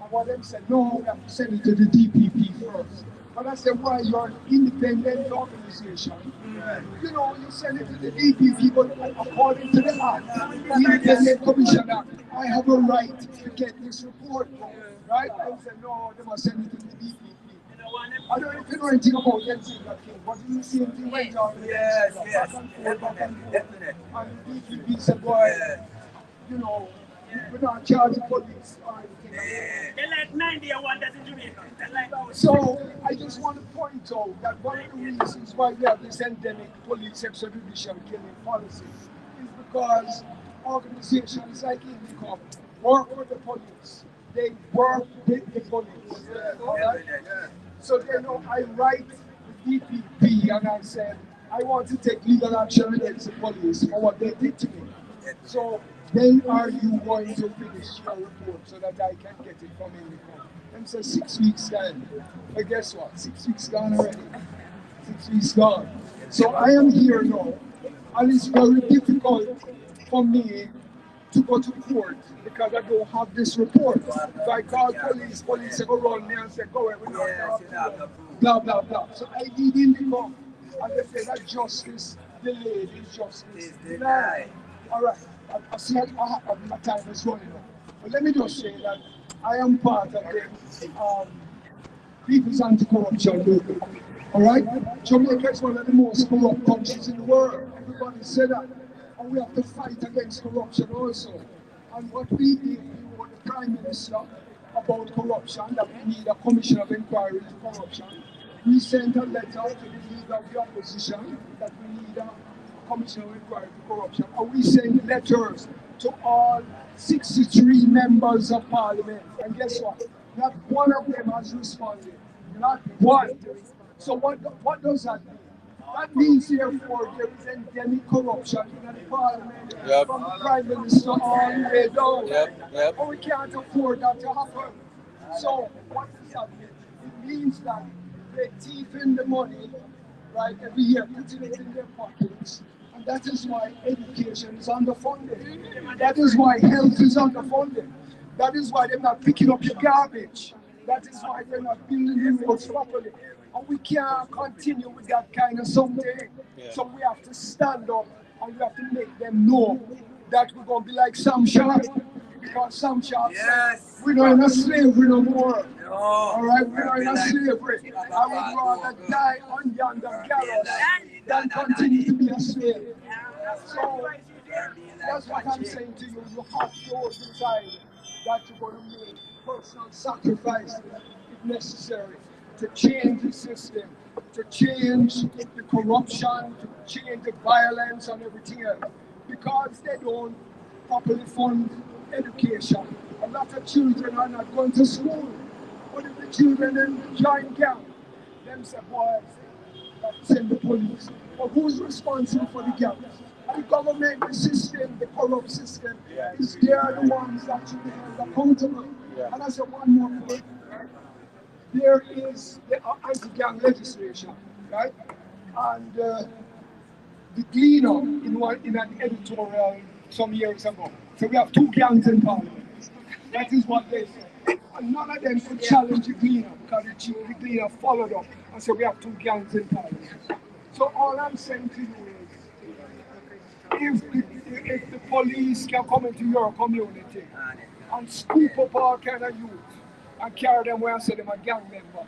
And one of them said, no, we have to send it to the DPP first. But I said, why? You're an independent organization. You know, you send it to the DPP, but according to the Act, the Independent Commission Act, I have a right to get this report, right? I said, no, they must send it to the DPP. I don't know if you know anything about that King, but you see anything went on. Yes. And the DPP said, boy, you know, we're not charging police or anything. They like 91 that's in Jamaica. So I just want to point out that one of the reasons why we have this endemic police extradition killing policy is because organizations like INDICOM work with the police. They work with the police. Right? So they know I write the DPP and I said, I want to take legal action against the police for what they did to me. So when are you going to finish your report so that I can get it from INDICOM? Them say 6 weeks time. But guess what? 6 weeks gone already. 6 weeks gone. So I am here now, and it's very difficult for me to go to court because I don't have this report. So I call police say go run me and say go away, we don't have blah blah blah. So I did INDICOM, and they say that justice delayed is justice denied. All right. I see my time is running out. But let me just say that I am part of the People's Anti-Corruption Movement. All right? Jamaica is one of the most corrupt countries in the world. Everybody said that. And we have to fight against corruption also. And what we did, we wrote the Prime Minister about corruption, that we need a commission of inquiry into corruption. We sent a letter to the leader of the opposition that we need a commission of inquiry into corruption. And we sent letters to all 63 members of parliament. And guess what? Not one of them has responded. Not one. So what does that mean? That means, therefore, there is endemic corruption in the parliament, from the Prime Minister all the way down. And we can't afford that to happen. So what does that mean? It means that they thief in the money, right, every year, putting it in their pockets. And that is why education is underfunded. That is why health is underfunded. That is why they're not picking up your garbage. That is why they're not building the roads properly. And we can't continue with that kind of something. So we have to stand up and we have to make them know that we're going to be like Sam Sharp. Because Sam Sharp said, we're not in a slavery no more. All right, we're not in a slavery. I would rather die on yonder gallows than continue to be a slave. So that's what I'm saying to you. You have to decide that you're going to make personal sacrifices if necessary to change the system, to change the corruption, to change the violence and everything else. Because they don't properly fund education. A lot of children are not going to school. But if the children then join gang, them say, boys, send the police. But who's responsible for the gangs? The government, the system, the corrupt system, is they are the ones that should be held accountable. And I said one more point. There is the anti-gang legislation, right? And the Gleaner in an editorial some years ago. So we have 2 gangs in Parliament. That is what they say. And none of them could challenge the Gleaner because the Gleaner followed up and said we have 2 gangs in Parliament. So all I'm saying to you is, if the police can come into your community and scoop up all kind of youth and carry them where and say them a gang member,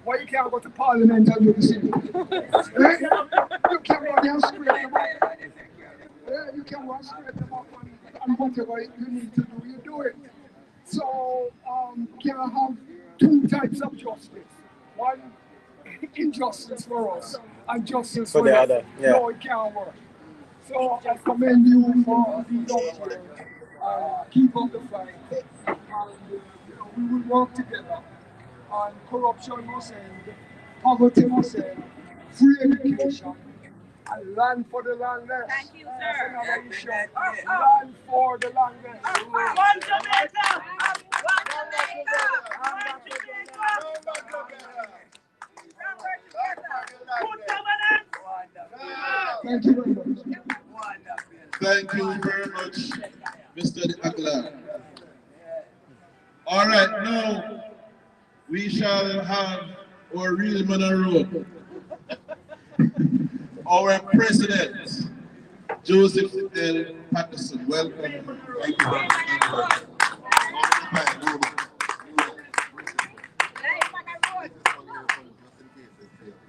why you can't go to Parliament and do the same? You can run and scrape them up. You can run scrape them up and whatever you need to do, you do it. So can I have 2 types of justice? One injustice for us and justice for for the them. other. Yeah. No, it can't work. So I commend you for being out here and keep up the fight. And we will work together. And corruption must end, poverty must end, free education, and land for the landless. Thank you, That's sir. another issue. Land for the landless. One Jamaica! One Jamaica! One Jamaica! Thank you very much. Thank you very much, Mr. Aguilar. All right, now we shall have our real man on road. Our president, Joseph L. Patterson. Welcome. Thank you very much.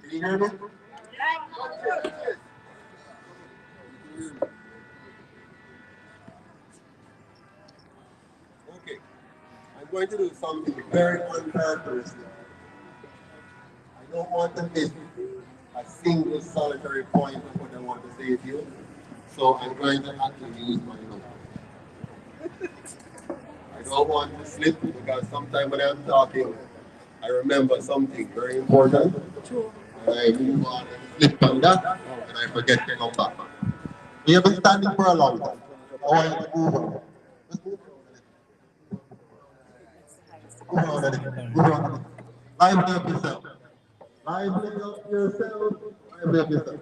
Can you hear me? Okay. I'm going to do something very uncharacteristic. I don't want to miss a single solitary point of what I want to say to you. So I'm going to actually use my notes. I don't want to slip because sometimes when I'm talking, I remember something very important. And I move on and slip on that, and I forget to come back. We have been standing for a long time. I want you to move on. Just move on. Move on. Move on. Lively up yourself. Lively up yourself. Lively up yourself.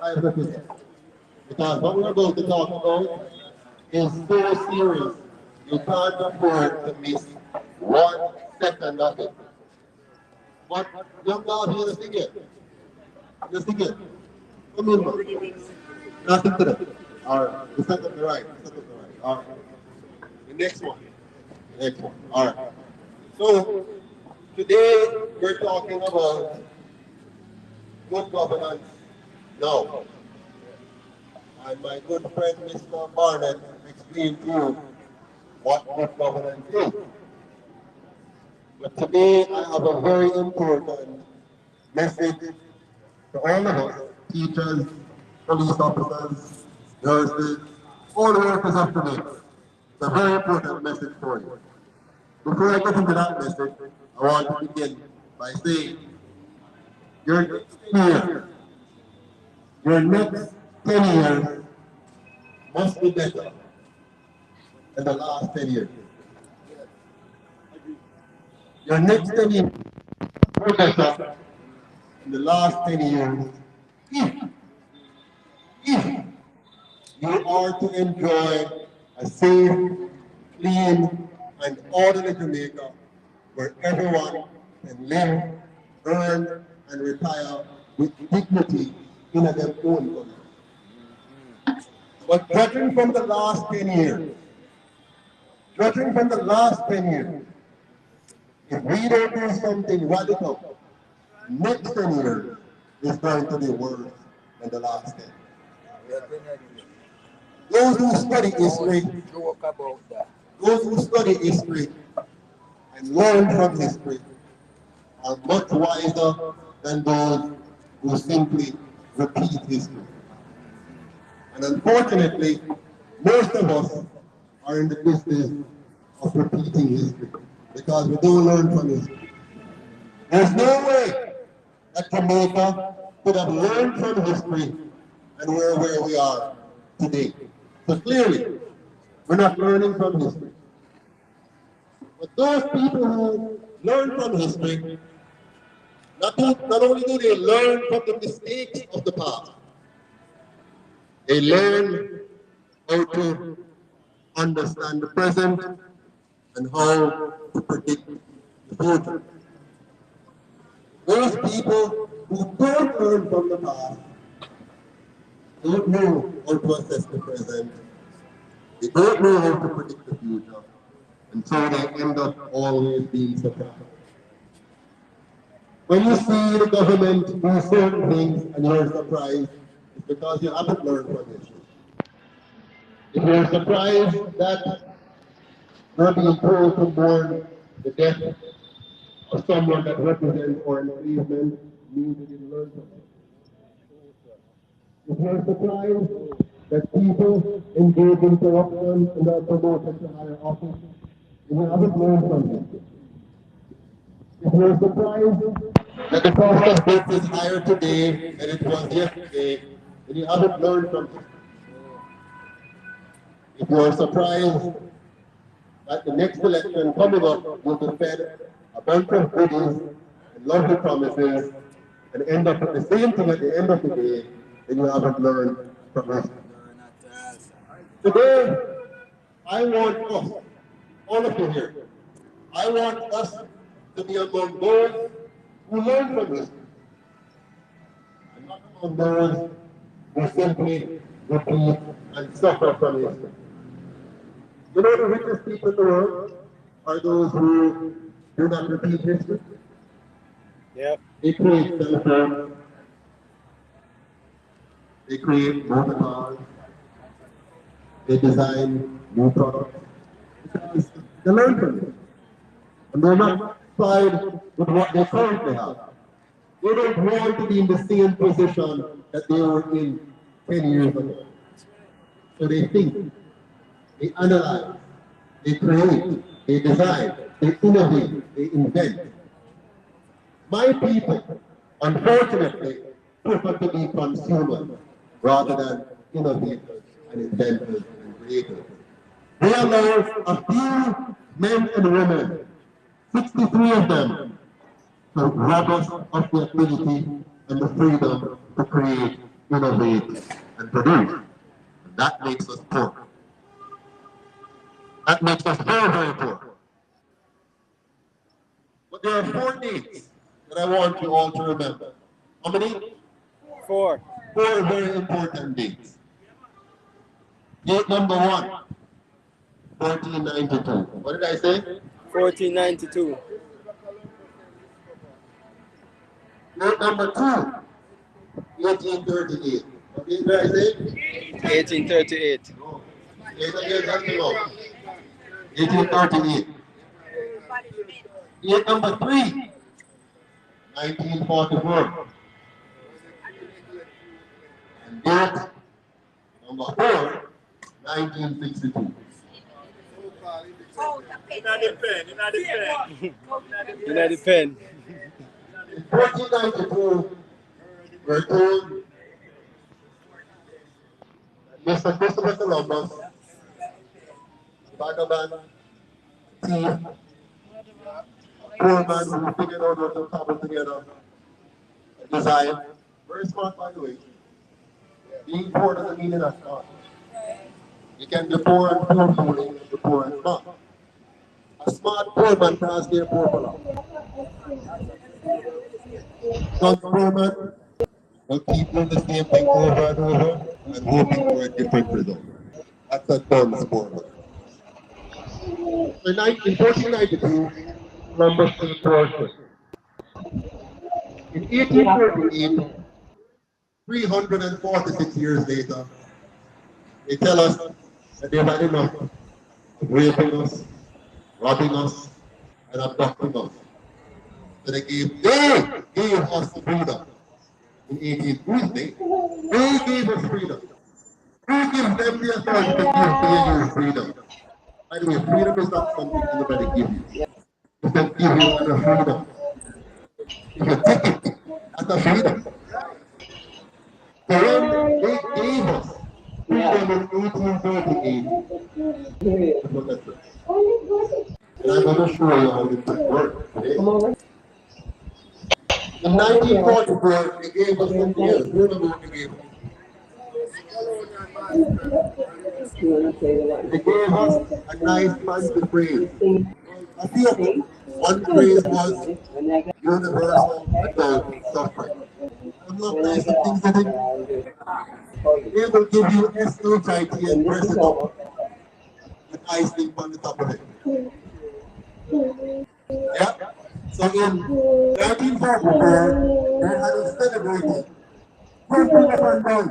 Lively up yourself. Because what we're going to talk about is so serious. You can't afford to miss 1 second of it. But young lad, you sing it. You sing it. Come in, man. Nothing to that. All right. You set up the right. You set up the right. All right. The next one. The next one. All right. So today we're talking about good governance now. And my good friend Mr. Barnett explained to you what good governance is. But today I have a very important message to all of us, teachers, police officers, nurses, all the workers of today. It's a very important message for you. Before I get into that message, I want to begin by saying, your next 10 years, your next 10 years must be better than the last 10 years. Your next 10 years must be better than the last 10 years if you are to enjoy a safe, clean, and orderly Jamaica where everyone can live, earn, and retire with dignity in their own country. But judging from the last 10 years, if we don't do something radical, next 10 years is going to be worse than the last 10. Those who study history and learn from history are much wiser than those who simply repeat history. And unfortunately, most of us are in the business of repeating history because we don't learn from history. There's no way that Jamaica could have learned from history and we're where we are today. So clearly, we're not learning from history. But those people who learn from history, not only do they learn from the mistakes of the past, they learn how to understand the present and how to predict the future. Those people who don't learn from the past don't know how to assess the present, they don't know how to predict the future, and so they end up always being surprised. When you see the government do certain things and you're surprised, it's because you haven't learned from history. If you're surprised that you're being told to mourn the death or someone that represents our enslavement means we didn't learn something. If you're surprised that people engage in corruption and are promoted to higher office, you haven't learned something. If you're surprised that the cost of goods is higher today than it was yesterday, then you haven't learned something. If you're surprised that the next election coming up will be fed a bunch of goodies and lovely promises and end up with the same thing at the end of the day, then you haven't learned from history. Today, I want us, all of you here, I want us to be among those who learn from history, and not among those who simply repeat and suffer from history. You know the richest people in the world are those who do not repeat history. Yep. They create cell phones, they create motor cars, they design new products because they learn from it. And they're not satisfied with what they currently have. They don't want to be in the same position that they were in 10 years ago. So they think, they analyze, they create, they design, they innovate, they invent. My people, unfortunately, prefer to be consumers rather than innovators and inventors and creators. They allow a few men and women, 63 of them, to rob us of the ability and the freedom to create, innovate, and produce. And that makes us poor. That makes us very, very poor. But there are 4 dates that I want you all to remember. How many? 4. 4 very important dates. Date number 1, 1492. What did I say? 1492. Date number 2, 1838. What did I say? 1838. No. Date again, that's the law. 1838. Date number 3, 1944. And date number 4, 1962. You know the pen. In 1492, we're told that Mr. Christopher Columbus, vagabond, thief, poor man who figured out how to cobble together a design, very smart by the way. Being poor doesn't mean you're not smart. You can be poor and poor, and be poor and smart. A smart poor man can't stay poor for long. Not poor man will keep doing the same thing over and over and hoping for a different result. That's a dumb poor man. So in 1492, Columbus came to our ship. In 1838, 346 years later, they tell us that they've had enough of raping us, robbing us, and abducting us. So they gave us freedom. In 1830, they gave us freedom. Who gives them the authority to give you freedom? By the way, freedom is not something anybody gives you. If they give you the freedom, if you take it, that's a freedom. So when they gave us freedom in 1838, look at this. And I'm going to show you how this works today. In 1944, they gave us something else. Remember what they gave us? They gave us a nice fancy phrase. A few of them. One phrase was universal adult suffrage. I'm not nice at things, I think. They will give you SHIT and press it up with icing on the top of it. Yeah? So in 1944, they had a celebrating. Who's the different one?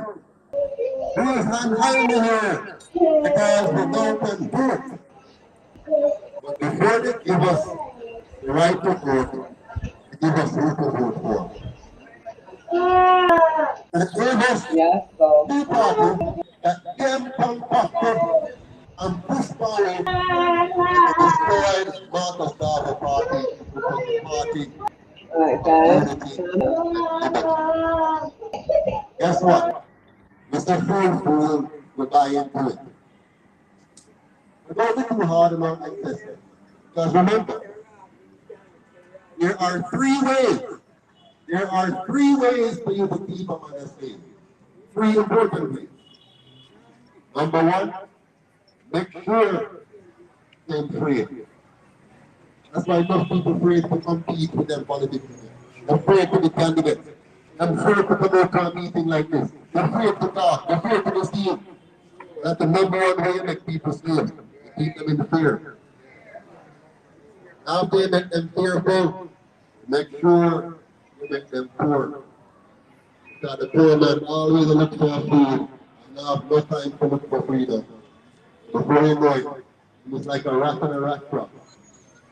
Who's hand high in the air? Because we don't can vote. But before they give us the right to vote, give us who to vote for. And it gave us Yes, so. two parties that came compacted and pushed forward and they destroyed Marcus Garvey Party, which was the party Alright, of guys. unity and liberty. Guess what? Mr. Fool will buy into it. But don't be too hard on our ancestors. Because remember, there are three ways. There are three ways for you to keep them on the stage. Three important ways. Number one, make sure they're free. That's why most people afraid to compete with them politics. They're afraid to be candidates. They're afraid to come out to a meeting like this. They're afraid to talk. They're afraid to be seen. That's the number one way you make people slaves. You keep them in fear. After you make them fearful, make sure you make them poor. Because the poor man always look for food and have no time to look for freedom. Before you know it, it's like a rat in a rat trap.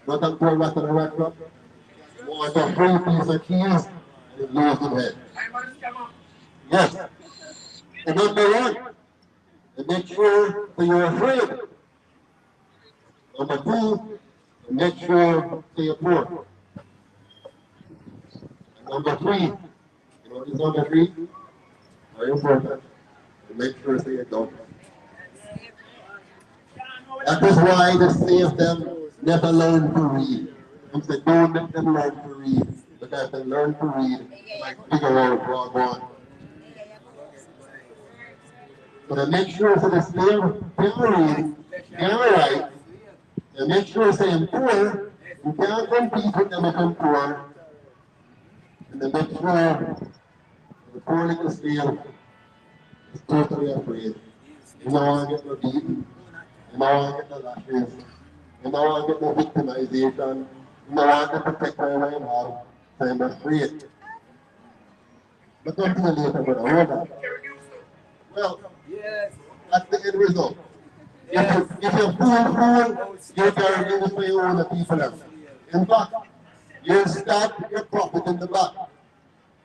Not a poor rat in a rat trap. You want a free piece of cheese and it lose his head. Yes. And number one, you make sure that you're afraid. Number two, you make sure that you're poor. And number three, you know what is number three? Very important. You make sure that you don't. That is why they say of them never learn to read. I'm saying don't let them learn to read. Because if they learn to read, they might figure out what I want. So they make sure that they stay read, they write, they make sure they are poor, you can't compete with them if they're poor, and they make sure the poor little slave is totally afraid. You don't want to get no beaten, you don't want to get no lashes, you don't want to get no victimization, you don't want to protect their own have, so I'm afraid. But don't tell later, but I want that. Well, that's the end result. If you're fool, you're guaranteed to pay all the people else. In fact, you start your profit in the back.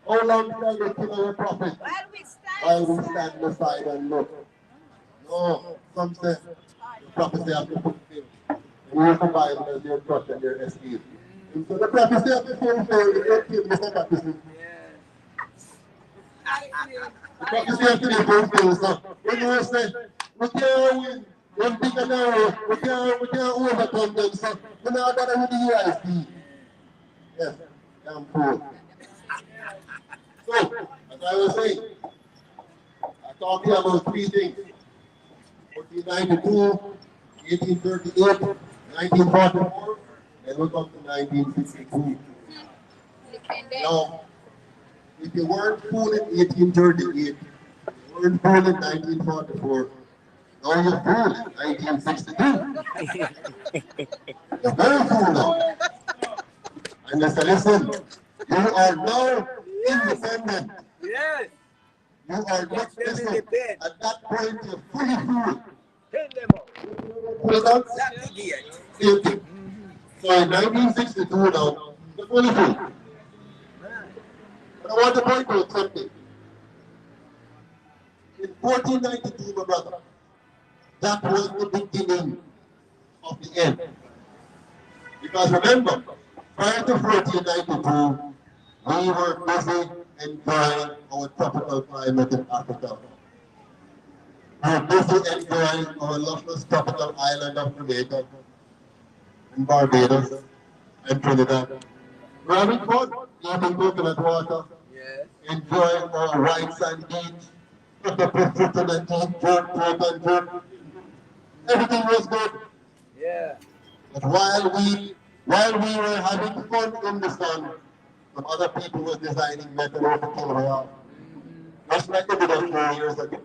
How long shall you kill your profit? While we stand aside and look. No, some say the prophecy have to fulfill. And you survive as your trust and your escape. And so the prophecy have to fulfill, you don't kill Mr. Prophecy. The prophecy have to be fulfilled. So when you say, we can't win, one big and narrow, we can't overcome them. So we're not going to win the UIC. Yes, I'm poor. So, as I was saying, I talked here about three things. 1492, 1838, 1944, and we come to 1962. Now, if you weren't fooled in 1838, you weren't fooled in 1944, now you're fooled in 1962. You're very fooled now. And they say, listen, you are now independent. Yes. You are not listen. At that point, you're fully fooled. Hold on. Same thing. So in 1962 now, you're fully fooled. But I want to point out something. In 1492, my brother, that was the beginning of the end. Because remember, prior to 1492, we were busy enjoying our tropical climate in Africa. We were busy enjoying our luscious tropical island of Jamaica and Barbados and Trinidad. We're having fun, eating coconut water, enjoying our white sand beach, the fruit and eat, pork and jerk. Everything was good. Yeah. But while we were having fun in the sun, some other people were designing metal to kill her off. Just like they did us 4 years ago.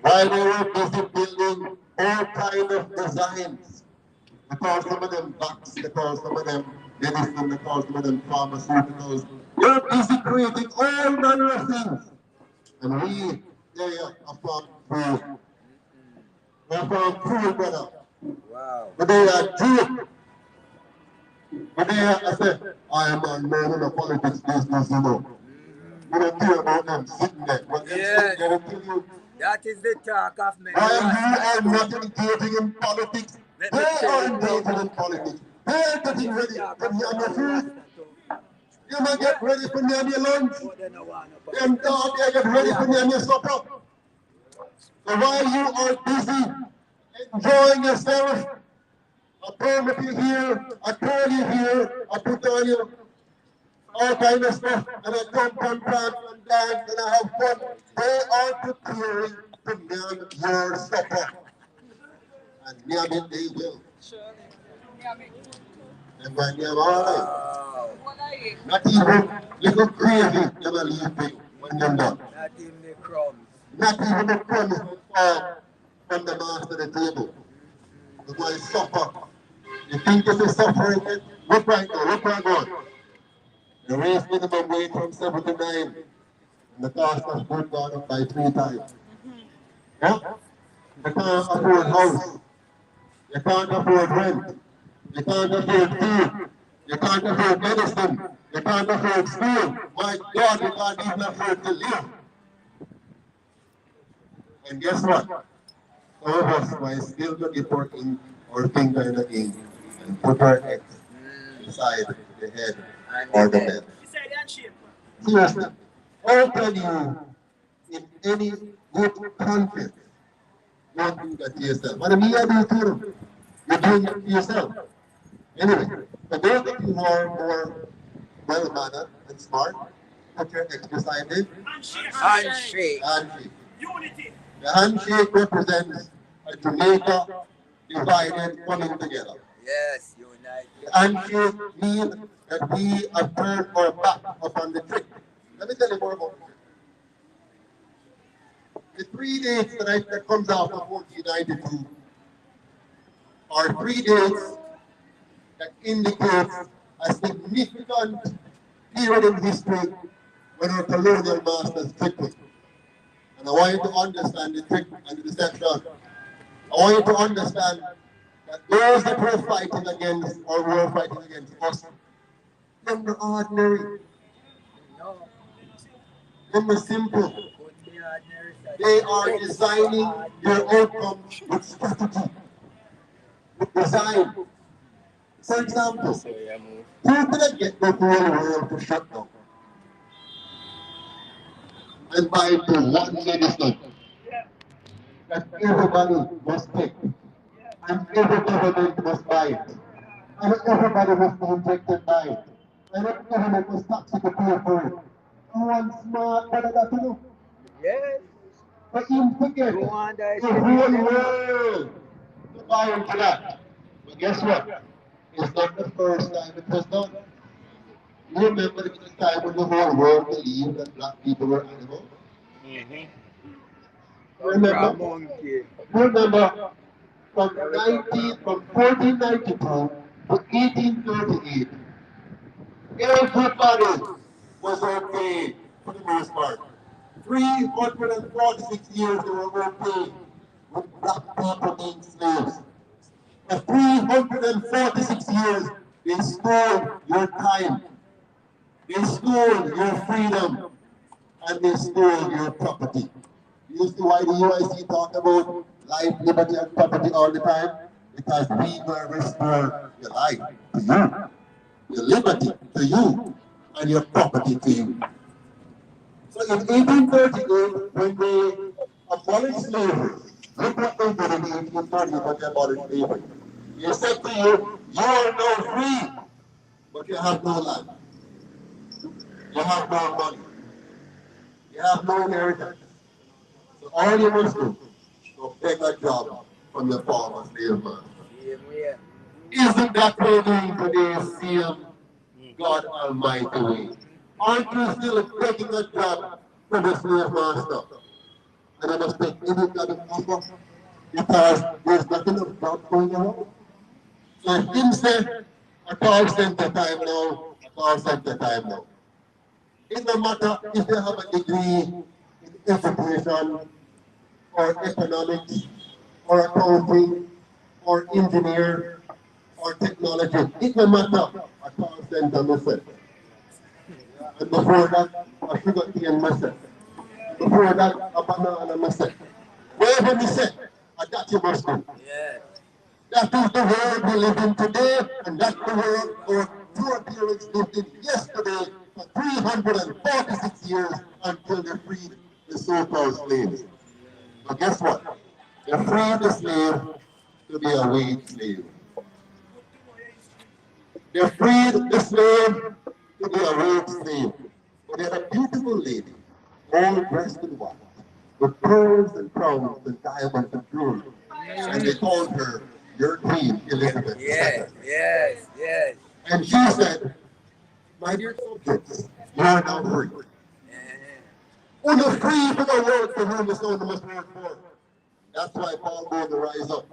While we were busy building all kinds of designs, they call some of them box, they call some of them medicine, they call some of them pharmaceuticals. We're busy creating all manner of things. And we, are from food. We're from food, brother. Wow. But they are Jew. But then I said, I am a man in the politics business, you know. You don't care about them sitting there. But them sitting there will tell you, That is the talk of many while you Rastas are too. not engaging in politics, Let they me tell are you, engaging in people. politics. They are getting This is ready the talk to of name your many food. Rastas too. You might get ready for name your lunch. But they don't want no Them politics. dog, they get ready for Yeah. name your supper. So while you are busy enjoying yourself, I permit you here, I turn you here, I put on you all kind of stuff, and I jump and dance and dance and I have fun. They are preparing to name your supper. And name it they will. And by name all right. Not even little crazy gonna leave you when you're done. Not even the crumbs. Not even the crumbs will fall from the master of the table. The boy suffer. You think this is suffering? Look right now, look right now. The raise minimum wage from 7 to 9. And the cost of food gone up by 3 times. Yeah? You can't afford house. You can't afford rent. You can't afford food. You can't afford medicine. You can't afford school. My God, you can't even afford to live. And guess what? Some of us might still go dip our finger in the ink and put our eggs inside the head or the bed. Seriously, how can you, in any good conscience, not do that to yourself? But me, I do too. You're doing it to yourself. Anyway, for those of you who are more well-mannered and smart, put your eggs beside it. Handshake. Handshake. Unity. The handshake represents a Jamaica divided coming together. Yes, united. The handshake means that we have turned our back upon the trick. Let me tell you more about it. The 3 dates that comes out of 1492 are 3 dates that indicates a significant period in history when our colonial masters tricked us. And I want you to understand the trick and the deception. I want you to understand that those that were fighting against or were fighting against us, them were ordinary. Them were simple. They are designing their outcome with strategy, with design. For example, who could have get the whole world to shut down and buy the one medicine that everybody must take and every government must buy it and everybody must be injected by it and every government must tax it to pay for it? No one smart better that to do. Yes. For him to get the whole world to buy into that. But guess what? It's not the first time it was done. You remember the time when the whole world believed that black people were animals? Remember? Remember from 1492 to 1838, everybody was okay for the most part. 346 years they were okay with black people being slaves. For 346 years, they stole your time, they stole your freedom, and they stole your property. You see why the UIC talk about life, liberty, and property all the time? Because we will restore your life to you, your liberty to you, and your property to you. So in 1838, when they abolished slavery, look what they did in 1830 when they abolished slavery. They said to you, you are now free, but you have no land. You have no money. You have no inheritance. So all you must do is go take a job from your former slave master. Isn't that way doing today's same God Almighty way? Aren't you still taking a job from the slave master? And I must take any job in offer because there's not enough jobs going around. So if him said a call center time now, a call center time now. It no matter if you have a degree in education or economics or accounting or engineer or technology. It no matter a call center myself. And before that, a sugar cane myself. Before that, a banana myself. Wherever we say, that you must do. Yeah. That is the world we live in today, and that's the world our foreparents lived in yesterday for 346 years until they freed the so-called slaves. But guess what? They freed the slave to be a wage slave. They freed the slave to be a wage slave. But they had a beautiful lady, all dressed in white, with pearls and crowns and diamonds and jewelry. And they called her your Queen Elizabeth II. Yes. And she said, my dear subjects, you are now free. When you're free for the work for whom the son must work for. That's why Paul Bogle to rise up.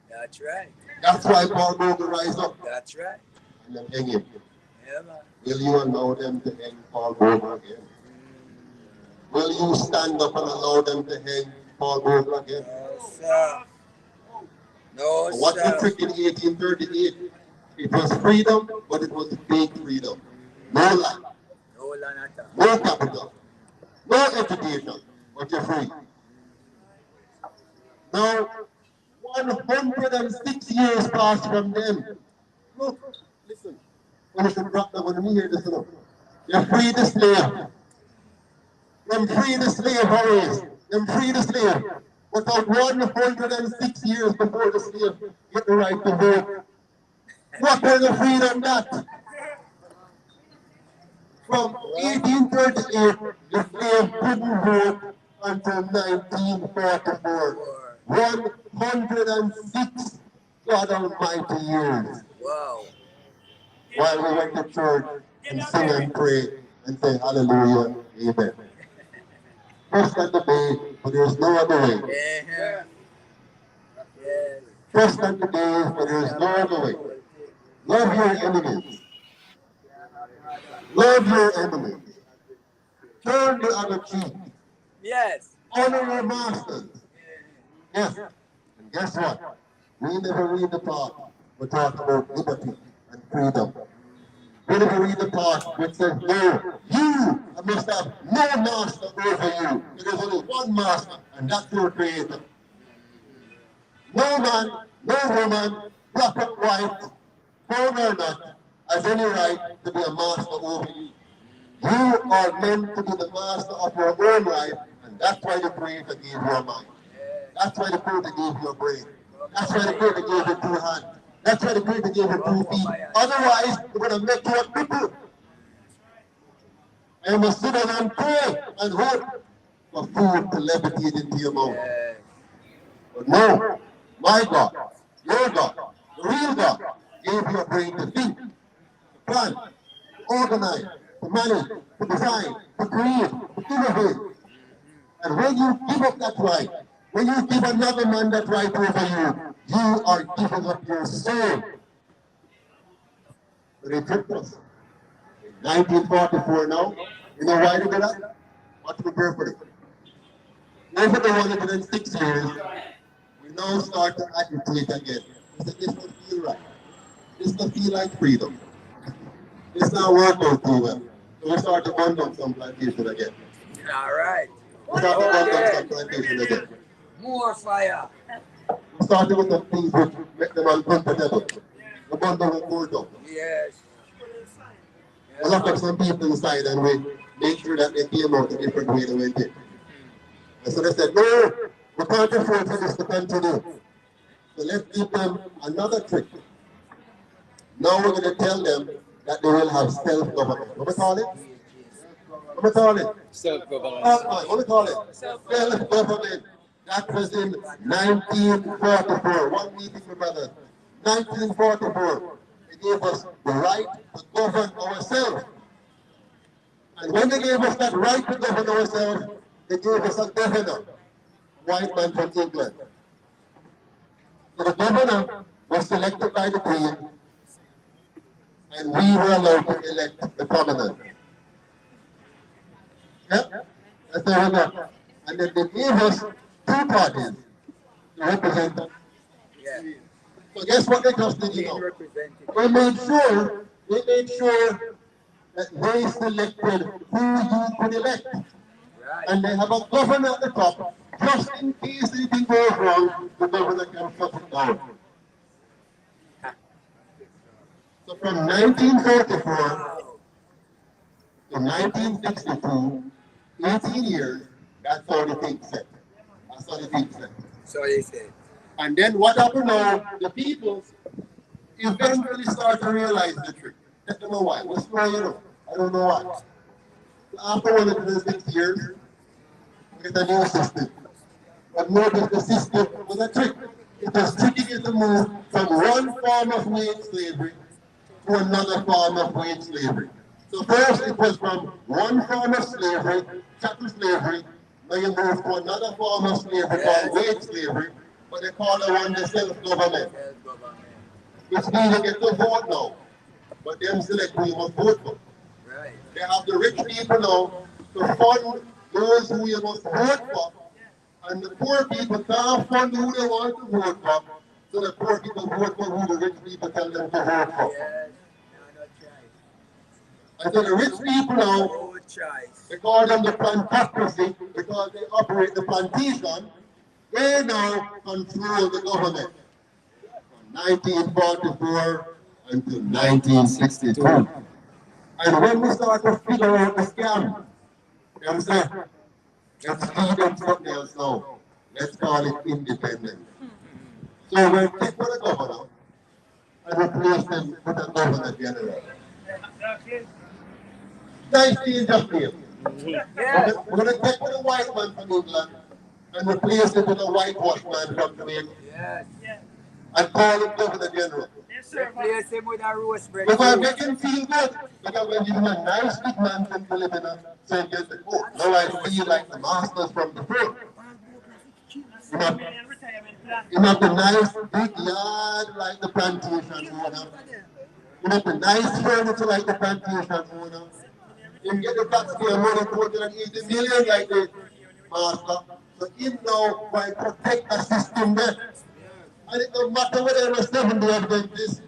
That's right. That's why Paul Bogle to rise up. That's right. And then hang him. Yeah, man. Will you allow them to hang Paul Bogle again? Will you stand up and allow them to hang Paul Bogle again? No, sir. No, sir. What's the trick in 1838? It was freedom, but it was fake freedom. No land. No land at all. No capital. No education, but you're free. Now, 106 years passed from them. Look, listen. When it's a drop down, when we hear this, look. They free the slave. Them free the slave, always. Them free the slave. But 106 years before the slave get the right to vote. What kind of freedom that? From 1838, the slave couldn't vote until 1944. 106 God Almighty years. Wow. While we went to church and sing and pray and say hallelujah, amen. Trust and obey, but there's no other way. Yeah. Trust and obey, but there's no other way. Love your enemies. Love your enemies. Turn the other cheek. Yes. Honor your masters. Yes. And guess what? We never read the part we talk about liberty and freedom. We never read the part which says, no, you must have no master over you. There is only one master, and that's your creator. No man, no woman, black or white, born or not, has any right to be a master over you. You are meant to be the master of your own life, and that's why the Creator gave you a mind. That's why the Creator gave you a brain. That's why the Creator gave you 2 hands. That's why the Creator gave you 2 feet. Otherwise, you're going to make you a cripple. And you must sit down and pray and hope for food to levitate into your mouth. But no, my God, your God, the real God, gave you a brain to think, to plan, to organize, to manage, to design, to create, to innovate. And when you give up that right, when you give another man that right over you, you are giving up your soul. But they tricked us. 1944 now, you know why they did that? What's the purpose? Over the 106 years, we now start to agitate again. We said, this don't feel right. This don't feel like freedom. It's not working out too well. So we start to burn down some plantation again. All right. We start to burn down some plantation again. More fire. We started with some things which make them uncomfortable. We burn down with more down. Yes. We lock up some people inside and we make sure that they came out a different way they went in. And so they said, no, we can't afford for this to continue. So let's give them another trick. Now we're going to tell them that they will have self-government. What do we call it? What do we call it? Self-government. What do we call it? Self-government. That was in 1944. One meeting, my brothers. 1944. They gave us the right to govern ourselves. And when they gave us that right to govern ourselves, they gave us a governor, white man from England. So the governor was selected by the Queen, and we were allowed to elect the commoners. Yeah? That's how we got. And then they gave us 2 parties to represent them. Yeah. So guess what they just did, you know? They made sure that they selected who you could elect. And they have a governor at the top, just in case anything goes wrong, the governor can shut it down. So from 1944 to 1962, 18 years, that's how the thing set. That's how the thing set. So they say. And then what happened now, the people eventually start to realize the trick. I don't know why. What's wrong, you know? I don't know why. So after 106 years, we get a new system. But notice the system was a trick. It was tricking you to move from one form of wage slavery to another form of wage slavery. So first it was from one form of slavery, chattel slavery, now you move to another form of slavery called wage slavery, but they call the one the self-government. Which means you get to vote now, but them select who you must vote for. They have the rich people now to fund those who you must vote for, and the poor people can't fund who they want to vote for, so the poor people vote for who the rich people tell them to vote for. And so the rich people now, they call them the plantocracy because they operate the plantation. They now control the government from 1944 until 1962. And when we start to figure out the scam, them say, let's feed them something else now. Let's call it independence. So we'll take for the governor and replace them with a governor general. Nice change of name. We're going to take for the white man from England and replace it with a whitewash man from Jamaica. And call him governor general. Replace him with a roast bread. Because make him feel good. Because when you're a nice big man to live in a St. Vincent, oh, now I feel like the masters from the front. You have the nice big yard like the plantation owner. You have the nice furniture like the plantation owner. You get the taxpayer money to 280 million like the master. So him now by protect the system there. And it don't matter whether you're a Seventh-day Adventist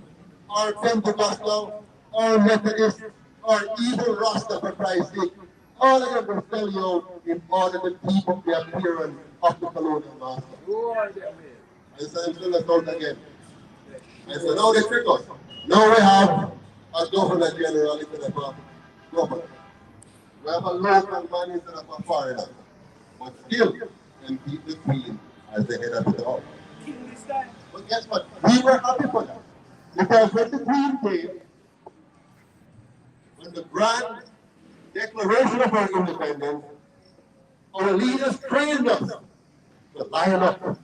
or Pentecostal or Methodist or even Rasta for Christ's sake. All of them will sell you out in order to keep up the appearance of the colonial master. And so I'm still us out again. And so now they trick us. Now we have a governor general instead of a governor. We have a local man instead of a foreigner. But still, and keep the queen as the head of the house. But guess what? We were happy for that. Because when the queen came, when the grand declaration of our independence, our leaders trained us to line up,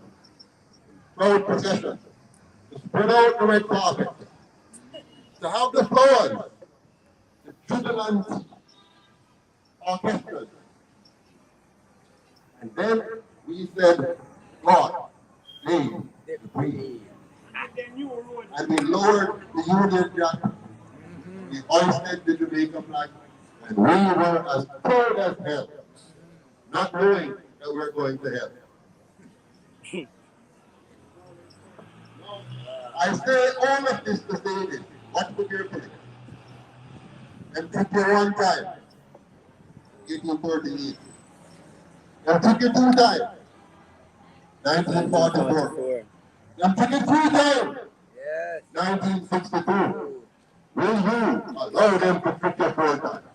proud procession, to spread out the red carpet, to have the flowers, the jubilant orchestras. And then we said, God, save the queen. And we lowered the Union Jack, we hoisted the Jamaica flag, and we were as proud as hell, not knowing that we're going to hell. I say all of this to say this. Watch the carefully. And took you one time, 1838. And took you two times, 1944. And took you three times, 1962. Will you allow them to trick you four times?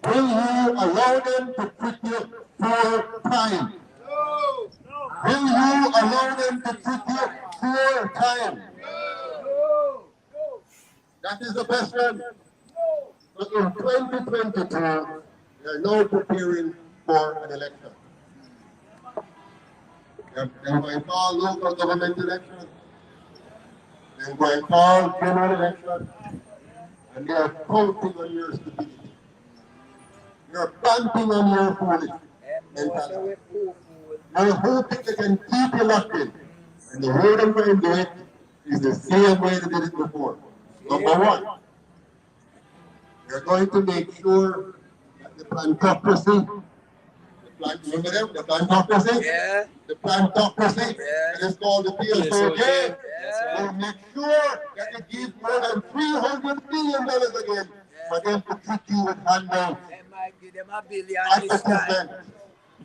Will you allow them to trick you four times? No. Will you allow them to trick you four times? No. That is the question. But in 2022, we are now preparing for an election. They're going to call local government elections. They're going to call general elections. And they are counting on your stupidity. You're banking on your foolish mentality. You're hoping they can keep you locked in. And the way they're going to do it is the same way they did it before. Number one, they're going to make sure that the plantocracy, the Remember them? The plantocracy? Yeah. The plantocracy? Yeah. And it's called the PSO game. We'll make sure that they give more than $300 billion again for them to trick you with handouts. They might give them $1 billion this time. Advertisement.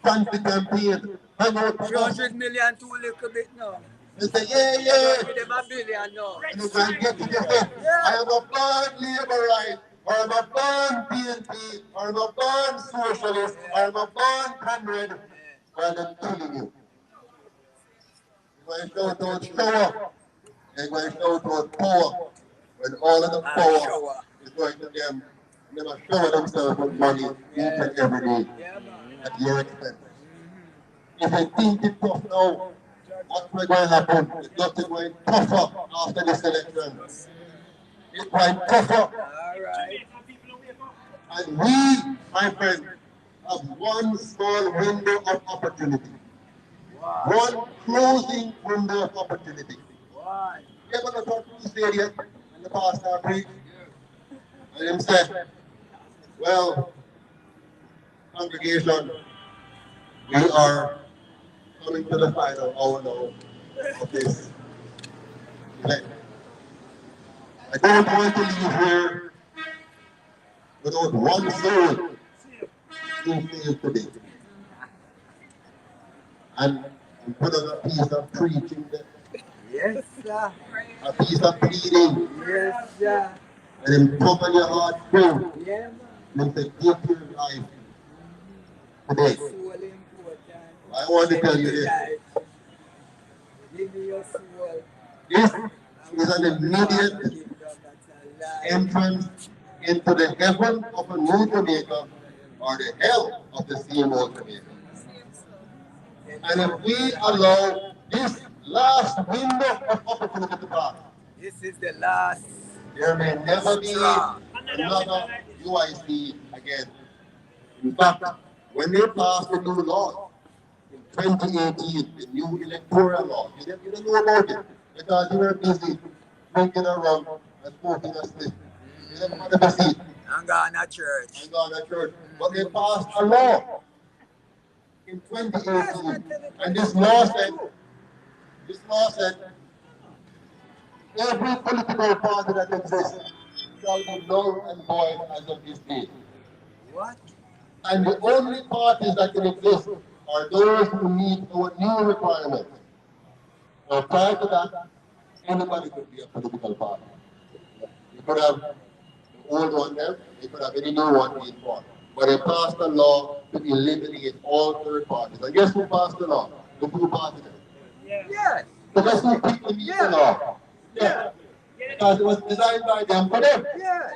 Fancy campaign. 300 million too little bit now. They say, yeah. Give them $1 billion now. And if I get to say, I am a born laborite, or I'm a born PNP, or I'm a born socialist, or I'm a born comrade, rather than killing you. You're going to show towards power. You're going to show towards power. When all of the power is going to them, they must show themselves with money each and every day at your expense. If I think it's tough now, what's going to happen? It's just going tougher after this election. It's going tougher. All right. And we, my friend, have one small window of opportunity. One closing window of opportunity. You ever go to a stadium and the pastor preach? And him say, well, congregation, we are coming to the final hour now of this event. I don't want to leave here without one soul being saved today. And put on a piece of preaching there. Yes, sir. A piece of pleading. Yes, sir. And then pump on your heart through. Yeah, man. And say, give your life today. I want to tell you this. Give me your soul. This is an immediate entrance into the heaven of a new Jamaica or the hell of the same old Jamaica. And if we allow this last window of opportunity to pass, this is the last. There may never be another UIC again. In fact, when they passed the new law in 2018, the new electoral law, you didn't know about it because you were busy drinking a rum and smoking a stick. You didn't want to see it. I'm going to church. But they passed a law in 2018, and this law said, every political party that exists shall be null and void as of this day. What? And the only parties that can exist are those who meet our new requirements. Now, prior to that, anybody could be a political party. You could have the old one there, you could have any new one being formed. But they passed a law to eliminate all third parties. And guess who passed the law? The two parties. Yes. Because who picked the media law? Yeah. Because it was designed by them for them. Yes.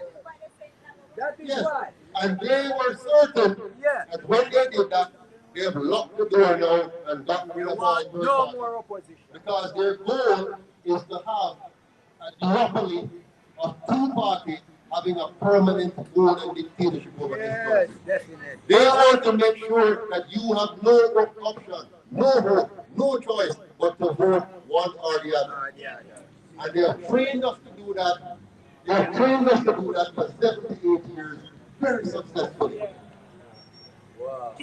That is why. And they were certain that when they did that, they have locked the door now and got rid of all third no parties. more opposition. Because their goal is to have a duopoly of two parties having a permanent rule and dictatorship over this country. Definitely. They want to make sure that you have no option, no hope, no choice, but to vote one or the other. And they have trained us to do that. They have trained us to do that for 78 years, very successfully. Wow.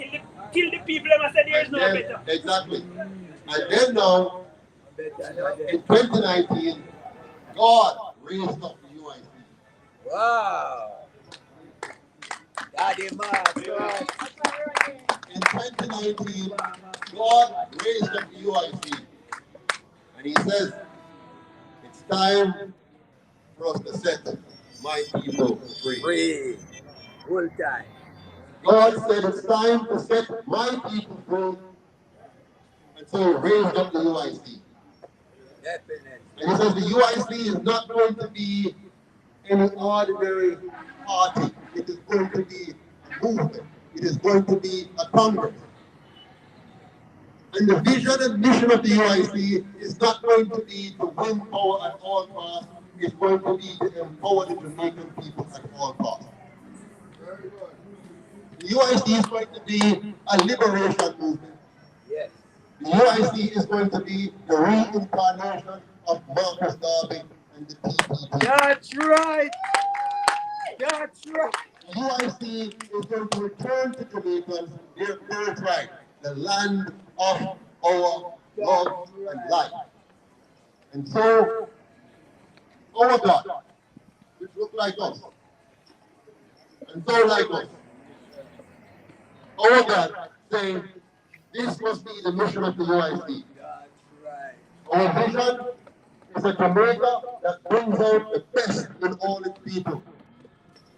Kill the people and say there is no better. Exactly. And then now, in 2019, God raised up the UIC. Wow. Daddy man. In 2019, God raised up the UIC. And he says, it's time for us to set my people free. Free. Full time. God said it's time to set my people free. And so he raised up the UIC. Definitely. And he says the UIC is not going to be any ordinary party. It is going to be a movement. It is going to be a congress. And the vision and mission of the UIC is not going to be to win power at all costs. It's going to be to empower the Jamaican people at all costs. The UIC is going to be a liberation movement. Yes. The UIC is going to be the reincarnation of Marcus Garvey and the PPP. That's right. That's right. UIC is going to return to Jamaicans their birthright, the land of our love and life. And so, our God, which look like us, and so like us, our God saying, this must be the mission of the UIC. Our vision is a Jamaica that brings out the best in all its people.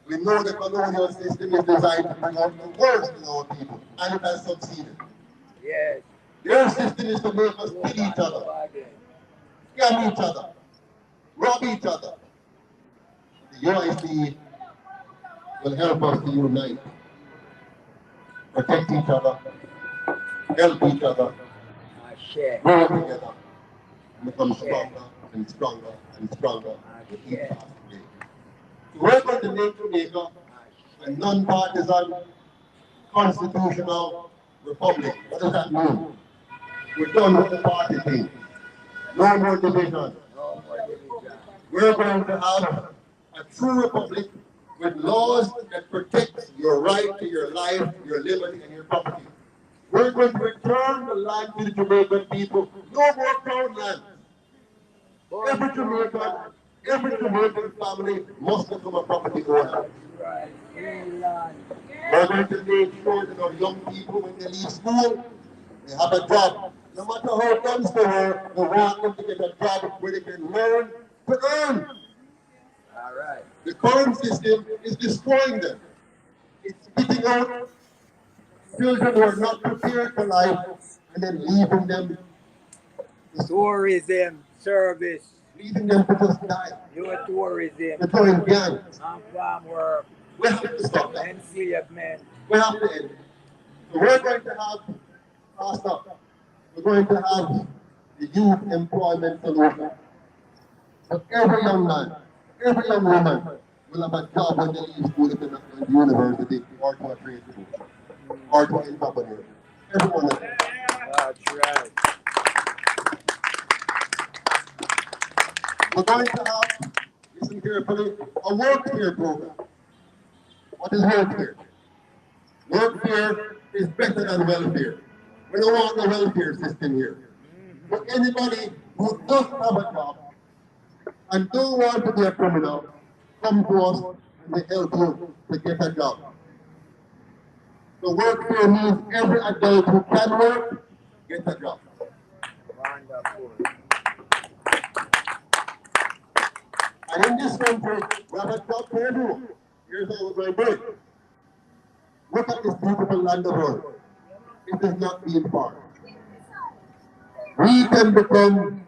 We know the colonial system is designed to bring out the worst in our people, and it has succeeded. Yes. Their system is to make us kill each other, scam each other, rob each other. The UIC will help us to unite, protect each other, help each other, grow together, and become stronger and stronger and stronger with each passing day. So we're going to make Jamaica a non-partisan, constitutional republic. What does that mean? We're done with the party thing. No more division. We're going to have a true republic with laws that protect your right to your life, your liberty, and your property. We're going to return the land to the Jamaican people. No more crown land. Every Jamaican family must become a property owner. We're going to make sure that our young people, when they leave school, they have a job. No matter how comes to her, we want them to get a job where they can learn to earn. All right. The current system is destroying them. It's spitting out children who are not prepared for life and then leaving them to tourism service. Leaving them to just die. Your tourism. To join gangs. And farm work. We have to stop that. And enslavement. We have to end it. So we're going to have, we're going to have the youth employment solution. So every young man, every young woman will have a job when they leave school if they're not going to university or to a trade school or to an entrepreneur. Everyone of them. That's right. We're going to have, listen carefully, a work care program. What is work care? Work care is better than welfare. We don't want the welfare system here. For anybody who does have a job and don't want to be a criminal, come to us and they help you to get a job. So work care means every adult who can work, get a job. Wonderful. And in this country, we have a job for everyone. Here's how we're going to do it. Look at this beautiful land of ours. It is not being farmed. We can become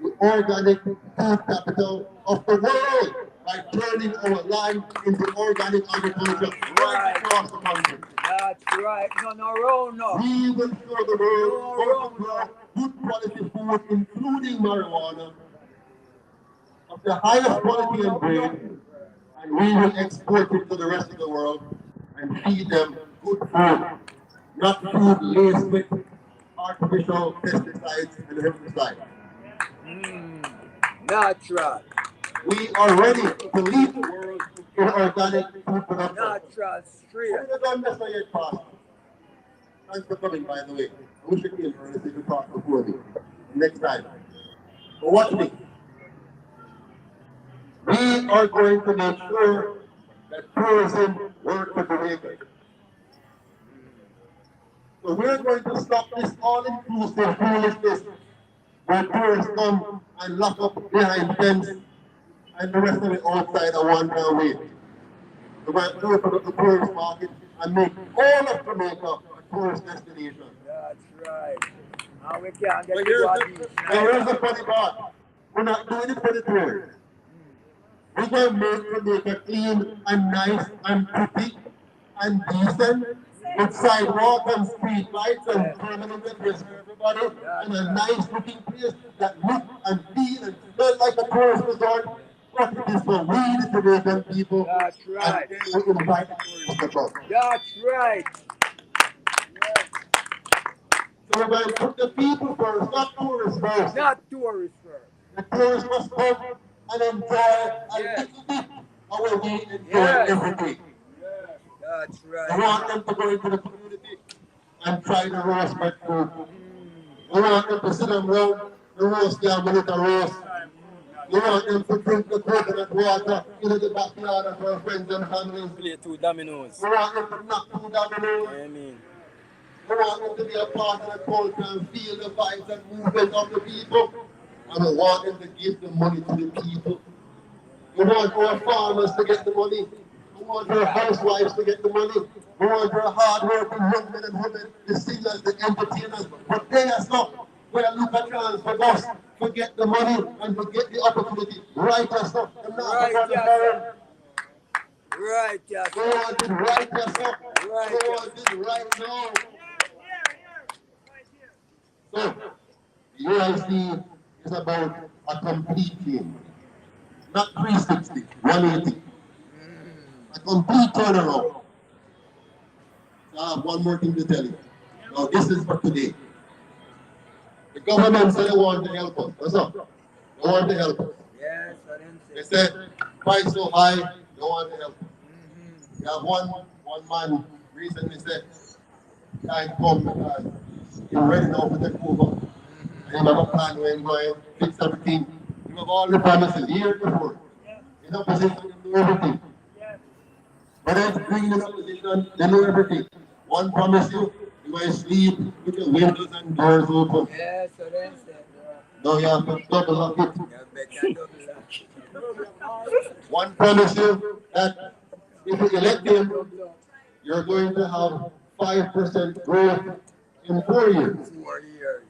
the organic food capital of the world by turning our land into organic agriculture right across the country. That's right. On our own, no. We will show the world how to grow good quality food, including marijuana, of the highest quality and grade, and we will export it to the rest of the world and feed them good food, not food laced with artificial pesticides and herbicides. Natural. We are ready to lead the world in organic food production. Natural, straight. We're not done this yet, Pastor. Thanks for coming, by the way. I wish you came early so you could talk before me. Next time. But watch me. We are going to make sure that tourism works for Jamaica. So we're going to stop this all-inclusive foolishness where tourists come and lock up behind fence and the rest of it outside a one-time way. We're going to open up the tourist market and make all of Jamaica a tourist destination. That's right. Now we can't get here's the funny part. We're not doing it for the tourists. We're going to make Jamaica clean and nice and pretty and decent with sidewalk and street lights and permanent address for everybody and a nice looking place that look and feel and smell like a tourist resort. But it is for we the Jamaican people. That's right. And we invite the tourists to come. That's right. So we're going to put the people first, not tourists first. Not tourists first. The tourists must come and enjoy a little bit our way enjoy everything. That's right. We want them to go into the community and try the roast breadfruit. We want them to sit them around the roast yam with a roast. We want them to drink the coconut water in the backyard of our friends and families. Play two dominoes. We want them to knock two dominoes. I mean, We want them to be a part of the culture and feel the vibes and movement of the people. And we want them to give the money to the people. We want our farmers to get the money. We want our housewives to get the money. We want our hard-working young men and women, the singers, the entertainers. But they are not where Lucas for us to get the money and to get the opportunity. Right or so. Right, yes. Right, yes. We want it right or so. We want it right now. So, the UIC is about a complete change. Not 360, 180. A complete turnaround. So I have one more thing to tell you. Now this is for today. The government said they want to help us. What's up? They want to help us. Yes, I didn't say. They said price so high, they want to help us. We have one man recently said, time come because he's ready now to take over. And he have a plan where he's going to fix everything. You have all the promises year before. In opposition, they know everything. But as being in opposition, they know everything. One promise you, you're going to sleep with the windows and doors open. Yes, I didn't say. Now you have to double lock it. You better double lock. One promise you that if you elect him, you're going to have 5% growth in 4 years. 4 years.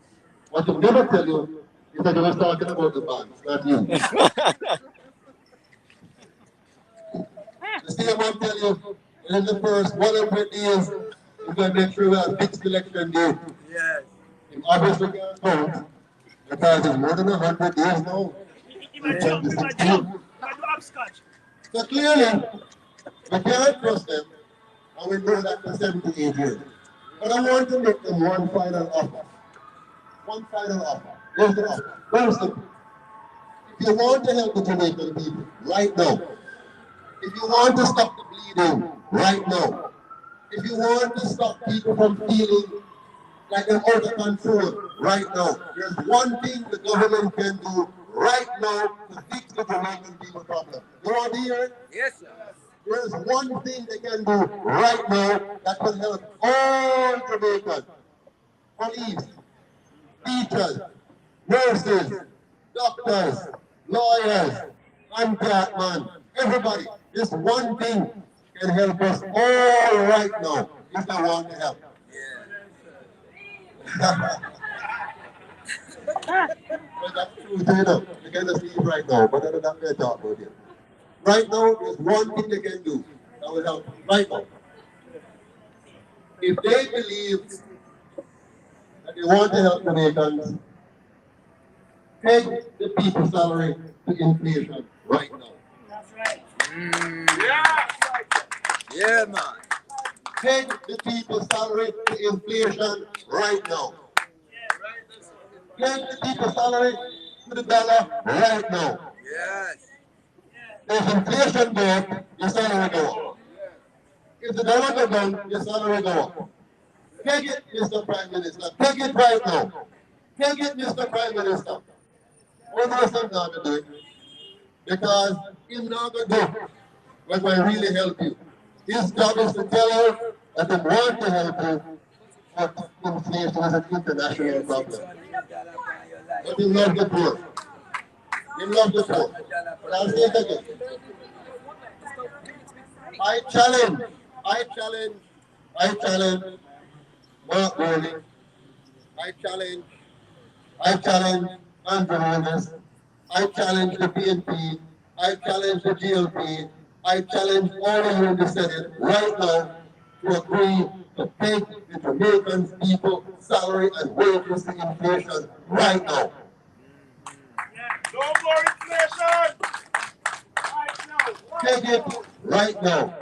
What he'll never tell you is that he was talking about the banks, not you. The same one tell you, in the first 100 days, we're going to make sure we have fixed election day. Yes. He obviously can't count, because it's more than 100 days now. So clearly, we can't trust them, and we know that for 78 years. But I want to make them one final offer. One final offer. Here's the offer. Very simple. If you want to help the Jamaican people right now, if you want to stop the bleeding right now, if you want to stop people from feeling like they're out of control right now, there's one thing the government can do right now to fix the Jamaican people problem. You want to hear it? Yes, sir. There's one thing they can do right now that will help all Jamaicans. Police, teachers, nurses, doctors, lawyers, and man, everybody. This one thing can help us all right now if they want to help. But that's true, you cannot see it right now, but I'm not going to talk about it. Right now, there's one thing they can do that will help right now. If they believe that they want to help Jamaicans, peg the people's salary to inflation right now. That's right. Yeah, man. Peg the people's salary to inflation right now. Peg the people's salary to the dollar right now. Yes. If inflation go up, your salary go up. If the dollar go down, your salary go up. Peg it, Mr. Prime Minister. Peg it right now. Peg it, Mr. Prime Minister. What do you not to do it? Because he's not going to do what will really help you. His job is to tell you that he wants to help you, but inflation is an international problem. But he loves the poor. He loves the poor. But I'll say it again. I challenge Mark Bowling. I challenge Andrew Holness. I challenge the PNP. I challenge the GLP. I challenge all of you in the Senate right now to agree to pay the Jamaican people salary and wages to inflation right now. No more inflation! Right now! Take it right now.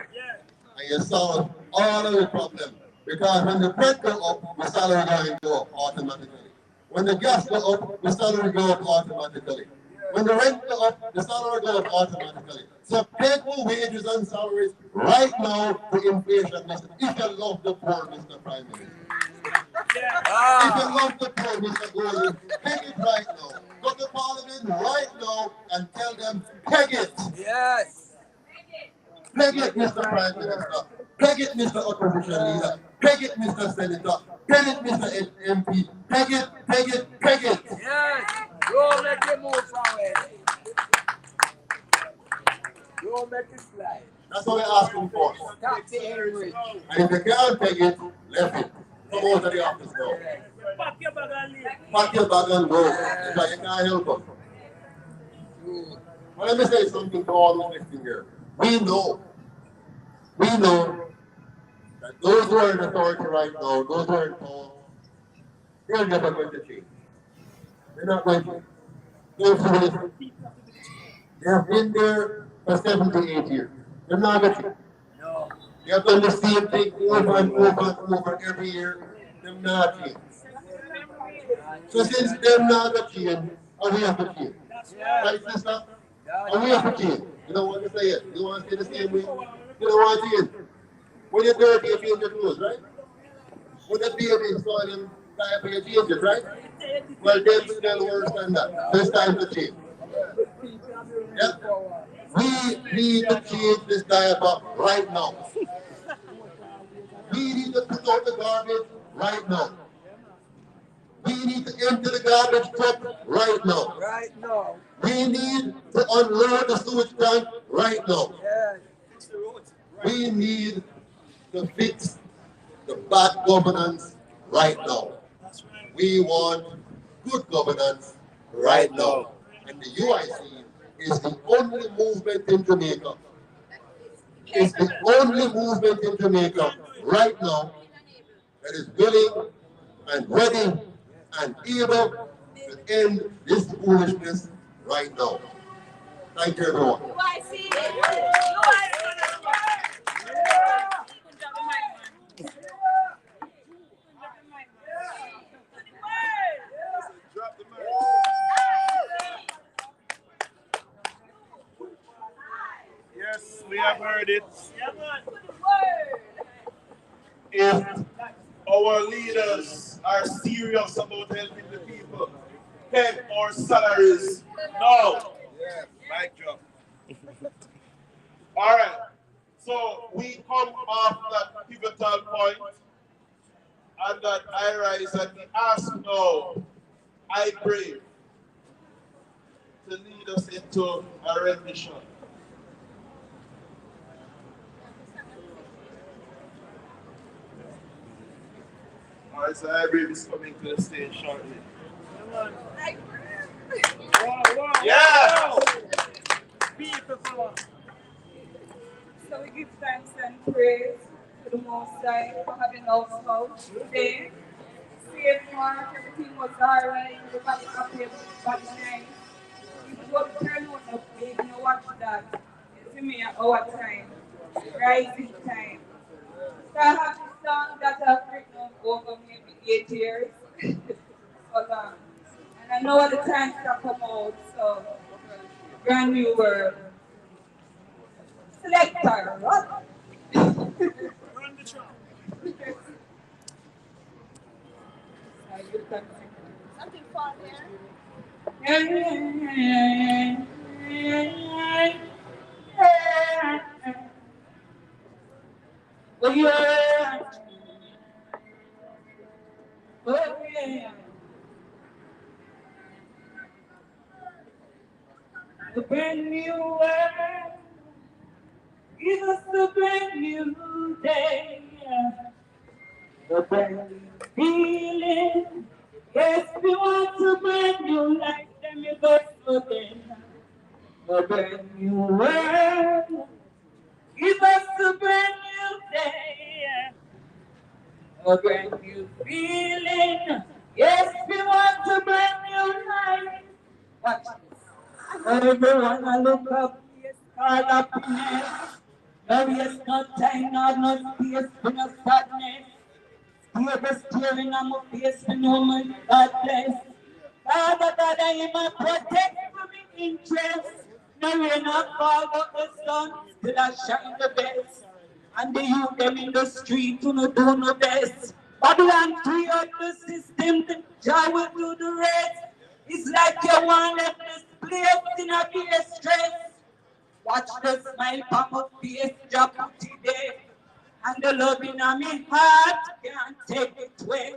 And you solve all of the problems. Because when the bread go up, the salary going to go up automatically. When the gas go up, the salary go up automatically. When the rent go up, the salary go up automatically. So pay for wages and salaries right now for inflation. Listen, if you love the poor, Mr. Prime Minister. If you love the poor, Mr. Gordon, peg it right now. Go to Parliament right now and tell them, peg it. Yes. Peg it, Mr. Prime Minister. Peg it, Mr. Opposition Leader. Peg it, Mr. Senator. Peg it, Mr. MP. Peg it, peg it, peg it. Yes. Don't make it move forward. Don't make it slide. That's what we're asking for. Stop the Henry. And if you can't peg it, left it. Come out of the office now. Pack your bag and leave. Pack your bag and go. Because you can't help us. But let me say something to all those listening here. We know that those who are in authority right now, those who are in power, they're never going to change. They're not going to. They have been there for 78 years. They're not going to change. No. They have done the same thing over and over and over every year. They're not change. So since they're not going to change, we have to change. Right, sister? We have to change. You don't want to say it. You don't want to say the same way. You don't want to change. When you're dirty, you change your clothes, right? When the baby saw them diaper, you change it, right? Well, them smell worse than that. So it's time to change. Yeah? We need to change this diaper right now. We need to put out the garbage right now. We need to empty the garbage truck right now. Right now. We need to unload the sewage tank right now. We need to fix the bad governance right now. We want good governance right now. And the UIC is the only movement in Jamaica. It's the only movement in Jamaica right now that is willing and ready and able to end this foolishness right now. Thank you, everyone. Yes, we have heard it. If our leaders are serious about helping the people, pay our salaries now. Mic drop. All right. So we come off that pivotal point, and that I rise and ask now, I pray, to lead us into a rendition. All right, so I pray is coming to the stage shortly. Yes! So we give thanks and praise to the Most High for having us out today. Safe mark, everything was alright, everybody happy, everybody nice. Even though the turn was up, we didn't watch that. You see me at our time, rising time. So I have this song that I've written over maybe 8 years. So long. And I know the times that come out, so brand new word. Selector, what? Run the track. Something fun there. Oh yeah. Oh yeah. The brand new world. Give us a brand new day, a brand new feeling. Yes, we want a brand new life, then we go again. A brand new world. Give us a brand new day, a brand new feeling. Yes, we want a brand new life. Watch this. Everyone I look up, yes, all happiness. There is no time, no space for no sadness. Never staring at my face for no man, God bless. Father God, I am a protect for me. interest. No rain or fall, but the sun still a shine the best. And the youth them in the street who no do no best. Babylon free up the system, the joy will do the rest. It's like you want to this place in a be stress. Watch the smile pop up face drop today. And the love in my heart can't take it away.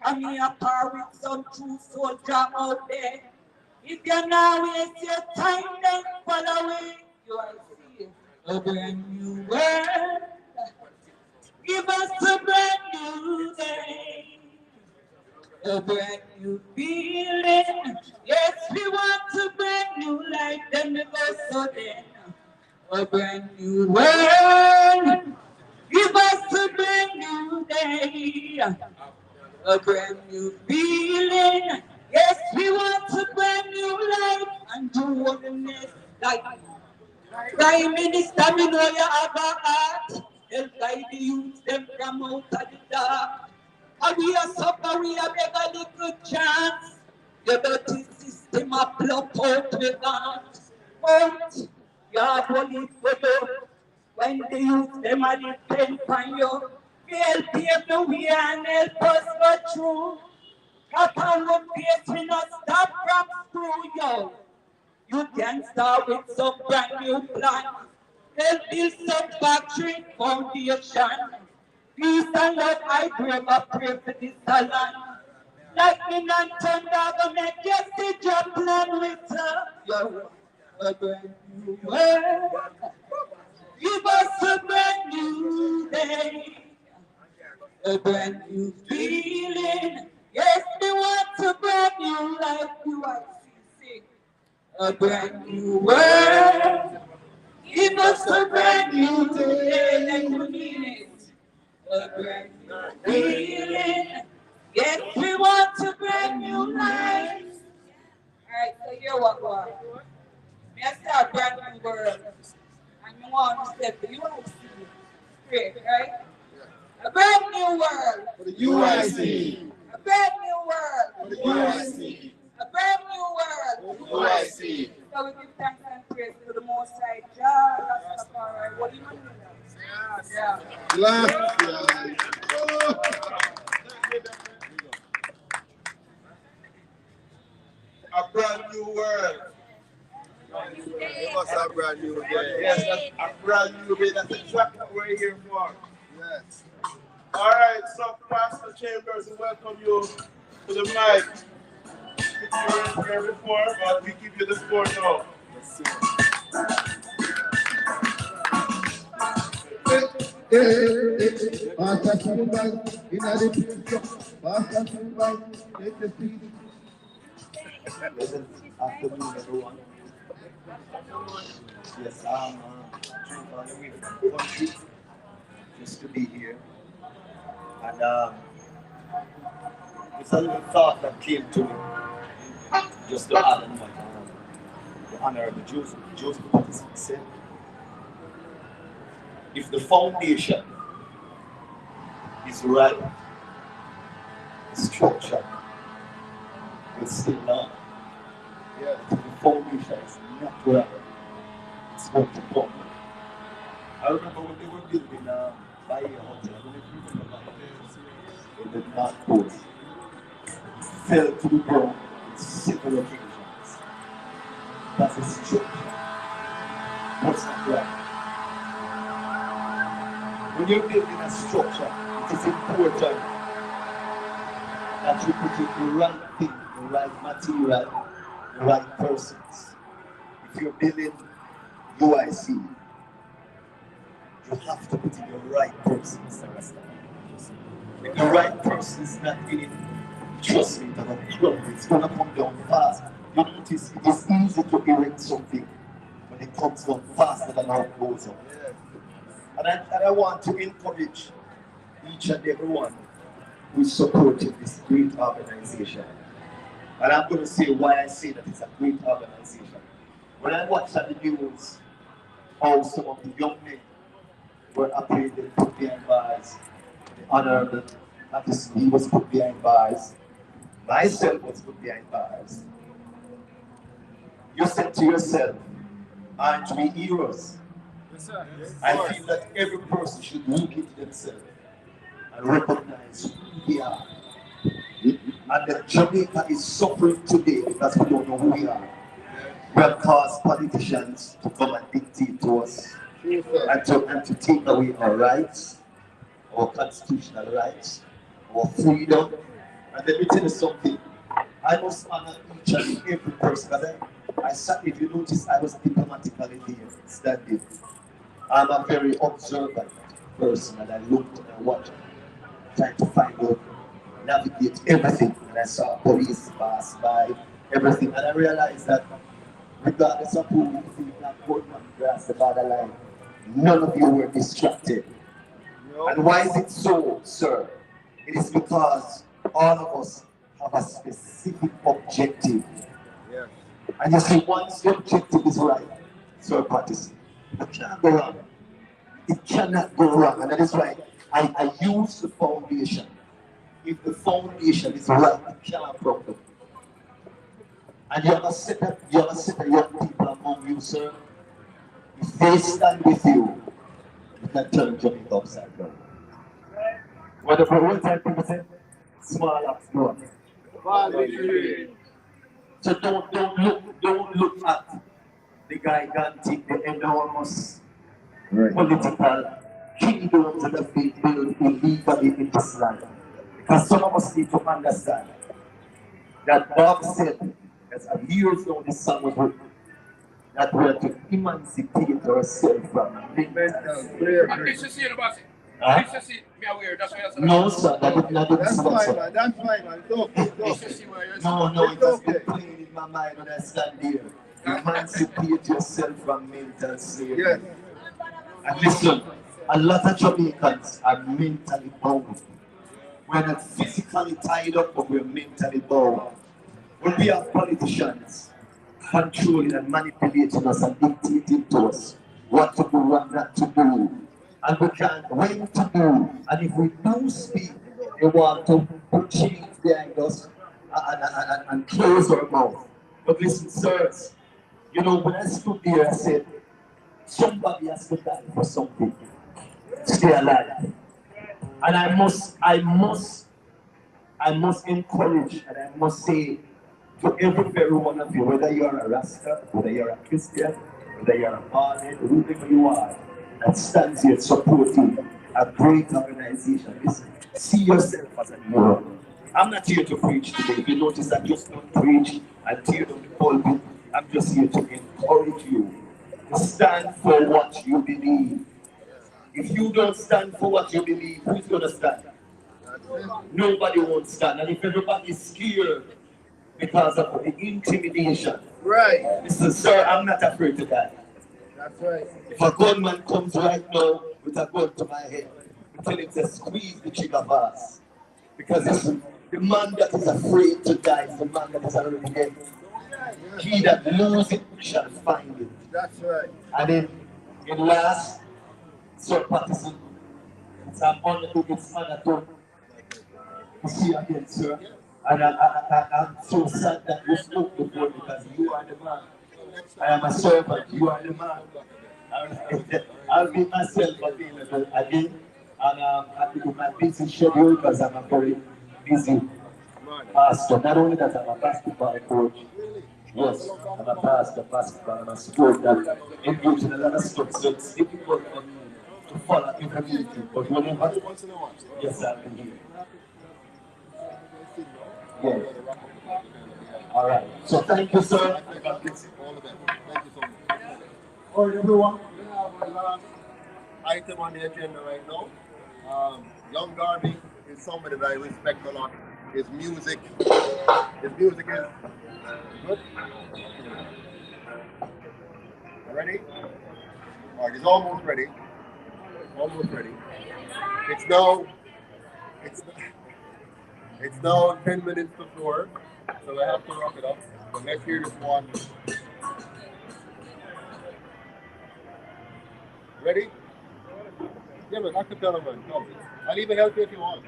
I'm here par with some true soldier out there. If you now waste your time, then follow it. You are seeing a brand new world. Give us a brand new day. A brand new feeling. Yes, we want a brand new life. Then we go so then. A brand new world. Give us a brand new day, a brand new feeling. Yes, we want a brand new life and holiness. Like Prime Minister, we know you have a heart. Help guide the youth, them from out of the dark. And we are suffer, we have a little chance. The dirty system of blood out with us. But you have only for you. When the youth them a depend on you, they'll pave the way and help us go through. Upon the pace we not stop from screw you. You can start with some brand new plan. They'll build some factory foundation. Peace and love I bring a prayer for this land. Lightning and thunder gonna make you see your plan with her. A brand new world. Give us a brand new day, a brand new feeling. Yes, we want a brand new life. You are sing a brand new world. Give us a brand new day, and you mean it. A brand new feeling. Yes, we want a brand new life. Alright, so here what was. Let's start a brand new world. And you want to step the UIC straight, right? A brand new world for the UIC. A brand new world for the UIC. A brand new world for the UIC. So we give thanks and praise to the Most High Jah, Rastafari. What do you mean? Yeah. A brand new world. Give us a brand new day. Yes, that's a brand new day. That's exactly what we're here for. Yes. All right, so Pastor Chambers, we welcome you to the mic. You were here before, but we give you the floor now. Pastor Chambers, in the picture. Pastor Chambers, take the seat. Pleasant afternoon, everyone. Yes, I'm on the way from the country just to be here. And it's a little thought that came to me just to add on what the Honorable Joseph said. If the foundation is right, the structure will still not. Yeah. If the foundation is not right, it's going to come. I remember when they were building Bahia Hotel, I don't know if you remember that, in the North Coast. It fell to the ground on several occasions. That's a structure. That's not right. When you're building a structure, it is important that you put in the right thing, the right material, the right persons. If you're building UIC, you have to put in the right persons. If the right person is not in it, trust me, it's going to crumble. It's going to come down fast. You notice it is easy to erect something when it comes down faster than how it goes up. And I want to encourage each and everyone who is supporting this great organization. And I'm going to say why I say that it's a great organization. When I watched on the news how some of the young men were apprehended, put behind bars, the Honorable Officer, he was put behind bars, myself was put behind bars. you said to yourself, aren't we heroes? Yes, sir. I feel that every person should look into themselves and recognize who they are. And that Jamaica is suffering today because we don't know who we are. We have caused politicians to come and dictate to us and to take away our rights, our constitutional rights, our freedom. And let me tell you something. I must honor each and every person. Because I sat, if you notice, I was diplomatically there, standing. I'm a very observant person, and I looked and I watched, trying to find out, navigate everything. And I saw police pass by, everything. And I realized that regardless of who you think that Portman grass the borderline, none of you were distracted. And why is it so, sir? It is because all of us have a specific objective. Yes. And you see, once the objective is right, Sir Patterson, it cannot go wrong. It cannot go wrong. And that is why I use the foundation. If the foundation is right, it cannot problem. And you have a set of young people among you, sir. If they stand with you, you can turn Jamaica upside down. What the type people say? Small ups, no. So don't look at the gigantic, the enormous political kingdoms that have been built illegally in this land. Because some of us need to understand that Bob said, as a years ago this song was written, that we are to emancipate ourselves from mental slavery. Huh? No, sir, that's fine, man. That's fine, man. No, it has been playing in my mind when I stand here. Emancipate yourself from mental slavery. Yes. And listen, a lot of Jamaicans are mentally bound. We're not physically tied up, but we're mentally bound. When we have politicians controlling and manipulating us and dictating to us what to do, what not to do, and we can't when to do, and if we do speak, they want to put chains behind us and close our mouth. But listen, sirs, you know, when I stood there, I said, somebody has to die for something to stay alive. And I must encourage and I must say to every one of you, whether you're a Rasta, whether you're a Christian, whether you're a Barnet, whoever you are, that stands here supporting a great organization. Listen, see yourself as a hero. I'm not here to preach today. If you notice, I just don't preach and tear down the pulpit. I'm just here to encourage you to stand for what you believe. If you don't stand for what you believe, who's going to stand? Nobody won't stand. And if everybody's scared because of the intimidation, right? Listen, sir, I'm not afraid to die. That's right. If a gunman comes right now with a gun to my head, I tell him to squeeze the trigger fast. Because listen, the man that is afraid to die is the man that is already dead. He that loses it shall find it. That's right. And then, in last, Sir Patterson, it's an honor to see you again, sir. And I'm so sad that you spoke before because you are the man. I am a servant, you are the man. I'll be myself available again. And I'll be my busy schedule because I'm a very busy pastor. Not only that, I'm a basketball coach. Yes, I'm a pastor, basketball, I'm a sport that engage in a lot of stuff. So it's difficult for me to follow every meeting. But whenever, yes, I'll be here. Yes. All right. So thank you, sir. God bless you. All of them. Thank you so much. All right, everyone. We have a last item on the agenda right now. Young Garvey is somebody that I respect a lot. His music is good. Ready? All right, he's almost ready. Almost ready. It's now 10 minutes to 4, so I have to wrap it up. So let's hear this one. Ready? Yeah, man, I can tell him, man. Come. I'll even help you if you want.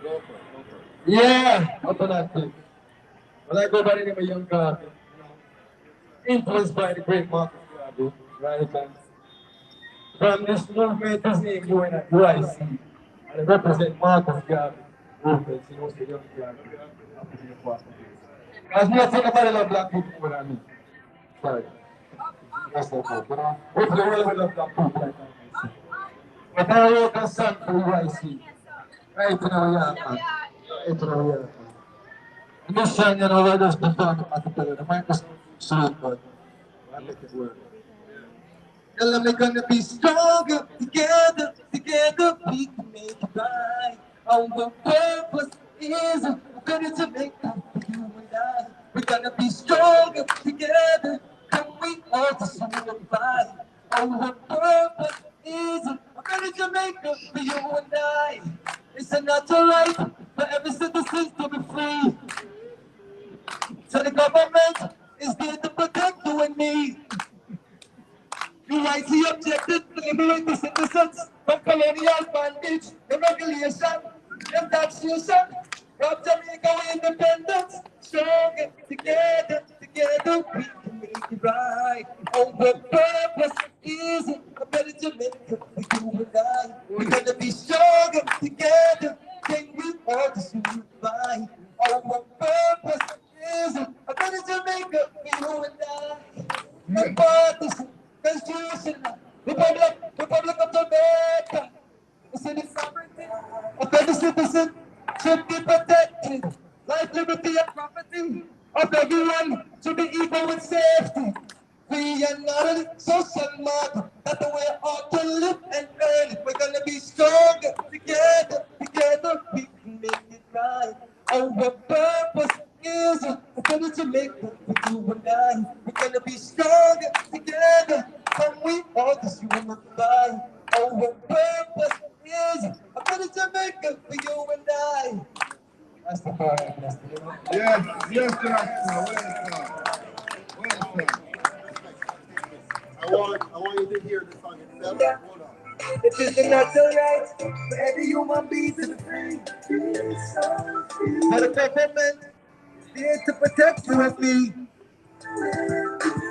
Go for it. Yeah, open that thing. Well, I go by the name of Young Garvey, influenced by the great Marcus Garvey, right? And from this movement, his name going at UIC, and it represents Marcus Garvey movement, you know, the Young Garvey, after the apostle. There's nothing about the black people more than me. Sorry. That's not good. But hopefully we'll love black people like that. But I wrote a song for UIC, right now, yeah, man. Right now, yeah. And this song, you know, we're just performing at the pillar. The mic is sweet, but I make it work. Tell we're gonna be stronger together, together we can make it right. Our purpose is better to make it for you and I. We're gonna be stronger together, come we all just unify. Our purpose is better to make it for you and I. It's a natural right for every citizen to be free. So the government is there to protect you and me. UIC objective to liberate the citizens from colonial bondage, the regulation, and taxation. From Jamaica independence, stronger together, together we can make it right. Our purpose is a better Jamaica for you and I. We're gonna be stronger together, then we all just unify. Our purpose is a better Jamaica for you and I. No partisan, Constitution, Republic of Jamaica. It's in the sovereignty of every citizen should be protected. Life, liberty, and property of everyone should be equal with safety. We are not a social model. That's the way all can live and earn it. We're gonna be stronger together. Together we can make it right. Our purpose is better to make it for you and I. We're gonna be stronger together. Come we all just unify. Our purpose is better to make it for you and I. That's the part I missed. Yes, yes, Diaspora. Well done. I want you to hear the song itself. Yeah. Hold on. It is the natural right for every human being to be free. But the government is there to protect you and me.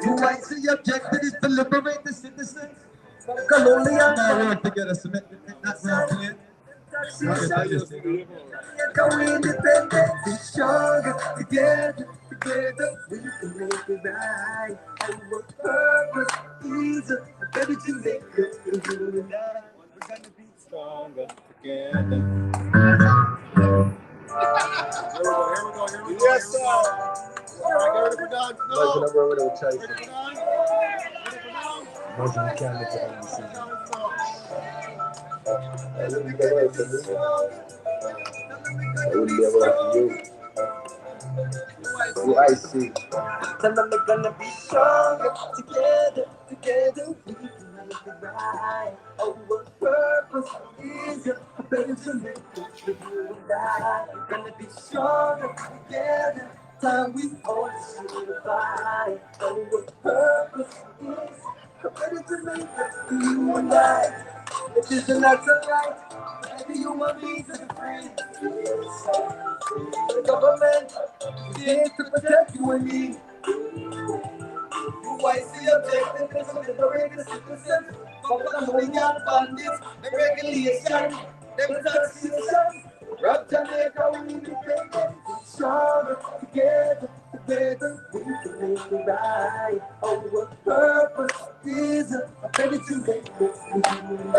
UIC objective is to liberate the citizens from colonial. Now work together to make that work. Independence, stronger together, together we can make it right. Our purpose is a better Jamaica for you and I. We're gonna be stronger together. Here we go. Yes, sir. All right, get ready for dance. No. Ready for dance? UIC. Tell them we're gonna be stronger together, together we can make it right. Our purpose is a better Jamaica for you and I. We're gonna be stronger together, time we all unify. Our purpose is a better Jamaica for you and I. It is a natural right for every human being to be free. The government is here to protect you and me. UIC objective is to liberate the citizens from colonial bandits, the regulation, the taxation. Rob Jamaica, we independent, stronger together, together we can make it right. Our purpose is a better Jamaica for you and I.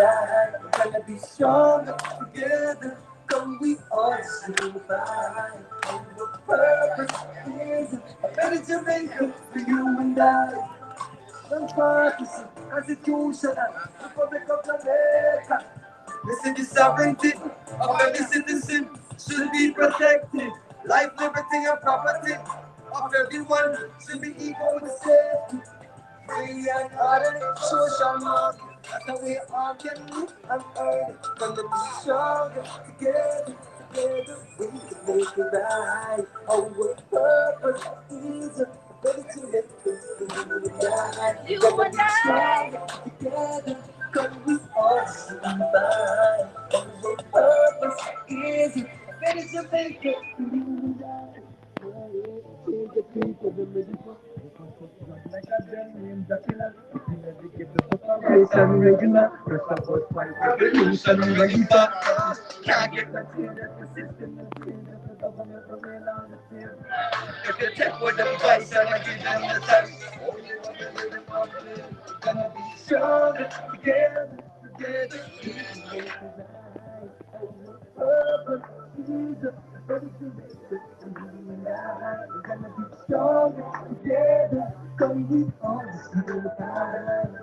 We're gonna be stronger together, come we all unify. Our purpose is a better Jamaica for you and I. Non-partisan, constitutional, Republic of Jamaica. Listen, the sovereignty of every citizen should be protected. Life, liberty, and property of everyone should be equal with safety. Free and orderly social market. That's how we all can live and earn it. Gonna be stronger together, together we can make it right. Our purpose is a better to make it right. Gonna be stronger together, come we all survive. Our purpose is a better to make it right. people the medical. Like a girl named Dracula, if you never get the operation regular, press a bus fight revolution regular. Can't get that thing that the system is doing, that the government will remain on the field. If you check with them twice and I give them the time, oh, you want to hear them all clear. Gonna be stronger together, together. Purpose, Jesus, ready to make it. We're gonna be stronger together, so we all survive.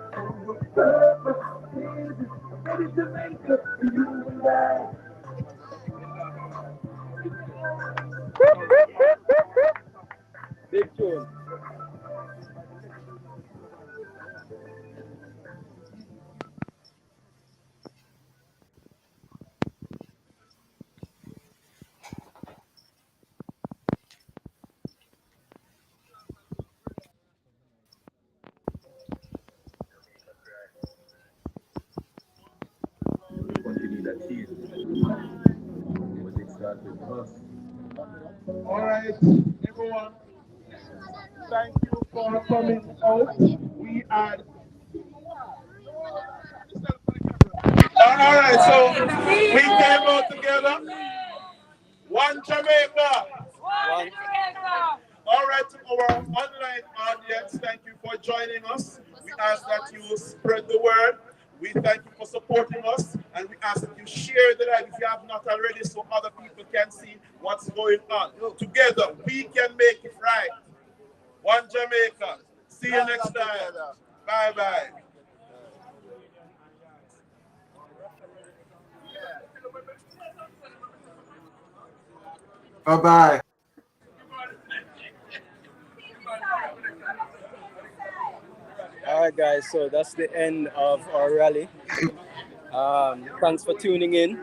Purpose, Jesus, ready to make it. You and I. Big tune. All right, everyone. Thank you for coming out. We are. All right, so we came out together. One Jamaica. One. All right, to our online audience, thank you for joining us. We ask that you spread the word. We thank you for supporting us, and we ask that you share the live if you have not already, so other people can see what's going on. Together, we can make it right. One Jamaica. See you next time. Bye bye. Bye-bye. All right, guys. So that's the end of our rally. Thanks for tuning in.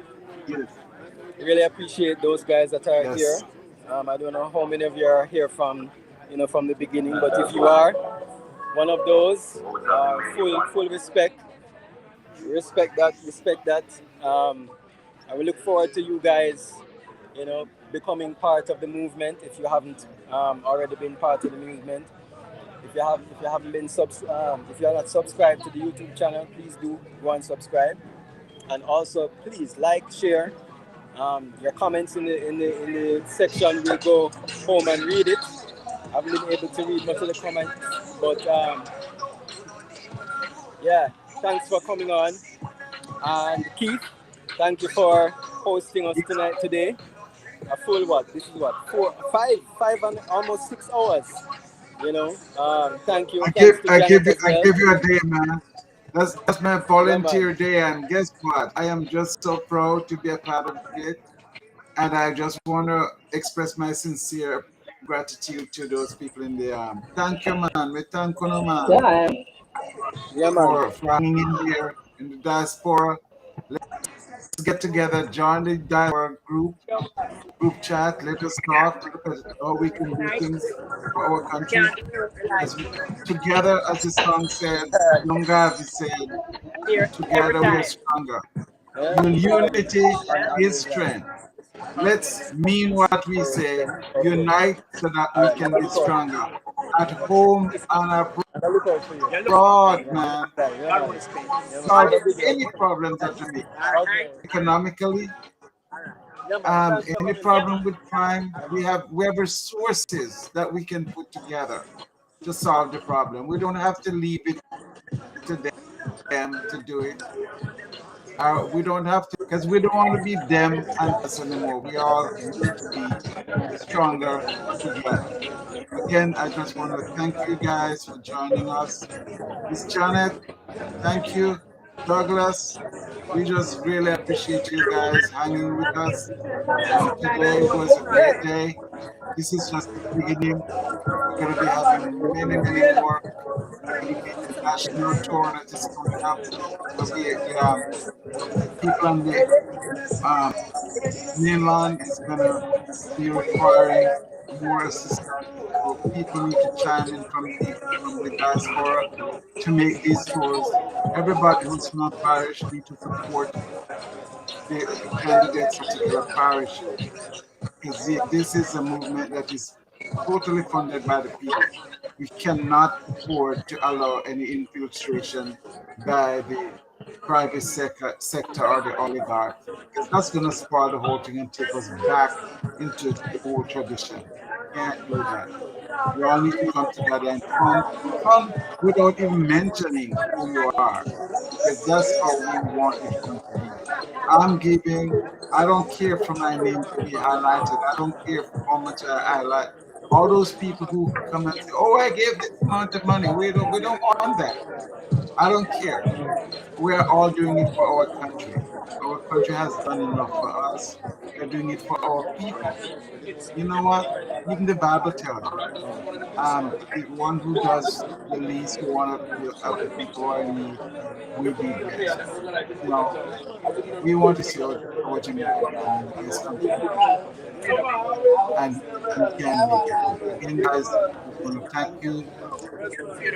Really appreciate those guys that are here. I don't know how many of you are here from the beginning, but if you are one of those, full respect. Respect that. I will look forward to you guys, becoming part of the movement. If you haven't already been part of the movement, if you haven't been if you are not subscribed to the YouTube channel, please do go and subscribe, and also please like, share. Your comments in the section. We'll go home and read it. I haven't been able to read much of the comments, but yeah, thanks for coming on. And Keith, thank you for hosting us today. A full what? This is what? 5 and almost 6 hours. Thank you. Thanks to Janet as I well. give you a day, man. That's my volunteer man. day, and guess what? I am just so proud to be a part of it, and I just want to express my sincere gratitude to those people in the Thank you, man. We thank you, man. Yeah, man. For hanging in there in the diaspora. Let's get together, join the diaspora group chat. Let us talk. Look at how we can do things for our country. As we, together, as the song said, Young Garvey said, together we're stronger. Unity is strength. Let's mean what we say, unite so that we can be stronger. At home and abroad, man. Solve any problems that we make. Economically, any problem with crime, we have resources that we can put together to solve the problem. We don't have to leave it to them to do it. We don't have to, because we don't want to be them and us anymore. We all need to be stronger together. Again, I just want to thank you guys for joining us. Miss Janet, thank you. Douglas, we just really appreciate you guys hanging with us. Today was a great day. This is just the beginning. We're going to be having many, many more. We're going to be international tour that is coming up. So people on the mainland is going to be requiring more assistance. So people need to chime in from the diaspora to make these tours. Everybody who's from a parish need to support the candidates of particular parishes. Because this is a movement that is totally funded by the people. We cannot afford to allow any infiltration by the private sector or the oligarchs, because that's going to spoil the whole thing and take us back into the old tradition. Can't do that. We all need to come together and fund without even mentioning who you are, because that's how we want the fund to be. I'm giving. I don't care for my name to be highlighted. I don't care for how much I highlight. All those people who come and say, "Oh, I gave this amount of money," we don't want that. I don't care. We are all doing it for our country. Our country has done enough for us. We're doing it for our people. You know what? Even the Bible tells you, the one who does the least to one of the people who are in need will be blessed. You know, we want to see our Jamaica becoming the best country in the world, and we can make it. Again, guys, I want to thank you.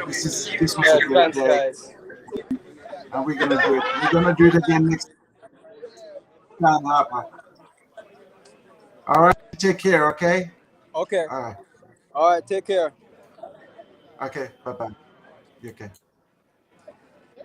This was a Yes, great thanks, day, guys. and we're gonna do it. We're gonna do it again next time, Harper. All right, take care. Okay. Okay. All right. All right. Take care. Okay. Bye bye. Okay.